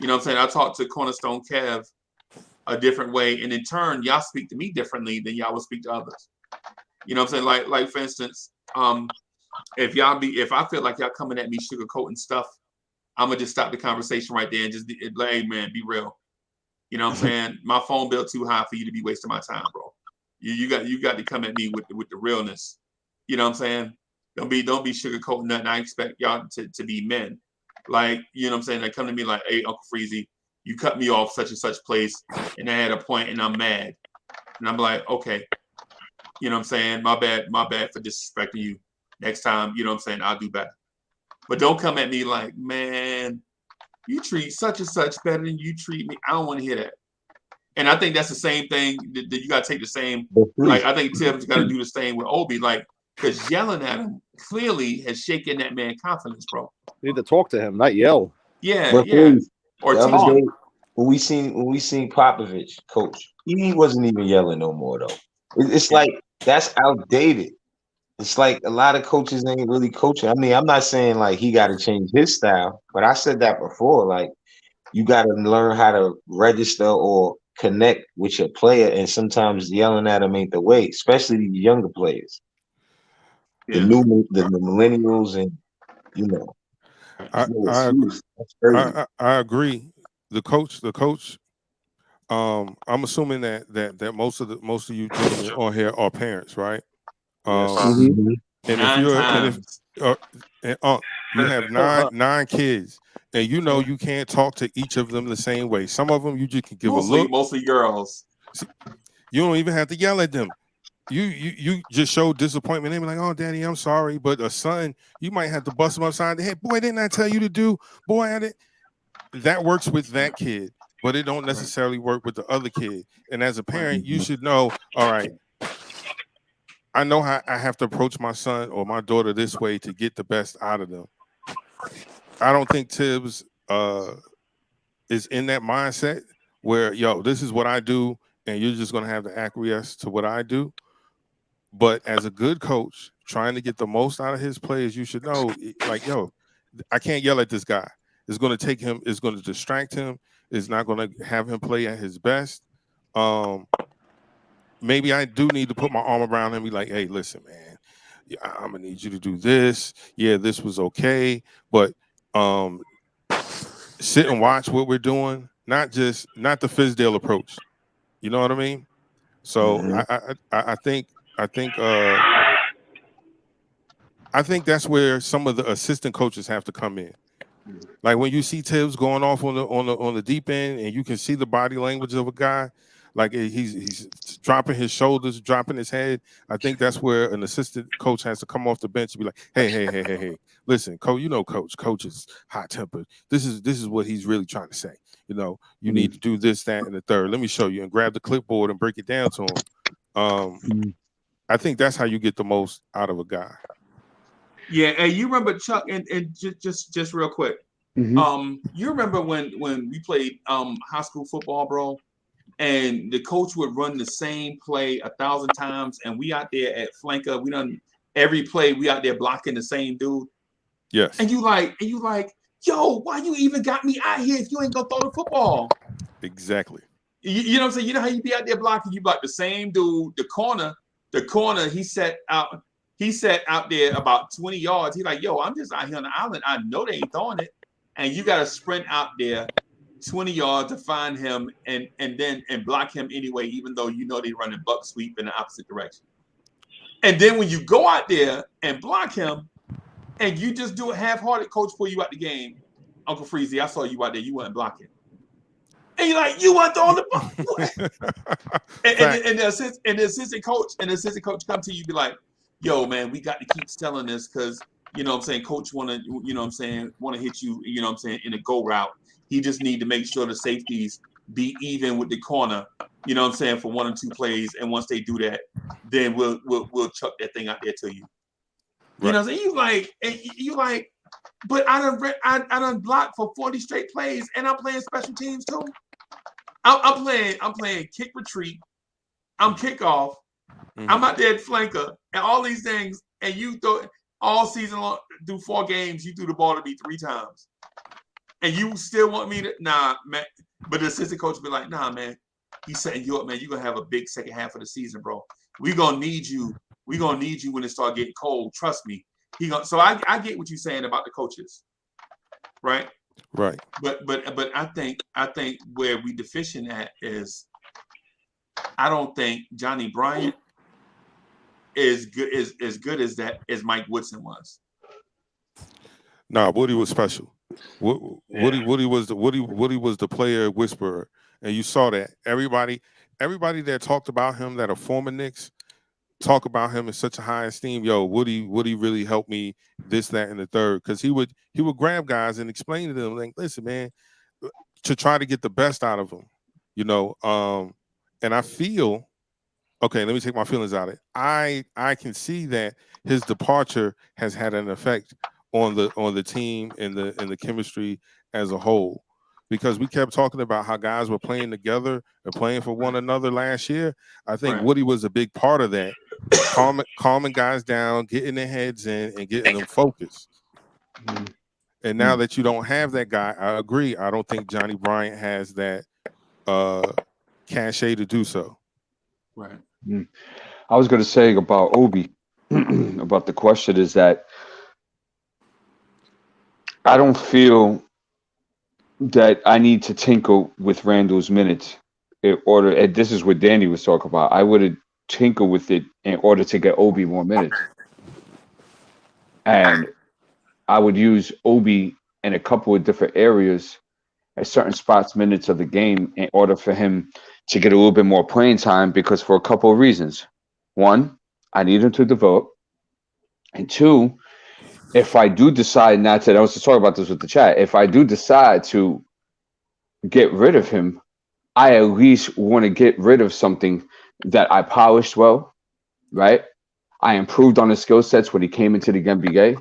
You know what I'm saying? I talk to Cornerstone Kev a different way, and in turn, y'all speak to me differently than y'all would speak to others. You know what I'm saying? Like for instance, if I feel like y'all coming at me sugarcoating stuff, I'm gonna just stop the conversation right there and just like, hey man, be real. You know what I'm saying? My phone bill too high for you to be wasting my time, bro. You got to come at me with the realness. You know what I'm saying? Don't be sugarcoating nothing. I expect y'all to be men. Like, you know what I'm saying? They come to me like, hey, Uncle Freezy, you cut me off such and such place, and I had a point, and I'm mad. And I'm like, okay. You know what I'm saying? My bad for disrespecting you. Next time, you know what I'm saying? I'll do better. But don't come at me like, man, you treat such and such better than you treat me. I don't want to hear that. And I think that's the same thing that you got to take the same. Like, I think Tim's got to do the same with Obi. Like, because yelling at him clearly has shaken that man's confidence, bro.
You need to talk to him, not yell.
Yeah,
But
yeah. Or
the other
teach
day,
him.
when we seen Popovich coach, he wasn't even yelling no more though. It's like that's outdated. It's like a lot of coaches ain't really coaching. I mean, I'm not saying like he got to change his style, but I said that before. Like you got to learn how to register or connect with your player, and sometimes yelling at them ain't the way, especially the younger players. The millennials, and you know,
I agree. The coach. I'm assuming that most of you gentlemen on here are parents, right? And if you have nine kids, and you know you can't talk to each of them the same way. Some of them you just can give a look.
Mostly girls.
You don't even have to yell at them. You just show disappointment. They be like, "Oh, Daddy, I'm sorry," but a son, you might have to bust him upside the head. Boy, didn't I tell you to do? Boy, that works with that kid, but it don't necessarily work with the other kid. And as a parent, you should know. All right, I know how I have to approach my son or my daughter this way to get the best out of them. I don't think Tibbs is in that mindset where, yo, this is what I do, and you're just gonna have to acquiesce to what I do. But as a good coach, trying to get the most out of his players, you should know, like, yo, I can't yell at this guy. It's going to take him. It's going to distract him. It's not going to have him play at his best. Maybe I do need to put my arm around him and be like, hey, listen, man, I'm going to need you to do this. Yeah, this was okay. But sit and watch what we're doing, not the Fizdale approach. You know what I mean? So I think that's where some of the assistant coaches have to come in. Like when you see Tibbs going off on the deep end, and you can see the body language of a guy, like he's dropping his shoulders, dropping his head. I think that's where an assistant coach has to come off the bench and be like, hey, listen, coach, coach is hot tempered. This is what he's really trying to say. You know, you need to do this, that, and the third. Let me show you, and grab the clipboard and break it down to him. I think that's how you get the most out of a guy.
Yeah, and you remember Chuck, and just real quick. You remember when we played high school football, bro, and the coach would run the same play 1,000 times, and we out there at flanker, we done every play, we out there blocking the same dude.
Yes.
And you like, yo, why you even got me out here if you ain't gonna throw the football?
Exactly.
You know what I'm saying? You know how you be out there blocking, you like the same dude, the corner, he set out there about 20 yards. He like, yo, I'm just out here on the island. I know they ain't throwing it. And you gotta sprint out there 20 yards to find him and block him anyway, even though you know they running buck sweep in the opposite direction. And then when you go out there and block him and you just do it half-hearted, coach pull you out the game. Uncle Freezy, I saw you out there, you weren't blocking. And you're like, you weren't throwing the ball. and the assistant coach come to you, be like, yo, man, we got to keep selling this because, you know what I'm saying, coach want to hit you, you know what I'm saying, in a go route. He just need to make sure the safeties be even with the corner, you know what I'm saying, for 1 or 2 plays. And once they do that, then we'll chuck that thing out there to you. You know what I'm saying? You like, but I done blocked for 40 straight plays, and I'm playing special teams too. I'm playing kick retreat. I'm kickoff. I'm out there at flanker and all these things. And you throw all season long, do 4 games. You threw the ball to me 3 times, and you still want me to man. But the assistant coach will be like, nah, man. He's setting you up, man. You're gonna have a big second half of the season, bro. We're gonna need you. We're gonna need you when it start getting cold. Trust me. So I get what you're saying about the coaches, right?
Right.
But I think where we deficient at is I don't think Johnny Bryant is good as Mike Woodson was.
Nah, Woody was special. Woody was the player whisperer, and you saw that everybody that talked about him that are former Knicks talk about him in such a high esteem. Yo, Woody really helped me this, that, and the third, because he would grab guys and explain to them, like, listen, man, to try to get the best out of them, you know. And I feel, okay, let me take my feelings out of it. I can see that his departure has had an effect on the team and the chemistry as a whole, because we kept talking about how guys were playing together and playing for one another last year. I think Woody was a big part of that, calming guys down, getting their heads in, and getting them focused. And now that you don't have that guy, I agree. I don't think Johnny Bryant has that cachet to do so.
Right.
I was going to say about Obi, about the question is that I don't feel that I need to tinker with Randle's minutes in order, and this is what Danny was talking about. I would tinker with it in order to get Obi more minutes. And I would use Obi in a couple of different areas at certain spots, minutes of the game, in order for him to get a little bit more playing time, because for a couple of reasons. 1, I need him to develop. And 2, if I do decide not to, I was just talking about this with the chat, if I do decide to get rid of him, I at least want to get rid of something that I polished well, right? I improved on his skill sets when he came into the NBA,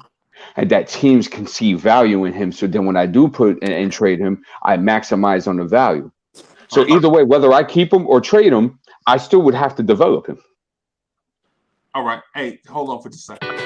and that teams can see value in him. So then when I do put and trade him, I maximize on the value. So either way, whether I keep him or trade him, I still would have to develop him.
All right. Hey, hold on for just a second.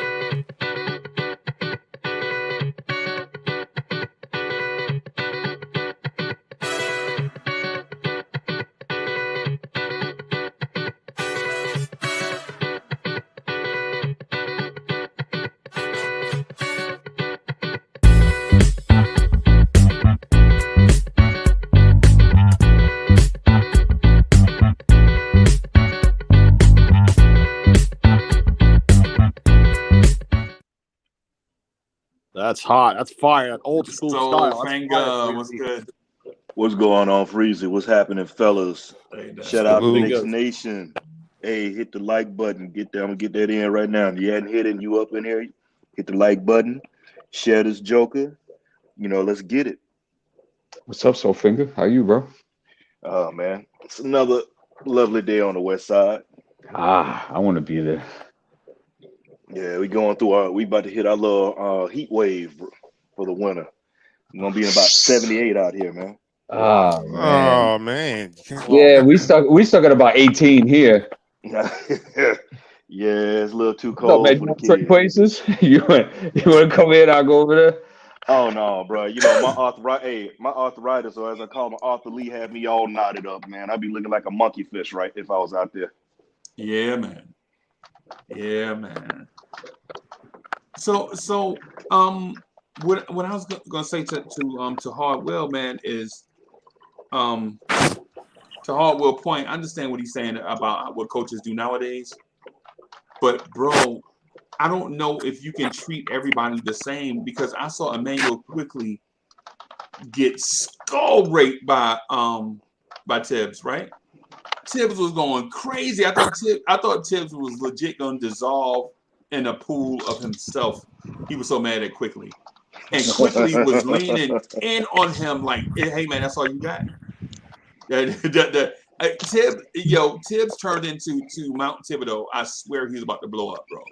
That's hot. That's fire. That old school style.
Frank, what's good?
What's going on, Freezy? What's happening, fellas? Shout out to Knicks
Good.
Nation. Hey, hit the like button. Get that. I'm gonna get that in right now. If you hadn't hit it and you up in here, hit the like button. Share this joker. You know, let's get it.
What's up, Soul Finger? How you, bro?
Oh man, it's another lovely day on the west side.
I want to be there.
Yeah, we about to hit our little heat wave for the winter. We're gonna be in about 78 out here, man.
Oh man.
Oh man.
Yeah, we stuck at about 18 here.
Yeah, it's a little too
What's up,
cold
man?
for
You
the
want to trade
kids.
places? You want to come in? I'll go over there.
Oh no, bro. My arthritis, or as I call him, Arthur Lee, had me all knotted up, man. I'd be looking like a monkey fish, right, if I was out there.
Yeah, man. Yeah, man. So what I was gonna say to Hardwell, man, is to Hardwell point. I understand what he's saying about what coaches do nowadays, but bro, I don't know if you can treat everybody the same, because I saw Emmanuel Quickly get skull raped by Tibbs, right? Tibbs was going crazy. I thought Tibbs was legit gonna dissolve in a pool of himself. He was so mad at Quickly. And Quickly was leaning in on him like, hey man, that's all you got. Tibbs turned into Mount Thibodeau. I swear he was about to blow up, bro.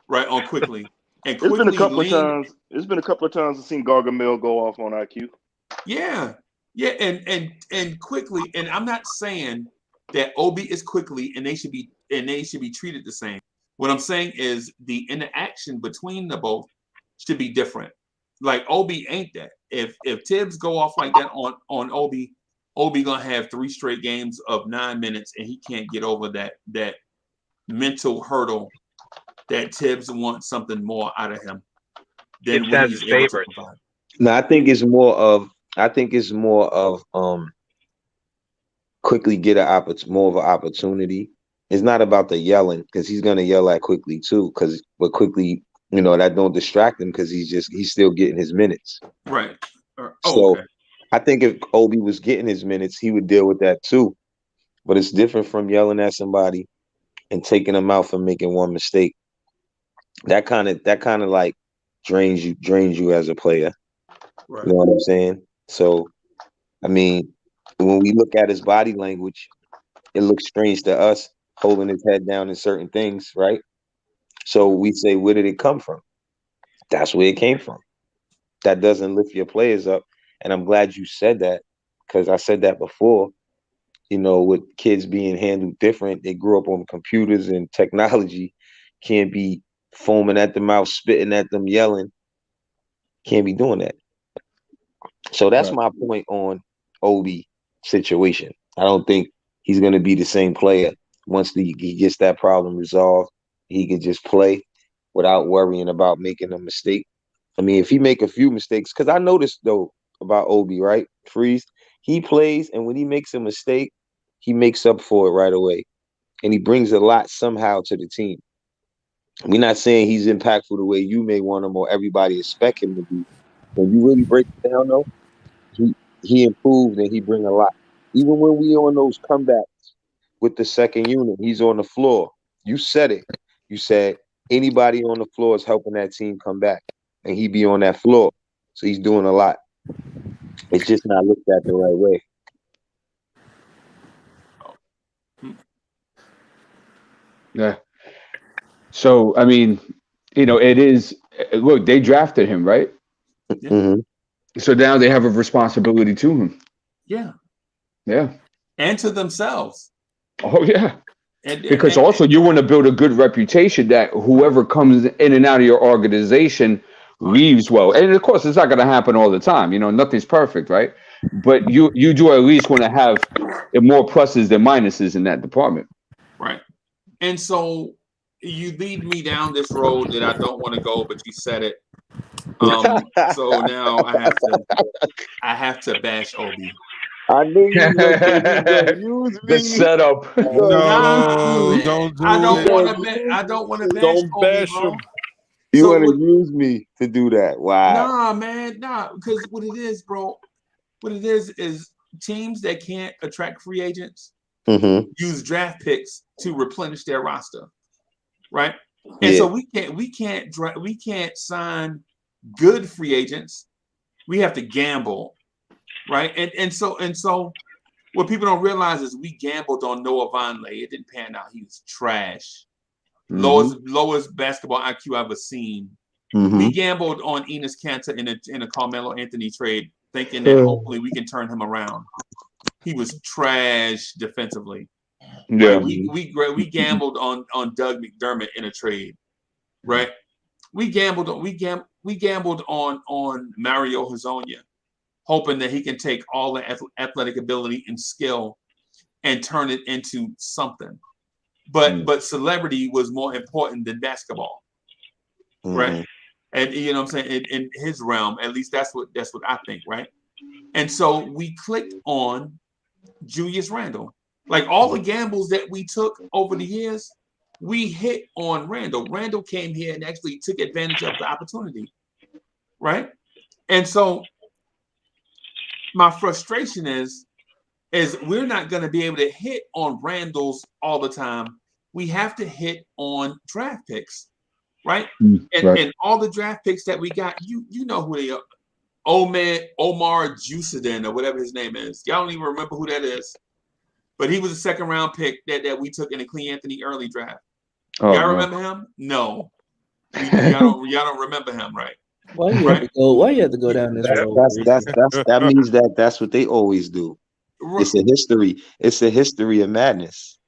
Right on Quickly. And
It's been a
Quickly
couple of
leaned.
times. It's been a couple of times I've seen Gargamel go off on IQ.
Yeah. And Quickly, and I'm not saying that Obi is Quickly and they should be treated the same. What I'm saying is the interaction between the both should be different. Like Obi ain't that. If Tibbs go off like that on Obi gonna have 3 straight games of 9 minutes, and he can't get over that mental hurdle that Tibbs wants something more out of him than
It's
what
as
he's
his
able to
favorite.
provide.
No, I think it's more of Quickly get more of an opportunity. It's not about the yelling, because he's gonna yell at Quickly too. But Quickly, that don't distract him, because he's still getting his minutes.
Right.
So
Okay.
I think if Obi was getting his minutes, he would deal with that too. But it's different from yelling at somebody and taking them out for making one mistake. That kind of like drains you as a player.
Right.
You know what I'm saying? So, I mean, when we look at his body language, it looks strange to us, holding his head down in certain things, right? So we say, where did it come from? That's where it came from. That doesn't lift your players up. And I'm glad you said that, because I said that before. With kids being handled different, they grew up on computers and technology, can't be foaming at the mouth, spitting at them, yelling. Can't be doing that. So that's my point on Obi situation. I don't think he's going to be the same player once he gets that problem resolved. He can just play without worrying about making a mistake. I mean, if he make a few mistakes, because I noticed though about Obi, right? Freeze, he plays, and when he makes a mistake, he makes up for it right away, and he brings a lot somehow to the team. We're not saying he's impactful the way you may want him or everybody expect him to be. When you really break it down, though, he improved and he bring a lot. Even when we on those comebacks with the second unit, he's on the floor. You said it. You said anybody on the floor is helping that team come back, and he be on that floor. So he's doing a lot. It's just not looked at the right way.
Yeah. So I mean, it is. Look, they drafted him, right?
Yeah.
Mm-hmm.
So now they have a responsibility to him.
Yeah.
Yeah.
And to themselves.
Oh yeah. Because
And
also you want to build a good reputation that whoever comes in and out of your organization leaves well. And of course, it's not going to happen all the time. Nothing's perfect, right? But you do at least want to have more pluses than minuses in that department.
right. And so you lead me down this road that I don't want to go, but you said it. So now I have to bash Obi.
I knew you was gonna use me.
The setup.
No,
don't do
I don't
it.
want to. I don't want to bash
Don't
Obi,
bash
bro.
him.
You
So
want to
what?
use me to do that? Wow.
Nah, man, nah. Because what it is, bro. What it is teams that can't attract free agents use draft picks to replenish their roster, right? And so we can't sign good free agents. We have to gamble, right? And so what people don't realize is we gambled on Noah Vonleh. It didn't pan out. He was trash. Lowest basketball IQ I've ever seen. We gambled on Enes Kanter in a Carmelo Anthony trade, thinking that hopefully we can turn him around. He was trash defensively.
Yeah.
Right? We gambled on Doug McDermott in a trade, right? We gambled on Mario Hezonja, hoping that he can take all the athletic ability and skill and turn it into something. But celebrity was more important than basketball, right? And you know what I'm saying, in his realm, at least that's what I think, right? And so we clicked on Julius Randle. Like all the gambles that we took over the years, we hit on Randle. Randle came here and actually took advantage of the opportunity, right? And so my frustration is we're not going to be able to hit on Randles all the time. We have to hit on draft picks, right? And all the draft picks that we got, you know who they are. Omar Jusadin or whatever his name is. Y'all don't even remember who that is. But he was a second round pick that we took in the Clean Anthony early draft. Y'all remember him? No. Y'all don't remember him, right?
Why you have to go down this road?
That means that's what they always do. It's a history. It's a history of madness.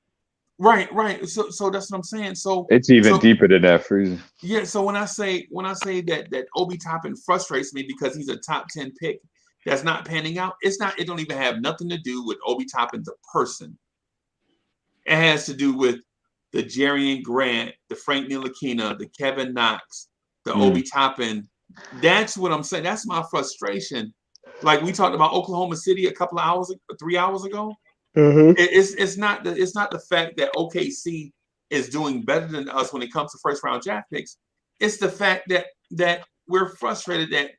Right. So that's what I'm saying. So
it's even deeper than that, Freezer.
Yeah. So when I say that Obi Toppin frustrates me because he's a top 10 pick that's not panning out, it don't even have nothing to do with Obi Toppin the person. It has to do with the Jerian Grant, the Frank Ntilikina, the Kevin Knox, the Obi Toppin. That's what I'm saying. That's my frustration. Like we talked about Oklahoma City 3 hours ago. It's not the fact that OKC is doing better than us when it comes to first round draft picks. It's the fact that we're frustrated that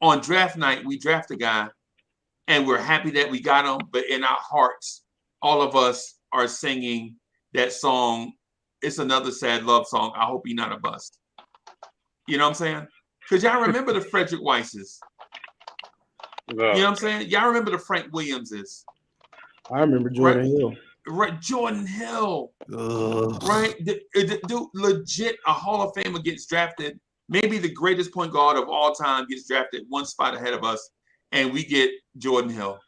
on draft night we draft a guy and we're happy that we got him, but in our hearts, all of us are singing that song. It's another sad love song. I hope he's not a bust. You know what I'm saying? Because y'all remember the Frederick Weisses. You know what I'm saying? Y'all remember the Frank Williamses.
I remember Jordan Hill.
Right, Jordan Hill. Right? Dude, legit, a Hall of Famer gets drafted. Maybe the greatest point guard of all time gets drafted one spot ahead of us, and we get Jordan Hill.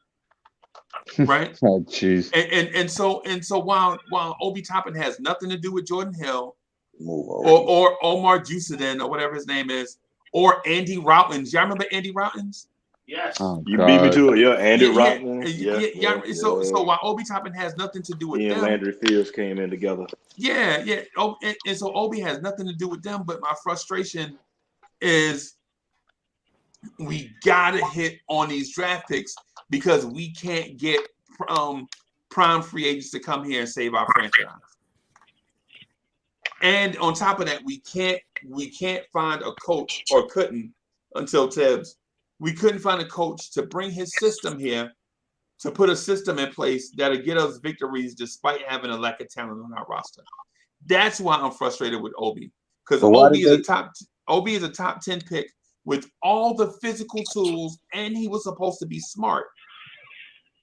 Right?
Oh, jeez.
And so while Obi Toppin has nothing to do with Jordan Hill or Omar Jusadin or whatever his name is, or Andy Routins. Y'all remember Andy Routins?
Yes. You beat me to it. Yeah, Andy Routins.
Yeah. So while Obi Toppin has nothing to do with
he
them,
and Landry Fields came in together.
Yeah. And so Obi has nothing to do with them, but my frustration is we gotta hit on these draft picks because we can't get prime free agents to come here and save our franchise. And on top of that, we can't find a coach, or couldn't until Tibbs. We couldn't find a coach to bring his system here, to put a system in place that'll get us victories despite having a lack of talent on our roster. That's why I'm frustrated with Obi, because Obi is a top 10 pick with all the physical tools, and he was supposed to be smart.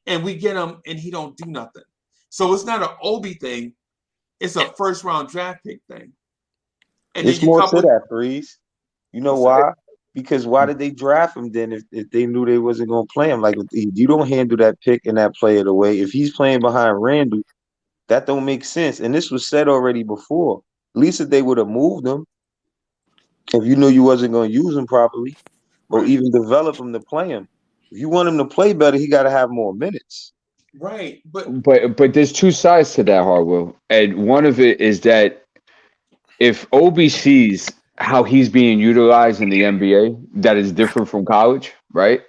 And we get him, and he don't do nothing. So it's not an Obi thing; it's a first round draft pick thing. And
it's more to that, Freeze. You know why? Because why did they draft him then if they knew they wasn't going to play him? Like, you don't handle that pick and that player the way. If he's playing behind Randle, that don't make sense. And this was said already before. At least if they would have moved him, if you knew you wasn't going to use him properly, or even develop him to play him. If you want him to play better, he got to have more minutes.
Right, but
there's two sides to that, Hardwell, and one of it is that if Obi sees how he's being utilized in the NBA, that is different from college, right?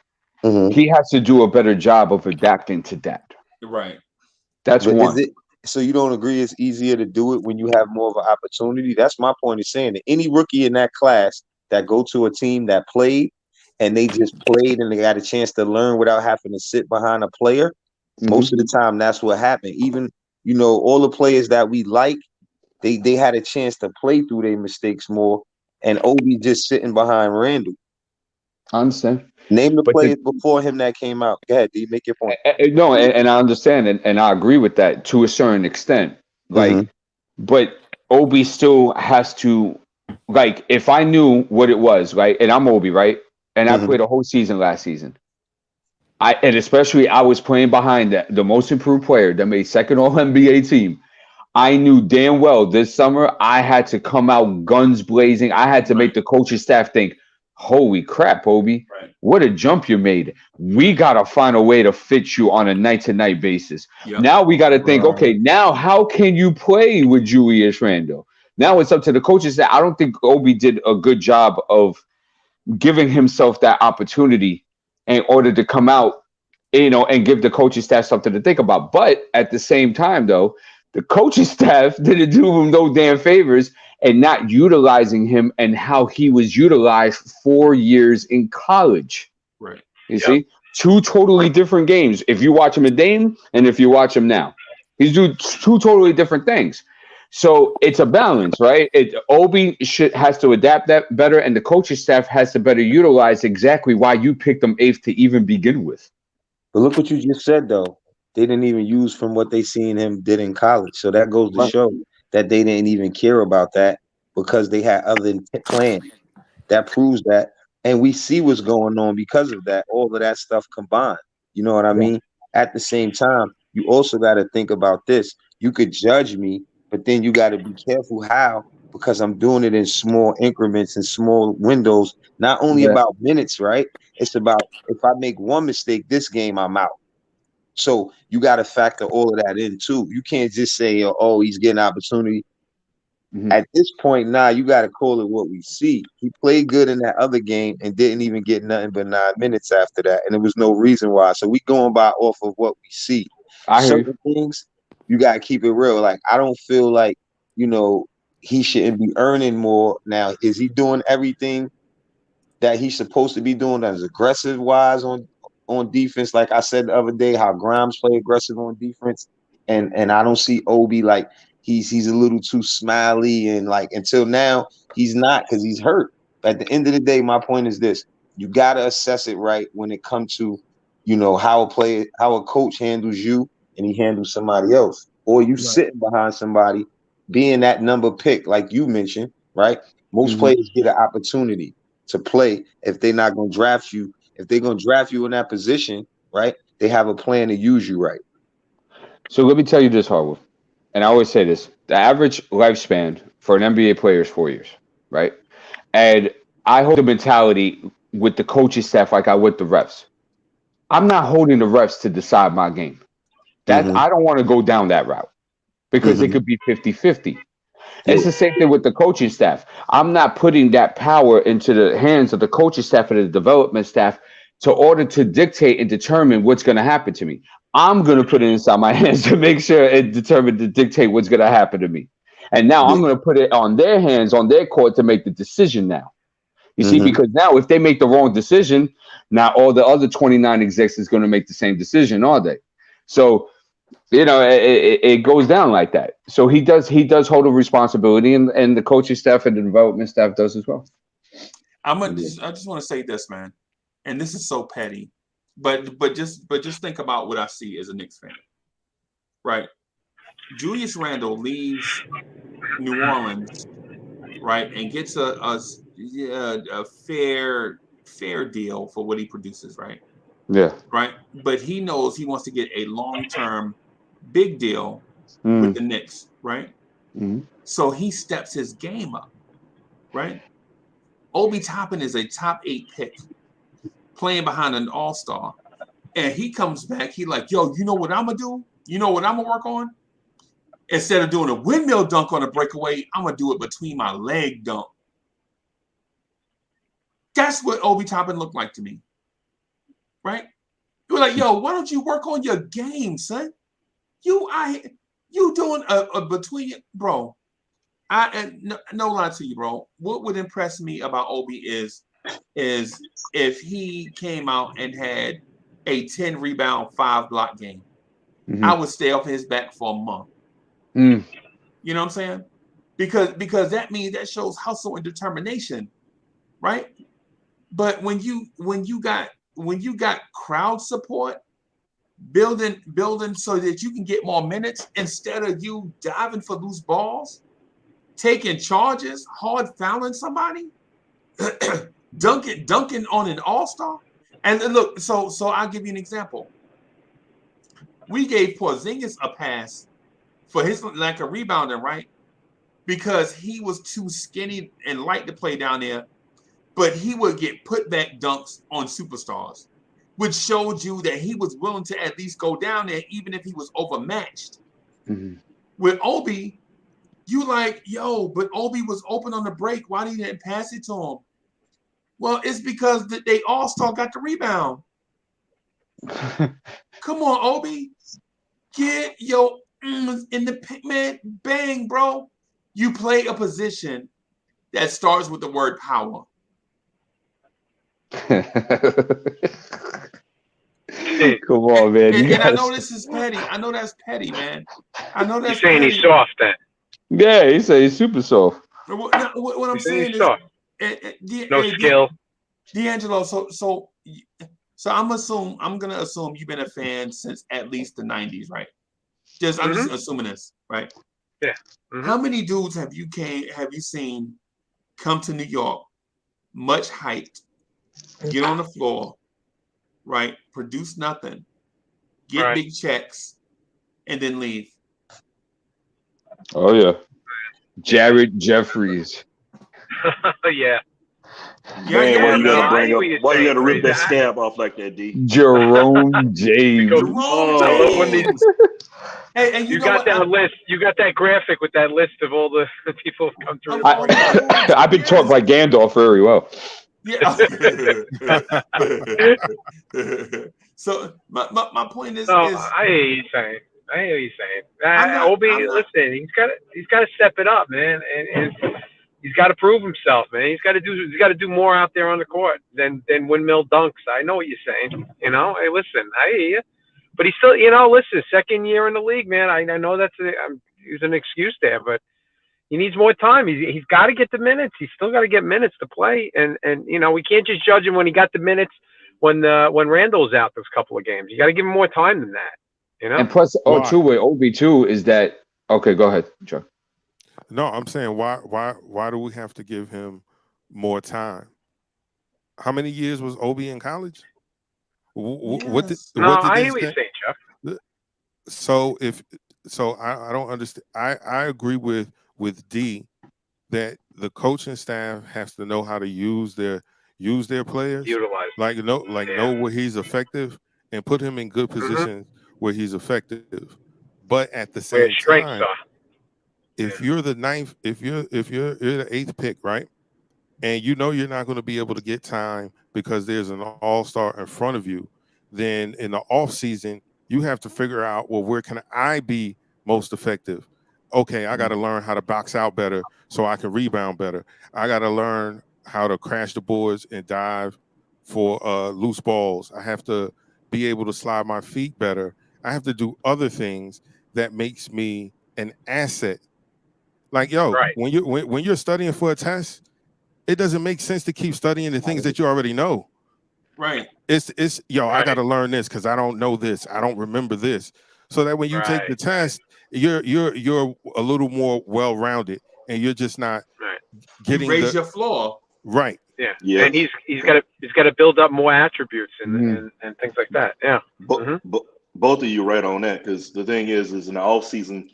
He has to do a better job of adapting to that.
Right.
That's one.
So you don't agree it's easier to do it when you have more of an opportunity? That's my point of saying that any rookie in that class that go to a team that played and they just played and they got a chance to learn without having to sit behind a player, most of the time that's what happened. Even, all the players that we like, they had a chance to play through their mistakes more. And Obi just sitting behind Randle.
I understand.
Name the players before him that came out. Go ahead, D, make your point.
No, and I understand, and I agree with that to a certain extent. Like, but Obi still has to, like, if I knew what it was, right, and I'm Obi, right, and I played a whole season last season, and especially I was playing behind the most improved player that made second All NBA team. I knew damn well this summer I had to come out guns blazing. I had to make the coaching staff think, holy crap, Obi, what a jump you made. We got to find a way to fit you on a night-to-night basis.
Yep.
Now we got to think, okay, now how can you play with Julius Randle? Now it's up to the coaches. I don't think Obi did a good job of giving himself that opportunity in order to come out, and give the coaching staff something to think about. But at the same time, though, the coaching staff didn't do him no damn favors and not utilizing him and how he was utilized 4 years in college.
Right.
You see? Two totally different games. If you watch him in Dame and if you watch him now. He's doing two totally different things. So it's a balance, right? Obi has to adapt that better, and the coaching staff has to better utilize exactly why you picked him 8th to even begin with.
But look what you just said, though. They didn't even use from what they seen him did in college. So that goes to show that they didn't even care about that because they had other plans. That proves that. And we see what's going on because of that, all of that stuff combined. You know what I mean? At the same time, you also got to think about this. You could judge me, but then you got to be careful how, because I'm doing it in small increments and small windows, not only about minutes, right? It's about if I make one mistake this game, I'm out. So you got to factor all of that in too. You can't just say, oh, he's getting opportunity. At this point, you got to call it what we see. He played good in that other game and didn't even get nothing but 9 minutes after that. And there was no reason why. So we going by off of what we see. Certain things, you got to keep it real. Like, I don't feel like, he shouldn't be earning more. Now, is he doing everything that he's supposed to be doing as aggressive wise on defense? Like I said the other day, how Grimes play aggressive on defense. And I don't see Obi like he's a little too smiley, and like until now he's not, because he's hurt. But at the end of the day, my point is this: you gotta assess it right when it comes to how a coach handles you and he handles somebody else, or you sitting behind somebody being that number pick, like you mentioned, right? Most players get an opportunity to play if they're not gonna draft you. If they're gonna draft you in that position, right? They have a plan to use you right.
So let me tell you this, Harwood, and I always say this: the average lifespan for an NBA player is 4 years, right? And I hold the mentality with the coaching staff like I would the refs. I'm not holding the refs to decide my game. I don't want to go down that route because it could be 50-50. It's the same thing with the coaching staff. I'm not putting that power into the hands of the coaching staff and the development staff to order to dictate and determine what's going to happen to me. I'm going to put it inside my hands to make sure it determines to dictate what's going to happen to me. And now I'm going to put it on their hands, on their court to make the decision now. You see, because now if they make the wrong decision, now all the other 29 execs is going to make the same decision, are they? So, it goes down like that. So he does hold a responsibility, and the coaching staff and the development staff does as well.
I just want to say this, man, and this is so petty, but just think about what I see as a Knicks fan, right? Julius Randle leaves New Orleans, right, and gets a fair deal for what he produces, right?
Yeah.
Right, but he knows he wants to get a long-term big deal with the Knicks, right? So he steps his game up, right? Obi Toppin is a top 8 pick playing behind an all-star, and he comes back, he like, yo, you know what I'm gonna do? You know what I'm gonna work on? Instead of doing a windmill dunk on a breakaway, I'm gonna do it between my leg dunk. That's what Obi Toppin looked like to me, right? You were like, yo, why don't you work on your game, son? You doing a between, bro. No lie to you, bro. What would impress me about Obi is if he came out and had a 10 rebound, 5 block game. I would stay off his back for a month. You know what I'm saying? Because that means that shows hustle and determination, right? But when you got crowd support, building so that you can get more minutes instead of you diving for loose balls, taking charges, hard fouling somebody, dunking on an all-star,
And look, so I'll give you an example. We gave Porzingis a pass for his lack of rebounding, right? Because he was too skinny and light to play down there, but he would get putback dunks on superstars, which showed you that he was willing to at least go down there even if he was overmatched.
Mm-hmm.
With Obi, you like, yo, but Obi was open on the break. Why didn't you pass it to him? Well, it's because they all-star got the rebound. Come on, Obi. Get your in the man, bang, bro. You play a position that starts with the word power.
Come on, man.
And I know this is petty. I know that's petty, man. I know that's
He's saying
petty.
he's soft then.
Yeah, he said he's super soft.
What I'm saying is,
no skill.
D'Angelo, so I'm gonna assume you've been a fan since at least the 90s, right? I'm just assuming this, right?
Yeah.
How many dudes have you seen come to New York, much height, get on the floor, right? Produce nothing, get big checks, and then leave?
Oh yeah, Jared Jeffries.
Yeah.
Man, why you gotta rip that scab off like that, D?
Jerome James.
I love when these.
Hey,
you got that list. You got that graphic with that list of all the people who've come through.
I've been taught by Gandalf very well.
Yeah. So my point is,
I hear you saying. Obi, listen, he's got to step it up, man, and he's got to prove himself, man. He's got to do more out there on the court than windmill dunks. I know what you're saying. Hey, listen, I hear you, but he's still, listen, second year in the league, man. I know that's there's an excuse there, but he needs more time. He's got to get the minutes. He's still got to get minutes to play, and we can't just judge him when he got the minutes when Randle's out those couple of games. You got to give him more time than that.
And plus, too, with Obi too is that okay? Go ahead, Chuck.
No, I'm saying why do we have to give him more time? How many years was Obi in college? What did
I hear what you're saying, Chuck.
So I don't understand. I agree with D that the coaching staff has to know how to use their players,
utilize,
know where he's effective and put him in good positions where he's effective. But at the same time, if you're the ninth, if you're the eighth pick, right, and you're not going to be able to get time because there's an all-star in front of you, then in the off season you have to figure out, well, where can I be most effective? Okay, I got to learn how to box out better so I can rebound better. I got to learn how to crash the boards and dive for loose balls. I have to be able to slide my feet better. I have to do other things that makes me an asset. Like, when you're studying for a test, it doesn't make sense to keep studying the things that you already know.
Right.
It's I got to learn this because I don't know this. I don't remember this. So that when you take the test, you're a little more well-rounded, and you're just not getting
your floor.
Right.
Yeah. And he's got to build up more attributes and things like that. Yeah.
Both of you right on that, because the thing is in the off season,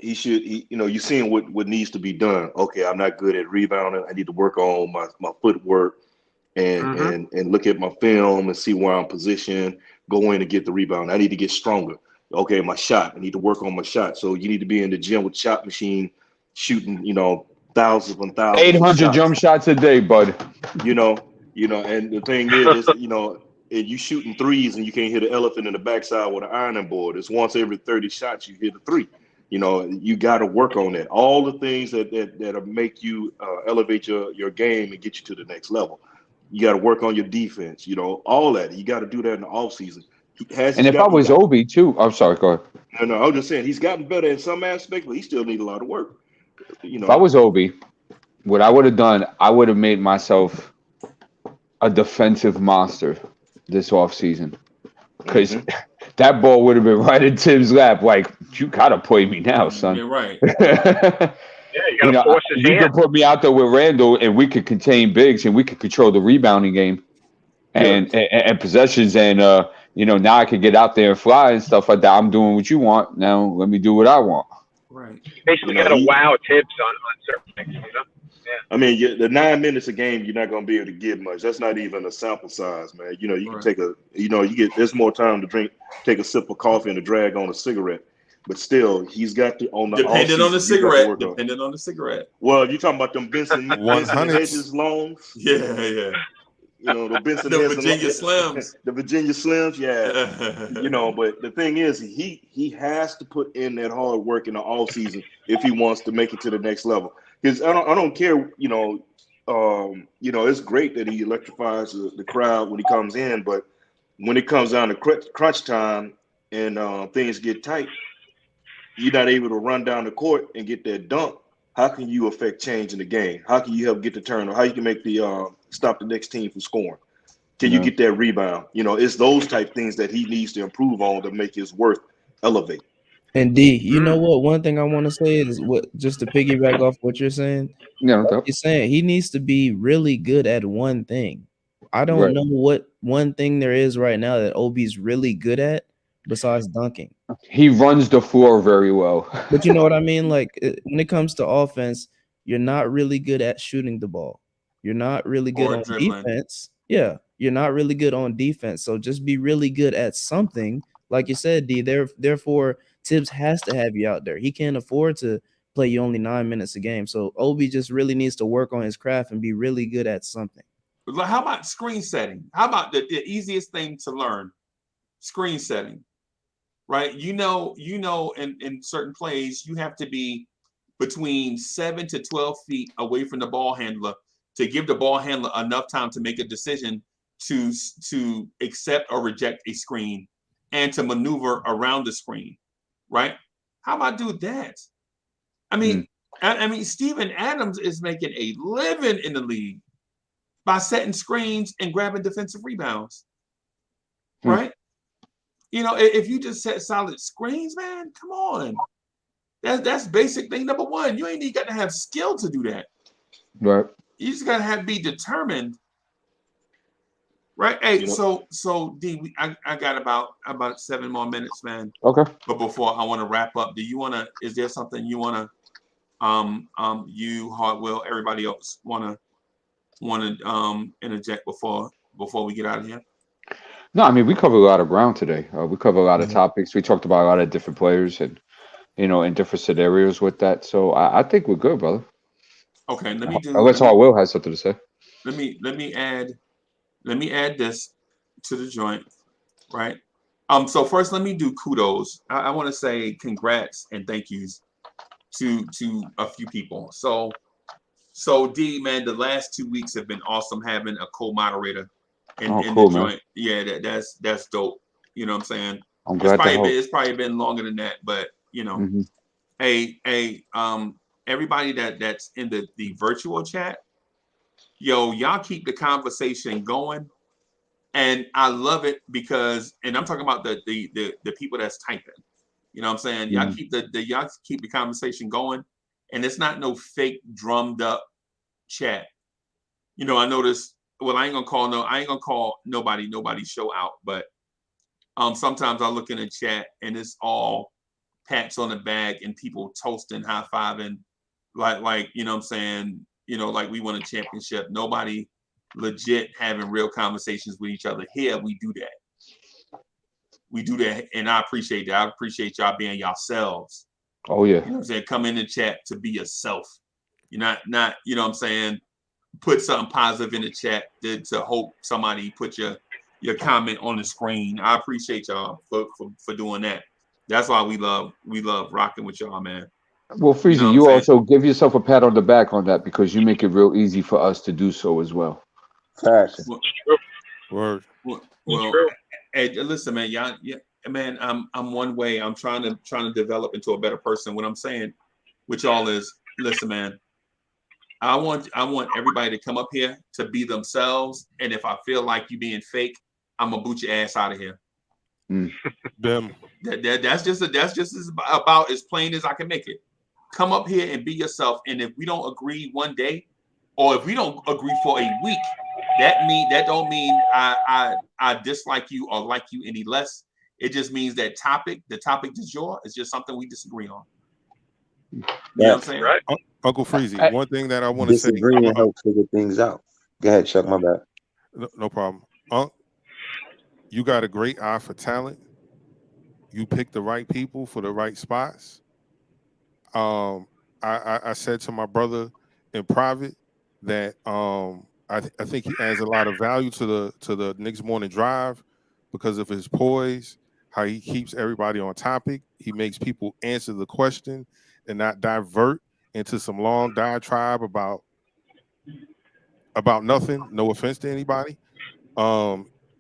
you're seeing what needs to be done. Okay, I'm not good at rebounding. I need to work on my footwork and look at my film and see where I'm positioned, go in and get the rebound. I need to get stronger. Okay, my shot. I need to work on my shot. So you need to be in the gym with shot machine, shooting, thousands upon thousands.
800 jump shots a day, bud.
And the thing is, and you shooting threes and you can't hit an elephant in the backside with an ironing board. It's once every 30 shots you hit a three. You got to work on that. All the things that make you elevate your game and get you to the next level. You got to work on your defense. All that. You got to do that in the off season.
And if I was Obi too, I'm sorry, go ahead.
No, I was just saying he's gotten better in some aspects, but he still needs a lot of work.
If I was Obi, what I would have done, I would have made myself a defensive monster this offseason. Because that ball would have been right in Tim's lap. Like, you got to play me now, son.
You're right.
You got to force his hand.
You can put me out there with Randle, and we could contain bigs, and we could control the rebounding game. and possessions, and now I can get out there and fly and stuff like that. I'm doing what you want. Now let me do what I want.
Right.
Basically, got to wow Tibbs on certain things. Yeah.
I mean, the 9 minutes a game, you're not going to be able to get much. That's not even a sample size, man. You can take there's more time to take a sip of coffee and to drag on a cigarette. But still, he's got to on the
depending on the cigarette. Depending on the cigarette.
Well, you talking about them Benson
100.
Hedges longs?
Yeah.
The Benson
the
Hedges,
Virginia Slims.
The Virginia Slims, yeah. But the thing is, he has to put in that hard work in the off season if he wants to make it to the next level. Because I don't care, it's great that he electrifies the crowd when he comes in, but when it comes down to crunch time and things get tight, you're not able to run down the court and get that dunk. How can you affect change in the game? How can you help get the turnover? How you can make the stop the next team from scoring? Can you get that rebound? It's those type things that he needs to improve on to make his worth elevate.
And D, you know what? One thing I want to say is just to piggyback off what you're saying.
Yeah,
you're saying he needs to be really good at one thing. I don't know what one thing there is right now that Obi's really good at besides dunking.
He runs the floor very well.
But you know what I mean? Like when it comes to offense, you're not really good at shooting the ball. You're not really good on defense. Yeah, you're not really good on defense. So just be really good at something. Like you said, D, therefore Tibbs has to have you out there. He can't afford to play you only 9 minutes a game. So Obi just really needs to work on his craft and be really good at something.
How about screen setting? How about the easiest thing to learn? Screen setting. Right? In certain plays, you have to be between 7 to 12 feet away from the ball handler to give the ball handler enough time to make a decision to accept or reject a screen and to maneuver around the screen. Right? How about do that? I mean, Steven Adams is making a living in the league by setting screens and grabbing defensive rebounds. Right? If you just set solid screens, man, come on. That's basic thing number one. You ain't even got to have skill to do that.
Right.
You just gotta be determined. Right. Hey, so D, I got about 7 more minutes, man.
Okay.
But before I want to wrap up, is there something you wanna you, Hardwell, everybody else wanna interject before we get out of here?
No, I mean, we covered a lot of ground today. We covered a lot of topics. We talked about a lot of different players and, in different scenarios with that. So I think we're good, brother.
Okay,
unless Will has something to say.
Let me add this to the joint, right? So first, let me do kudos. I want to say congrats and thank yous to a few people. So D, man, the last 2 weeks have been awesome having a co-moderator in the joint. Man. Yeah, that's dope. You know what I'm saying?
I'm glad
it's probably been longer than that, but hey, everybody that's in the virtual chat, y'all keep the conversation going, and I love it because, and I'm talking about the people that's typing. You know what I'm saying? Y'all keep the conversation going, and it's not no fake drummed up chat. I noticed. Well, I ain't gonna call nobody show out, but sometimes I look in the chat and it's all pats on the back and people toasting, high fiving, like you know what I'm saying, like we won a championship. Nobody legit having real conversations with each other. Here we do that, and I appreciate that. I appreciate y'all being yourselves.
Oh yeah.
You know what I'm saying? Come in the chat to be yourself. You're not you know what I'm saying, put something positive in the chat to hope somebody put your comment on the screen. I appreciate y'all for doing that. That's why we love rocking with y'all, man.
Well, Freezy, you also give yourself a pat on the back on that because you make it real easy for us to do so as well.
Facts.
Word.
Well, hey, listen, man, y'all, man, I'm one way. I'm trying to develop into a better person. What I'm saying with y'all is, listen, man, I want everybody to come up here to be themselves, and if I feel like you being fake, I'm gonna boot your ass out of here.
Them.
That's just about as plain as I can make it. Come up here and be yourself, and if we don't agree one day, or if we don't agree for a week,
that don't mean I dislike you or like you any less. It just means that the topic du jour is just something we disagree on. You know what I'm saying?
Right.
Uncle Freezy, one thing that I want to say
Disagreeing helps figure things out. Go ahead, Chuck. My bad.
No problem. You got a great eye for talent. You pick the right people for the right spots. I said to my brother in private that I think he adds a lot of value to the Knicks Morning Drive because of his poise, how he keeps everybody on topic. He makes people answer the question and not divert into some long diatribe about nothing. No offense to anybody.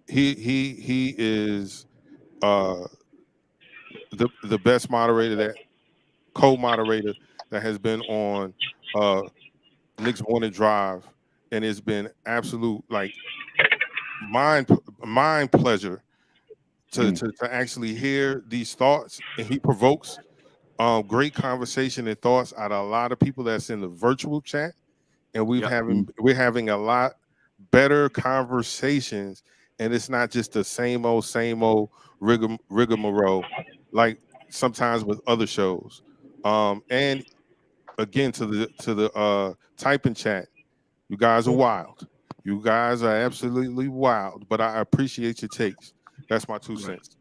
He is the best moderator, co-moderator that has been on Knicks Morning Drive, and it's been absolute like mind pleasure to actually hear these thoughts, and he provokes great conversation and thoughts out of a lot of people that's in the virtual chat, and we're having a lot better conversations, and it's not just the same old rigmarole like sometimes with other shows. And again, to the typing chat, you guys are wild. You guys are absolutely wild, but I appreciate your takes. That's my 2 cents.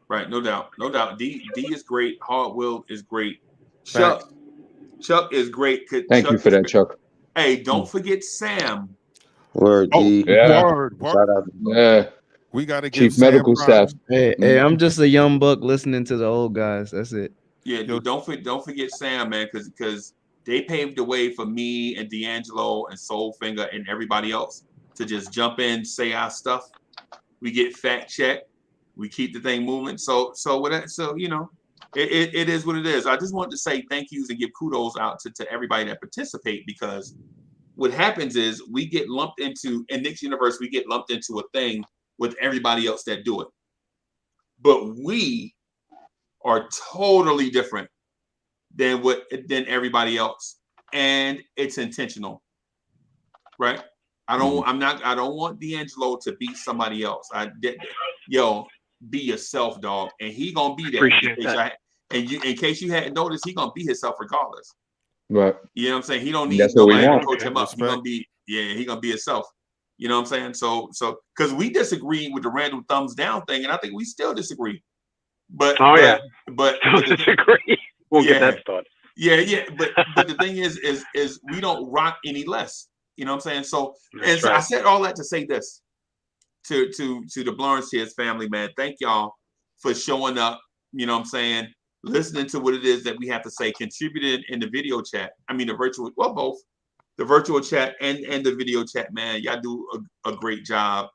Right, no doubt. D is great. Hardwill is great. Chuck is great.
Thank you for that, Chuck.
Hey, don't forget Sam.
Word, D.
Yeah.
Word.
Shout out.
Yeah.
We got to give
Chief medical staff.
Hey, I'm just a young buck listening to the old guys. That's it.
Yeah, don't forget Sam, man, because they paved the way for me and D'Angelo and Soulfinger and everybody else to just jump in, say our stuff. We get fact checked. We keep the thing moving. So you know, it is what it is. I just wanted to say thank yous and give kudos out to everybody that participate, because what happens is we get lumped into, in Knicks Universe, we get lumped into a thing with everybody else that do it. But we are totally different than everybody else, and it's intentional, right? I don't want D'Angelo to be somebody else. Be yourself, dog, and he gonna be that.
Appreciate that.
In case you hadn't noticed, he gonna be himself regardless.
Right.
You know what I'm saying? He don't need
That's what we
nobody to
want.
coach him up. He gonna be himself. You know what I'm saying? So because we disagree with the Randle thumbs down thing, and I think we still disagree. But but
disagree. We'll get that started.
Yeah. But the thing is we don't rock any less. You know what I'm saying? So
That's
I
right.
said all that to say this to the Blurns Tears family, man. Thank y'all for showing up. You know what I'm saying? Listening to what it is that we have to say, contributed in the video chat. I mean, both the virtual chat and the video chat, man. Y'all do a great job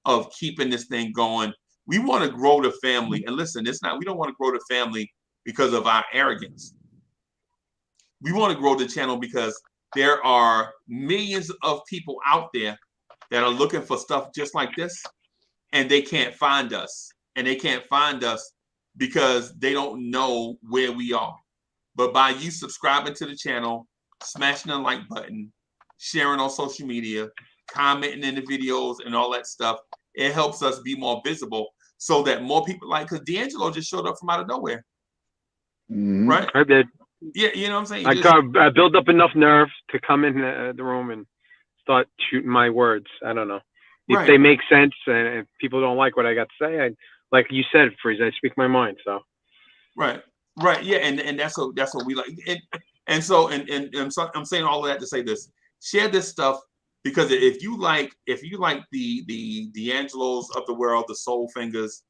of keeping this thing going. We want to grow the family. And listen, we don't want to grow the family because of our arrogance. We want to grow the channel because there are millions of people out there that are looking for stuff just like this, and they can't find us. And they can't find us because they don't know where we are. But by you subscribing to the channel, smashing the like button, sharing on social media, commenting in the videos and all that stuff, it helps us be more visible so that more people because D'Angelo just showed up from out of nowhere. Right?
I did.
Yeah, you know what I'm saying?
I built up enough nerve to come in the room and start shooting my words. I don't know. If they make sense, and if people don't like what I got to say, like you said, Freeze, I speak my mind. So
Right, yeah, and that's what we like, and so I'm saying all of that to say this: share this stuff, because if you like the D'Angelos of the world, the Soulfingers,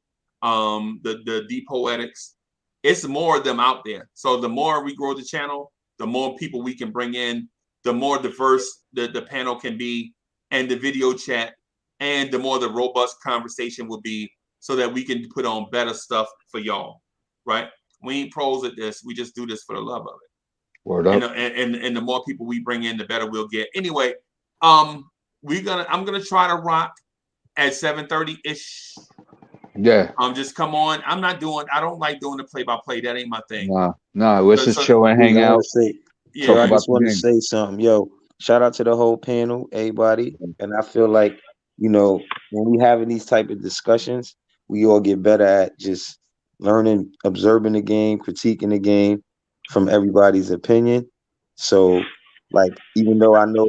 the D Poetics, it's more of them out there. So the more we grow the channel, the more people we can bring in, the more diverse the panel can be, and the video chat, and the more the robust conversation will be, so that we can put on better stuff for y'all, right? We ain't pros at this. We just do this for the love of it.
Word up.
And the more people we bring in, the better we'll get. Anyway, I'm gonna try to rock at 7:30-ish.
Yeah.
Just come on. I don't like doing the play-by-play. That ain't my thing.
Nah. Let's just chill and hang out.
I just want to say something, yo.
shout out to the whole panel, everybody. And I feel like, you know, when we having these type of discussions, we all get better at just learning, observing the game, critiquing the game from everybody's opinion. So, like, even though I know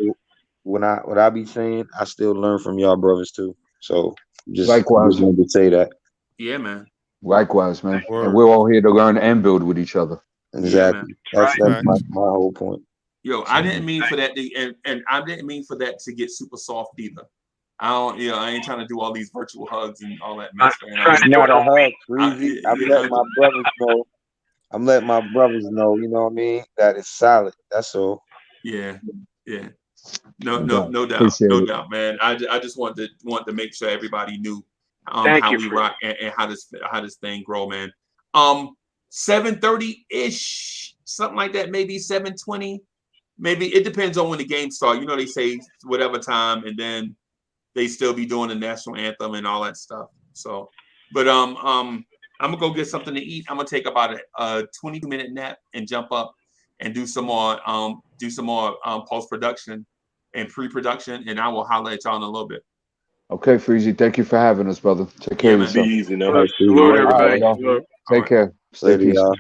what I be saying, I still learn from y'all brothers too. So just wanted to say that.
Yeah, man.
Likewise, man. And we're all here to learn and build with each other.
Exactly.
Yeah,
That's my whole point.
Yo, I didn't mean for that to, and I didn't mean for that to get super soft either. I ain't trying to do all these virtual hugs and all that mess.
It's not a hug, Breezy. I'm letting my brothers know. I'm letting my brothers know, you know what I mean, that it's solid. That's all.
Yeah. No doubt, man. I just wanted to make sure everybody knew how we rock and how this thing grow, man. 7:30-ish, something like that, maybe 7:20. Maybe it depends on when the game starts. You know, they say whatever time, and then they still be doing the national anthem and all that stuff. So, but I'm gonna go get something to eat. I'm gonna take about a 22-minute nap and jump up and do some more post-production and pre-production, and I will holler at y'all in a little bit.
Okay, Freezy, thank you for having us, brother. Take care of yourself.
Be easy now.
All right,
Salute everybody.
Take care.
Later, y'all.